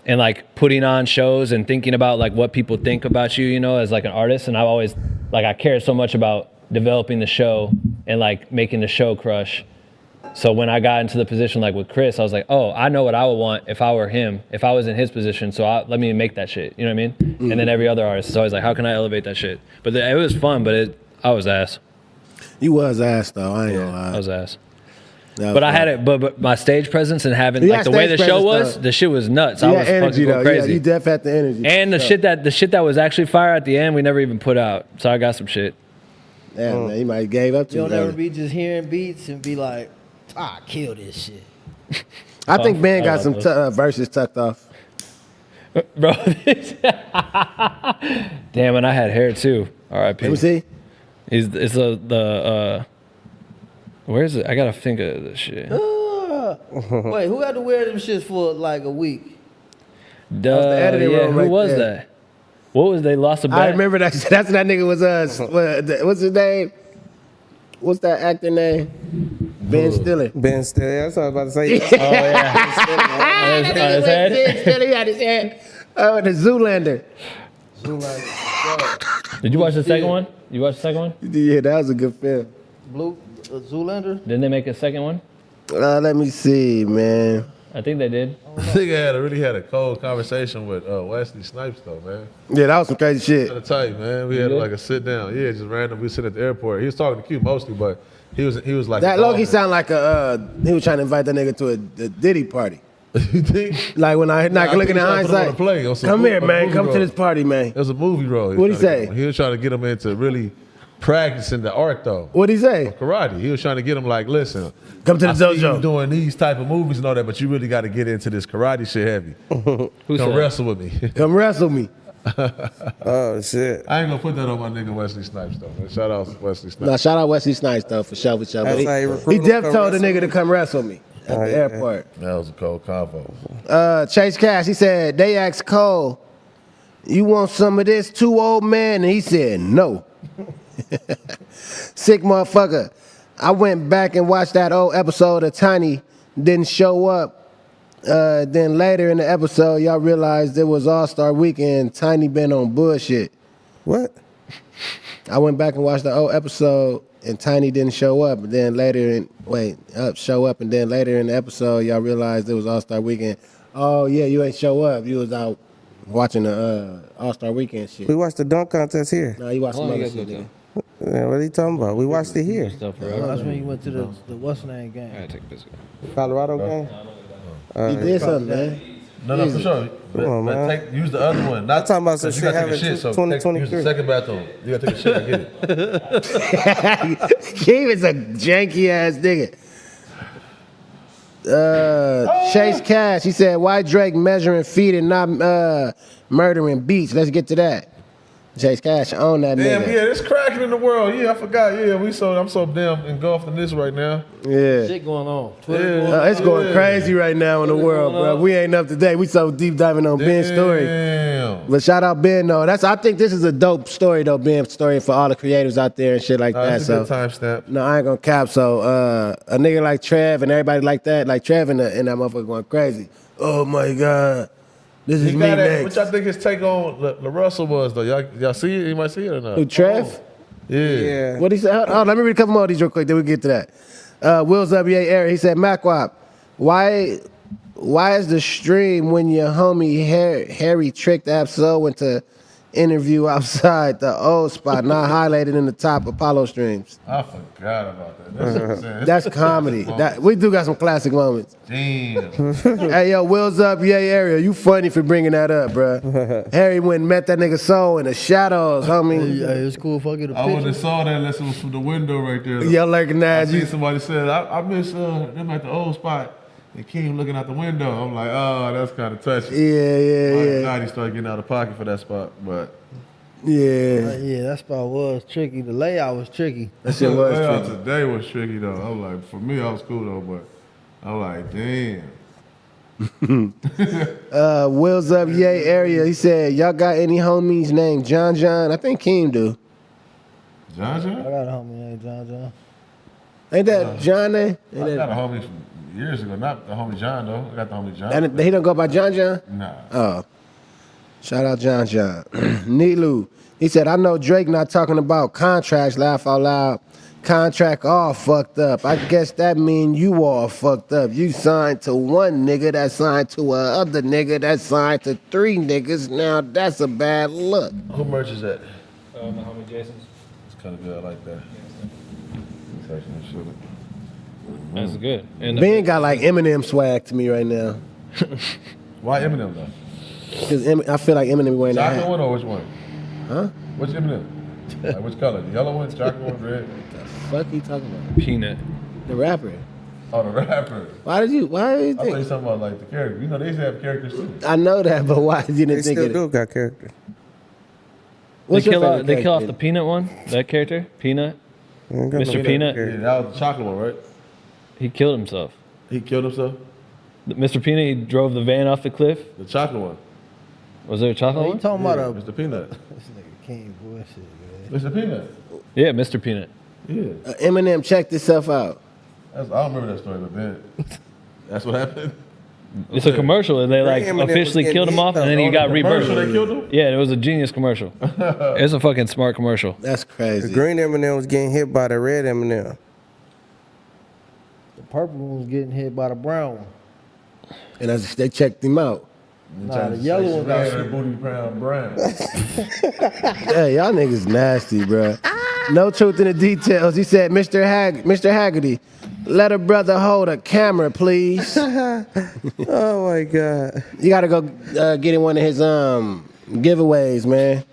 and like putting on shows and thinking about like what people think about you, you know, as like an artist. And I've always like I cared so much about developing the show and like making the show crush. So when I got into the position like with Chris, I was like, oh, I know what I would want if I were him, if I was in his position. So let me make that shit. You know what I mean? Mm-hmm. And then every other artist is always like, how can I elevate that shit? But it was fun, but I was ass. You was ass though. I ain't gonna lie. I was ass. But I had it. But my stage presence and having like the way the show was, the shit was nuts. I was fucking going crazy. Yeah, you def had the energy. And the shit that was actually fire at the end, we never even put out. So I got some shit. Yeah, man, you might have gave up to You'll never be just hearing beats and be like, kill this shit. I think Ben got some verses tucked off. Bro, damn, and I had hair too. R.I.P. Let me see. It's the where is it? I gotta think of this shit. Wait, who had to wear them shits for like a week? The editing room who was that? What was they lost a bet? I remember that. That's that nigga was what's his name? What's that actor name? Ben Stiller. Ben Stiller. That's what I was about to say. Oh yeah. His head. Ben Stiller, he had his head. Oh, the Zoolander. Did you watch the second one? You watched the second one? Yeah, that was a good film. Blue Zoolander. Didn't they make a second one? Let me see, man. I think they did. Nigga really had a cold conversation with Wesley Snipes though, man. Yeah, that was some crazy shit. I tell you, man, we had like a sit down. Yeah, just random. We sit at the airport. He was talking to Q mostly, but he was like that. Loki sound like he was trying to invite that nigga to a Diddy party. You think? Like when I looking at hindsight. Come here, man. Come to this party, man. It was a movie role. What'd he say? He was trying to get him into really practicing the art though. What'd he say? Karate. He was trying to get him like, listen, come to the dojo. You doing these type of movies and all that, but you really got to get into this karate shit heavy. Come wrestle with me. Come wrestle me. Oh shit! I ain't gonna put that on my nigga Wesley Snipes though. Man. Shout out Wesley Snipes. No, shout out Wesley Snipes though for sure. He def told the nigga to come wrestle me at the airport. That was a cold convo. Chase Cash, he said they asked Cole, "You want some of this too, old man?" And he said no. Sick motherfucker. I went back and watched that old episode of Tiny didn't show up. Then later in the episode, y'all realized it was All-Star Weekend. Tiny been on bullshit. What? I went back and watched the old episode, and Tiny didn't show up. But then later show up, and then later in the episode, y'all realized it was All-Star Weekend. Oh yeah, you ain't show up. You was out watching the All-Star Weekend shit. We watched the dunk contest here. No, you watched some other shit. Nigga. Yeah, what are you talking about? We watched it here. That's when you went to the what's name game? I gotta take a picture. Colorado game. You did something, man. No, for sure. Come on, man. Use the other one. Not talking about some you shit gotta having take a shit, so 2023. use the second bathroom. You gotta take a shit. I get it. He was a janky ass nigga. Chase Cash, he said, "Why Drake measuring feet and not murdering beats?" Let's get to that. Chase Cash on that Damn, nigga. yeah, it's cracking in the world. Yeah, I forgot. Yeah, I'm so damn engulfed in this right now. Yeah. Shit going on. It's going crazy right now in the world, bro. We ain't up to date. We so deep diving on Ben's story. But shout out Ben though. I think this is a dope story though, Ben's story for all the creators out there and shit like that. That's a good timestamp. No, I ain't gonna cap. So a nigga like Trev and everybody like that, like Trev and that motherfucker going crazy. Oh my God. This is me next. What y'all think his take on La Russell was though? Y'all see it? You might see it or not? Who, Trev? Yeah. What he said? Oh, let me read a couple more of these real quick, then we get to that. Will's WA area. He said, MACKwop, why is the stream when your homie Harry tricked Absol into interview outside the old spot, not highlighted in the top Apollo streams? I forgot about that. That's comedy. We do got some classic moments. Damn. Hey, yo, Will's up, yay area. You funny for bringing that up, bro. Harry went and met that nigga Soul in the shadows, homie. Yeah, it's cool if I get a picture. I wouldn't have saw that unless it was from the window right there. Y'all recognize I you. seen somebody said, I miss them at the old spot. And King looking out the window. I'm like, oh, that's kind of touchy. Yeah. God, he started getting out of pocket for that spot, but. Yeah. Yeah, that spot was tricky. The layout was tricky. That shit was layout tricky. Today was tricky though. I was like, for me, I was cool though, but I was like, damn. Will's up, yay area. He said, y'all got any homies named John? I think Keem do. John I John? got a homie named John. Ain't that John name? I got a homie from years ago, not the homie John though. I got the homie John. And he don't go by John John? Nah. Oh. Shout out John John. Nilu. He said, I know Drake not talking about contracts, laugh out loud. Contract all fucked up. I guess that mean you all fucked up. You signed to one nigga that signed to a other nigga that signed to 3 niggas. Now that's a bad look. Who merch is that? My homie Jason's. It's kind of good. I like that. That's good. And Ben got like Eminem swag to me right now. Why Eminem though? Because I feel like Eminem wearing that Chocolate hat. one or which one? Huh? Which Eminem? Like which color? The yellow one, chocolate one, red? Fuck you talking about? Peanut. The rapper. Oh, the rapper. Why do you I thought you think? talking about like the character. You know they used to have characters too. I know that, but why did you They didn't think still of do it? got character. What's your favorite They kill off character? the Peanut one. That character, Peanut. Mr. Peanut. Yeah, that was the chocolate one, right? He killed himself. He killed himself. Mr. Peanut. He drove the van off the cliff. The chocolate one. Was there a chocolate You one? talking about a Mr. Peanut. this nigga King bullshit, man. Mr. Peanut. Yeah, Mr. Peanut. Yeah. Eminem checked himself out. I don't remember that story, but then that's what happened. It's a commercial, and they like Eminem was officially getting killed him hit, off, and though. then he got Commercial, they rebirthed. killed him? Yeah, it was a genius commercial. It's a fucking smart commercial. That's The crazy. green M&M was getting hit by the red M&M. The purple one was getting hit by the brown one. And they checked him out. Nah, the yellow one got red booty brown. Hey, y'all niggas nasty, bruh. No truth in the details. He said, Mr. Hagerty, let a brother hold a camera, please. Oh my God. You gotta go get in one of his giveaways, man.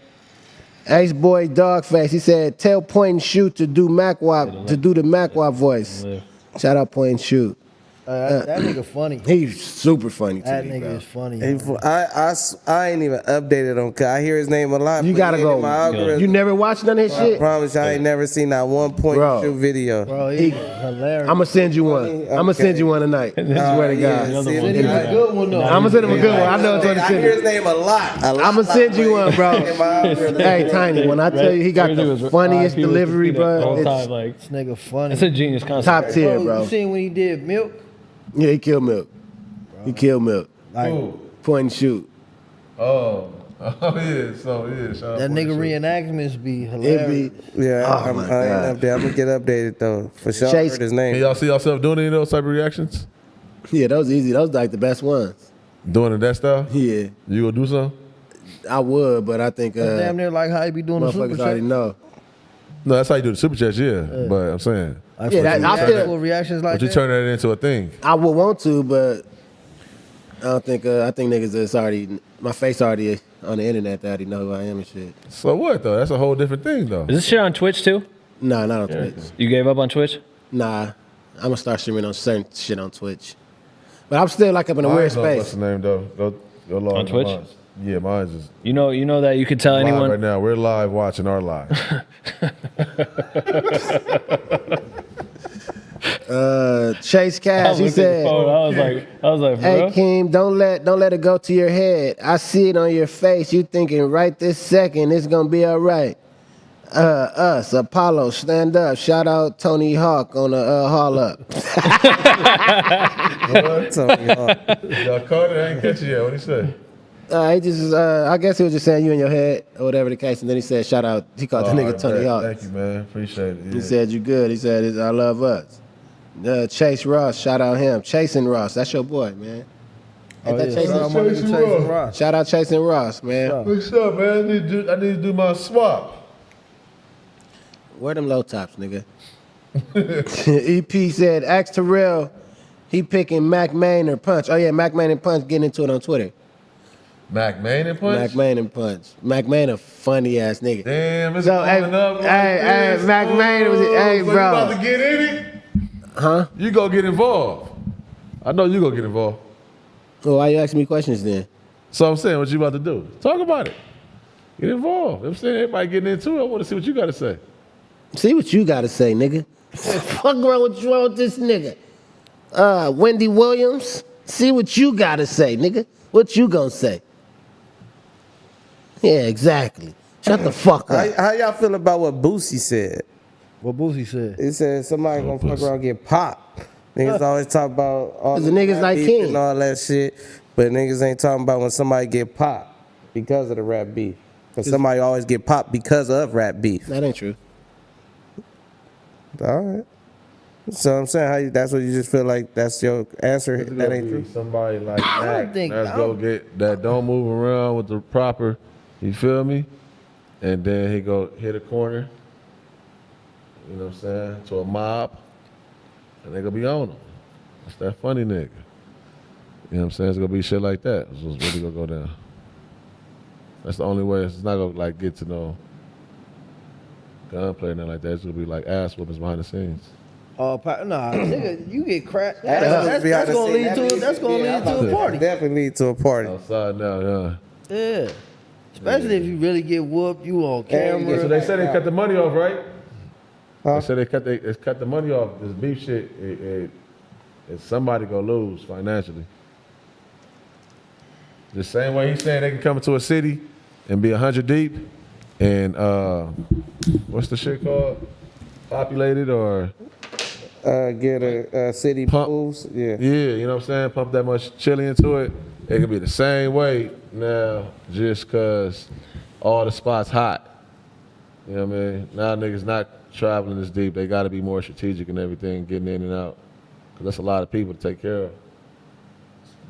Ace Boy Dogface, he said, tell Point and Shoot to do MACKwop, to do the MACKwop voice. Shout out Point and Shoot. that nigga funny. He's super funny to That me, nigga bro. is funny. I ain't even updated on. I hear his name a lot. You but gotta he ain't in go. my algorithm. You never watched none of his I shit? promise you, I ain't never seen that one Point Bro. Shoot video. Bro, he's hilarious. I'm gonna send you one. I'm gonna send you one tonight. I swear to God. Yeah, see, Send him a good one though. I'm gonna send him a good one. I know it's on the I hear his send. name a lot. I'm gonna send you one, bro. In my algorithm. Hey, Tiny, when I tell you he got Everything the was funniest RIP with delivery, Peanut the bro, whole time, it's like, This nigga funny. it's a genius concept. top tier, bro. You seen when he did Milk? Yeah, he killed Milk. He killed Milk. Like Ooh. Point and Shoot. Oh yeah. So yeah. Shout out that for nigga the shit. reenactments be It hilarious. be Yeah, Oh, I'm my I ain't God. up there. I'm gonna get updated though. For sure. Chase- Heard his Can name. y'all see yourself doing any of those type of reactions? yeah, those easy. Those like the best ones. Doing it that style? Yeah, You gonna do something? I would, but I think That's damn near like how he be doing the super motherfuckers already chat. know. No, that's how you do the super chats, yeah. But I'm saying, Like, Yeah, for that- I react- feel- for reactions like but you that. turn that into a thing. I would want to, but I don't think. I think niggas is already my face already on the internet. They already know who I am and shit. So what though? That's a whole different thing though. Is this shit on Twitch too? Nah, not on Twitch. You gave up on Twitch? Nah, I'm gonna start streaming on certain shit on Twitch. But I'm still like up in a weird What's space. the name though? Go log On Twitch? Mine's. Yeah, mine's is You know that you could tell live anyone. right now. We're live watching our live. Chase Cash, he said, I was like, "Hey bro. Keem, don't let it go to your head. I see it on your face. You thinking right this second it's gonna be all right. Us, Apollo, stand up. Shout out Tony Hawk on the Haul Up. Tony Hawk. Y'all caught it? I ain't catch it yet. What he say? He just, I guess he was just saying you in your head or whatever the case, and then he said, shout out. He called the All nigga right, Tony man. Hawk. Thank you, man. Appreciate it. He Yeah. said you good. He said I love us. Chase Ross, shout out him. Chasing Ross, that's your boy, man. Ain't that Chasing? Shout out my nigga Chasing Chasing Ross. Ross. Shout out Chasing Ross, man. What's up, man? I need to do my swap. Where them low tops, nigga? EP said, ask Terrell, he picking Mac Main or Punch. Oh yeah, Mac Main and Punch getting into it on Twitter. Mac Main and Punch? Mac Main and Punch. Mac Main a funny ass nigga. Damn, it's So, hey, coming up like hey, this. Mac Main was hey, so bro. You about to get in it? Huh? You go get involved. I know you gonna get involved. Well, why you asking me questions then? So I'm saying, what you about to do? Talk about it. Get involved. I'm saying everybody getting into it. I want to see what you got to say. See what you gotta say, nigga. Fuck wrong with this nigga? Wendy Williams, see what you gotta say, nigga. What you gonna say? Yeah, exactly. Shut the fuck up. How y'all feel about what Boosie said? What Boosie said? He said somebody gonna fuck around and get popped. Niggas always talk about all 'Cause the niggas rap like beef King. and all that shit, but niggas ain't talking about when somebody get popped because of the rap beef. Cause somebody always get popped because of rap beef. That ain't true. All right. So I'm saying that's what you just feel like that's your answer. It's That gonna ain't be true. somebody like Mack. think- Let's I go don't- get that. Don't move around with the proper. You feel me? And then he go hit a corner. You know what I'm saying? To a mob, and they gonna be on him. That's that funny nigga. You know what I'm saying? It's gonna be shit like that. It's really gonna go down. That's the only way. It's not gonna like get to no gunplay or nothing like that. It's gonna be like ass whoopings behind the scenes. Nah, nigga, you get cracked. That's That's gonna lead to a party. Definitely lead to a party. Outside now, yeah. Yeah. Especially if you really get whooped, you on camera. So they said they cut the money off, right? Huh? They said they cut the money off. This beef shit, it's somebody gonna lose financially. The same way he's saying they can come into a city and be 100 deep, and what's the shit called? Populated or Get a city pools. Yeah. yeah, you know what I'm saying? Pump that much chili into it. It could be the same way now, just cause all the spots hot. You know what I mean? Now niggas not traveling this deep. They got to be more strategic and everything, getting in and out. Cause that's a lot of people to take care of.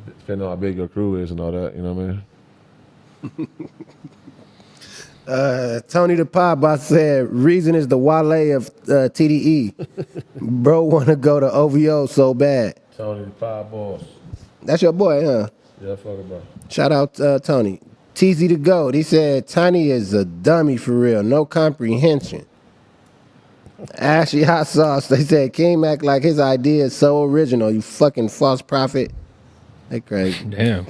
Depending on how big your crew is and all that, you know what I mean? Tony the Pop Boss said, reason is the Wale of TDE. Bro want to go to OVO so bad. Tony the Five Boss. That's your boy, huh? Yeah, fuck it, bro. Shout out Tony. TZ the GOAT. He said, Tiny is a dummy for real. No comprehension. Ashley Hot Sauce. They said, King act like his idea is so original. You fucking false prophet. They crazy. Damn.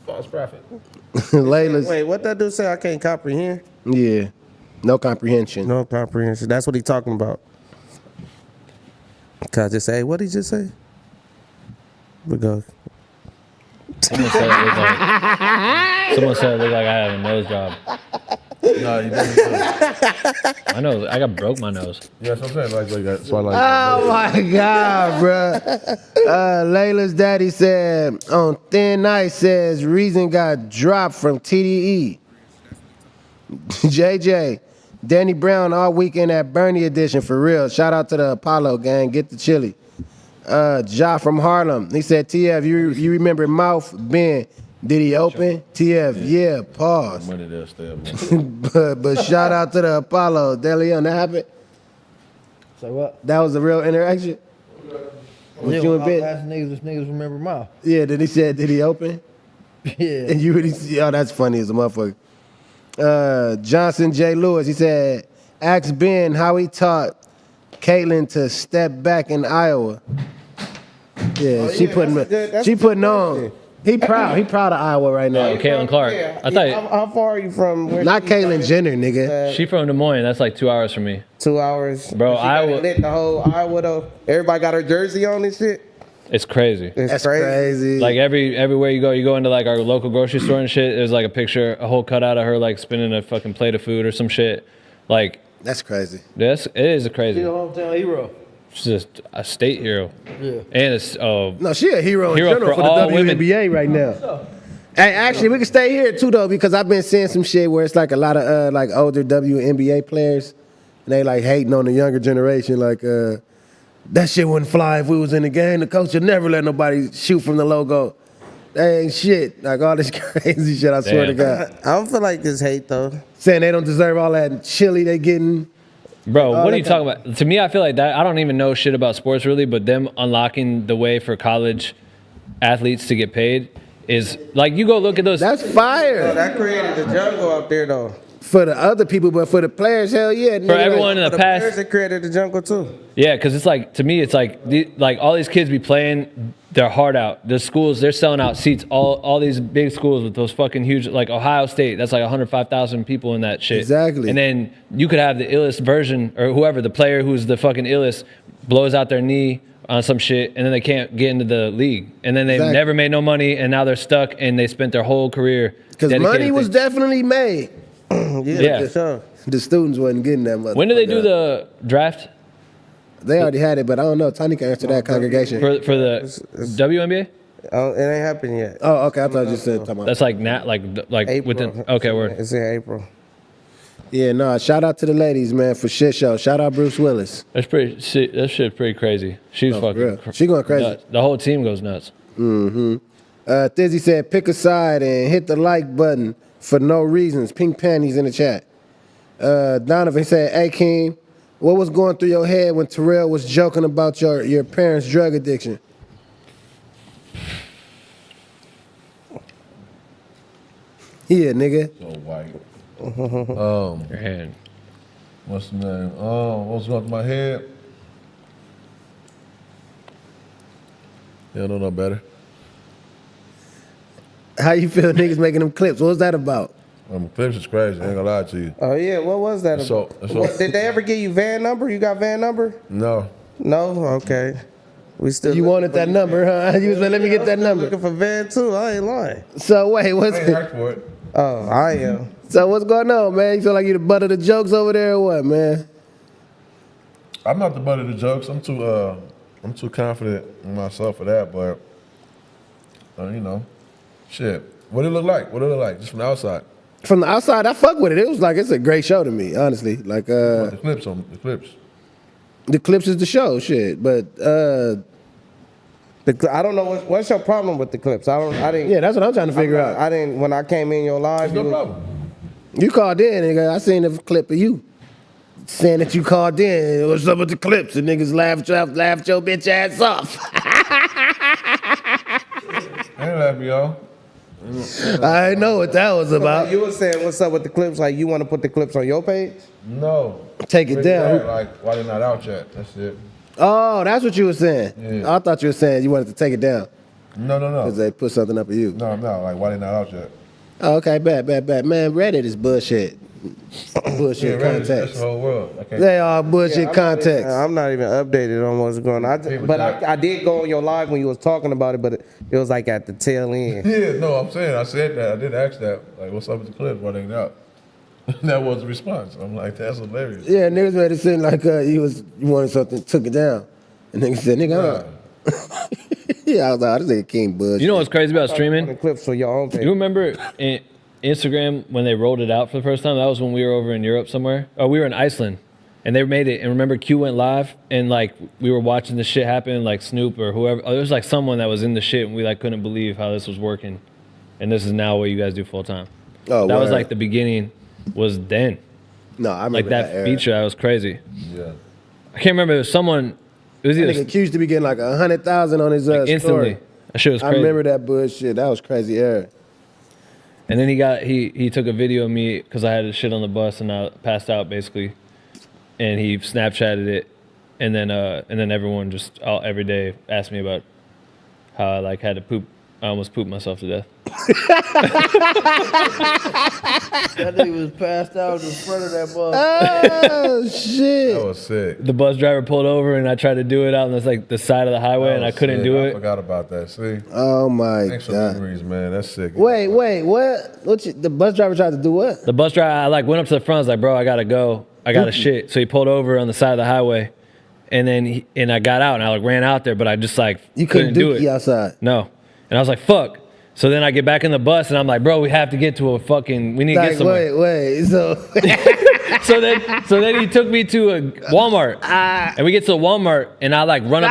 False prophet. Layla's. Wait, what that dude say? I can't comprehend. Yeah. No comprehension. No comprehension. That's what he talking about. Can I just say what he just say? We go. Someone said it looked like I have a nose job. No, you didn't. My nose, I got broke my nose. Yeah, that's what I'm saying. Like, that's why, like, Oh my God, bruh. Layla's daddy said on Thin Ice says reason got dropped from TDE. JJ, Danny Brown all weekend at Bernie edition for real. Shout out to the Apollo gang. Get the chili. Ja from Harlem. He said, TF, you remember Mouth Ben? Did he open? TF, yeah, pause. money there still, man. but shout out to the Apollo. Deleon, that happened? Say what? That was a real interaction? With you and Ben? Last niggas remember Mouth. Yeah, did he open? Yeah. And you really see, oh, that's funny as a motherfucker. Johnson J. Lewis, he said, ask Ben how he taught Caitlyn to step back in Iowa. Yeah, she putting on. He proud of Iowa right now. Caitlin Clark. I thought How far are you from? Where Not Caitlyn Jenner, nigga. she from Des Moines. That's like 2 hours from me. 2 hours, Bro, She got Iowa- it lit the whole Iowa though. Everybody got her jersey on and shit. It's crazy. It's That's crazy. Like everywhere you go into like our local grocery store and shit, there's like a picture, a whole cutout of her like spinning a fucking plate of food or some shit. Like That's crazy. it is crazy. She a hometown hero. She's just a state hero. Yeah. And it's No, she a hero in Hero general for for the all women. WNBA right now. Hey, actually, we can stay here too though, because I've been seeing some shit where it's like a lot of like older WNBA players, and they like hating on the younger generation. Like, that shit wouldn't fly if we was in the game. The coach would never let nobody shoot from the logo. That ain't shit. Like all this crazy shit. I swear to Damn. God. I don't feel like this hate though. Saying they don't deserve all that chili they getting. Bro, what are that you talking about? To me, I feel like that. I don't even know shit about sports really, but them unlocking the way for college athletes to get paid is like you go look at those. That's fire That created the jungle out there though. for the other people, but for the players, hell yeah. For everyone in For the the past, players that created the jungle too. yeah, because it's like to me, it's like like all these kids be playing their heart out. The schools they're selling out seats. All these big schools with those fucking huge, like Ohio State. That's like 105,000 people in that shit. Exactly. And then you could have the illest version or whoever the player who's the fucking illest blows out their knee on some shit, and then they can't get into the league, and then they've Exactly. never made no money, and now they're stuck, and they spent their whole career Because money was definitely made. Yeah. for sure. The students wasn't getting that much. When do they do the draft They already had it, but I don't know. Tiny can answer that congregation. for the WNBA? It ain't happened yet. Oh, okay. I thought you said talking about. That's like like April. within. Okay, word. It's in April. Yeah, no. Shout out to the ladies, man, for shit show. Shout out Bruce Willis. That's pretty. That shit's pretty crazy. She's for real. fucking. She going crazy. Nuts. The whole team goes nuts. Thizzy said, pick a side and hit the like button for no reasons. Pink panties in the chat. Donovan said, hey, King, what was going through your head when Terrell was joking about your parents' drug addiction? Yeah, nigga. So white. Your hand. What's the name? What's going through my head? Yeah, I don't know better. How you feel niggas making them clips? What was that about? Clips is crazy. I ain't gonna lie to you. Oh yeah, what was that? So- about? so- What, did they ever give you van number? You got van number? No. No. Okay. We still. You looking wanted for that you. number, huh? You was like, let me get that number. Looking for van too. I ain't lying. So wait, what's I ain't asked for it. Oh, I am. so what's going on, man? You feel like you the butt of the jokes over there or what, man? I'm not the butt of the jokes. I'm too confident in myself for that, but you know, shit. What it look like? What it look like? Just from the outside. From the outside, I fuck with it. It was like, it's a great show to me, honestly. Like, The clips on the clips. the clips is the show, shit. But I don't know what's your problem with the clips. I didn't. yeah, that's what I'm trying to figure out. I didn't. When I came in your live, No problem. You called in, nigga. I seen the clip of you saying that you called in. What's up with the clips? And niggas laughed your bitch ass off. I ain't laughing, y'all. I didn't know what that was about. You were saying what's up with the clips? Like you want to put the clips on your page? No. Take it Really down. bad, like, why they not out yet? That's it. Oh, that's what you were saying. Yeah. I thought you were saying you wanted to take it down No. because they put something up of you. No. Like, why they not out yet? Oh, okay, bad. Man, Reddit is bullshit. Bullshit Yeah, right, that's context. the whole world. I can't. They are bullshit context. I'm not even updated on what's going on. I did go on your live when you was talking about it, but it was like at the tail end. Yeah, no, I'm saying, I said that. I did ask that. Like, what's up with the clips? Why they ain't out? That was the response. I'm like, that's hilarious. Yeah, niggas made it seem like you wanted something, took it down. And niggas said, nigga, yeah, I was like, this nigga King bullshit. You know what's crazy about The streaming? clips for your own page. You remember Instagram when they rolled it out for the first time? That was when we were over in Europe somewhere. Oh, we were in Iceland, and they made it. And remember, Q went live, and like we were watching the shit happen, like Snoop or whoever. Oh, there was like someone that was in the shit, and we like couldn't believe how this was working. And this is now what you guys do full time. Oh, that was word. like the beginning. Was then No, I remember like that era. feature? That was crazy. Yeah. I can't remember. It was someone. It was That either nigga Q used to be getting like 100,000 on his instantly. story. That shit was I crazy. remember that bullshit. That was crazy era. And then he took a video of me because I had shit on the bus and I passed out basically, and he Snapchatted it, and then everyone just every day asked me about how I like had to poop. I almost pooped myself to death. That nigga was passed out in front of that bus. Oh shit! That was sick. The bus driver pulled over and I tried to do it out on this like the side of the highway That and I was couldn't sick. do I it. forgot about that. See? Oh my Thanks for god! memories, man. That's sick. Wait, what? The bus driver tried to do what? The bus driver, I like went up to the front. I was like, bro, I gotta go. I gotta shit. So he pulled over on the side of the highway, and then I got out and I like ran out there, but I just like You couldn't do dookie it. outside. No, and I was like, fuck. So then I get back in the bus and I'm like, bro, we have to get to a fucking. We need to get Like, somewhere. wait. So So then he took me to a Walmart, and we get to a Walmart, and I like run up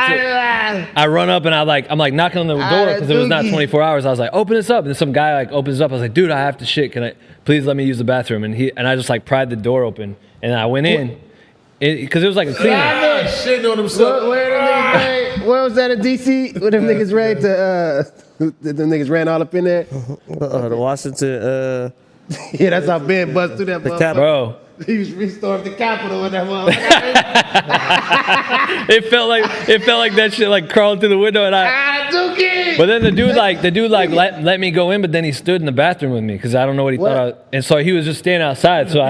and I'm like knocking on the door because it was not 24 hours. I was like, open this up, and some guy like opens it up. I was like, dude, I have to shit. Can I please let me use the bathroom? And I just like pried the door open, and I went in because it was like a cleaner. Shitting on himself. where was that in DC? Where them niggas ran to? Them niggas ran all up in there. The Washington. Yeah, that's how Ben bust through that motherfucker. Bro, He restored the Capitol with that motherfucker. it felt like that shit like crawled through the window, and Dookie! But then the dude let me go in, but then he stood in the bathroom with me because I don't know what he thought. And so he was just standing outside, so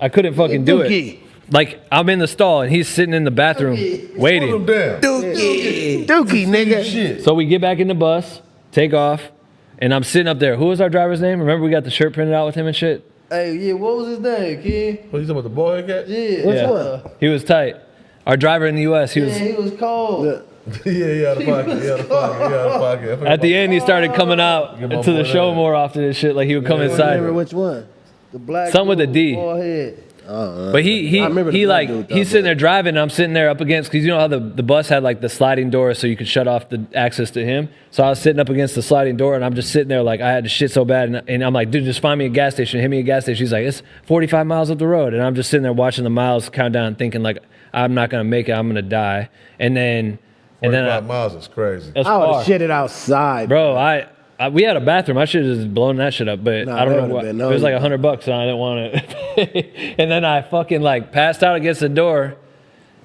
I couldn't fucking do it. Like I'm in the stall and he's sitting in the bathroom waiting. Dookie, nigga. Shit. So we get back in the bus, take off, and I'm sitting up there. Who was our driver's name? Remember we got the shirt printed out with him and shit? Hey, yeah, what was his name, kid? What, you talking about the boy cat? Yeah. Which Yeah. one? He was tight. Our driver in the U.S. He was. Yeah, he was cold. Yeah, out of pocket. At the end, he started coming out Get my to the boy show that. more often and shit. Like he would come I inside. remember which one. The black Something with a dude, D. bald head. But he I remember the black dude, though, he's sitting there driving and I'm sitting there up against, because you know how the bus had like the sliding door so you could shut off the access to him. So I was sitting up against the sliding door and I'm just sitting there like I had to shit so bad and I'm like, dude, just find me a gas station, hit me a gas station. He's like, it's 45 miles up the road. And I'm just sitting there watching the miles count down thinking like, I'm not gonna make it, I'm gonna die. And then 45 miles is crazy. that's I would far. have shit it outside. Bro, we had a bathroom. I should have just blown that shit up, but Nah, I don't that know would've what. been It was like nosy. $100, so I didn't want it. And then I fucking like passed out against the door,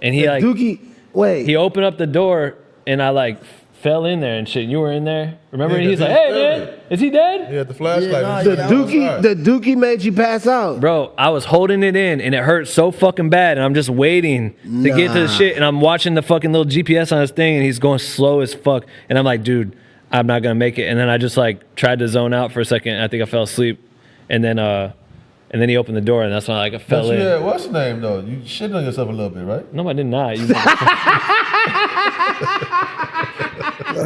and he like Dookie, wait. he opened up the door, and I like fell in there and shit. You were in there, remember? Yeah, And he's like, because "Hey he man, is he dead?" He had the flashlight. Yeah, nah, and shit. yeah, The Dookie made you pass out. Bro, I was holding it in, and it hurt so fucking bad, and I'm just waiting to get to the shit, and I'm watching the fucking little GPS on his thing, and he's going slow as fuck, and I'm like, dude, I'm not gonna make it. And then I just like tried to zone out for a second. I think I fell asleep, and then he opened the door, and that's when I fell in. Yeah, what's the name though? You shitting on yourself a little bit, right? No, I did not. You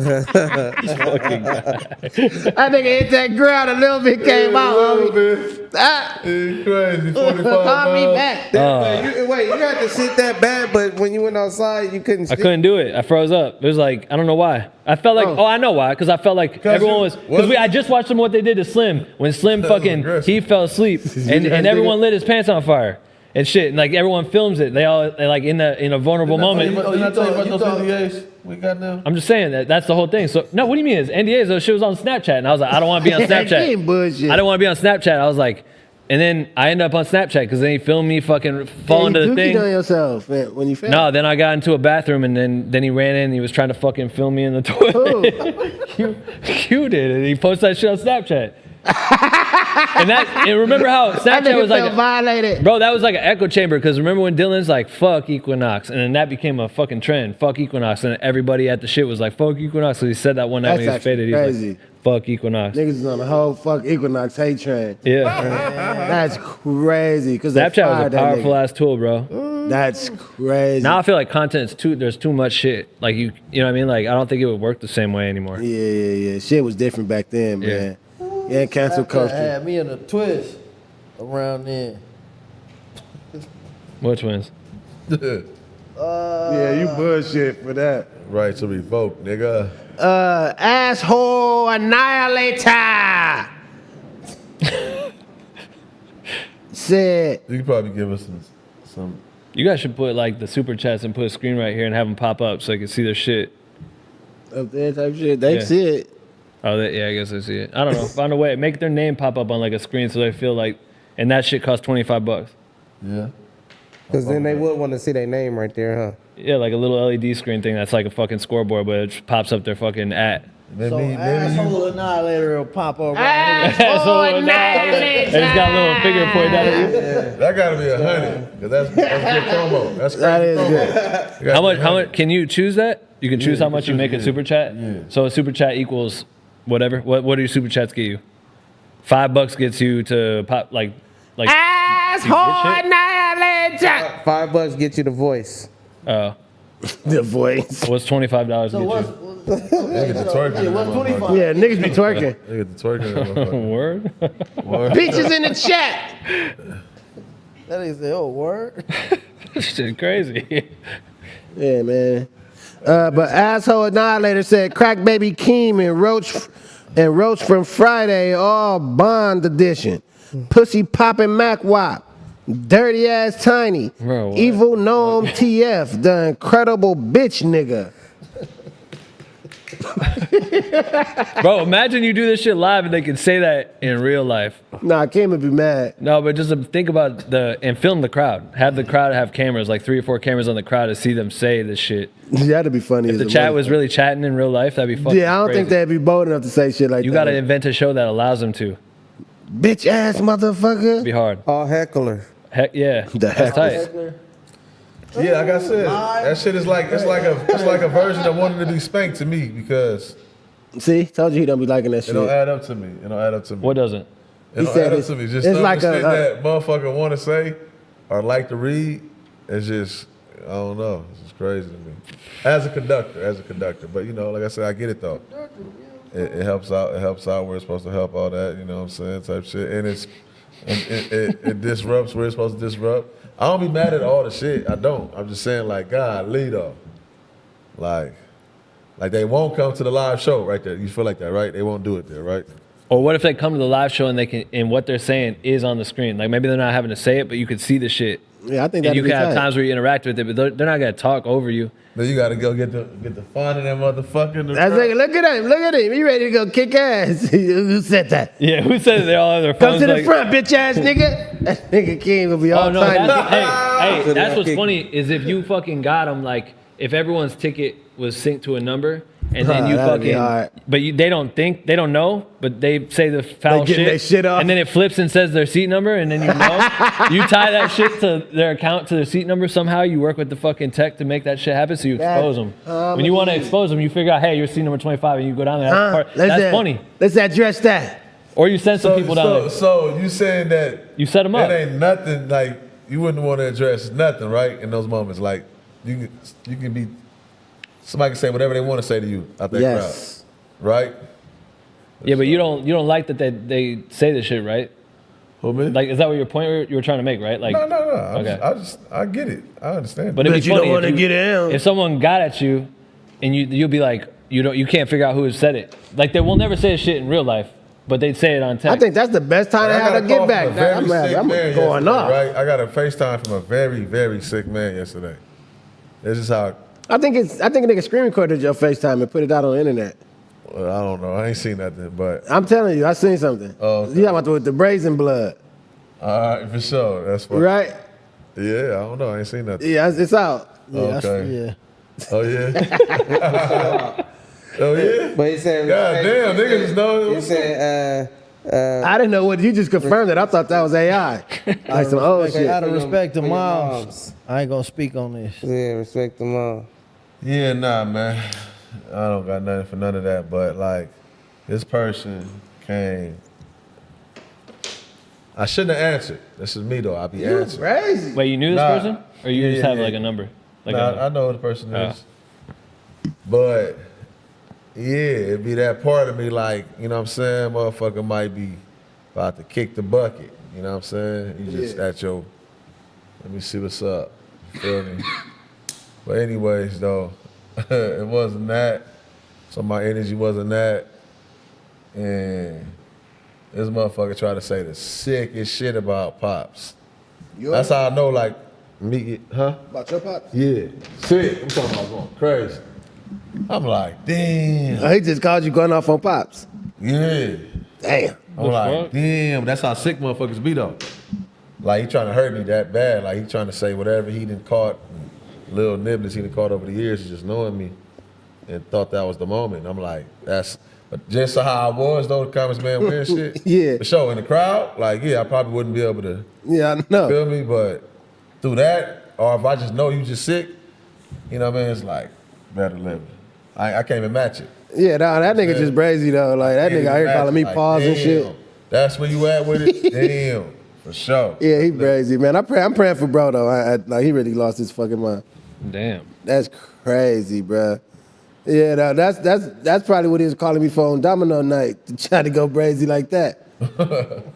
fucking guy. That nigga hit that ground, a little bit came out. Homie. Ah, It's crazy. 45 call me miles. back. Wait, you had to sit that bad, but when you went outside, you couldn't I couldn't do it. I froze up. It was like, I don't know why. I felt like, oh, I know why. Because I felt like everyone was, because I just watched them what they did to Slim. When Slim fucking, he fell asleep and everyone lit his pants on fire and shit. And like everyone films it. They like in a vulnerable moment. Didn't I tell you about those NDAs we got now? I'm just saying that's the whole thing. So no, what do you mean? It's NDAs? Those shit was on Snapchat, and I was like, I don't want to be on Snapchat. Ain't bullshit. I don't want to be on Snapchat. I was like, and then I ended up on Snapchat because then he filmed me fucking falling to the thing. on yourself man, when you fell. No, then I got into a bathroom and then he ran in and he was trying to fucking film me in the toilet. You did it. He posted that shit on Snapchat. and remember how That Snapchat nigga was like felt violated. bro, that was like an echo chamber because remember when Dylan's like fuck Equinox and then that became a fucking trend, fuck Equinox, and everybody at the shit was like fuck Equinox, so he said that one night That's when he was actually faded. He was crazy. like fuck Equinox. Niggas is on the whole fuck Equinox hate train. Yeah. That's crazy. Cause Snapchat was a powerful ass tool, bro. That's crazy. Now I feel like there's too much shit. Like you know what I mean? Like I don't think it would work the same way anymore. Yeah. Shit was different back then, man. Yeah, cancel Snapchat culture. had me in a twist around then. Which ones? Yeah, you bullshit for that. Right to revoke, nigga. Asshole annihilator. Said. You could probably give us some. You guys should put like the super chats and put a screen right here and have them pop up so I can see their shit. Up there type shit. They see it. Oh, yeah, I guess I see it. I don't know. Find a way. Make their name pop up on like a screen so they feel like, and that shit costs $25. Yeah. Because then they would want to see their name right there, huh? Yeah, like a little LED screen thing that's like a fucking scoreboard, but it just pops up their fucking at. So asshole annihilator will pop up. Asshole annihilator. They just got a little finger pointed out at you. That gotta be 100. Cause that's good promo. That's crazy That is promo. good. How much? Can you choose that? You can choose how much you make a super chat. Yeah. So a super chat equals whatever. What do your super chats get you? $5 gets you to pop like. Asshole annihilator. $5 get you the voice. Oh. The voice. What's $25 So get what's you? Nigga the twerking. Yeah, what's 25? Yeah, niggas be twerking. Nigga the twerking. Word? Bitches in the chat. That nigga say, oh, word. Shit crazy. Yeah, man. But asshole annihilator said crack baby Keem and Roach from Friday, all Bond edition. Pussy popping MACKwop. Dirty ass Tiny. Bro, what? Evil Gnome TF, the incredible bitch nigga. Bro, imagine you do this shit live and they can say that in real life. Nah, Kim would be mad. No, but just think about and film the crowd. Have the crowd have cameras, like 3 or 4 cameras on the crowd to see them say this shit. That'd be funny. If the chat was really chatting in real life, that'd be fucking Yeah, I don't think crazy. they'd be bold enough to say shit like You that. gotta invent a show that allows them to. Bitch ass motherfucker. It'd be hard. All heckler. Heck yeah. The That's heckler. tight. Yeah, like I said, that shit is like it's like a version of wanting to be spanked to me because See, told you he don't be liking that it shit. don't add up to me. It don't add up to me. What doesn't? It don't add up to me. Just it's some like shit that motherfucker want to say or like to read. It's just, I don't know. It's just crazy to me. As a conductor. But, you know, like I said, I get it, though. It helps out. It helps out where it's supposed to help, all that, you know what I'm saying, type shit. And it disrupts where it's supposed to disrupt. I don't be mad at all the shit. I don't. I'm just saying, like, God, lead off. Like they won't come to the live show right there. You feel like that, right? They won't do it there, right? Or what if they come to the live show and what they're saying is on the screen? Like maybe they're not having to say it, but you could see the shit. Yeah, I think and that you can have times where you interact with it, but they're not gonna talk over you. Then you gotta go get the fun in that motherfucker. That's like, look at him. He ready to go kick ass. Who said that? Yeah, who said it? They all have their Come phones. to the front, bitch ass nigga. That nigga King will be all tight. Hey, that's what's funny is if you fucking got them, like if everyone's ticket was synced to a number, and then you fucking, but they don't know, but they say the foul shit, and then it flips and says their seat number, and then you tie that shit to their account to their seat number somehow. You work with the fucking tech to make that shit happen, so you expose them. When you want to expose them, you figure out, hey, you're seat number 25, and you go down there. That's funny. Let's address that. Or you send some people down there. So you saying that you set them up? It ain't nothing like you wouldn't want to address nothing, right? In those moments, like you can be. Somebody can say whatever they want to say to you out that crowd, right? Yeah, but you don't like that they say this shit, right? Who, me? Like, is that what your point you were trying to make, right? Like, no. Okay. I get it. I understand. But you don't want to get in. If someone got at you, and you'll be like, you can't figure out who has said it. Like, they will never say this shit in real life, but they'd say it on text. I think that's the best time to have to get back. I'm going off. Right? I got a FaceTime from a very, very sick man yesterday. This is how. I think a nigga screen recorded your FaceTime and put it out on the internet. Well, I don't know. I ain't seen nothing, but I'm telling you, I seen something. Oh, okay. You talking about with the brazen blood? All right, for sure. That's funny. Right? Yeah, I don't know. I ain't seen nothing. Yeah, it's out. Yeah, okay. Oh yeah. Oh yeah. But he said, God damn, niggas know. He said, I didn't know what you just confirmed it. I thought that was AI. Like some old shit. Out of respect to moms, I ain't gonna speak on this. Yeah, respect the mom. Yeah, nah, man. I don't got nothing for none of that. But like, this person came. I shouldn't have answered. This is me though. I'll be answering. Crazy. Wait, you knew this person, or you just have like a number? Like I know who the person is. But yeah, it'd be that part of me, like, you know what I'm saying? Motherfucker might be about to kick the bucket. You know what I'm saying? You just at your, let me see what's up. You feel me? But anyways, though, it wasn't that. So my energy wasn't that. And this motherfucker tried to say the sickest shit about Pops. That's how I know, like, me, About your Pops? Yeah, sick. I'm talking about going crazy. I'm like, damn. Oh, he just called you going off on Pops. Yeah. Damn. I'm like, damn. That's how sick motherfuckers be though. Like, he trying to hurt me that bad. Like, he trying to say whatever he done caught, little nibblets he done caught over the years, just knowing me, and thought that was the moment. I'm like, but just how I was though, the comments man wearing shit. Yeah. For sure, in the crowd, like, yeah, I probably wouldn't be able to. Yeah, I know. Feel me? But through that, or if I just know you just sick, you know what I mean? It's like, better live it. I can't even match it. Yeah, that nigga just brazy though. Like that nigga out here calling me pause and shit. That's where you at with it? Damn, for sure. Yeah, he brazy, man. I'm praying for bro though. Like he really lost his fucking mind. Damn. That's crazy, bro. Yeah, no, that's probably what he was calling me for on Domino night to try to go brazy like that.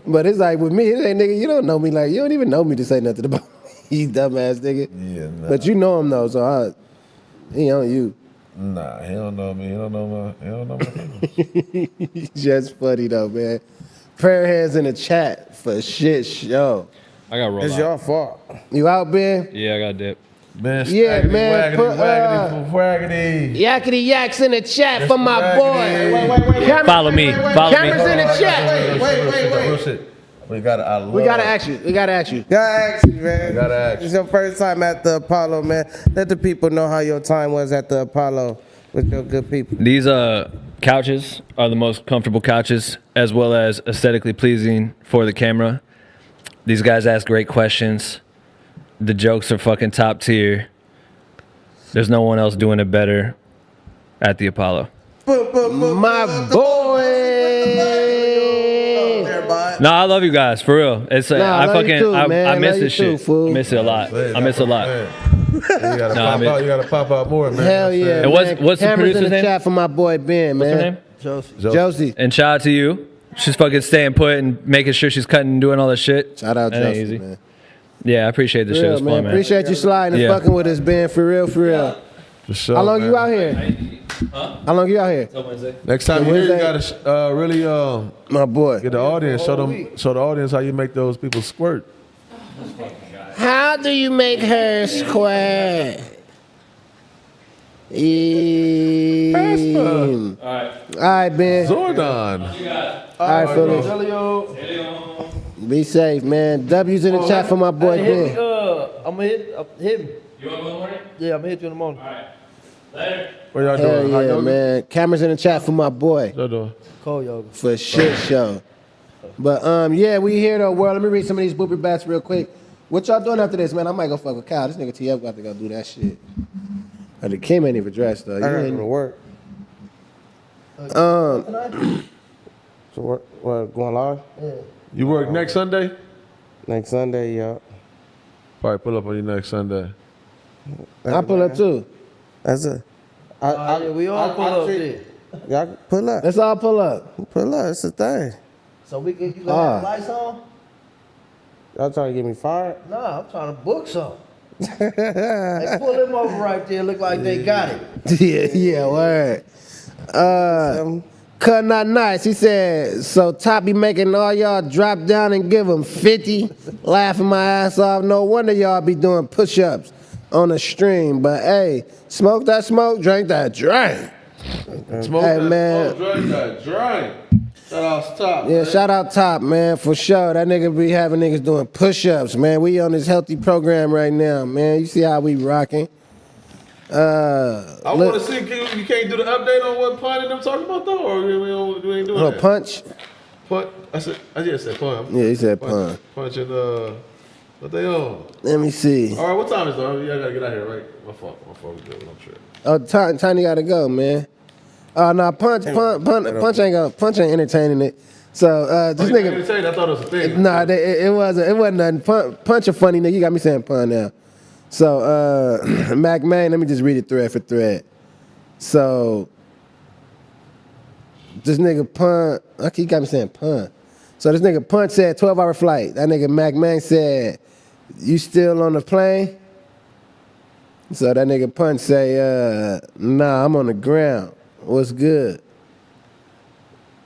But it's like with me, it ain't nigga. You don't know me, like you don't even know me to say nothing about me, you dumbass nigga. Yeah, nah. But you know him though, so he on you. Nah, he don't know me. He don't know my Just funny though, man. Prayer hands in the chat for shit show. I got rolled. It's your fault. You out, Ben? Yeah, I got dip. Man, yeah, man. Put waggity. Yakety yaks in the chat for my boy. Wait. Follow me. Cameras in the chat. Wait. We gotta ask you. Gotta ask you, man. Gotta ask you. It's your first time at the Apollo, man. Let the people know how your time was at the Apollo with your good people. These couches are the most comfortable couches, as well as aesthetically pleasing for the camera. These guys ask great questions. The jokes are fucking top tier. There's no one else doing it better at the Apollo. My boy. No, I love you guys for real. It's Nah, I I love you fucking too, I man. miss Love this you too, shit. fool. I miss it a lot. I miss it a lot. Man. You gotta No, pop I mean- out. You gotta pop out more, man. Hell You know yeah, what I'm And man. what's the Cameras in producer's the name? chat for my boy Ben, What's man. her name? Josie. Josie. And shout out to you. She's fucking staying put and making sure she's cutting and doing all this shit. Shout out That ain't Josie, easy. man. Yeah, I appreciate the shit. Real, It's man. fun, man. Appreciate you sliding and Yeah. fucking with us, Ben. For real, for real. For sure, How long man. you out here? How long you out here? Till Wednesday. Next time So you're here, you Wednesday- gotta really My boy. get the audience, show the audience how you make those people squirt. How do you make her squirt? Pastor. All right, Ben. Zordon. All right, fellas. Delio. Be safe, man. W's in the chat for my boy Hit me, Ben. I'm gonna hit me. You want to go in the morning? Yeah, I'm gonna hit you in the morning. All right. Later. What y'all Hell doing? Hot yeah, yoga? man. Cameras in the chat for my boy. What y'all doing? Cold yoga. For shit show. But yeah, we here though, world. Let me read some of these booper bats real quick. What y'all doing after this, man? I might go fuck with Kyle. This nigga TF got to go do that shit. The Kim ain't even dressed though. I You gotta ain't- go to work. So what going live? You work next Sunday? Next Sunday, yeah. Probably pull up on you next Sunday. I pull up too. That's it. Yeah, we all pull up there. Y'all pull up. Let's all pull up. Pull up. It's a thing. So you gonna have lights on? Y'all trying to get me fired? Nah, I'm trying to book something. Hey, pull them over right there. Look like they got it. yeah, word. Cut not nice. He said, so Top be making all y'all drop down and give them 50. Laughing my ass off. No wonder y'all be doing push-ups on the stream. But hey, smoke that smoke, drink that drink. Smoke Hey, that man. smoke, drink that drink. Shout out Top. Yeah, shout out Top, man, for sure. That nigga be having niggas doing push-ups, man. We on this healthy program right now, man. You see how we rocking. I want to see, you can't do the update on what Pun and them talking about though, or we ain't doing Oh, that? punch? I just said Pun. Yeah, he said Pun. Punch and, what they on? Let me see. All right, what time is it? Y'all gotta get out here, right? My fault, we good, I'm tripping. Oh, Tiny gotta go, man. No, punch ain't entertaining it. So this You nigga, can't say that, I thought it was a thing. nah, it wasn't nothing. Punch a funny nigga. You got me saying pun now. So Mac Man, let me just read it thread for thread. So this nigga Pun, he got me saying pun. So this nigga Punch said 12-hour flight. That nigga Mac Man said, you still on the plane? So that nigga Punch say, nah, I'm on the ground. What's good?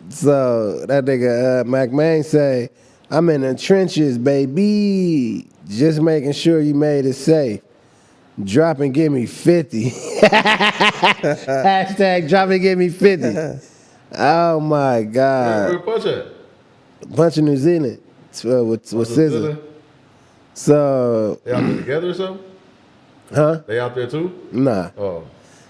So that nigga Mac Man say, I'm in the trenches, baby. Just making sure you made it safe. Drop and give me 50. Hashtag drop and give me 50. Oh my God. Where Punch at? Bunch of New Zealand with SZA. So, They out there together or something? huh? They out there too? Nah. Oh.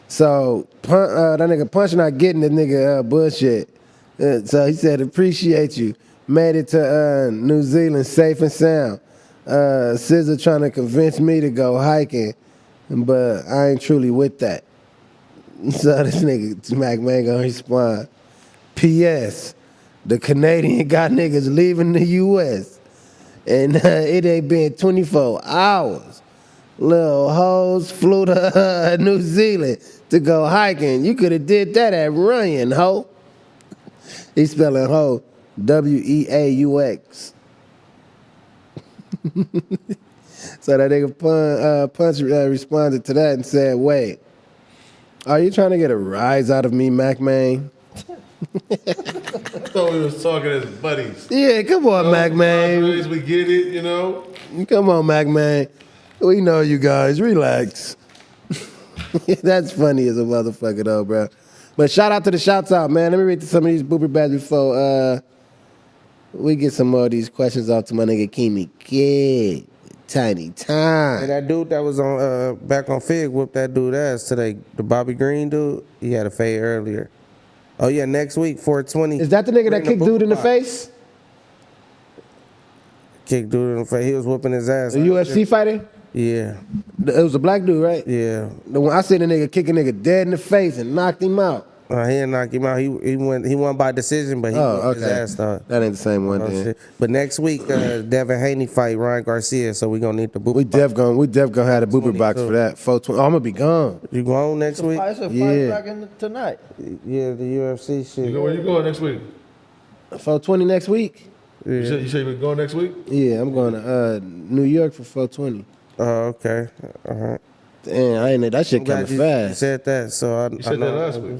So that nigga Punch not getting the nigga bullshit. So he said, appreciate you. Made it to New Zealand safe and sound. SZA trying to convince me to go hiking, but I ain't truly with that. So this nigga Mac Man gonna respond. P.S. The Canadian got niggas leaving the U.S. and it ain't been 24 hours. Little hoes flew to New Zealand to go hiking. You could have did that at Runyon, ho. He's spelling ho, W-E-A-U-X. So that nigga Punch responded to that and said, wait, are you trying to get a rise out of me, Mac Man? I thought we was talking as buddies. Yeah, come on, Mac Man. We get it, you know? Come on, Mac Man. We know you guys. Relax. That's funny as a motherfucker, though, bro. But shout out to the shouts out, man. Let me read some of these booper bags before we get some more of these questions off to my nigga Gimmie. Kid. Tiny time. And that dude that was on back on Fig whooped that dude ass today. The Bobby Green dude, he had a fade earlier. Oh yeah, next week 420. Is that the nigga that kicked dude in the face? Kicked dude in the face. He was whooping his ass. A UFC fighter? Yeah. It was a black dude, right? Yeah. The one I seen a nigga kick a nigga dead in the face and knocked him out. He didn't knock him out. He won by decision, but he won his ass off. That ain't the same one Oh, then. shit. But next week, Devin Haney fight Ryan Garcia, so we gonna need the booper. We def gonna have a booper box for that. 420. Oh, I'm gonna be gone. You going next week? It's a fight Yeah. back tonight. Yeah, the UFC shit. Where you going next week? 420 next week. You said you been going next week? Yeah, I'm going to New York for 420. Oh, okay. All right. Damn, I ain't know that shit I'm coming glad you fast. said that, so I You said that last week.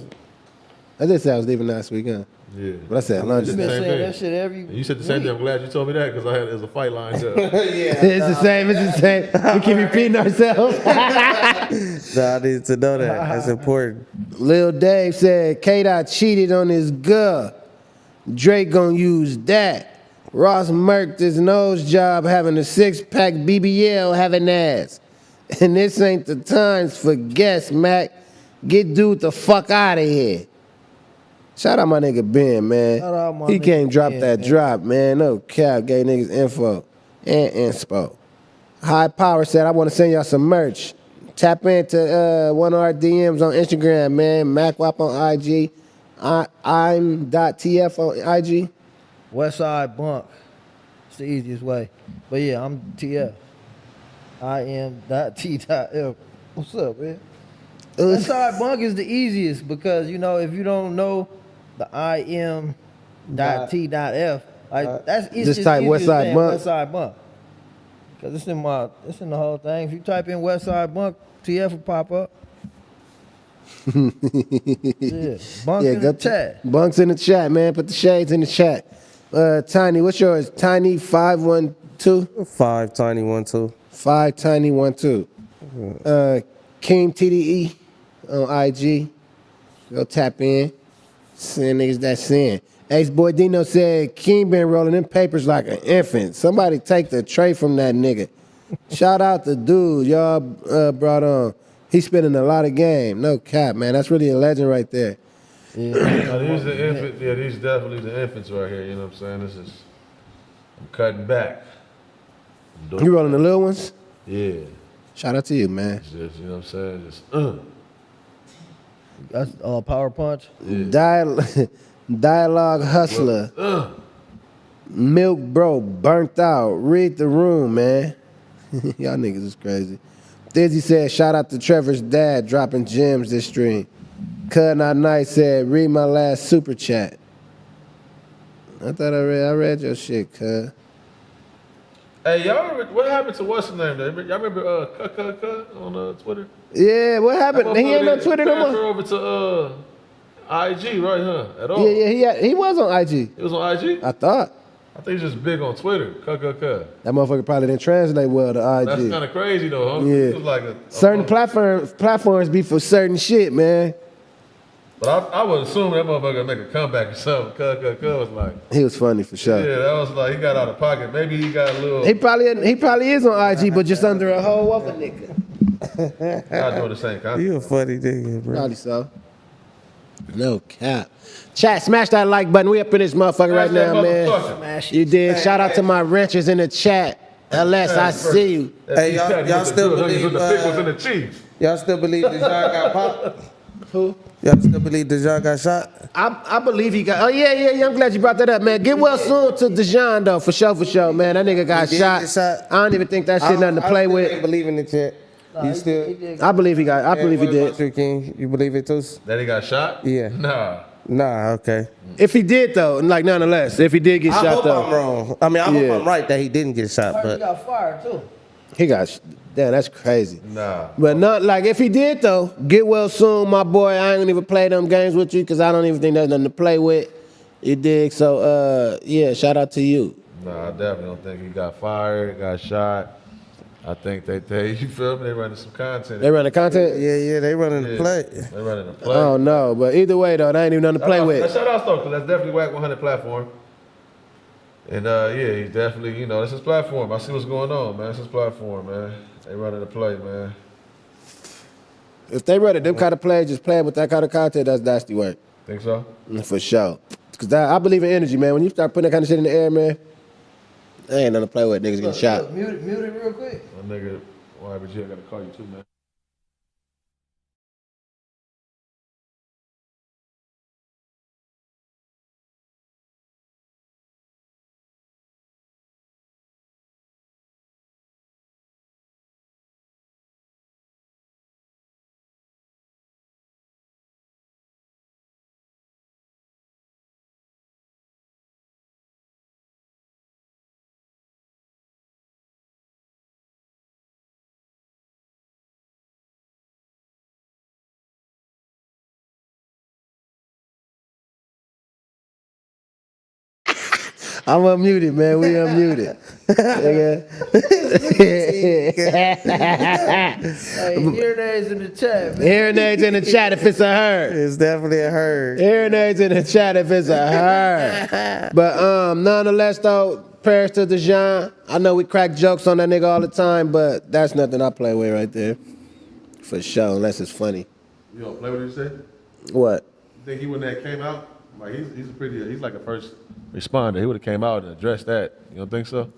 I did say I was leaving last week, huh? Yeah. But I said You London. been Same saying thing. that shit every You said the same thing. I'm glad you told me that because it was a fight lined up. It's the same. It's the same. We keep repeating ourselves. No, I need to know that. That's important. Lil Dave said K-Dot cheated on his girl. Drake gonna use that. Ross murked his nose job having a six-pack BBL having ass. And this ain't the times for guests, Mac. Get dude the fuck out of here. Shout out my nigga Ben, man. Shout out my He nigga came drop Ben, that man. drop, man. No cap, gave niggas info and inspo. High Power said, I want to send y'all some merch. Tap into one of our DMs on Instagram, man. MACKwop on IG. I'm .tf on IG. Westside Bunk. It's the easiest way. But yeah, I'm TF. I am .t.f. What's up, man? Westside Bunk is the easiest because, you know, if you don't know the I am .t.f, like that's it's Just type easier Westside than Bunk. Westside Bunk. Cause it's in the whole thing. If you type in Westside Bunk, TF will pop up. Yeah. Bunk in the chat. Bunks in the chat, man. Put the shades in the chat. Tiny, what's yours? Tiny 512? 5 Tiny 1 2. 5 Tiny 12. King TDE on IG. Go tap in. Send niggas that sin. Ace Boy Dino said King been rolling them papers like an infant. Somebody take the tray from that nigga. Shout out the dude y'all brought on. He's spending a lot of game. No cap, man. That's really a legend right there. These the infant. Yeah, these definitely the infants right here. You know what I'm saying? This is. I'm cutting back. You rolling the little ones? Yeah. Shout out to you, man. Just, you know what I'm saying? Just. That's Power Punch. Dialogue Hustler. Milk Bro burnt out. Read the room, man. Y'all niggas is crazy. Dizzy said, shout out to Trevor's dad dropping gems this stream. Cud Not Nice said, read my last super chat. I thought I read your shit, cuz. Hey, y'all remember what happened to what's his name? Y'all remember on Twitter? Yeah, what happened? He ain't on Twitter no Transfer more. over to IG, right? Huh? At all? Yeah, he was on IG. It was on IG. I thought. I think he's just big on Twitter. That motherfucker probably didn't translate well to IG. That's kind of crazy though, huh? Yeah. It was like certain platforms be for certain shit, man. But I would assume that motherfucker would make a comeback or something. Was like. He was funny for sure. Yeah, that was like he got out of pocket. Maybe he got a little. He probably is on IG, but just under a whole other nigga. Not doing the same content. You a funny nigga, bro. Probably so. No cap. Chat, smash that like button. We up in this motherfucker right now, man. You did. Shout out to my wrenches in the chat. LS, I see you. Hey, y'all still believe the pickles and the cheese. Y'all still believe Dijon got popped? Who? Y'all still believe Dijon got shot? I believe he got. Oh yeah. I'm glad you brought that up, man. Get well soon to Dijon though, for sure, man. That nigga got He did shot. get shot? I don't even think that shit nothing to play I with. ain't believe in it yet. You still? I believe he got. I believe he did. You, King? You believe it too? That he got shot? Yeah. Nah, okay. If he did though, like nonetheless, if he did get I shot hope though, I'm wrong. I mean, I hope I'm right that he didn't get shot, He but got fired too. he got. Damn, that's crazy. Nah. But not like if he did though, get well soon, my boy. I ain't gonna even play them games with you because I don't even think there's nothing to play with. You dig? So yeah, shout out to you. Nah, I definitely don't think he got fired, got shot. I think they you feel me? They running some content. They running content? yeah, they running the play. They running the play. I don't know, but either way though, they ain't even nothing to play with. Shout out though, because that's definitely Whack 100 platform. And yeah, he's definitely, you know, that's his platform. I see what's going on, man. It's his platform, man. They running the play, man. If they run it, them kind of play, just play with that kind of content, that's nasty work. Think so? For sure. Because I believe in energy, man. When you start putting that kind of shit in the air, man, there ain't nothing to play with. Niggas getting shot. Mute it real quick. My nigga, YBG, I gotta call you too, man. I'm unmuted, man. We unmuted. Hey, hearing aids in the chat, man. Hearing aids in the chat if it's a her. It's definitely a her. Hearing aids in the chat if it's a her. But nonetheless, though, prayers to Dijon. I know we crack jokes on that nigga all the time, but that's nothing I play with right there. For sure, unless it's funny. You don't play with what you say? What? You think he wouldn't have came out? Like he's like a first responder. He would have came out and addressed that. You don't think so?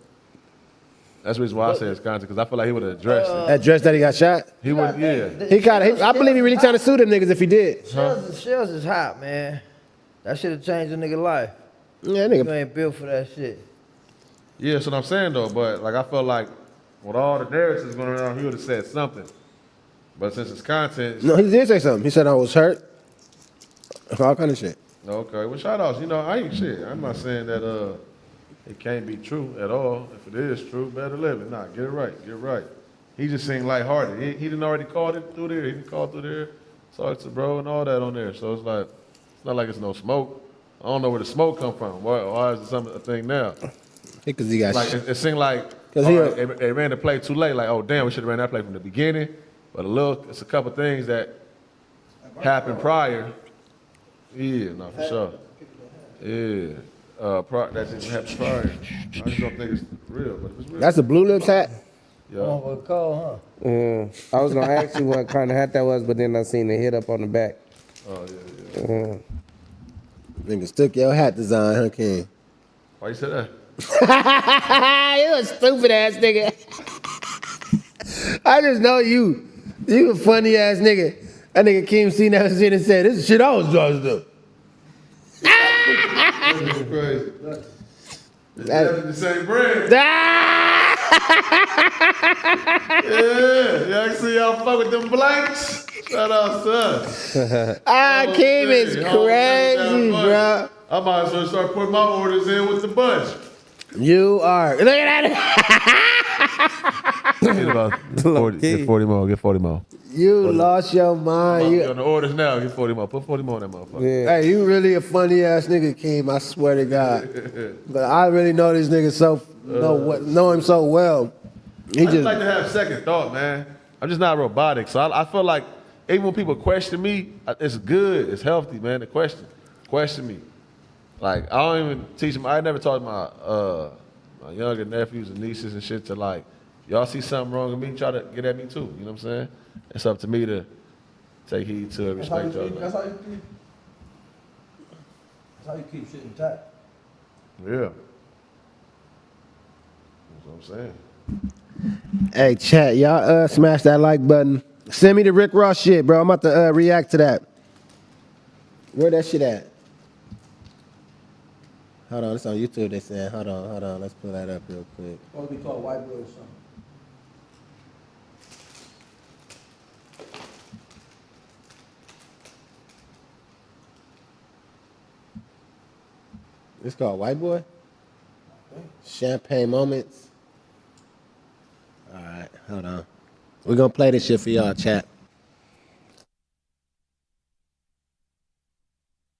That's the reason why I say it's content, because I feel like he would have addressed it. Addressed that he got shot? He would, yeah. I believe he really trying to sue them niggas if he did. Shells is hot, man. That should have changed a nigga life. Yeah, nigga. You ain't built for that shit. Yeah, that's what I'm saying though. But like I felt like with all the narratives going around, he would have said something. But since it's content, No, he did say something. He said I was hurt. All kind of shit. okay. Well, shout outs. You know, I ain't shit. I'm not saying that it can't be true at all. If it is true, better live it. Nah, get it right. Get it right. He just seemed lighthearted. He didn't already call it through there. He didn't call through there. Talk to bro and all that on there. So it's like, it's not like it's no smoke. I don't know where the smoke come from. Why is it a thing now? Because he got like shit. it seemed like they ran the play too late. Like, oh damn, we should have ran that play from the beginning. But it's a couple things that happened prior. Yeah, no, for sure. Yeah, that didn't happen prior. I just don't think it's real, but it's real. That's a Blue Lips hat? Yeah. Oh, cold, huh? I was gonna ask you what kind of hat that was, but then I seen the hit up on the back. Oh yeah. Niggas took your hat design, huh, King? Why you said that? You a stupid ass nigga. I just know you. You a funny ass nigga. That nigga Kim seen that shit and said, "This is shit I was trying to do." That's crazy. It's definitely the same brand. Yeah, I can see y'all fuck with them blanks. Shout out to us. Kim is crazy, bro. I might as well start putting my orders in with the bunch. You are. Look at that. Get about 40 more. Get 40 more. You lost your mind. You on the orders now. Get 40 more. Put 40 more on that motherfucker. Yeah. Hey, you really a funny ass nigga, Kim. I swear to God. But I really know this nigga know him so well. I just like to have second thought, man. I'm just not robotic, so I feel like even when people question me, it's good, it's healthy, man. To question me. Like I don't even teach them. I never taught my younger nephews and nieces and shit to like, y'all see something wrong with me, try to get at me too. You know what I'm saying? It's up to me to take heed to it, respect y'all. That's how you keep shit intact. Yeah. That's what I'm saying. Hey, chat, y'all smash that like button. Send me the Rick Ross shit, bro. I'm about to react to that. Where that shit at? Hold on, it's on YouTube. They saying, hold on. Let's pull that up real quick. Supposed to be called White Boy or something. It's called White Boy? Champagne Moments. All right, hold on. We're going to play this shit for y'all, chat.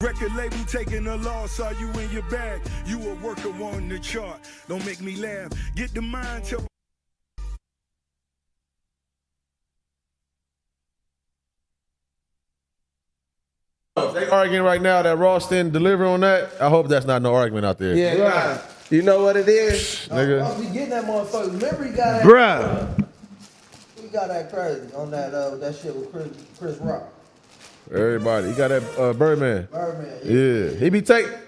Record label taking a loss, saw you in your bag. You a worker on the chart. Don't make me laugh. Get the mind to. If they arguing right now that Ross didn't deliver on that, I hope that's not no argument out there. Yeah, right. You know what it is? Nigga. Once we getting that motherfucker, remember he got that. Bruh. We got that crazy on that shit with Chris Rock. Everybody. He got that Birdman. Birdman. Yeah. He be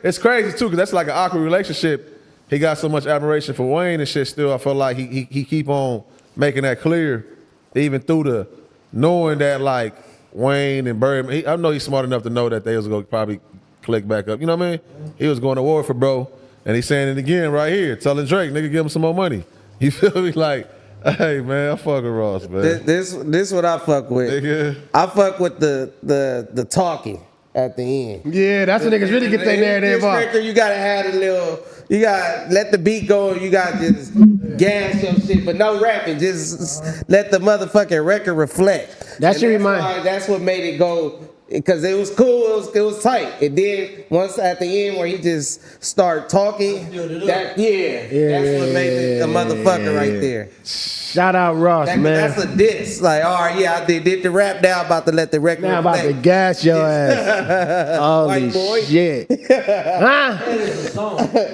it's crazy too, because that's like an awkward relationship. He got so much admiration for Wayne and shit still. I feel like he keep on making that clear, even through the knowing that like Wayne and Birdman, I know he's smart enough to know that they was going to probably click back up. You know what I mean? He was going to war for bro, and he's saying it again right here, telling Drake, nigga, give him some more money. You feel me? Like, hey, man, I fuck with Ross, man. This what I fuck with. Nigga. I fuck with the talking. at the end. Yeah, that's when niggas really get their narrative This off. record, you gotta have a little. You gotta let the beat go. You gotta just gas your shit, but no rapping. Just let the motherfucking record reflect. That should remind. That's what made it go. Because it was cool, it was tight. And then once at the end where he just started talking, that's what made it a motherfucker right there. Shout out Ross, man. That's a diss. Like, all right, yeah, I did the rap. Now I'm about to let the record. Now I'm about to gas your ass. Holy White boy. shit. Huh?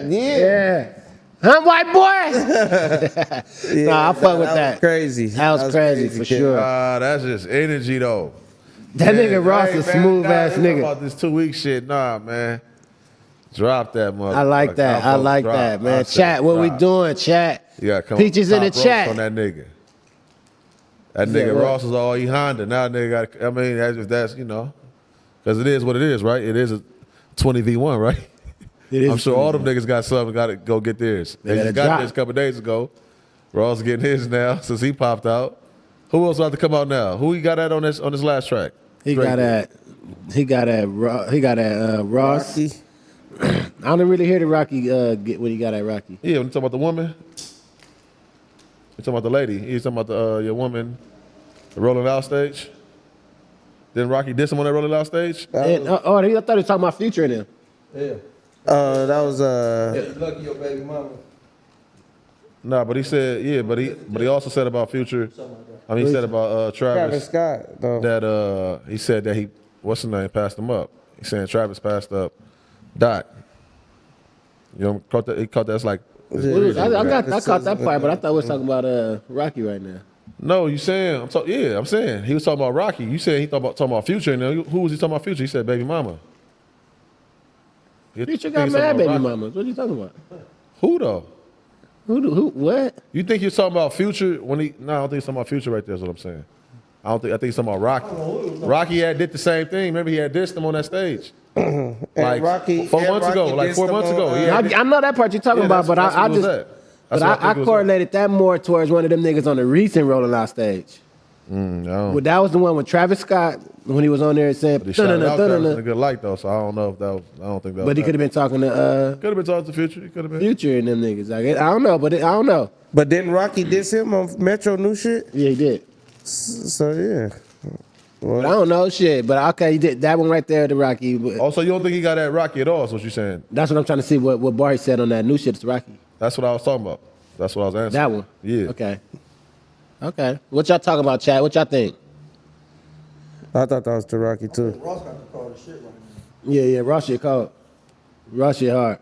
Yeah. Huh, white boy? Nah, I fuck with that. Was crazy. That was crazy for sure. That's just energy though. That nigga Ross a smooth ass nigga. About this 2 week shit, nah, man. Drop that motherfucker. I like that. I like that, man. Chat, what we doing, chat? Yeah, come Peaches in the top chat. roast on that nigga. That nigga Ross is all E Honda. Now nigga got. I mean, if that's because it is what it is, right? It is a 20v1, right? It is. I'm sure all them niggas got something. Got to go get theirs. They just got theirs a couple days ago. Ross getting his now since he popped out. Who else about to come out now? Who he got at on this last track? He got at Ross. Rocky. I don't really hear the Rocky get what he got at Rocky. Yeah, when you talking about the woman, you talking about the lady. You talking about the your woman, the Rolling Out stage. Then Rocky diss him on that Rolling Out stage. I thought he was talking about Future in him. Yeah. That was Lucky your baby mama. Nah, but he said but he also said about Future. I mean, he said about Travis Scott though. That he said that he what's his name passed him up. He's saying Travis passed up Dot. You know, he caught that. It's like I caught that part, but I thought we was talking about Rocky right now. no, you saying I'm saying he was talking about Rocky. You said he talking about Future, and who was he talking about Future? He said Baby Mama. Future got mad baby mamas. What are you talking about? Who though? Who? What? You think you're talking about Future when he? No, I don't think he's talking about Future right there. Is what I'm saying. I think he's talking about Rocky. Rocky did the same thing. Remember he had dissed him on that stage. Like Rocky, 4 months ago. Like 4 months ago. I know that part you're talking about, but I correlated that more towards one of them niggas on the recent Rolling Out stage. No. Well, that was the one with Travis Scott when he was on there saying. But he shouted out that was a good light though, so I don't know if that was. I don't think that. But he could have been talking to. Could have been talking to Future. He could have been. Future and them niggas. Like, I don't know, but I don't know. But didn't Rocky diss him on Metro New shit? Yeah, he did. So yeah. But I don't know shit. But okay, he did that one right there, the Rocky. Also, you don't think he got at Rocky at all? Is what you saying? That's what I'm trying to see. What Barry said on that new shit. It's Rocky. That's what I was talking about. That's what I was answering. That one. Yeah. Okay. What y'all talking about, chat? What y'all think? I thought that was to Rocky too. Ross got to call the shit right now. Yeah, Ross shit cold. Ross shit hard.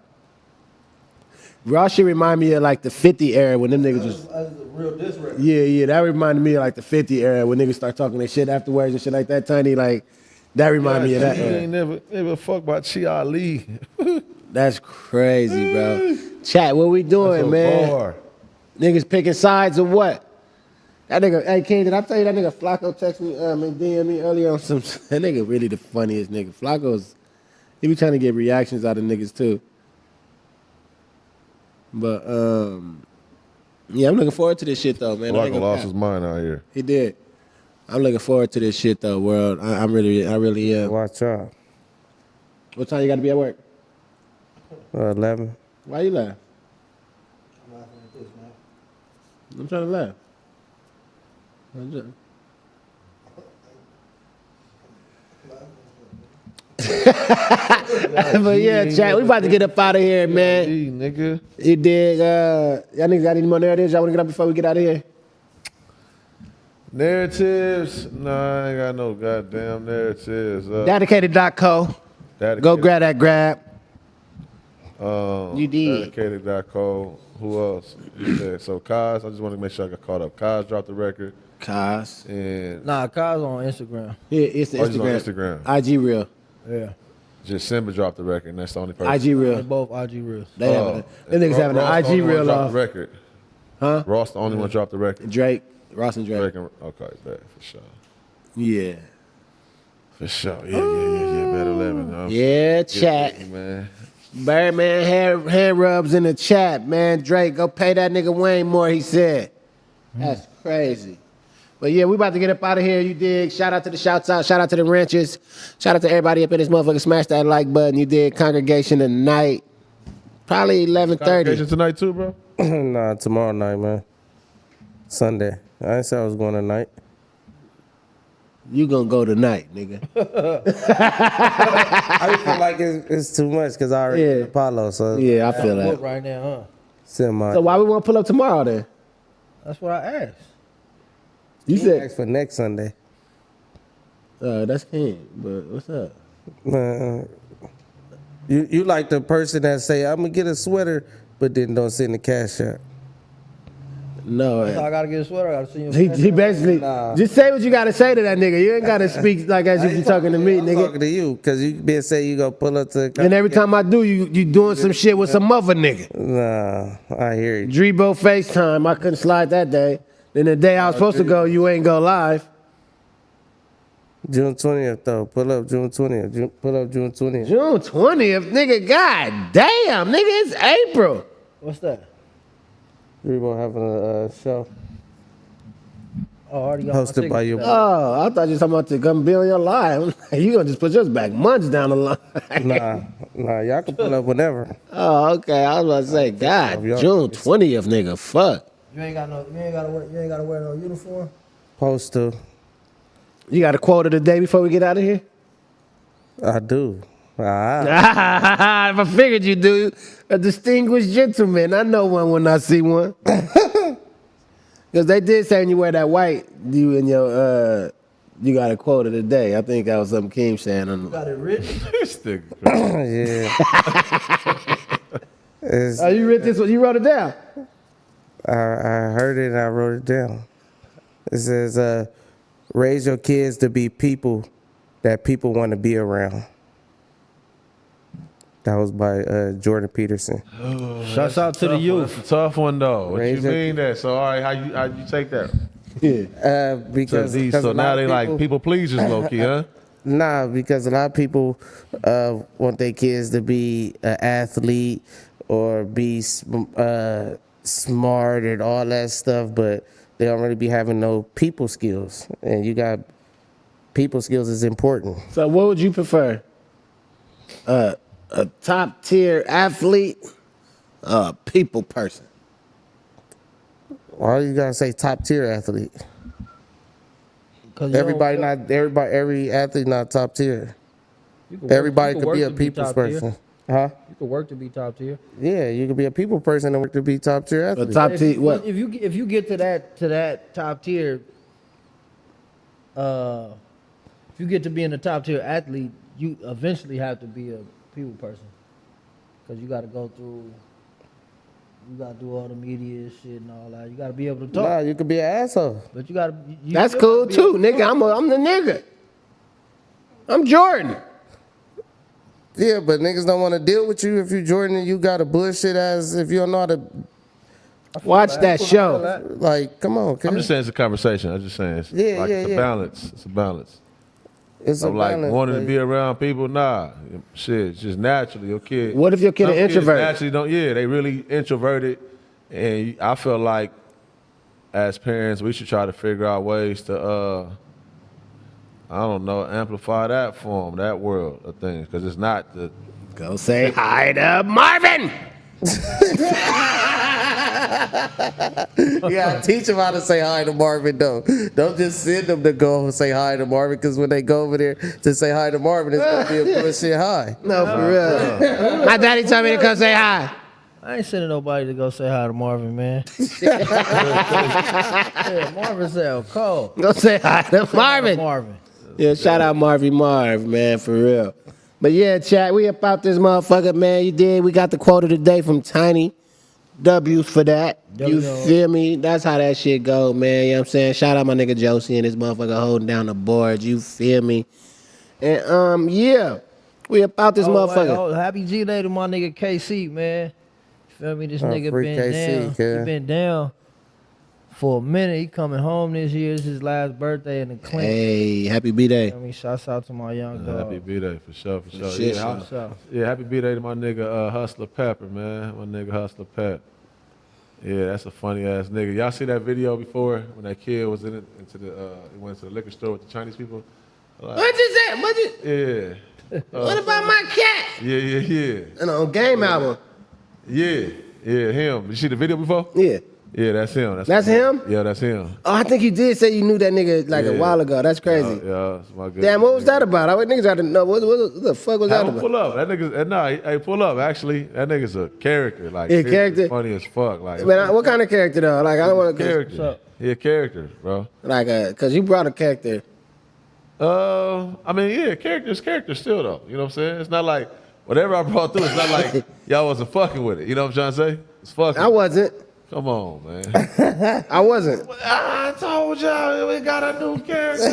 Ross shit remind me of like the 50 era when them niggas was. That's a real diss record. Yeah, that reminded me of like the 50 era when niggas start talking their shit afterwards and shit like that. Tiny, like that reminded me of that He era. ain't never fucked by Chi Ali. That's crazy, bro. Chat, what we doing, man? Bar. Niggas picking sides or what? That nigga, hey King, did I tell you that nigga Flacco text me, and DM me earlier on some? That nigga really the funniest nigga. Flacco's, he be trying to get reactions out of niggas too. But yeah, I'm looking forward to this shit though, man. Flacco lost his mind out here. He did. I'm looking forward to this shit though, world. I really am. Watch out. What time you got to be at work? 11. Why you laugh? I'm laughing at this, man. I'm trying to laugh. But yeah, chat, we about to get up out of here, man. Nigga. You dig? Y'all niggas got any more narratives y'all want to get up before we get out of here? Narratives? Nah, I ain't got no goddamn narratives. Dedicated.co. Go grab that grab. You did. Dedicated.co. Who else? You said. So Cozz, I just want to make sure I got caught up. Cozz dropped the record. Cozz. And Nah, Cozz on Instagram. Yeah, it's the Instagram. IG Real. Yeah. Just Symba dropped the record, and that's the only person. IG Real. They both IG reels. They having them niggas having an IG Real off. off. The record. Huh? Ross the only one dropped the record. Drake. Ross and Drake. Okay, bet for sure. Yeah. For sure. Yeah. Better 11. Yeah, chat. Man. Birdman hand rubs in the chat, man. Drake, go pay that nigga Wayne more, he said. That's crazy. But yeah, we about to get up out of here. You dig? Shout out to the shouts out. Shout out to the ranchers. Shout out to everybody up in this motherfucker. Smash that like button. You dig? Congregation tonight. Probably 11:30. Congregation tonight too, bro? Nah, tomorrow night, man. Sunday. I didn't say I was going tonight. You gonna go tonight, nigga. I just feel like it's too much because I already did Apollo. So Yeah, I feel Look that. right now, huh? semi. So why we want to pull up tomorrow then? That's what I asked. You He said asked for next Sunday. that's King, but what's up? Man, you like the person that say I'm gonna get a sweater, but then don't send the cash out. No, I gotta get a sweater. I gotta see you. he basically just say what you gotta say to that nigga. You ain't gotta speak like as if you talking to me, I'm nigga. talking to you because you been say you gonna pull up to. And every time I do, you doing some shit with some other nigga. Nah, I hear you. Drebo FaceTime, I couldn't slide that day. Then the day I was supposed to go, you ain't go live. June 20th though. Pull up June 20th. Pull up June 20th. June 20th, nigga. God damn, nigga, it's April. What's that? Drebo having a show Oh, I already got my hosted by tickets. your. Oh, I thought you was talking about to come be on your live. You gonna just put yours back months down the line. Nah, y'all can pull up whenever. Oh, okay. I was about to say, God, June 20th, nigga. Fuck. You ain't gotta wear no uniform. Supposed to. You got a quote of the day before we get out of here? I do. Ah. If I figured you do, a distinguished gentleman. I know one when I see one. Because they did say when you wear that white, you and your you got a quote of the day. I think that was something Keem saying. On Got it written. This nigga. Yeah. Oh, you read this one? You wrote it down? I heard it and I wrote it down. It says, raise your kids to be people that people want to be around. That was by Jordan Peterson. Shouts out to the youth. That's a tough one though. What Raise you your- mean that? So all right, how you take that? Yeah. Because a So lot now of they like people pleasers, low key, huh? Nah, because a lot of people want their kids to be an athlete or be smart and all that stuff, but they don't really be having no people skills. And you got people skills is important. So what would you prefer? A top tier athlete, a people person? Why you gotta say top tier athlete? Every athlete not top tier. Everybody could be a people's person. Huh? You could work to be top tier. Yeah, you could be a people person and work to be top tier A athlete. top tier what? If you get to that top tier, if you get to being a top tier athlete, you eventually have to be a people person, because you got to go through. You got to do all the media shit and all that. You got to be able to talk. Nah, you could be an asshole. But you got to. That's cool too, nigga. I'm the nigga. I'm Jordan. Yeah, but niggas don't want to deal with you if you Jordan and you got a bullshit ass if you don't know how to. Watch that show. Like, come on, kid. I'm just saying it's a conversation. I'm just saying it's Yeah, it's yeah. a balance. It's a balance. It's a I'm like balance, wanting to but- be around people. Nah, shit, it's just naturally your kid. What if your kid some an kids introvert? Naturally don't. Yeah, they really introverted, and I feel like as parents we should try to figure out ways to I don't know, amplify that form, that world of things, because it's not the. Go say hi to Marvin. Yeah, teach them how to say hi to Marvin, though. Don't just send them to go and say hi to Marvin, because when they go over there to say hi to Marvin, it's going to be a bullshit hi. No, for real. My daddy told me to come say hi. I ain't sending nobody to go say hi to Marvin, man. Yeah, Marvin said, "Cole, Go say hi to Marvin. Marvin." Yeah, shout out Marv, man, for real. But yeah, chat, we about this motherfucker, man. You did. We got the quote of the day from Tiny. W's for that. You feel me? That's how that shit go, man. You know what I'm saying? Shout out my nigga Josie and this motherfucker holding down the board. You feel me? And yeah, we about this motherfucker. Happy G Day to my nigga KC, man. You feel me? This nigga free been KC, down. kid. He been down for a minute. He coming home this year. It's his last birthday in the clinic. Hey, happy B-Day. I mean, shouts out to my young dog. Happy B-Day for sure, for sure. Shit, Yeah, What's up? yeah, happy B-Day to my nigga Hustler Pepper, man. My nigga Hustler Pep. Yeah, that's a funny ass nigga. Y'all see that video before when that kid was in it, he went to the liquor store with the Chinese people? Like, What is that? What is? Yeah. What about my cat? Yeah. And on Game album. Yeah, him. You see the video before? Yeah. Yeah, that's him. That's him? Yeah, that's him. Oh, I think you did say you knew that nigga like a while ago. That's crazy. Yeah, that's my good. Damn, what was that about? I niggas got to know what the fuck was that Have him about? pull up. That nigga's, hey, pull up. Actually, that nigga's a character. Like, Yeah, seriously character? funny as fuck. Like, Man, what kind of character though? Like I don't want to character. He a character, bro. Like cause you brought a character. I mean, yeah, character's character still though. You know what I'm saying? It's not like whatever I brought through. It's not like y'all wasn't fucking with it. You know what I'm trying to say? It's fucking. I wasn't. Come on, man. I wasn't. I told y'all we got a new character.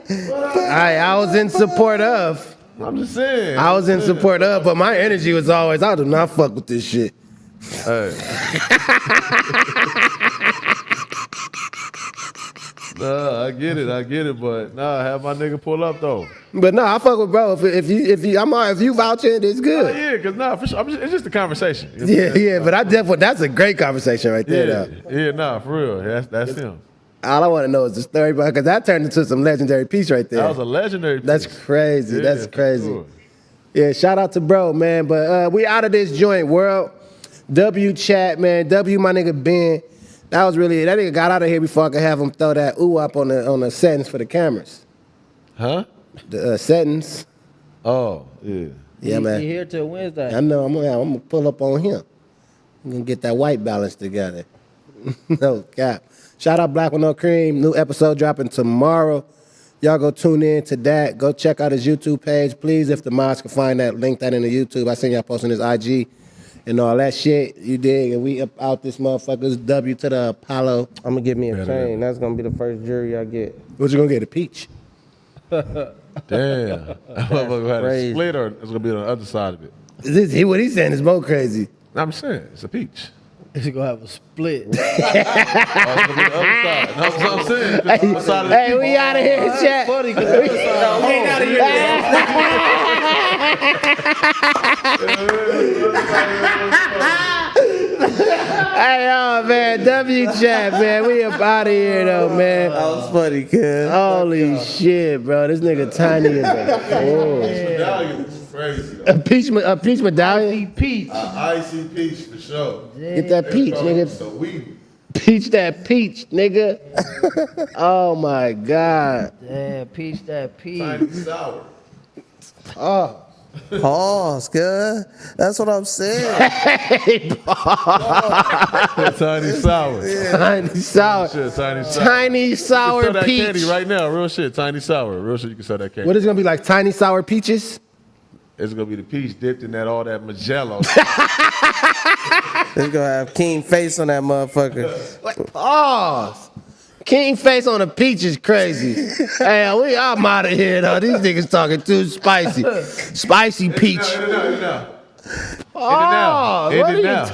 I was in support of. I'm just saying. I was in support of, but my energy was always, I do not fuck with this shit. Hey. Nah, I get it, but nah, have my nigga pull up though. But no, I fuck with bro. If you vouching, it's good. Yeah, cause nah, for sure. It's just a conversation. You know Yeah, but I definitely that's a great conversation right there. Though. Yeah, nah, for real. That's him. All I want to know is the story, bro, because that turned into some legendary piece right there. That was a legendary piece. That's crazy. Yeah, That's crazy. Sure. Yeah, shout out to bro, man. But we out of this joint, world. W chat, man. W my nigga Ben. That nigga got out of here before I could have him throw that ooh up on the settings for the cameras. Huh? The settings. Oh, yeah. Yeah, man. He here till Wednesday. I know. I'm gonna pull up on him. I'm gonna get that white balance together. No cap. Shout out Black with No Cream. New episode dropping tomorrow. Y'all go tune in to that. Go check out his YouTube page, please. If the mods can find that, link that in the YouTube. I seen y'all posting his IG and all that shit. You dig? And we up out this motherfucker's W to the Apollo. I'm gonna get me a chain. That's gonna be the first jury I get. What you gonna get? A peach? Damn. Motherfucker had a split or it's gonna be on the other side of it. What he's saying is more crazy. I'm saying it's a peach. He's gonna have a split. It's gonna be the other side. That's what I'm saying. It's the other side of the Hey, we out of here, chat. Funny because the other side. We ain't out of Hey, oh man, W chat, man. We up out of here though, man. That was funny, kid. Holy shit, bro. This nigga tiny as a medallion is crazy. A peach medallion? Peach. Icy peach for sure. Get that peach, nigga. So we Peach that peach, nigga. Oh my God. Damn, peach that peach. tiny sour. Oh. Pause, good. That's what I'm saying. Tiny sour. Tiny sour. Shit, tiny sour. Tiny You sour can sell that peach. candy right now, real shit. Tiny sour, real shit. You can sell that candy. What is it gonna be like? Tiny sour peaches? It's gonna be the peach dipped in that all that Magello. It's gonna have King face on that motherfucker. What? Pause. King face on a peach is crazy. Hey, I'm out of here though. These niggas talking too spicy. Spicy peach. No. Oh, what are you talking about?